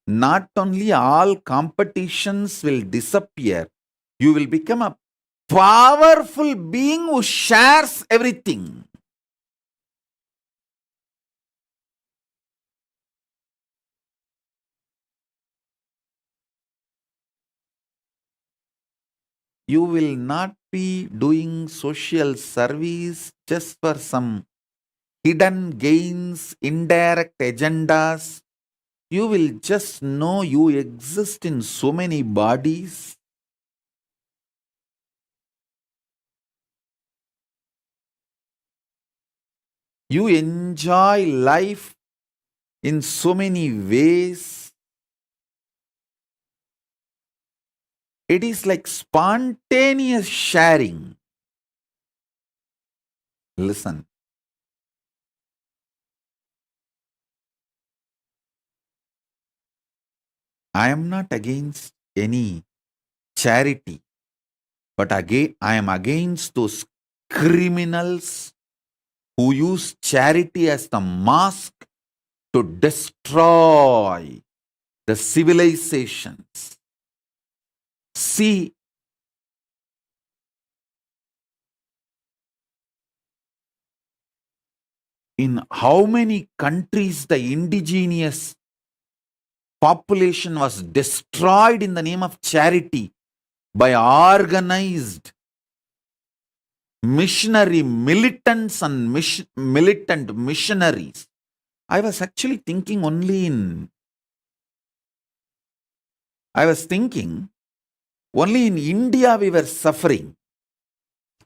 Not only all competitions will disappear, you will become a powerful being who shares everything. You will not be doing social service just for some hidden gains, indirect agendas. You will just know you exist in so many bodies. You enjoy life in so many ways. It is like spontaneous sharing. Listen. I am not against any charity, but again, I am against those criminals who use charity as the mask to destroy the civilizations. See, in how many countries the indigenous population was destroyed in the name of charity by organized missionary militants and militant missionaries. I was actually thinking only in India we were suffering.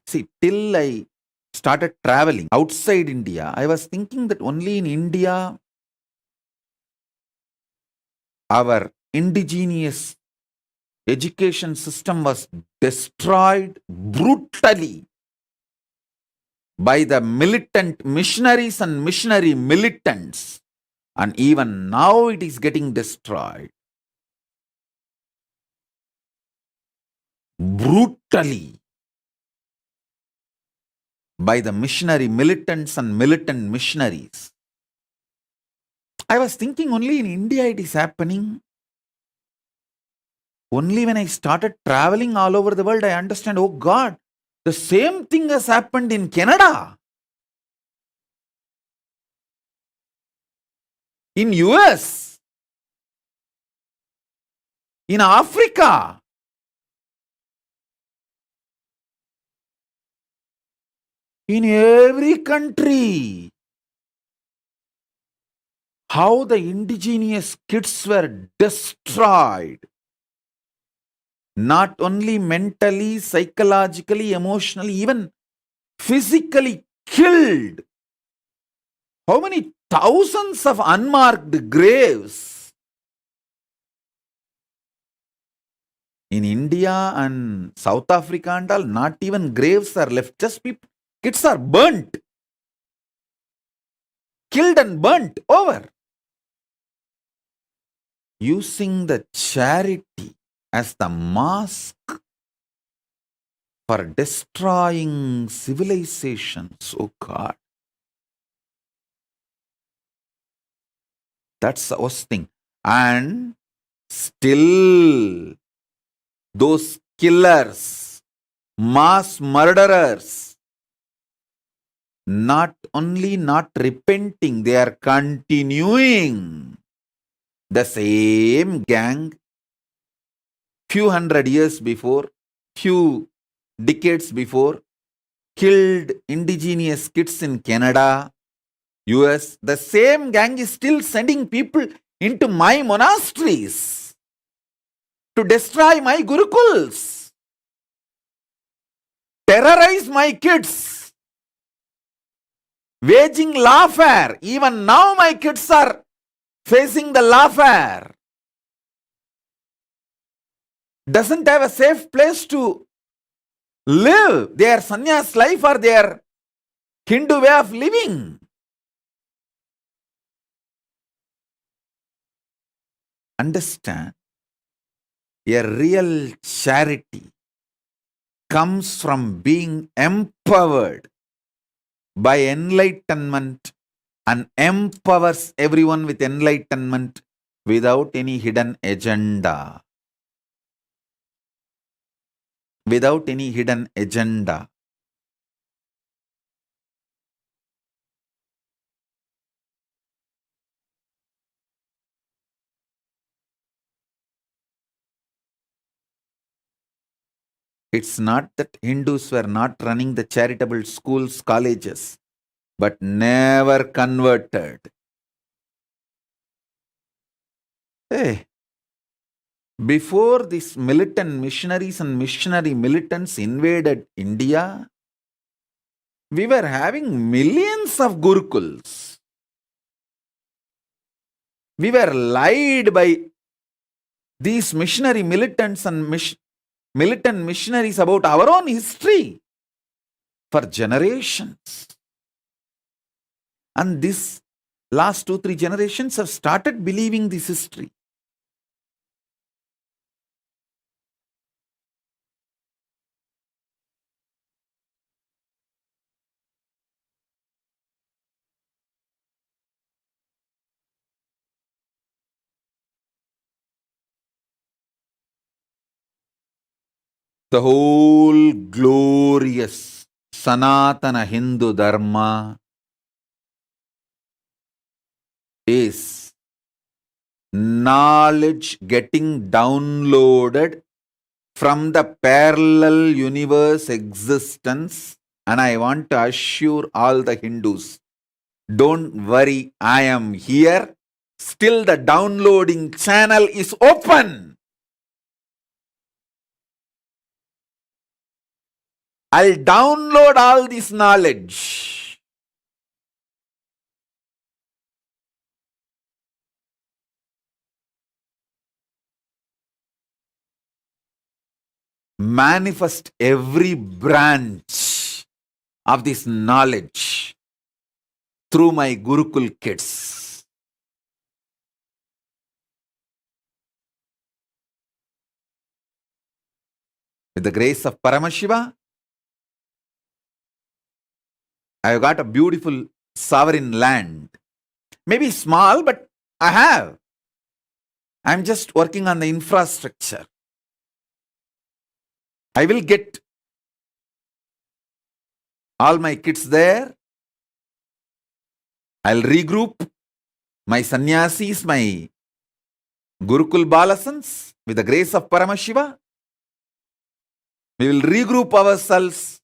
See, till I started traveling outside India, I was thinking that only in India our indigenous education system was destroyed brutally by the militant missionaries and missionary militants. And even now it is getting destroyed brutally by the missionary militants and militant missionaries. I was thinking only in India it is happening. Only when I started traveling all over the world, I understand, oh God, the same thing has happened in Canada, in US, in Africa. In every country, how the indigenous kids were destroyed, not only mentally, psychologically, emotionally, even physically killed. How many thousands of unmarked graves in India and South Africa and all? Not even graves are left, just people, kids are burnt, killed and burnt over. Using the charity as the mask for destroying civilizations. Oh God. That's the worst thing. And still, those killers, mass murderers, not only not repenting, they are continuing. The same gang, few hundred years before, few decades before, killed indigenous kids in Canada, US. The same gang is still sending people into my monasteries to destroy my gurukuls, terrorize my kids, waging lawfare. Even now my kids are facing the lawfare, doesn't have a safe place to live their sannyas life or their Hindu way of living. Understand, a real charity comes from being empowered by enlightenment and empowers everyone with enlightenment without any hidden agenda. Without any hidden agenda. It's not that Hindus were not running the charitable schools, colleges, but never converted. Hey, before these militant missionaries and missionary militants invaded India, we were having millions of gurukuls. We were lied by these missionary militants and militant missionaries about our own history for generations. And this last 2-3 generations have started believing this history. The whole glorious Sanatana Hindu Dharma is knowledge getting downloaded from the parallel universe existence. And I want to assure all the Hindus, don't worry, I am here. Still the downloading channel is open. I'll download all this knowledge. Manifest every branch of this knowledge through my Gurukul kids. With the grace of Paramashiva, I have got a beautiful sovereign land. Maybe small, but I have. I'm just working on the infrastructure. I will get all my kids there. I'll regroup my sannyasis, my Gurukul Balasans with the grace of Paramashiva. We will regroup ourselves.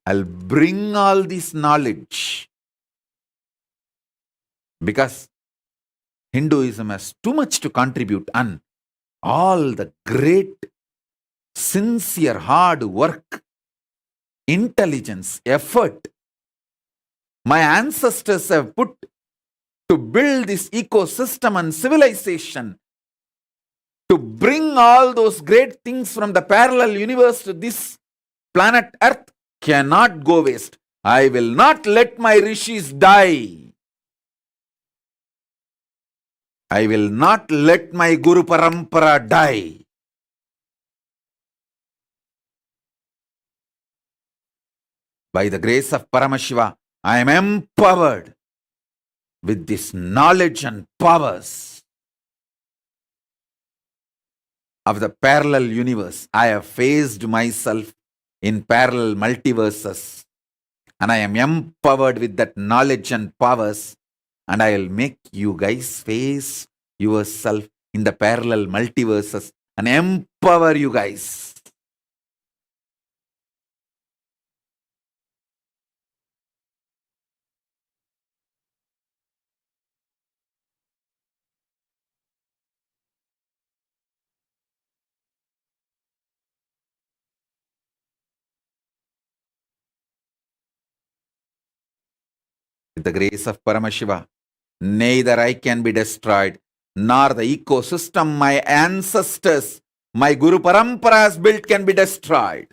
I'll bring all this knowledge because Hinduism has too much to contribute, and all the great, sincere, hard work, intelligence, effort my ancestors have put to build this ecosystem and civilization, to bring all those great things from the parallel universe to this planet Earth, cannot go waste. I will not let my rishis die. I will not let my Guru Parampara die. By the grace of Paramashiva, I am empowered with this knowledge and powers of the parallel universe. I have phased myself in parallel multiverses, and I am empowered with that knowledge and powers, and I will make you guys face yourself in the parallel multiverses and empower you guys. With the grace of Paramashiva, Neither I can be destroyed, nor the ecosystem my ancestors, my Guru Parampara has built can be destroyed.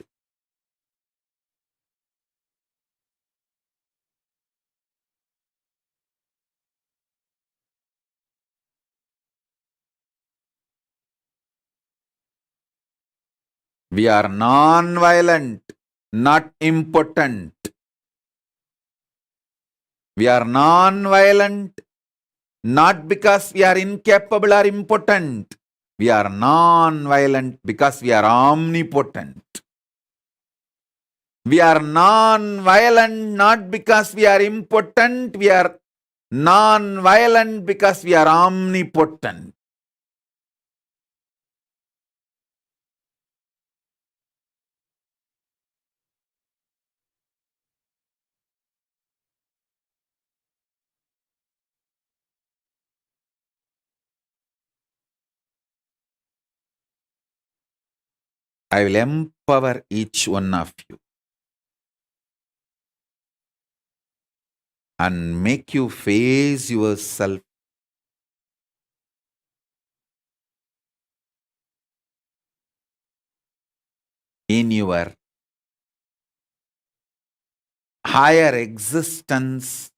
We are non-violent, not impotent. We are non-violent, not because we are incapable or impotent. We are non-violent because we are omnipotent. We are non-violent not because we are impotent. We are non-violent because we are omnipotent. I will empower each one of you and make you face yourself in your higher existence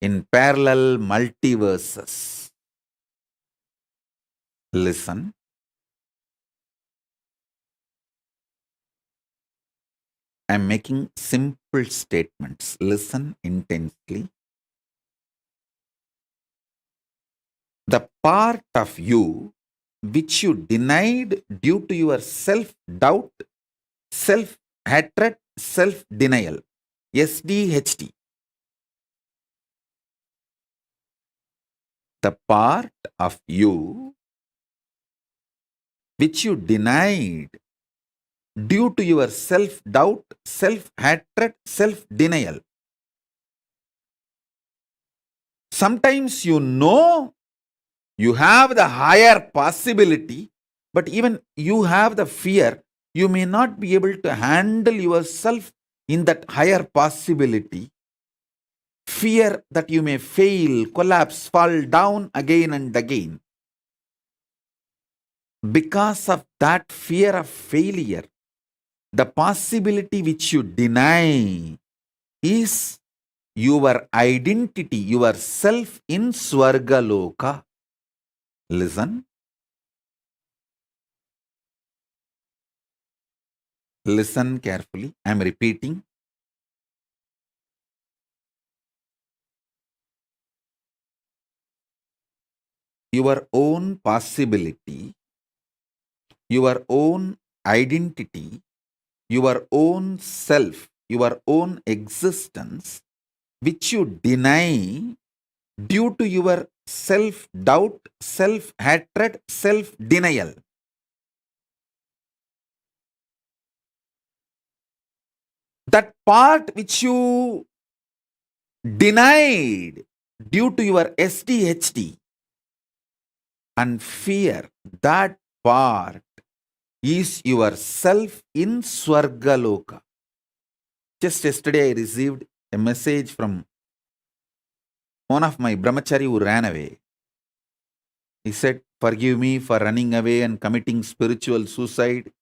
in parallel multiverses. Listen. I am making simple statements. Listen intensely. The part of you which you denied due to your self-doubt, self-hatred, self-denial, SDHD. The part of you which you denied due to your self-doubt, self-hatred, self-denial. Sometimes you know you have the higher possibility, but even you have the fear, you may not be able to handle yourself in that higher possibility. Fear that you may fail, collapse, fall down again and again. Because of that fear of failure, the possibility which you deny is your identity, your self in Swargaloka. Listen. Listen carefully. I am repeating. Your own possibility, your own identity, your own self, your own existence, which you deny due to your self-doubt, self-hatred, self-denial. That part which you denied due to your SDHD and fear, that part is your self in Swargaloka. Just yesterday I received a message from one of my brahmachari who ran away. He said, "Forgive me for running away and committing spiritual suicide.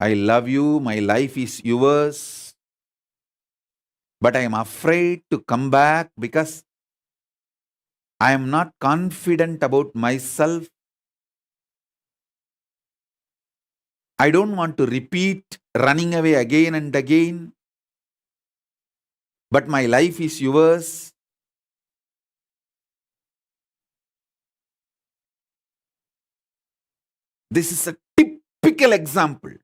I love you, my life is yours. But I am afraid to come back because I am not confident about myself. I don't want to repeat running away again and again. But my life is yours." This is a typical example.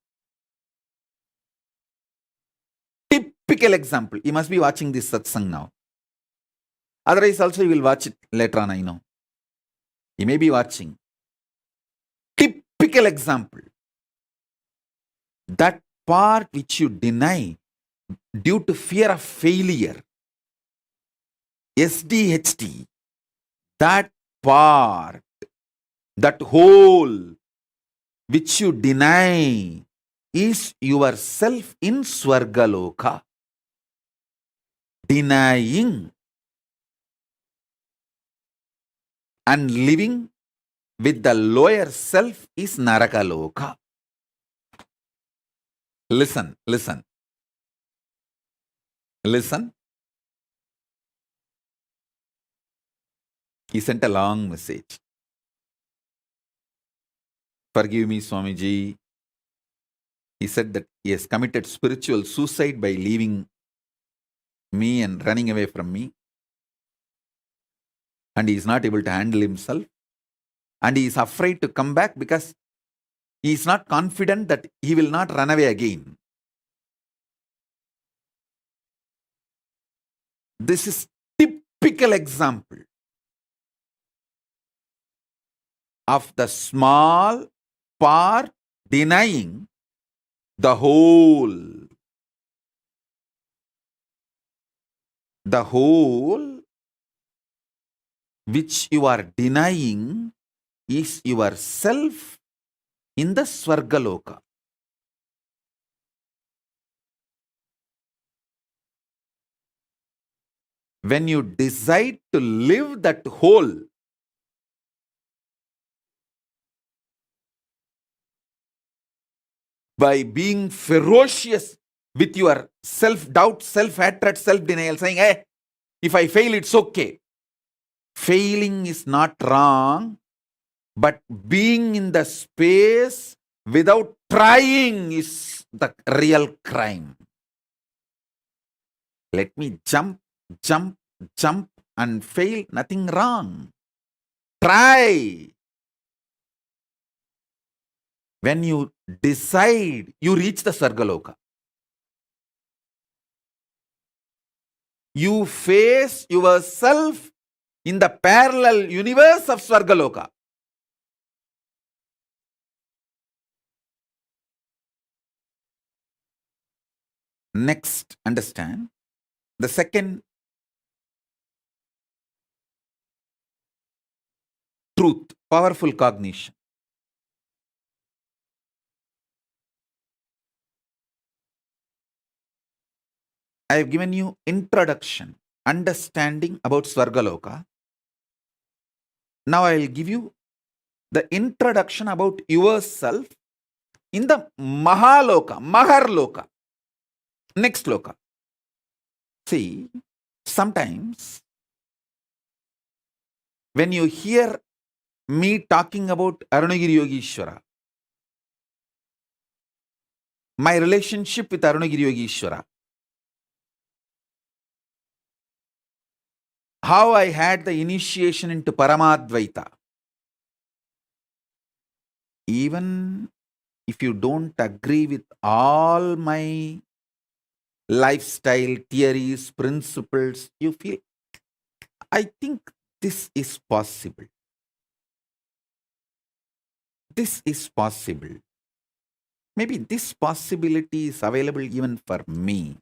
Typical example. You must be watching this satsang now. Otherwise also you will watch it later on, I know. You may be watching. Typical example. That part which you deny due to fear of failure, SDHD, that part, that whole which you deny is yourself in Swargaloka. Denying and living with the lower self is Narakaloka. Listen, listen, listen. He sent a long message. Forgive me, Swamiji. He said that he has committed spiritual suicide by leaving me and running away from me. And he is not able to handle himself. And he is afraid to come back because he is not confident that he will not run away again. This is typical example of the small part denying the whole. The whole which you are denying is yourself in the Swargaloka. When you decide to live that whole, by being ferocious with your self-doubt, self-hatred, self-denial, saying, hey, if I fail, it's okay. Failing is not wrong, but being in the space without trying is the real crime. Let me jump, jump, jump and fail, nothing wrong. Try. When you decide, you reach the Sargaloka. You face yourself in the parallel universe of Swargaloka. Next, understand the second truth, powerful cognition. I have given you introduction, understanding about Swargaloka. Now I will give you the introduction about yourself in the Mahaloka, Maharloka, next Loka. See, sometimes when you hear me talking about Arunagiri Yogeshwara, my relationship with Arunagiri Yogeshwara, how I had the initiation into Paramadvaita. Even if you don't agree with all my lifestyle, theories, principles, you feel, I think this is possible. This is possible. Maybe this possibility is available even for me.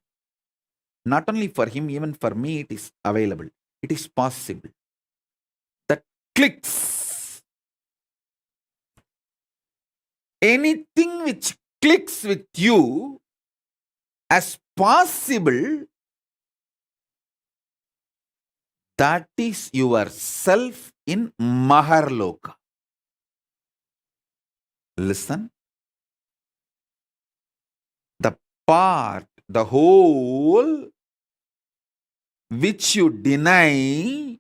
Not only for him, even for me it is available. It is possible. That clicks. Anything which clicks with you as possible, that is yourself in Maharloka. Listen. The part, the whole which you deny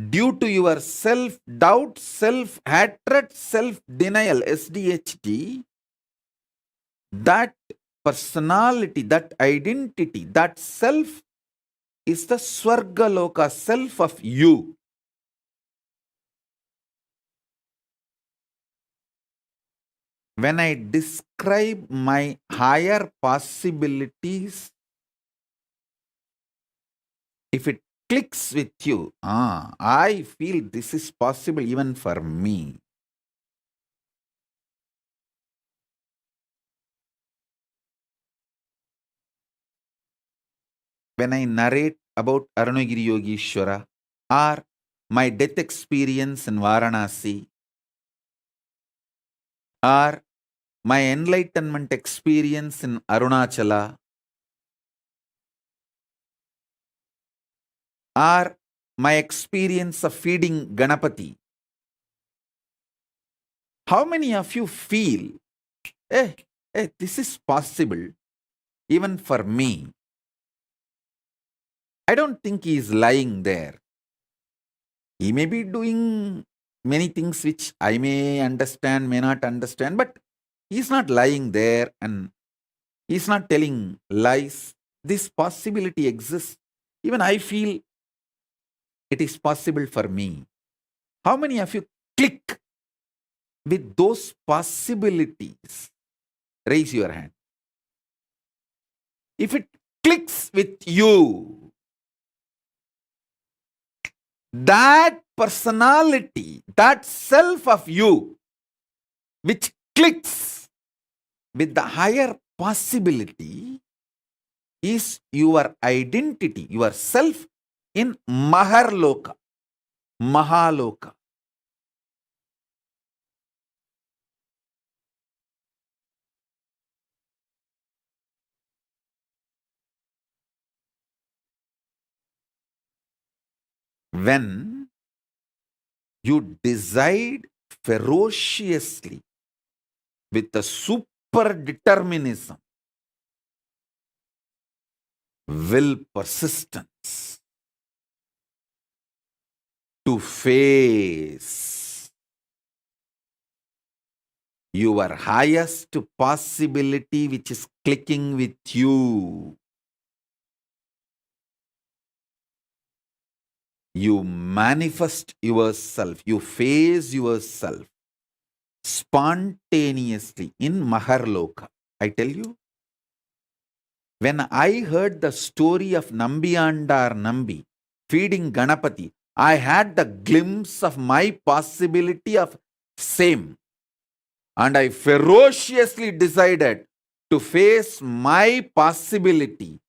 due to your self-doubt, self-hatred, self-denial, SDHD, that personality, that identity, that self is the Swargaloka self of you. When I describe my higher possibilities, if it clicks with you, I feel this is possible even for me. When I narrate about Arunagiri Yogeshwara or my death experience in Varanasi or my enlightenment experience in Arunachala or my experience of feeding Ganapati How many of you feel, this is possible even for me? I don't think he is lying there. He may be doing many things which I may understand, may not understand, but he's not lying there and he's not telling lies. This possibility exists. Even I feel it is possible for me. How many of you click with those possibilities? Raise your hand. If it clicks with you, that personality, that self of you, which clicks with the higher possibility, is your identity, your self in Maharloka, Mahaloka. When you decide ferociously with a super determinism, will, persistence to face your highest possibility which is clicking with you, you manifest yourself, you face yourself spontaneously in Maharloka. I tell you, when I heard the story of Nambiyandar Nambi feeding Ganapati, I had the glimpse of my possibility of same. And I ferociously decided to face my possibility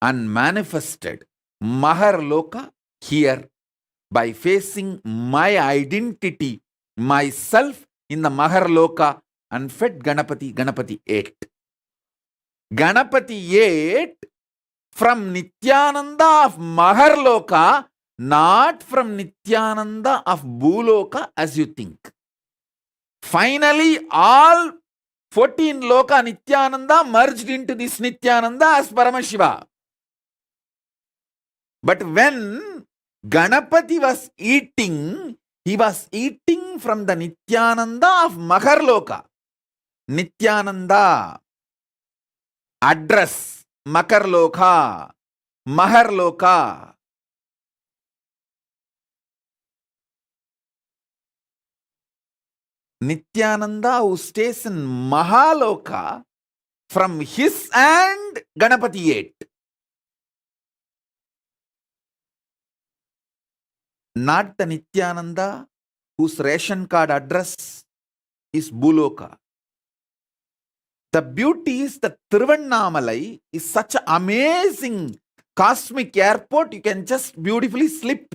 and manifested Maharloka here by facing my identity, myself in the Maharloka, and fed Ganapati. Ganapati ate. Ganapati ate from Nithyananda of Maharloka, not from Nithyananda of Bhuloka as you think. Finally, all 14 Loka Nithyananda merged into this Nithyananda as Paramashiva. But when Ganapati was eating, he was eating from the Nithyananda of Maharloka. Nithyananda, address, Makarloka, Maharloka. Nithyananda who stays in Mahaloka, from his hand Ganapati ate. Not the Nithyananda whose ration card address is Bhuloka. The beauty is that Tiruvannamalai is such an amazing cosmic airport. You can just beautifully slip,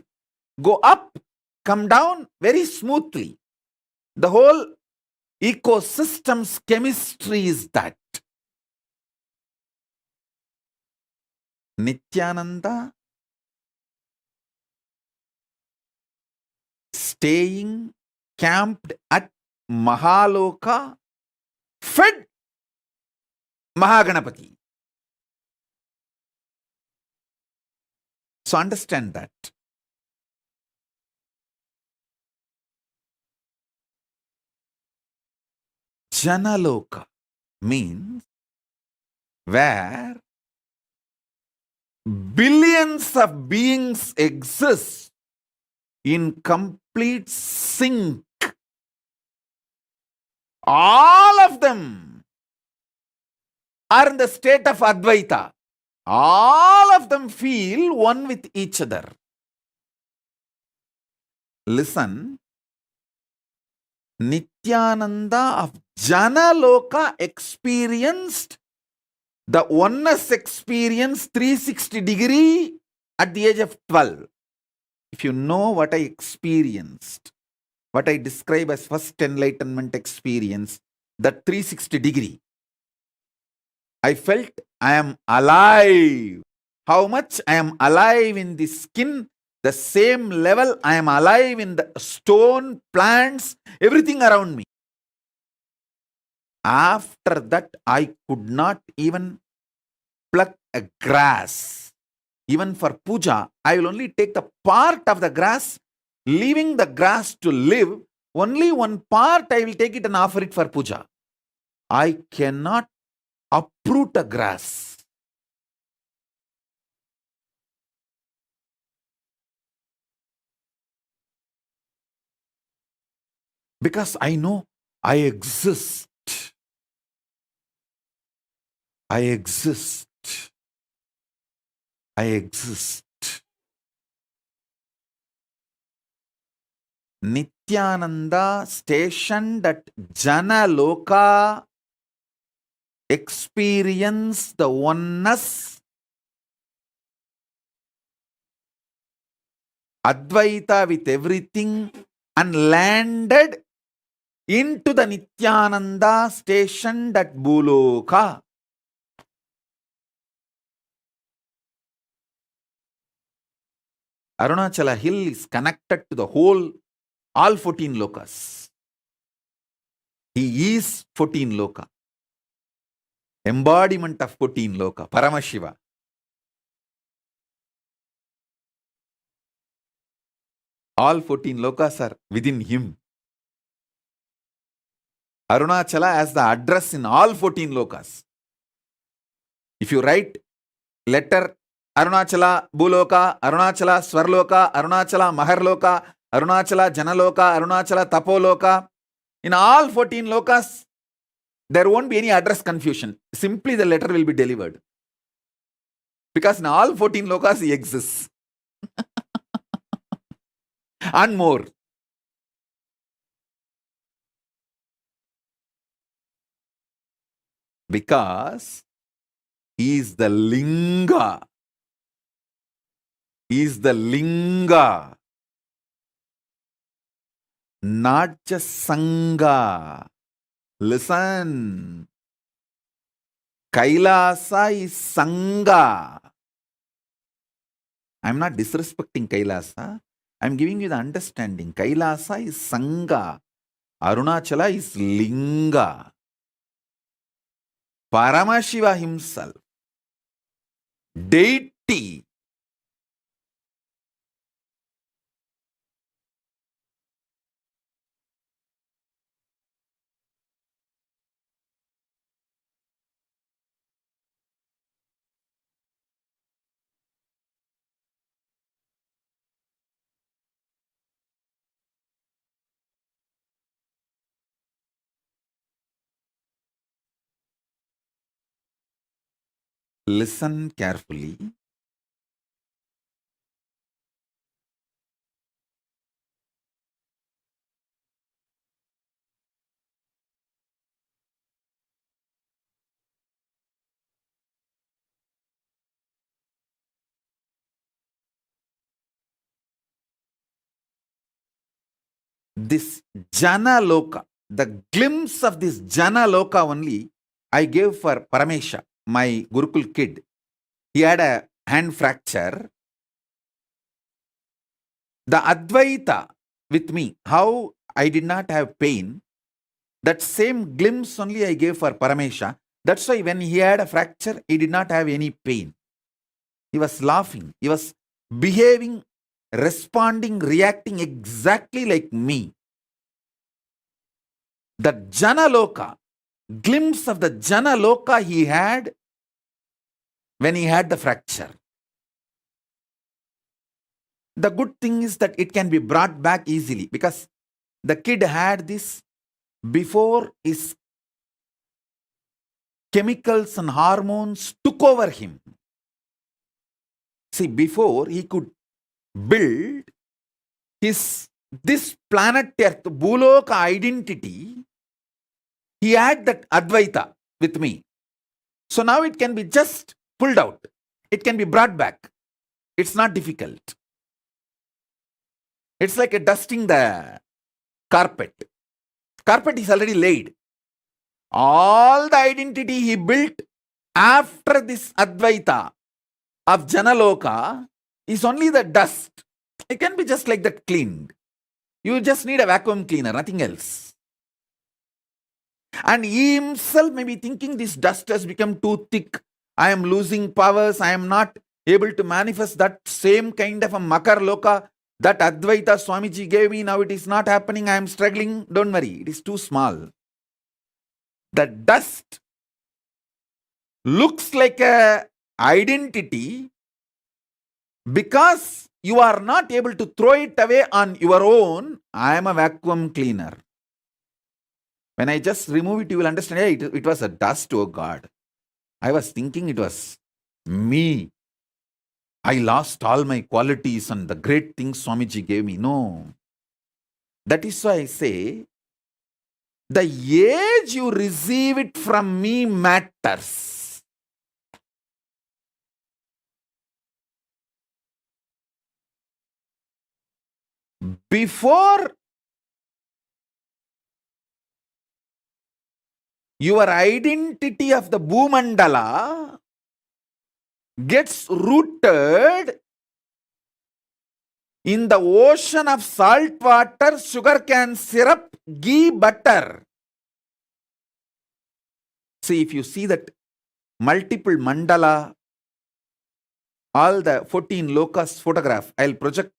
go up, come down very smoothly. The whole ecosystem's chemistry is that. Nithyananda staying camped at Mahaloka fed Mahaganapati. So understand that. Janaloka means where billions of beings exist in complete sync. All of them are in the state of Advaita. All of them feel one with each other. Listen, Nithyananda of Janaloka experienced the oneness experience 360 degree at the age of 12. If you know what I experienced, what I describe as first enlightenment experience, that 360 degree, I felt I am alive. How much I am alive in the skin, the same level I am alive in the stone, plants, everything around me. After that, I could not even pluck a grass. Even for puja, I will only take the part of the grass, leaving the grass to live. Only one part I will take it and offer it for puja. I cannot uproot a grass. Because I know I exist. I exist. I exist. Nithyananda stationed at Jana Loka experienced the oneness, Advaita with everything, and landed into the Nithyananda stationed at Bhuloka. Arunachala hill is connected to the whole, all 14 lokas. He is 14 loka. Embodiment of 14 loka, Paramashiva. All 14 lokas are within him. Arunachala has the address in all 14 lokas. If you write letter Arunachala Bhuloka, Arunachala Swarloka, Arunachala Maharloka, Arunachala Janaloka, Arunachala Tapoloka, in all 14 lokas, there won't be any address confusion. Simply the letter will be delivered. Because in all 14 lokas he exists. And more. Because he is the Linga. He is the Linga. Not just Sangha. Listen. Kailasa is Sangha. I'm not disrespecting Kailasa. I'm giving you the understanding. Kailasa is Sangha. Arunachala is Linga. Paramashiva himself, deity, listen carefully. This Jana Loka, the glimpse of this Jana Loka only, I gave for Paramesha, my Gurukul kid. He had a hand fracture. The Advaita with me, how I did not have pain, that same glimpse only I gave for Paramesha. That's why when he had a fracture, he did not have any pain. He was laughing. He was behaving, responding, reacting exactly like me. The Jana Loka, glimpse of the Jana Loka he had when he had the fracture. The good thing is that it can be brought back easily because the kid had this before his chemicals and hormones took over him. See, before he could build this planet Earth, Bhuloka identity, he had that Advaita with me. So now it can be just pulled out. It can be brought back. It's not difficult. It's like a dusting the carpet. Carpet is already laid. All the identity he built after this Advaita of Janaloka is only the dust. It can be just like that cleaned. You just need a vacuum cleaner, nothing else. And he himself may be thinking this dust has become too thick. I am losing powers. I am not able to manifest that same kind of a Makar Loka that Advaita Swamiji gave me. Now it is not happening. I am struggling. Don't worry. It is too small. The dust looks like a identity because you are not able to throw it away on your own. I am a vacuum cleaner. When I just remove it, you will understand, hey, it was a dust, oh God. I was thinking it was me. I lost all my qualities and the great things Swamiji gave me. No. That is why I say, the age you receive it from me matters. Before your identity of the Bhumandala gets rooted in the ocean of salt water, sugarcane syrup, ghee, butter. See, if you see that multiple mandala, all the 14 lokas photograph, I'll project,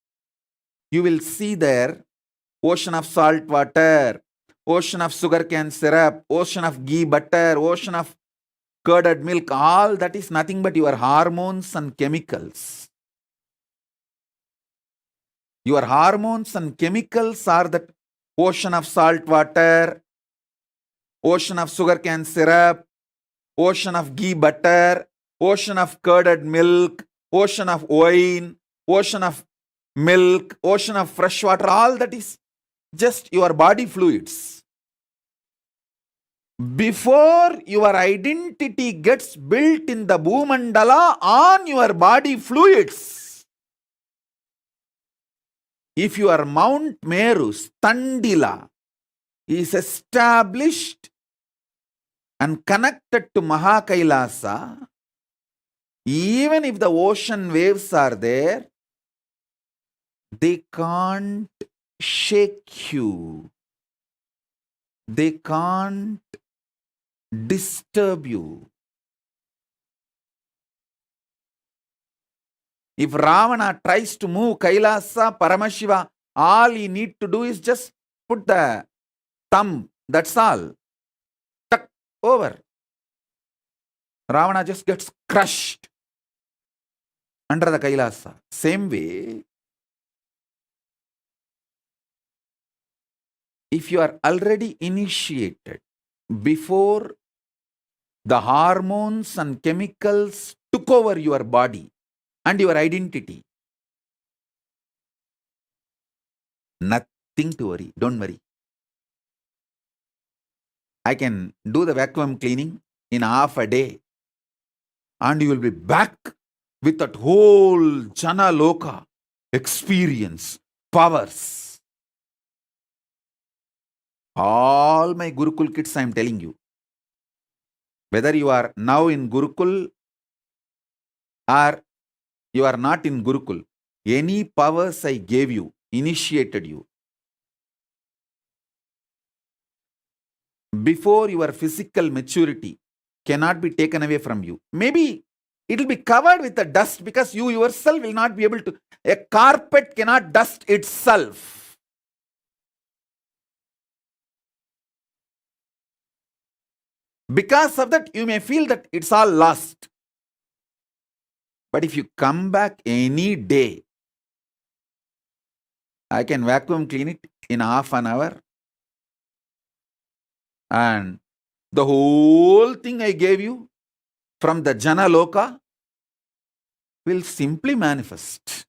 you will see there ocean of salt water, ocean of sugarcane syrup, ocean of ghee, butter, ocean of curded milk. All that is nothing but your hormones and chemicals. Your hormones and chemicals are the ocean of salt water, ocean of sugarcane syrup, ocean of ghee butter, ocean of curded milk, ocean of wine, ocean of milk, ocean of fresh water. All that is just your body fluids. Before your identity gets built in the Bhumandala on your body fluids, if your Mount Meru, Standila, is established and connected to Mahakailasa, even if the ocean waves are there, they can't shake you. They can't disturb you. If Ravana tries to move Kailasa, Paramashiva, all he need to do is just put the thumb. That's all. Tuck over. Ravana just gets crushed under the Kailasa. Same way, if you are already initiated before the hormones and chemicals took over your body and your identity, nothing to worry. Don't worry. I can do the vacuum cleaning in half a day and you will be back with that whole Jana Loka experience, powers. All my Gurukul kids, I am telling you, whether you are now in Gurukul or you are not in Gurukul, any powers I gave you, initiated you, before your physical maturity cannot be taken away from you. Maybe it will be covered with the dust because you yourself will not be able to. A carpet cannot dust itself. Because of that, you may feel that it's all lost. But if you come back any day, I can vacuum clean it in half an hour. And the whole thing I gave you from the Jana Loka will simply manifest.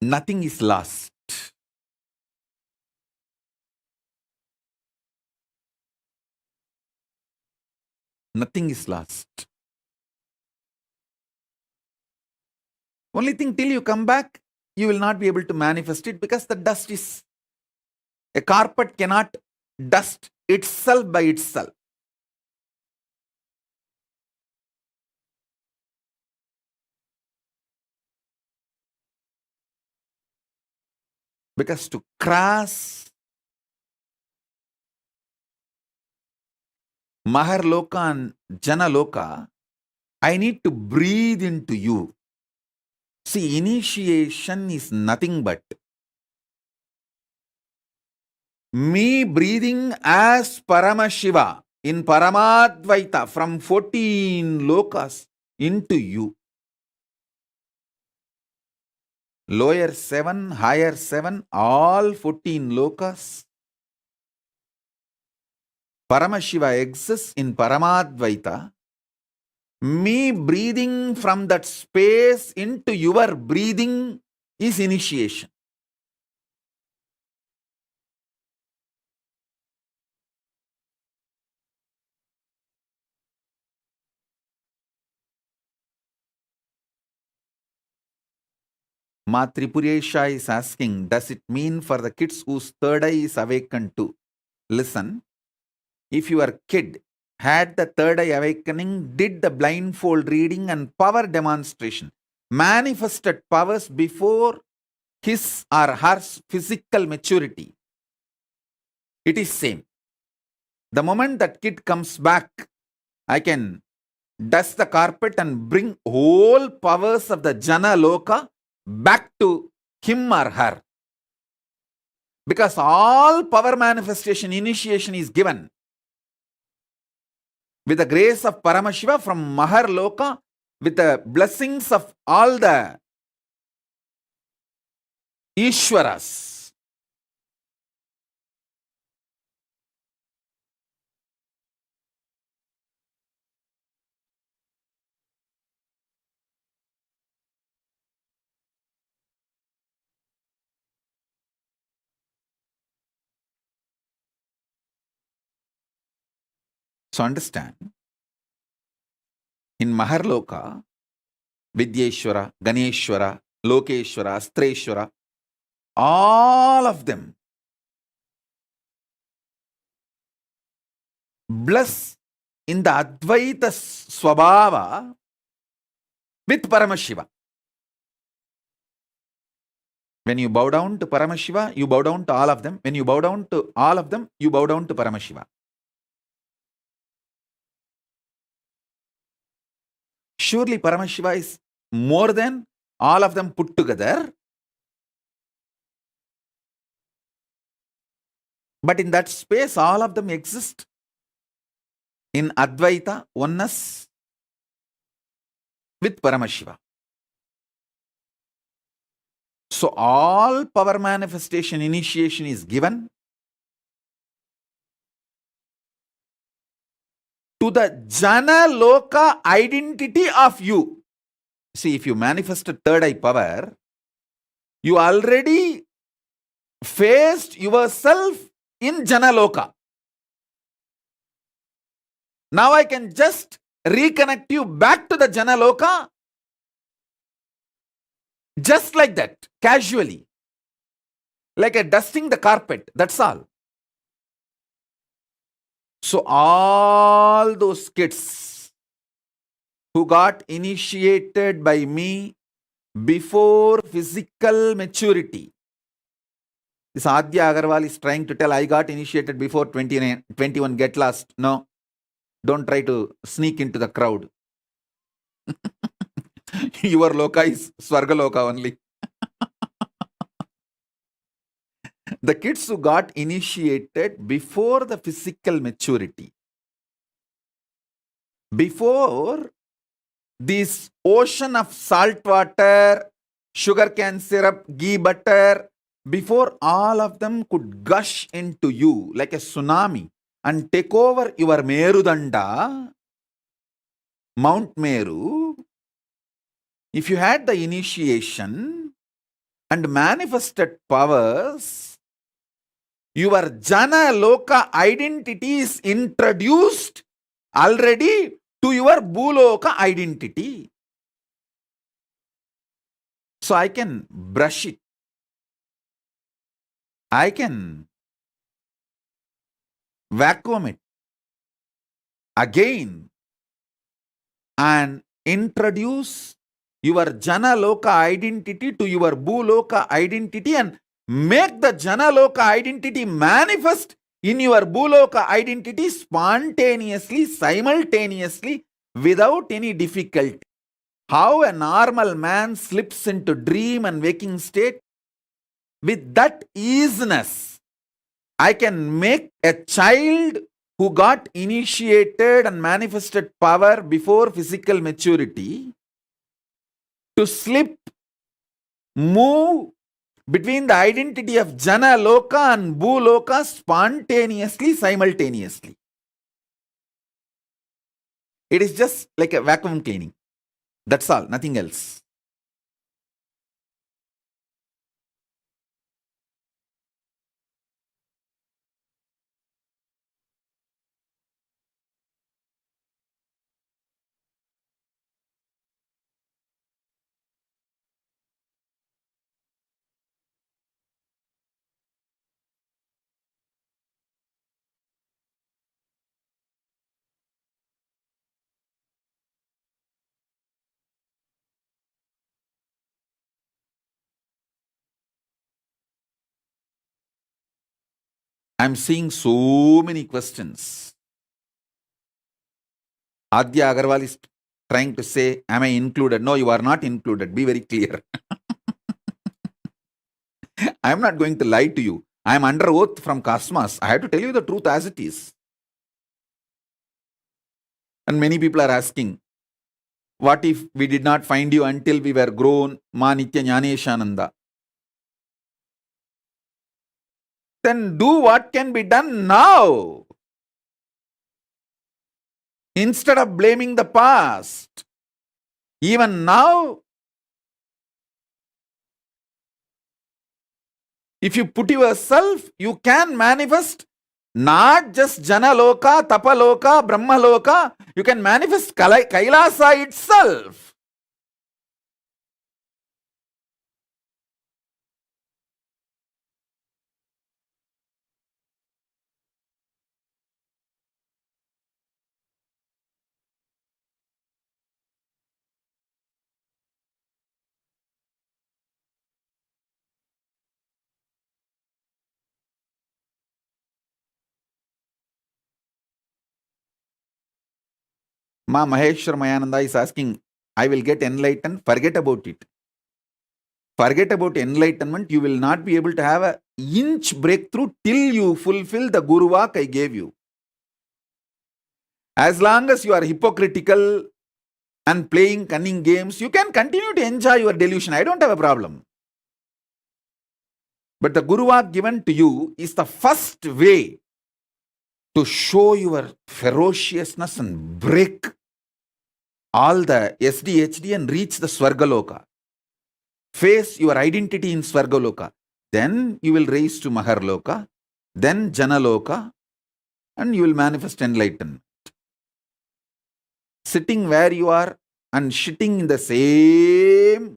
Nothing is lost. Nothing is lost. Only thing, till you come back, you will not be able to manifest it because the dust is. A carpet cannot dust itself by itself. Because to cross Maharloka and Janaloka, I need to breathe into you. See, initiation is nothing but me breathing as Paramashiva in Paramadvaita from 14 lokas into you. Lower 7, higher 7, all 14 lokas. Paramashiva exists in Paramadvaita. Me breathing from that space into your breathing is initiation. Ma Tripuresha is asking, does it mean for the kids whose third eye is awakened to listen? If your kid had the third eye awakening, did the blindfold reading and power demonstration, manifested powers before his or her physical maturity, it is same. The moment that kid comes back, I can dust the carpet and bring whole powers of the Jana Loka back to him or her. Because all power manifestation initiation is given with the grace of Paramashiva from Mahar Loka, with the blessings of all the Ishwaras. So understand, in Maharloka, Vidyeshwara, Ganeshwara, Lokeshwara, Astreshwara, all of them bless in the Advaita Swabhava with Paramashiva. When you bow down to Paramashiva, you bow down to all of them. When you bow down to all of them, you bow down to Paramashiva. Surely Paramashiva is more than all of them put together. But in that space, all of them exist in Advaita, oneness with Paramashiva. So all power manifestation initiation is given to the Jana Loka identity of you. See, if you manifested third eye power, you already faced yourself in Jana Loka. Now I can just reconnect you back to the Jana Loka just like that, casually. Like a dusting the carpet, that's all. So all those kids who got initiated by me before physical maturity. This Adya Agarwal is trying to tell, I got initiated before 29, 21, get lost. No, don't try to sneak into the crowd. Your Loka is Swarga Loka only. The kids who got initiated before the physical maturity, before this ocean of salt water, sugarcane syrup, ghee butter, before all of them could gush into you like a tsunami and take over your Merudanda, Mount Meru, if you had the initiation and manifested powers, your Jana Loka identity is introduced already to your Bhuloka identity. So I can brush it. I can vacuum it again and introduce your Jana Loka identity to your Bhuloka identity and make the Janaloka identity manifest in your Bhuloka identity spontaneously, simultaneously, without any difficulty. How a normal man slips into dream and waking state, with that easiness, I can make a child who got initiated and manifested power before physical maturity to slip, move between the identity of Jana Loka and Bhuloka spontaneously, simultaneously. It is just like a vacuum cleaning. That's all, nothing else. I'm seeing so many questions. Adya Agarwal is trying to say, am I included? No, you are not included. Be very clear. I am not going to lie to you. I am under oath from Cosmos. I have to tell you the truth as it is. And many people are asking, what if we did not find you until we were grown? Ma Nitya Jnaneshananda. Then do what can be done now. Instead of blaming the past. Even now, if you put yourself, you can manifest not just Janaloka, Tapaloka, Brahmaloka. You can manifest Kailasa itself. Ma Maheshwar Mayananda is asking, I will get enlightened, forget about it. Forget about enlightenment, you will not be able to have an inch breakthrough till you fulfill the Guru Vak I gave you. As long as you are hypocritical and playing cunning games, you can continue to enjoy your delusion. I don't have a problem. But the Guru Vak given to you is the first way to show your ferociousness and break all the SDHD and reach the Swargaloka. Face your identity in Swargaloka. Then you will raise to Maharloka, then Janaloka, and you will manifest enlightenment. Sitting where you are and shitting in the same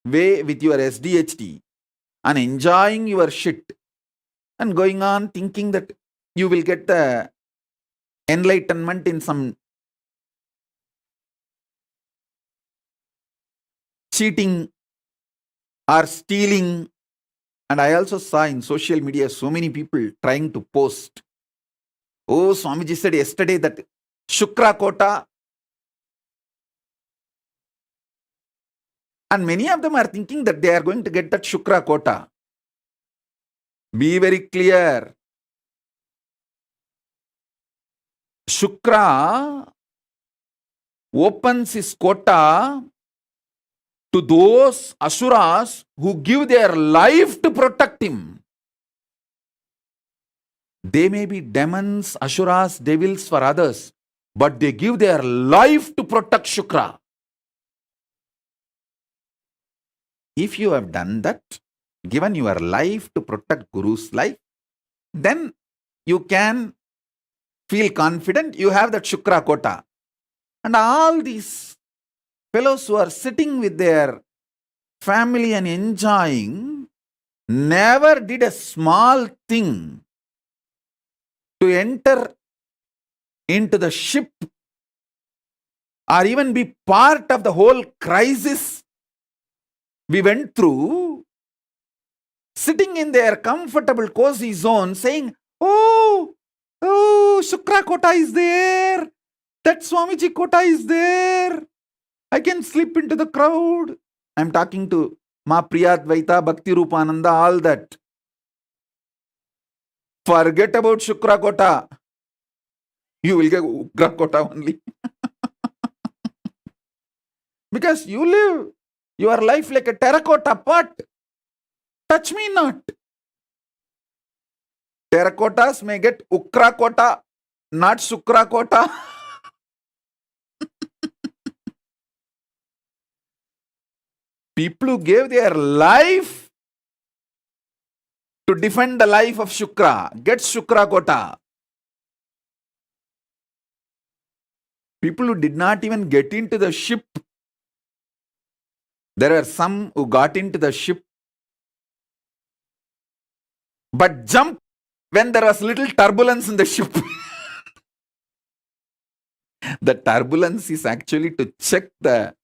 way with your SDHD and enjoying your shit and going on thinking that you will get the enlightenment in some cheating or stealing. And I also saw in social media so many people trying to post. Oh, Swamiji said yesterday that Shukra Kota. And many of them are thinking that they are going to get that Shukra Kota. Be very clear. Shukra opens his quota to those Asuras who give their life to protect him. They may be demons, Asuras, devils for others, but they give their life to protect Shukra. If you have done that, given your life to protect Guru's life, then you can feel confident you have that Shukra Kota. And all these fellows who are sitting with their family and enjoying never did a small thing to enter into the ship or even be part of the whole crisis we went through. sitting in their comfortable, cozy zone, saying, "Oh, oh, Shukra Kota is there. That Swamiji Kota is there. I can slip into the crowd." I'm talking to Ma Priyadvaita, Bhakti Rupananda, all that. Forget about Shukra Kota. You will get Ukra Kota only. Because you live your life like a terracotta pot. Touch me not. Terracottas may get Ukra Kota, not Shukra Kota. People who gave their life to defend the life of Shukra get Shukra Kota. People who did not even get into the ship. There were some who got into the ship but jumped when there was little turbulence in the ship. The turbulence is actually to check the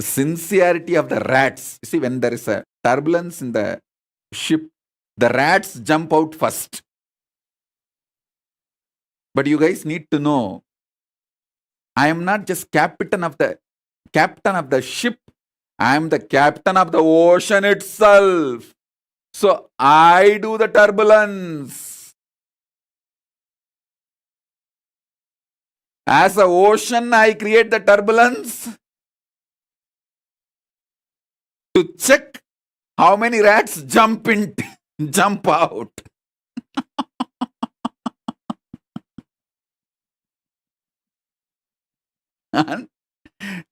sincerity of the rats. You see, when there is a turbulence in the ship, the rats jump out first. But you guys need to know, I am not just captain of the ship. I am the captain of the ocean itself. So I do the turbulence. As an ocean, I create the turbulence to check how many rats jump out. And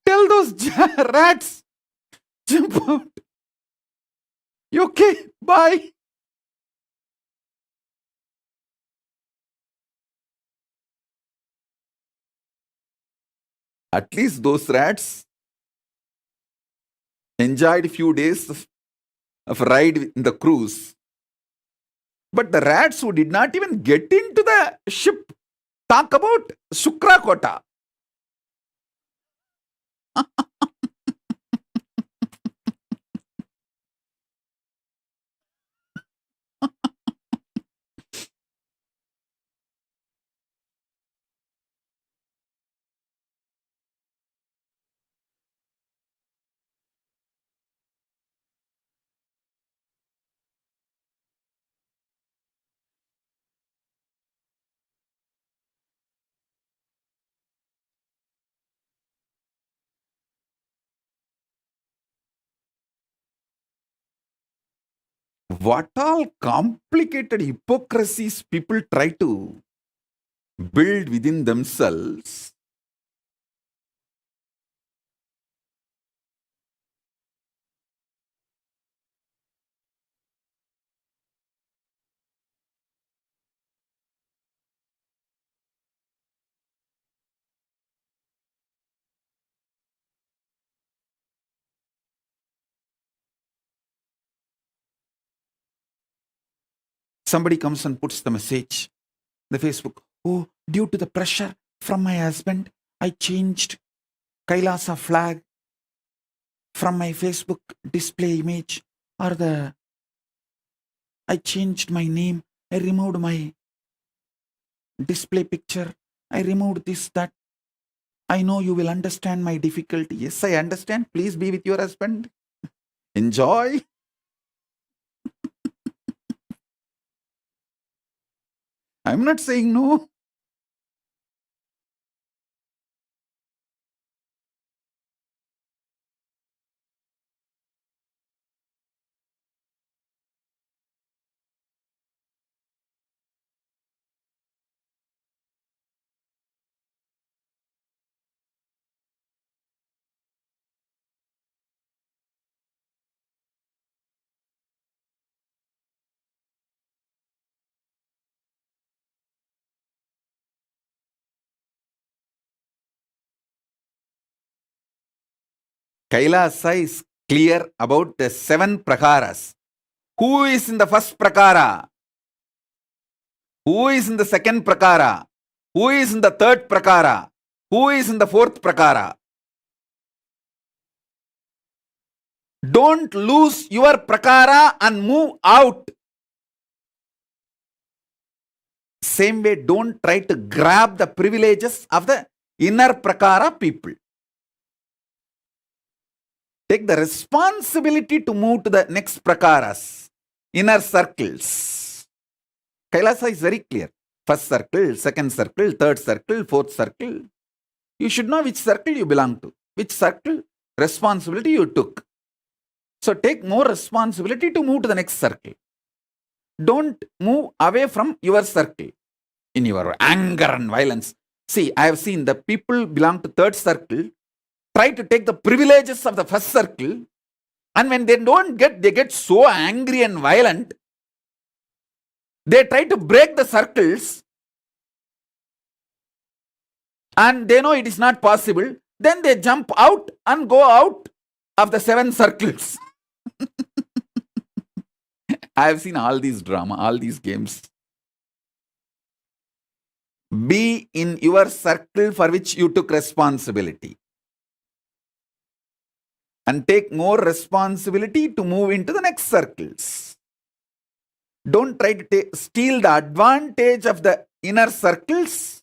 tell those rats, jump out. You okay? Bye. At least those rats enjoyed a few days of ride in the cruise. But the rats who did not even get into the ship, talk about Shukra Kota. What all complicated hypocrisies people try to build within themselves. Somebody comes and puts the message, the Facebook, "Oh, due to the pressure from my husband, I changed Kailasa flag from my Facebook display image, or I changed my name, I removed my display picture, I removed this, that. I know you will understand my difficulty." Yes, I understand. Please be with your husband. Enjoy. I'm not saying no. Kailasa is clear about the 7 prakaras. Who is in the first prakara? Who is in the second prakara? Who is in the third prakara? Who is in the fourth prakara? Don't lose your prakara and move out. Same way, don't try to grab the privileges of the inner prakara people. Take the responsibility to move to the next prakaras, inner circles. Kailasa is very clear. First circle, second circle, third circle, fourth circle. You should know which circle you belong to, which circle responsibility you took. So take more responsibility to move to the next circle. Don't move away from your circle in your anger and violence. See, I have seen the people belong to third circle try to take the privileges of the first circle, and when they don't get, they get so angry and violent. They try to break the circles, and they know it is not possible. Then they jump out and go out of the 7 circles. I have seen all these drama, all these games. Be in your circle for which you took responsibility, and take more responsibility to move into the next circles. Don't try to steal the advantage of the inner circles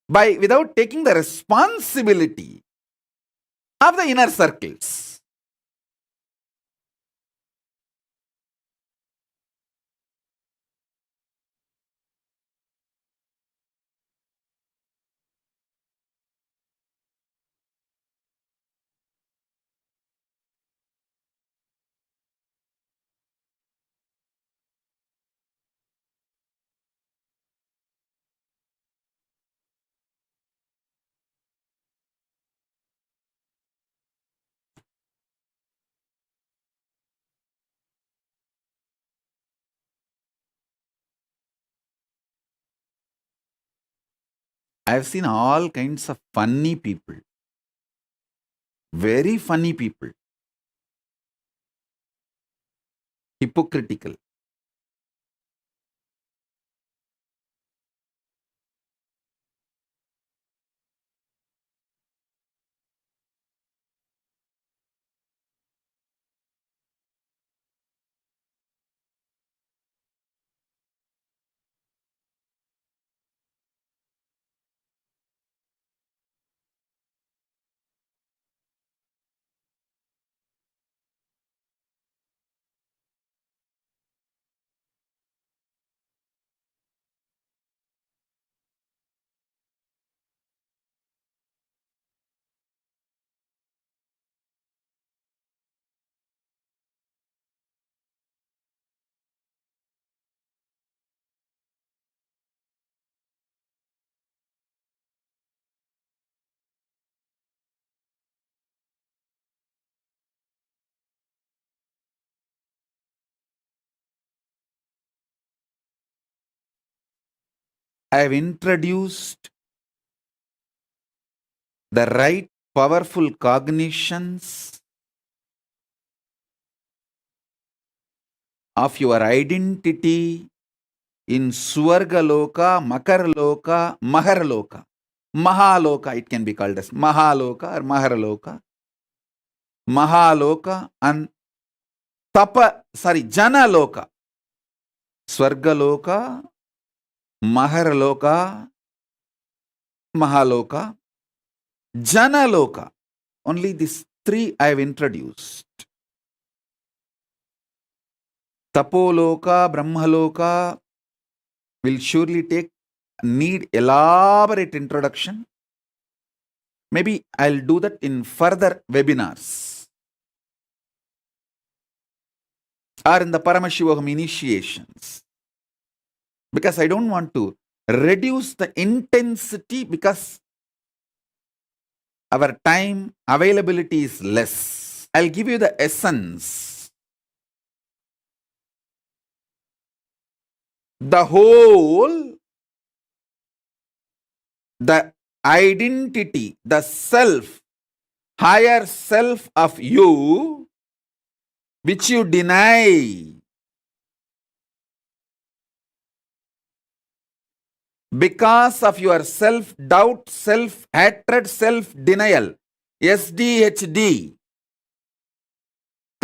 without taking the responsibility of the inner circles. I have seen all kinds of funny people, very funny people, hypocritical. I have introduced the right powerful cognitions of your identity in Swargaloka, Makarloka, Maharloka. Mahaloka, it can be called as Mahaloka or Maharloka. Mahaloka and Janaloka. Swargaloka, Maharloka, Mahaloka, Janaloka. Only these 3 I have introduced. Tapoloka, Brahmaloka will surely need elaborate introduction. Maybe I'll do that in further webinars or in the Paramashivoham initiations, because I don't want to reduce the intensity because our time availability is less. I'll give you the essence. The whole, the identity, the self, higher self of you, which you deny because of your self-doubt, self-hatred, self-denial, SDHD.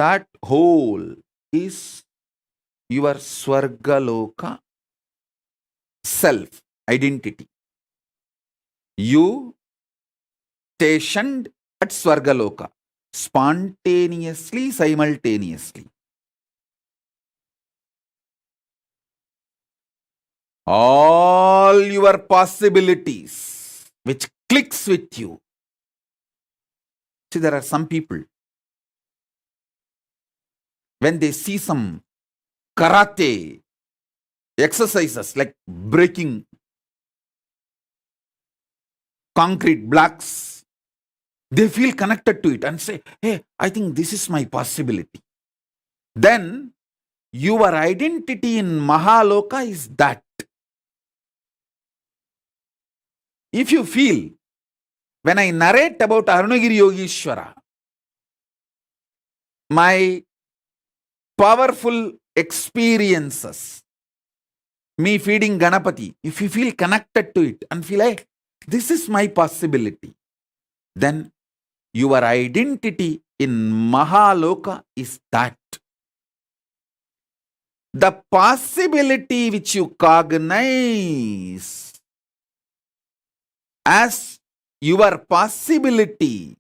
That whole is your Swargaloka self identity. You stationed at Swargaloka spontaneously, simultaneously. All your possibilities which clicks with you. See, there are some people, when they see some karate exercises like breaking concrete blocks, they feel connected to it and say, hey, I think this is my possibility. Then your identity in Mahaloka is that. If you feel, when I narrate about Arunagiri Yogeshwara, my powerful experiences, me feeding Ganapati, if you feel connected to it and feel like this is my possibility, then your identity in Mahaloka is that. The possibility which you cognize as your possibilities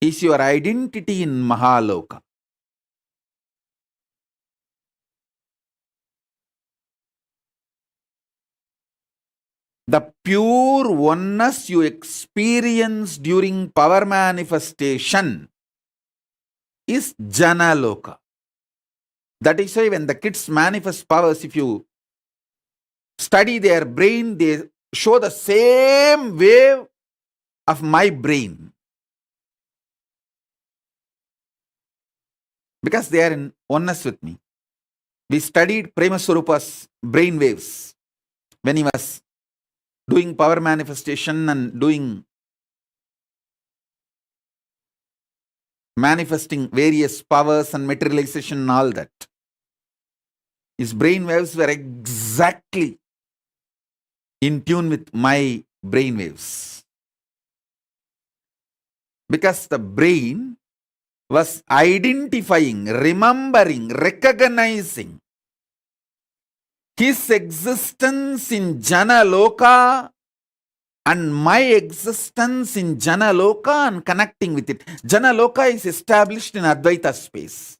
is your identity in Mahaloka. The pure oneness you experience during power manifestation is Janaloka. That is why when the kids manifest powers, if you study their brain, they show the same wave of my brain. Because they are in oneness with me. We studied Prema Swarupa's brain waves when he was doing power manifestation and doing manifesting various powers and materialization and all that. His brain waves were exactly in tune with my brain waves. Because the brain was identifying, remembering, recognizing his existence in Janaloka and my existence in Janaloka and connecting with it. Janaloka is established in Advaita space.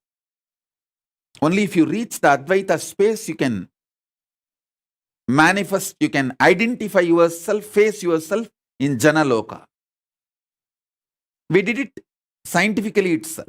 Only if you reach the Advaita space, you can manifest, you can identify yourself, face yourself in Janaloka. We did it scientifically itself.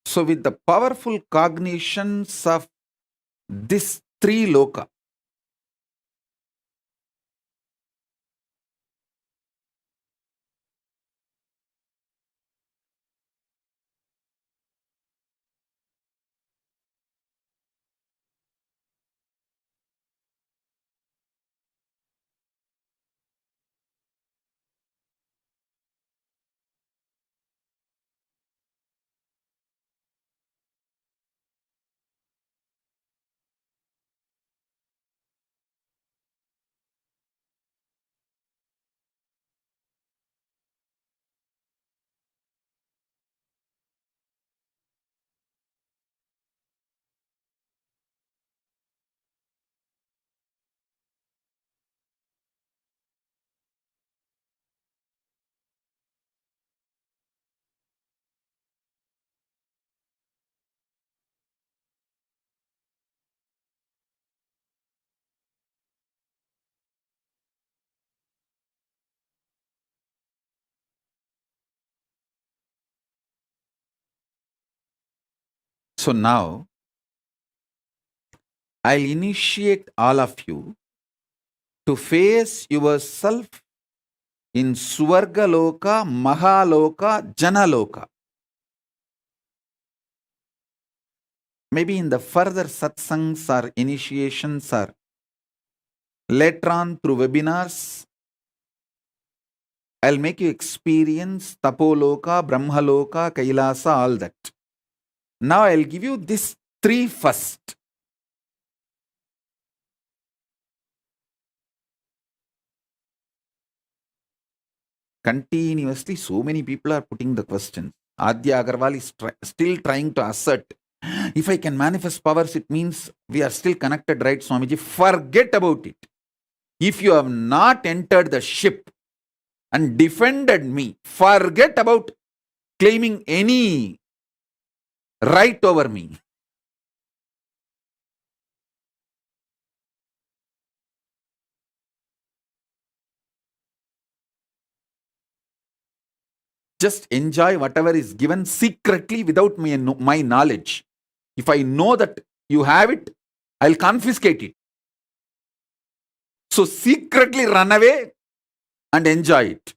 So with the powerful cognitions of this three loka, So now, I'll initiate all of you to face yourself in Swargaloka, Mahaloka, Janaloka. Maybe in the further satsangs or initiations or later on through webinars, I'll make you experience Tapoloka, Brahmaloka, Kailasa, all that. Now I'll give you these three first. Continuously, so many people are putting the questions. Adya Agarwal is still trying to assert, if I can manifest powers, it means we are still connected, right, Swamiji? Forget about it. If you have not entered the ship and defended me, forget about claiming any right over me. Just enjoy whatever is given secretly without my knowledge. If I know that you have it, I'll confiscate it. So secretly run away and enjoy it.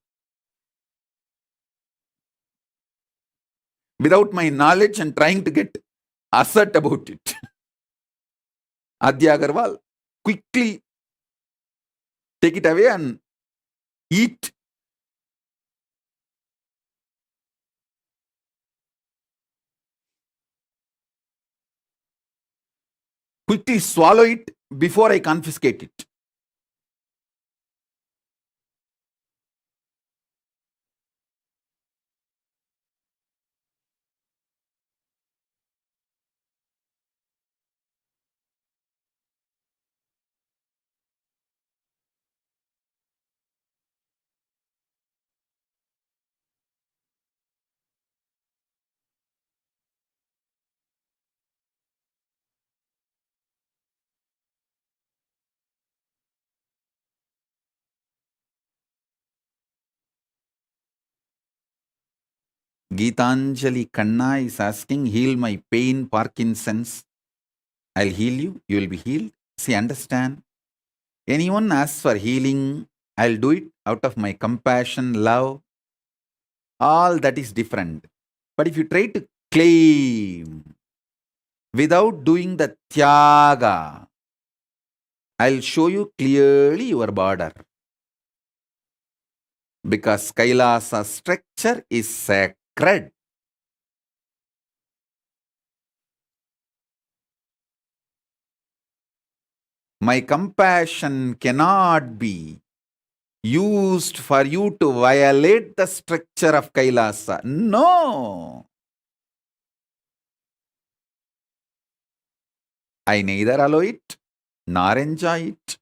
Without my knowledge and trying to get assert about it. Adya Agarwal, quickly take it away and eat. Quickly swallow it before I confiscate it. Geetanjali Kanna is asking, heal my pain, Parkinson's. I'll heal you, you will be healed. See, understand. Anyone asks for healing, I'll do it out of my compassion, love. All that is different. But if you try to claim without doing the tyaga, I'll show you clearly your border. Because Kailasa'S structure is sacred. My compassion cannot be used for you to violate the structure of Kailasa. No. I neither allow it nor enjoy it.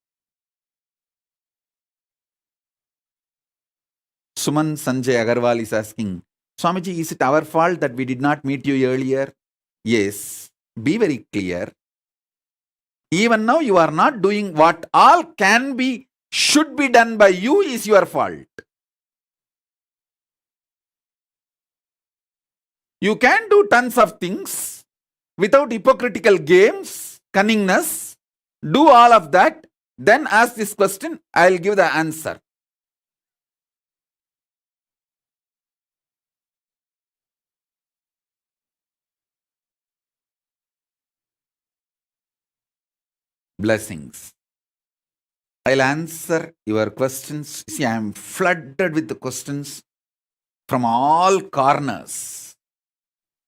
Suman Sanjay Agarwal is asking, Swamiji, is it our fault that we did not meet you earlier? Yes. Be very clear. Even now you are not doing what all can be, should be done by you is your fault. You can do tons of things without hypocritical games, cunningness. Do all of that. Then ask this question, I'll give the answer. Blessings. I'll answer your questions. See, I am flooded with the questions from all corners.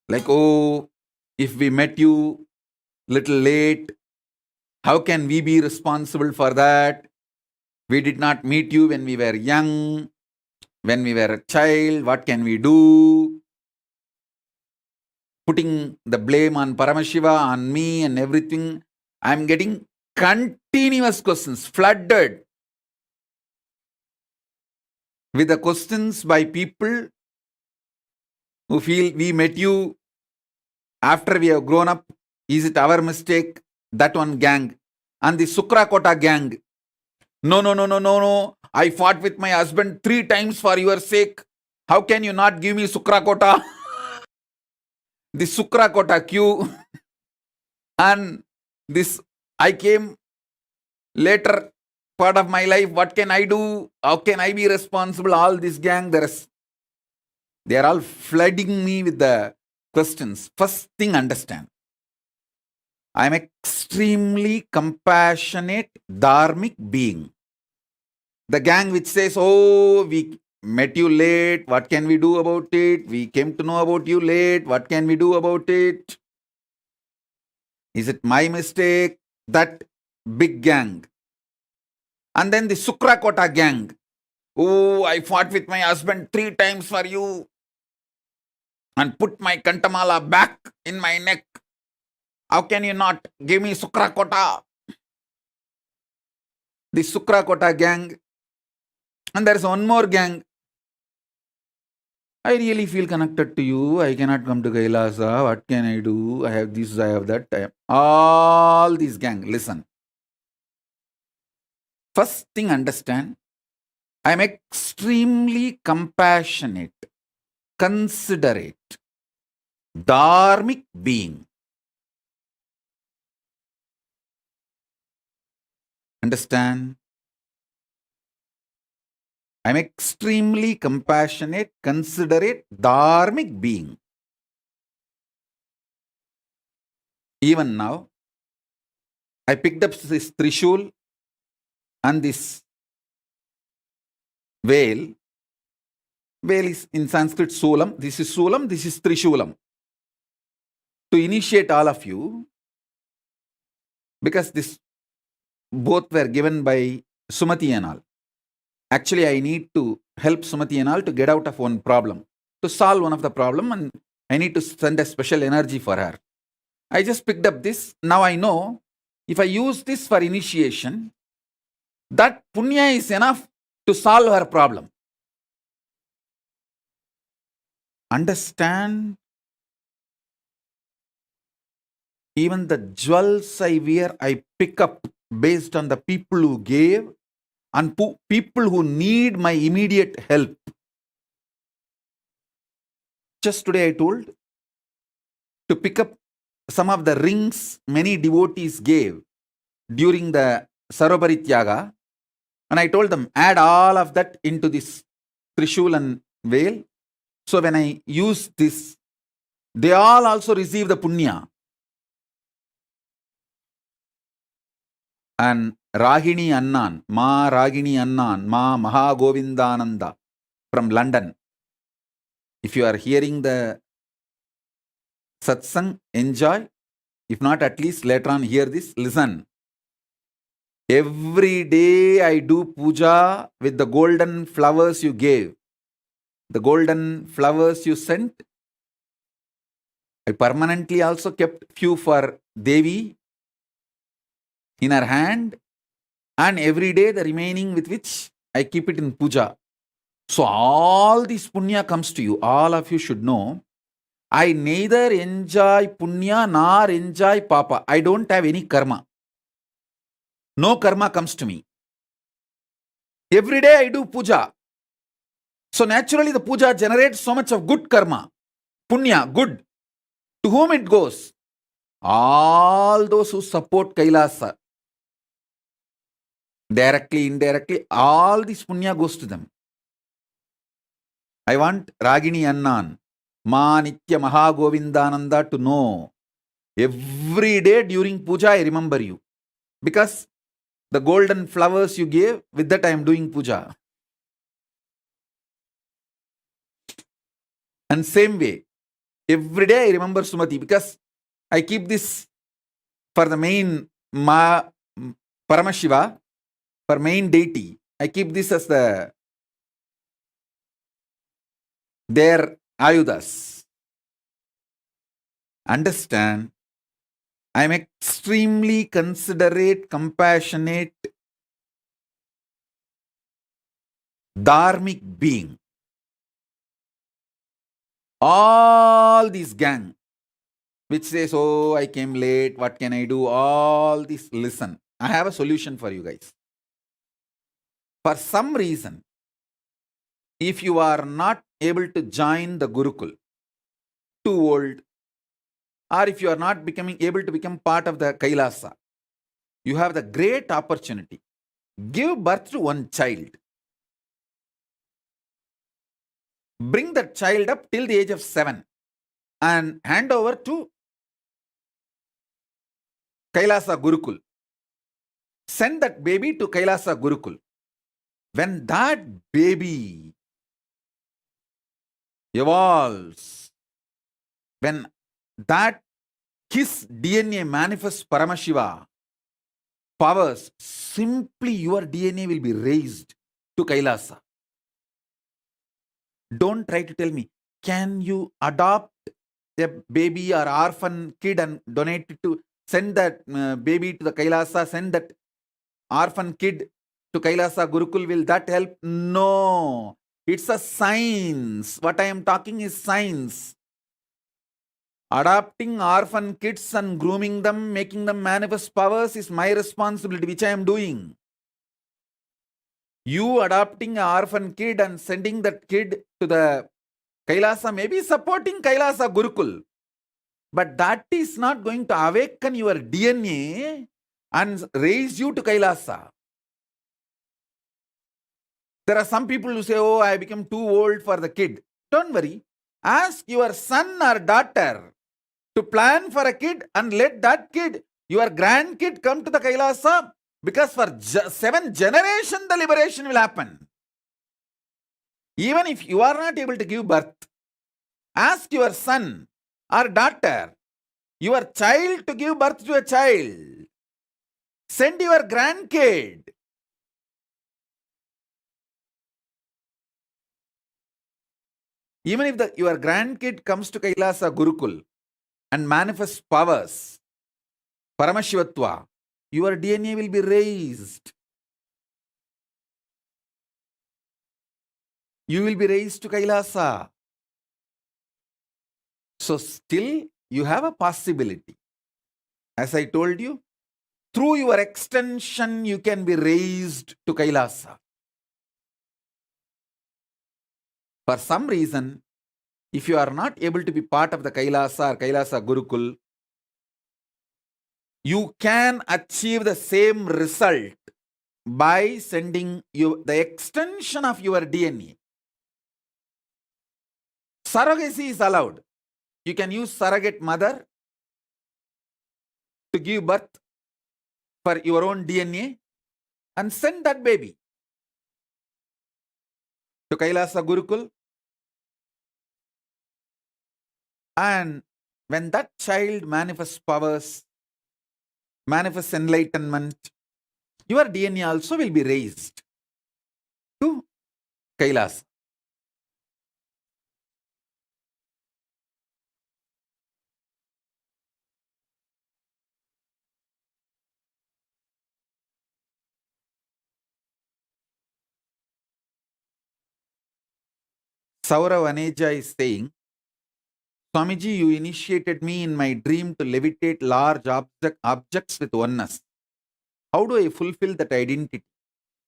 Like, oh, if we met you little late, how can we be responsible for that? We did not meet you when we were young, when we were a child. What can we do? Putting the blame on Paramashiva, on me and everything. I'm getting continuous questions, flooded with the questions by people who feel we met you after we have grown up. Is it our mistake? That one gang. And the Sukrakota gang. No. I fought with my husband 3 times for your sake. How can you not give me Sukrakota? the Sukrakota queue, and this I came later part of my life. What can I do? How can I be responsible? All this gang, they are all flooding me with the questions. First thing, understand. I am extremely compassionate, dharmic being. The gang which says, oh, we met you late, what can we do about it? We came to know about you late, what can we do about it? Is it my mistake? That big gang. And then the Sukrakota gang. Oh, I fought with my husband 3 times for you and put my kantamala back in my neck. How can you not give me Sukrakota? The Sukrakota gang. And there's one more gang. I really feel connected to you. I cannot come to Kailasa. What can I do? I have this, I have that. All these gang. Listen. First thing, understand. I am extremely compassionate, considerate, dharmic being. Understand? I am extremely compassionate, considerate, dharmic being. Even now, I picked up this Trishul and this veil. Veil is in Sanskrit Sulam. This is Sulam, this is Trishulam. To initiate all of you, because this both were given by Sumati and all. Actually, I need to help Sumati and all to get out of one problem, to solve one of the problem, and I need to send a special energy for her. I just picked up this. Now I know if I use this for initiation, that punya is enough to solve her problem. Understand? Even the jewels I wear, I pick up based on the people who gave and people who need my immediate help. Just today I told to pick up some of the rings many devotees gave during the Sarvaparityāga, and I told them, add all of that into this Trishul and veil. So when I use this, they all also receive the punya. And Ragini Annan, Ma Ragini Annan, Ma Maha Govindananda from London. If you are hearing the satsang, enjoy. If not, at least later on hear this, listen. Every day I do puja with the golden flowers you gave. The golden flowers you sent. I permanently also kept few for Devi in her hand, and every day the remaining with which I keep it in puja. So all this punya comes to you. All of you should know, I neither enjoy punya nor enjoy papa. I don't have any karma. No karma comes to me. Every day I do puja. So naturally the puja generates so much of good karma. Punya, good. To whom it goes? All those who support Kailasa. Directly, indirectly, all this punya goes to them. I want Ragini Annan, Ma Nitya Maha Govindananda to know. Every day during puja I remember you. Because the golden flowers you gave, with that I am doing puja. And same way, every day I remember Sumati, because I keep this for the main Paramashiva, for main deity. I keep this as their ayudas. Understand? I am extremely considerate, compassionate, dharmic being. All this gang, which says, oh, I came late, what can I do? All this, listen. I have a solution for you guys. For some reason, if you are not able to join the Gurukul, too old, or if you are not becoming able to become part of the Kailasa, you have the great opportunity. Give birth to one child. Bring that child up till the age of 7 and hand over to Kailasa Gurukul. Send that baby to Kailasa Gurukul. When that baby evolves, when that his DNA manifests Paramashiva powers, simply your DNA will be raised to Kailasa. Don't try to tell me, can you adopt a baby or orphan kid and donate it to, send that baby to the Kailasa, send that orphan kid to Kailasa Gurukul, will that help? No. It's a science. What I am talking is science. Adopting orphan kids and grooming them, making them manifest powers is my responsibility, which I am doing. You adopting an orphan kid and sending that kid to the Kailasa, maybe supporting Kailasa Gurukul, but that is not going to awaken your DNA and raise you to Kailasa. There are some people who say, oh, I become too old for the kid. Don't worry. Ask your son or daughter to plan for a kid and let that kid, your grandkid, come to the Kailasa, because for 7 generations the liberation will happen. Even if you are not able to give birth, ask your son or daughter, your child, to give birth to a child. Send your grandkid. Even if your grandkid comes to Kailasa Gurukul and manifests powers, Paramashivatva, your DNA will be raised. You will be raised to Kailasa. So still you have a possibility. As I told you, through your extension you can be raised to Kailasa. For some reason, if you are not able to be part of the Kailasa or Kailasa Gurukul, you can achieve the same result by sending you the extension of your DNA. Surrogacy is allowed. You can use surrogate mother to give birth for your own DNA and send that baby to Kailasa Gurukul. And when that child manifests powers, manifests enlightenment, your DNA also will be raised to Kailasa. Saurav Aneja is saying, Swamiji, you initiated me in my dream to levitate large objects with oneness. How do I fulfill that identity?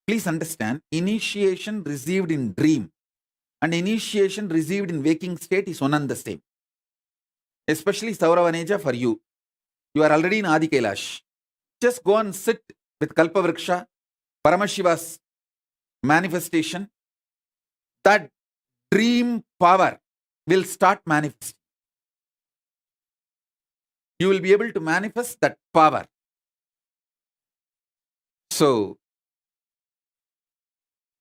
Please understand, initiation received in dream and initiation received in waking state is one and the same. Especially Saurav Aneja, for you. You are already in Adi Kailash. Just go and sit with Kalpavriksha, Paramashiva's manifestation. That dream power will start manifesting. You will be able to manifest that power. So,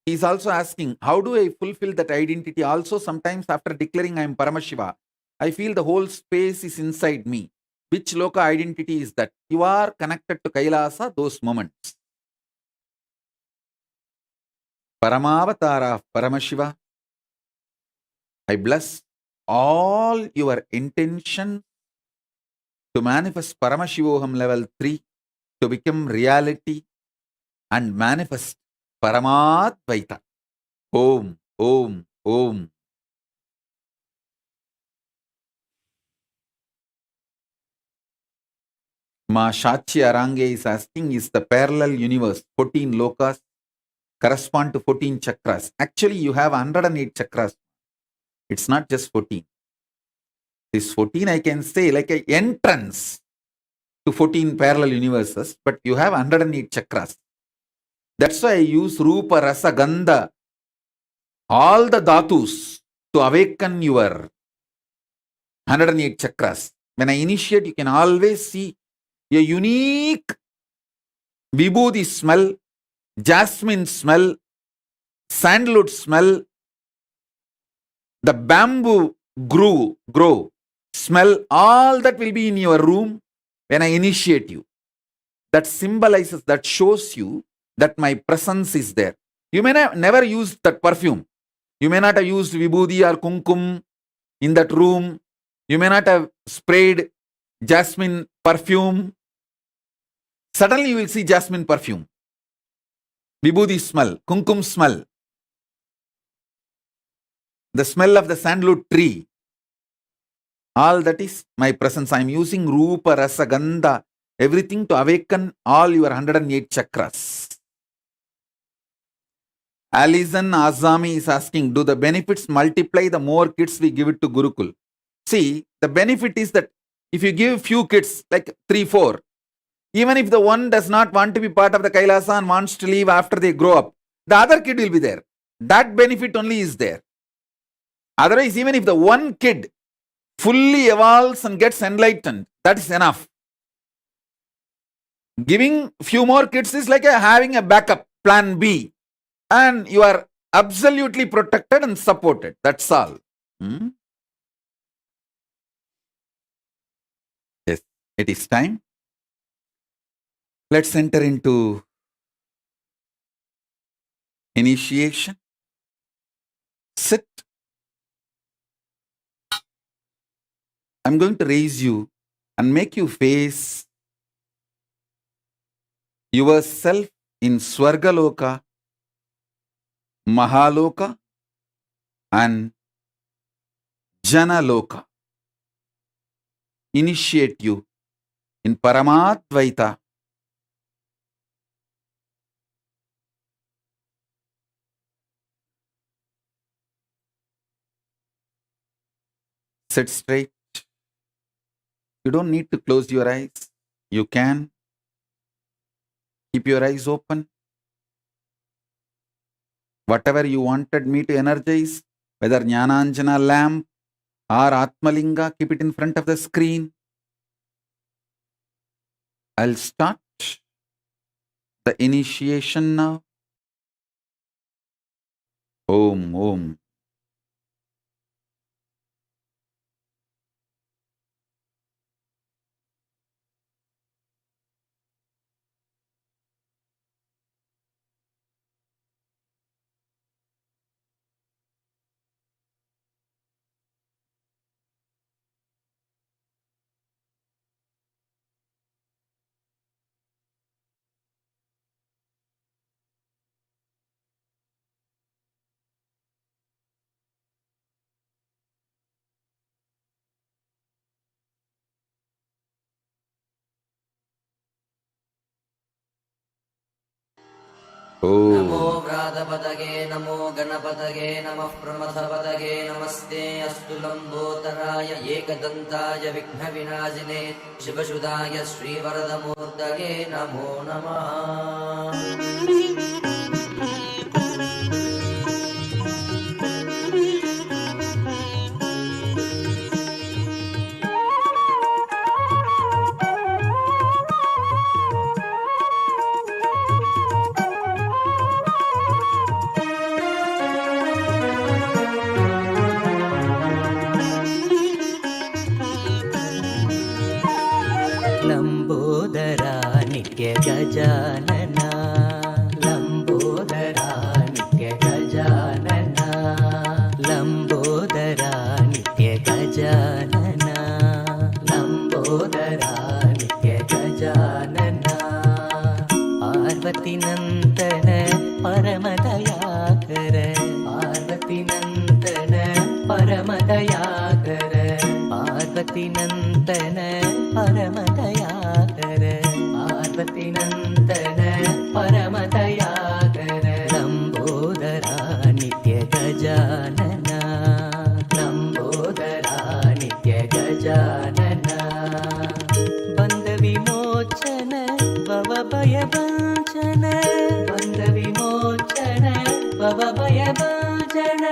he is also asking, how do I fulfill that identity? Also, sometimes after declaring I am Paramashiva, I feel the whole space is inside me. Which loka identity is that? You are connected to Kailasa those moments. Paramavatara Paramashiva, I bless all your intention to manifest Paramashivoham level 3 to become reality and manifest Paramadvaita. Om, Om, Om. Ma Shachi Arange is asking, is the parallel universe 14 lokas correspond to 14 chakras? Actually, you have 108 chakras. It's not just 14. This 14, I can say, like an entrance to 14 parallel universes, but you have 108 chakras. That's why I use Rupa, Rasa, Gandha, all the dhatus to awaken your 108 chakras. When I initiate, you can always see a unique vibhuti smell, jasmine smell, sandalwood smell, the bamboo grow smell, all that will be in your room when I initiate you. That symbolizes, that shows you that my presence is there. You may never use that perfume. You may not have used vibhuti or kumkum in that room. You may not have sprayed jasmine perfume. Suddenly you will see jasmine perfume, vibhuti smell, kumkum smell, the smell of the sandalwood tree. All that is my presence. I am using Rupa, Rasa, Gandha, everything to awaken all your 108 chakras. Alison Azami is asking, do the benefits multiply the more kids we give it to Gurukul? See, the benefit is that if you give few kids, like 3, 4, even if the one does not want to be part of the Kailasa and wants to leave after they grow up, the other kid will be there. That benefit only is there. Otherwise, even if the one kid fully evolves and gets enlightened, that is enough. Giving few more kids is like having a backup, plan B. And you are absolutely protected and supported. That's all. Yes, it is time. Let's enter into initiation. Sit. I'm going to raise you and make you face yourself in Swargaloka, Mahaloka, and Janaloka. Initiate you in Paramadvaita. Sit straight. You don't need to close your eyes. You can keep your eyes open. Whatever you wanted me to energize, whether Jnananjana lamp or Atmalinga, keep it in front of the screen. I'll start the initiation now. Om, Om. नमो व्रातपदगे नमो गणपतगे नमः प्रमथपदगे नमस्ते अस्तु लम्बोदराय एकदन्ताय विघ्नविनाशिने शिवसुधाय श्रीवरदमूर्तये नमो नमः गजानना लंबोदरा नित्य गजानना लंबोदरा नित्य गजानना लंबोदरा नित्य गजानना पार्वती नंदन परमदयाकर पार्वती नंदन परमदयाकर पार्वती नंदन परमदयाकर पार्वती नंदन परमदयाकर लंबोदरा नित्य गजानना लंबोदरा नित्य गजानना ಬಂಧ ವಿಮೋಚನ ಭವ ಭಯ ಭಂಜನ ಬಂಧ ವಿಮೋಚನ ಭವ ಭಯ ಭಂಜನ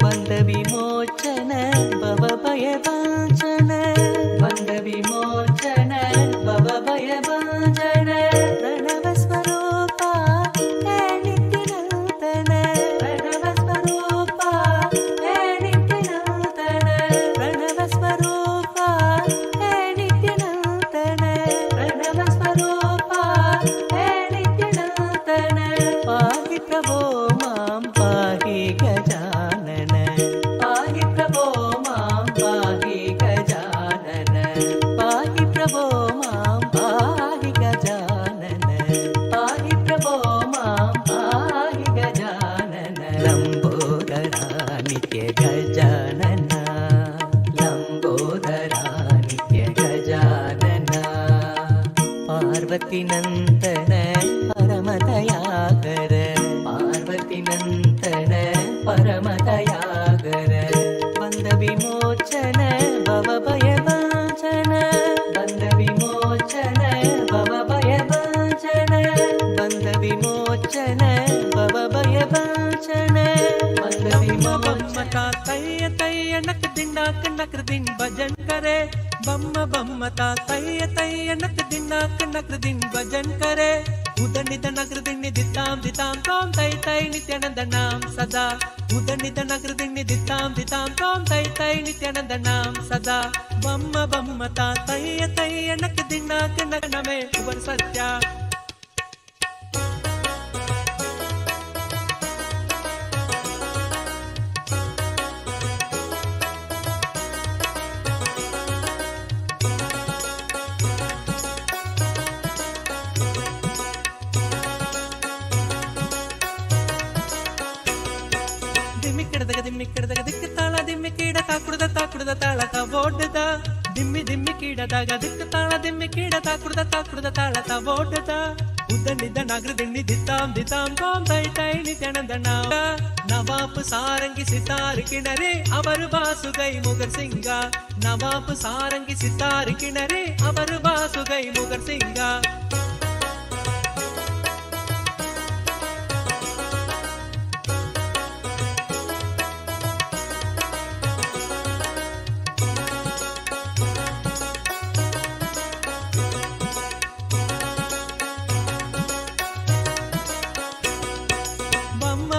ಬಂಧ ವಿಮೋಚನ ಭವ ಭಯ ಭಂಜನ ಬಂಧ ವಿಮೋಚನ ಭವ ಭಯ ಭಂಜನ ಪ್ರಣವ ಸ್ವರೂಪ ಹೇ ನಿತ್ಯನೂತನ ಪ್ರಣವ ಸ್ವರೂಪ ಹೇ ನಿತ್ಯನೂತನ ಪ್ರಣವ ಸ್ವರೂಪ ಹೇ ನಿತ್ಯನೂತನ ಪ್ರಣವ ಸ್ವರೂಪ ಹೇ ನಿತ್ಯನೂತನ ಪಾಹಿ ಪ್ರಭೋ ಮಾಂ ಪಾಹಿ ಗಜಾನನ ಪಾಹಿ ಪ್ರಭೋ ಮಾಂ ಪಾಹಿ ಗಜಾನನ ಪಾಹಿ ಪ್ರಭೋ ಮಾಂ ಪಾಹಿ ಗಜಾನನ ಪಾಹಿ ಪ್ರಭೋ ಮಾಂ ಪಾಹಿ ಗಜಾನನ ಲಂಬೋದರ ನಿತ್ಯ ಗಜಾನನ ಲಂಬೋದರ ನಿತ್ಯ ಗಜಾನನ ಪಾರ್ವತಿ ನಂದನ ಪರಮದಯಾಗರ ಪಾರ್ವತಿ ನಂದನ ಪರಮದಯಾಗರ ಬಂಧ ವಿಮೋಚನ ಭವ ಭಯ ಭಂಜನ ಬಂಧ ವಿಮೋಚನ ಭವ ಭಯ ಭಂಜನ ಬಂಧ ವಿಮೋಚನ ಭವ ಭಯ ಭಂಜನ ಬಂಧ ವಿಮೋಚನ ತಯ್ಯ ತಯ್ಯ ನಕ್ ದಿನಾಕ್ ನಕ್ರ ದಿನ್ ಭಜನ್ ಕರೆ ಬಮ್ಮ ಬಮ್ಮತಾ ತಯ್ಯ ತಯ್ಯ ನಕ್ ದಿನಾಕ್ ನಕ್ರ ದಿನ್ ಭಜನ್ ಕರೆ ಉದನಿತ ನಗರ ದಿಣ್ಣಿ ದಿತ್ತಾಂ ದಿತಾಂ ತೋಂ ತೈ ತೈ ನಿತ್ಯಾನಂದ ನಾಮ್ ಸದಾ ಉದನಿತ ನಗರ ದಿಣ್ಣಿ ದಿತ್ತಾಂ ದಿತಾಂ ತೋಂ ತೈ ತೈ ನಿತ್ಯಾನಂದ ನಾಮ್ ಸದಾ ಬಮ್ಮ ಬಮ್ಮತಾ ತಯ್ಯ ತಯ್ಯ ನಕ್ ದಿನಾಕ್ ನಕ್ ನಮೇ ಉವರ್ ಸತ್ಯ ದಿಮ್ಮಿಕ್ಕಿಡದಾಗ ದಿಕ್ಕ ತಾಳ ದಿಮ್ಮಿ ಕೀಡ ತಾಕುಡದ ತಾಳಕ ಓಡದ ದಿಮ್ಮಿ ದಿಮ್ಮಿ ಕೀಡದಾಗ ದಿಕ್ಕ ತಾಳ ದಿಮ್ಮಿ ಕೀಡ ತಾಕುಡದ ತಾಳಕ ಓಡದ ಉದನಿದ ನಗರ ದಿಣ್ಣಿ ದಿತ್ತಾಂ ದಿತಾಂ ತೋಂ ತೈ ತೈ ನಿತ್ಯಾನಂದ ನವಾಪ್ ಸಾರಂಗಿ ಸಿತಾರ್ ಕಿಣರೆ ಅವರು ಬಾಸುಗೈ ಮುಗರ್ ಸಿಂಗ ನವಾಪ್ ಸಾರಂಗಿ ಸಿತಾರ್ ಕಿಣರೆ ಅವರು ಬಾಸುಗೈ ಮುಗರ್ ಸಿಂಗ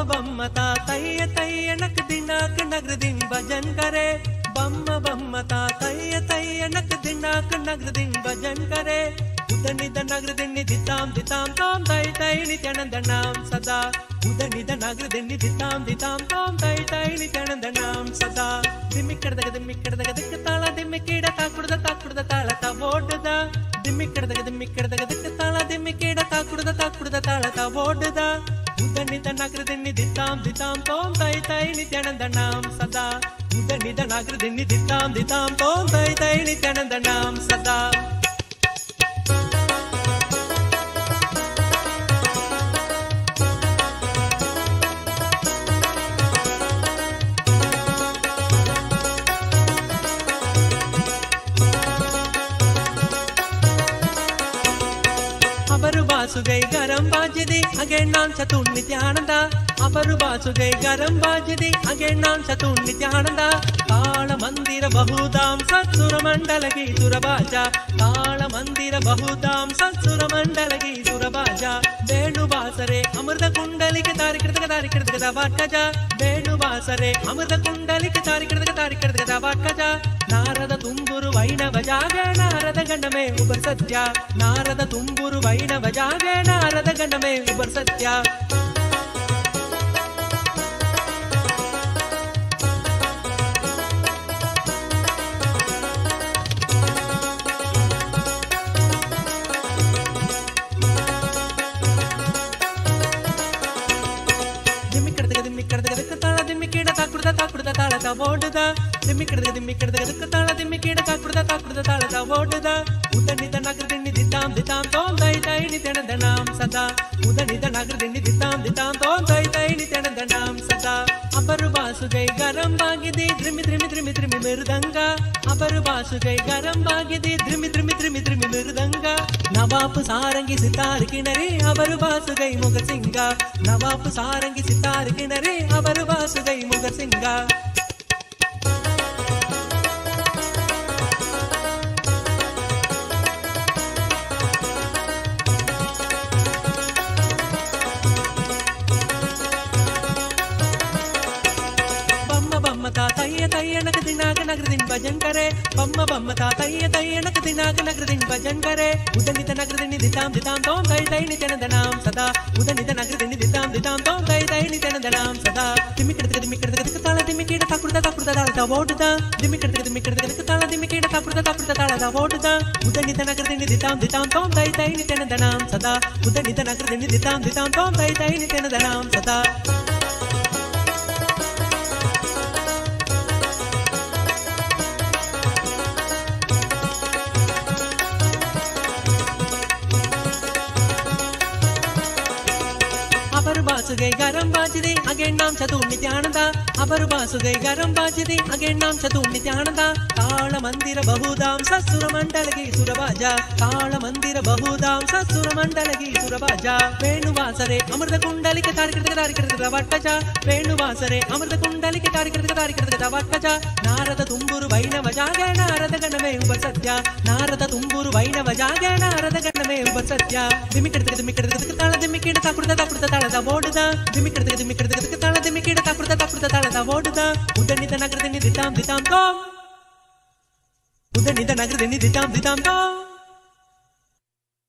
बम्मता तैय तैय नक दिनाक नगर दिन भजन करे बम्म बम्मता तैय तैय नक दिनाक नगर दिन भजन करे उदनिद नगर दिन दिताम दिताम तोम तै तै नित्यानंद नाम सदा उदनिद नगर दिन दिताम दिताम तोम तै तै नित्यानंद नाम सदा दिम्मिक्किडದಾಗ ದಿಕ್ಕ ತಾಳ ದಿಮ್ಮಿಕೀಡ ತಾಕುಡದ ತಾಳಕ ಓಡದ ದಿಮ್ಮಿಕ್ಕಿಡದಾಗ ದಿಕ್ಕ ತಾಳ ದಿಮ್ಮಿಕೀಡ ತಾಕುಡದ ತಾಳಕ ಓಡದ ಉದನಿದ ನಗರ ದಿಣ್ಣಿ ದಿತ್ತಾಂ ದಿತಾಂ ತೋಂ ತೈ ತೈ ನಿತ್ಯಾನಂದ ನಾಮ್ ಸದಾ ಉದನಿದ ನಗರ ದಿಣ್ಣಿ ದಿತ್ತಾಂ ದಿತಾಂ ತೋಂ ತೈ ತೈ ನಿತ್ಯಾನಂದ ನಾಮ್ ಸದಾ ಅವರು ಬಾಸುಗೈ ಗರಂ ಬಾಜಿದಿ ಅಗೆಣ್ಣಾಂ ಚತುರ್ ನಿತ್ಯಾನಂದ ಅವರು ಬಾಸುಗೈ ಗರಂ ಬಾಜಿದಿ ಅಗೆಣ್ಣಾಂ ಚತುರ್ ನಿತ್ಯಾನಂದ ತಾಳ ಮಂದಿರ ಬಹುದಾಂ ಸತ್ಸುರ ಮಂಡಲಗಿ ಸುರಬಾಜ ತಾಳ ಮಂದಿರ ಬಹುದಾಂ ಸತ್ಸುರ ಮಂಡಲಗಿ ಸುರಬಾಜ ಬೇಣು ಬಾಸರೆ ಅಮೃತ ಕುಂಡಲಿಗೆ ತಾರಿಕಿಡದ ವಾಟ್ಕಜ ಬೇಣು ಬಾಸರೆ ಅಮೃತ ಕುಂಡಲಿಗೆ ತಾರಿಕಿಡದ ವಾಟ್ಕಜ ನಾರದ ತುಂಬುರು ವೈಣವ ಜಾಗ ನಾರದ ಗಂಡಮೇ ಉಬರ್ ಸತ್ಯ ನಾರದ ತುಂಬುರು ವೈಣವ ಜಾಗ ನಾರದ ಗಂಡಮೇ ಉಬರ್ ಸತ್ಯ ದಿಮ್ಮಿಕ್ಕಿಡದಾಗ ತಾಳ ದಿಮ್ಮಿಕೀಡ ತಾಕುಡದ ತಾಳಕ ಓಡದ ದಿಮ್ಮಿಕ್ಕಿಡದಾಗ ತಾಳ ದಿಮ್ಮಿಕೀಡ ತಾಕುಡದ ತಾಳಕ ಓಡದ ಉದನಿದ ನಗರ ದಿಣ್ಣಿ ದಿತ್ತಾಂ ದಿತಾಂ ತೋಂ ತೈ ತೈ ನಿತ್ಯಾನಂದ ನಾಮ್ ಸದಾ ಉದನಿದ ನಗರ ದಿಣ್ಣಿ ದಿತ್ತಾಂ ದಿತಾಂ ತೋಂ ತೈ ತೈ ನಿತ್ಯಾನಂದ ನಾಮ್ ಸದಾ ಅಪರು ಬಾಸ ಬಾಸುಗೈ ಗರಂ ಬಾಗಿದೆ ದ್ರಿಮಿ ದ್ರಿಮಿ ದ್ರಿಮಿ ದ್ರಿಮಿ ಮೃದಂಗ ಅಪರು ಬಾಸುಗೈ ಗರಂ ಬಾಗಿದೆ ದ್ರಿಮಿ ದ್ರಿಮಿ ದ್ರಿಮಿ ದ್ರಿಮಿ ಮೃದಂಗ ನವಾಪು ಸಾರಂಗಿ ಸಿತಾರ್ ಕಿನರೆ ಅವರು ಬಾಸುಗೈ ಮುಗ ಸಿಂಗ ನವಾಪು ಸಾರಂಗಿ ಸಿತಾರ್ ಕಿನರೆ ಅವರು ಬಾಸುಗೈ ಮುಗ ಸಿಂಗ तय्यनक दिनाक नगरदिन भजन करे बम्म बम्म ता तय्यनक दिनाक नगरदिन भजन करे उदनित नगरदिन दिताम दिताम तोम तय नित्यनंद नाम सदा उदनित नगरदिन दिताम दिताम तोम तय नित्यनंद नाम सदा दिमिकड़क ताला दिमिकेड तकुड़दा ताला वोडदा दिमिकड़क ताला दिमिकेड तकुड़दा ताला वोडदा उदनित नगरदिन दिताम दिताम तोम तय नित्यनंद नाम सदा उदनित नगरदिन दिताम दिताम तोम तय नित्यनंद नाम सदा बासुगै गरम बाजदे अगे नाम चतुर नित्यानंद अबर बासुगै गरम बाजदे अगे नाम चतुर नित्यानंद ताल मंदिर बहुदाम ससुर मंडल की सुरबाजा ताल मंदिर बहुदाम ससुर मंडल की सुरबाजा वेणुवासरे अमृत कुंडलिके तारिकृत वट्टजा वेणुवासरे अमृत कुंडलिके तारिकृत वट्टजा नारद तुम्बुरु वैणव जागे नारद गणमे उप सत्य नारद तुम्बुरु वैणव जागे नारद गणमे उप सत्य दिमिकड़क ताल दिमिकेड तकुड़दा ताला वोडदा दिमिकड़क ताला दिमिकेड तकुड़दा ताला वोडदा उदनित नगरदिन दिताम दिताम तोम उदनित नगरदिन दिताम दिताम तोम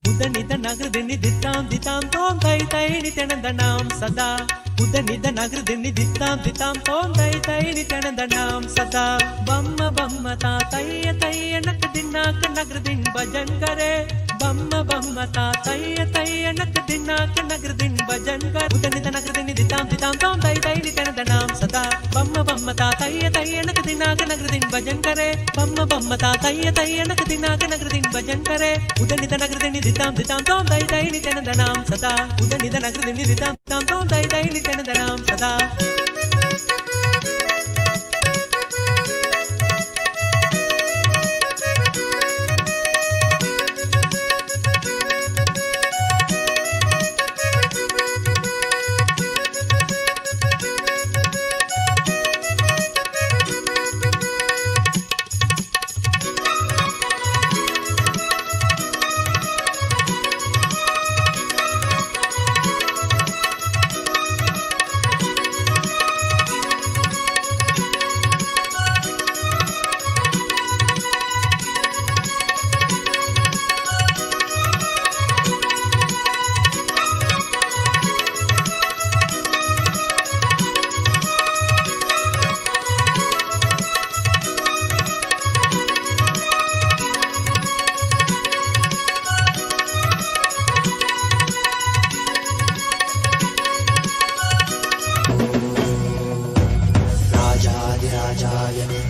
उदनित नगरदिन दिताम दिताम तोम तय नित्यानंद नाम सदा उदनित नगरदिन दिताम दिताम तोम तय नित्यानंद नाम सदा बम्म बम्म ता तय नक दिनाक नगरदिन भजन करे बम्म बम्म ता तय नक दिनाक नगरदिन भजन कर उदनित नगरदिन दिताम दिताम तोम तय नित्यानंद नाम सदा बम्म बम्म ता तय नक दिनाक नगरदिन भजन करे बम्म बम्म ता तय नक दिनाक नगरदिन भजन करे उदनित नगरदिन दिताम दिताम तोम तय नित्यानंद नाम सदा उदनित नगरदिन दिताम दिताम तोम तय नित्यानंद नाम सदा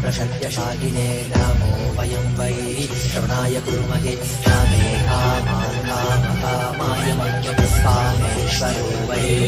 प्रशक्यशालिने नमो वयं वै श्रवणाय कुर्महे कामे कामान् कामकामाय मह्यं कामेश्वरो वै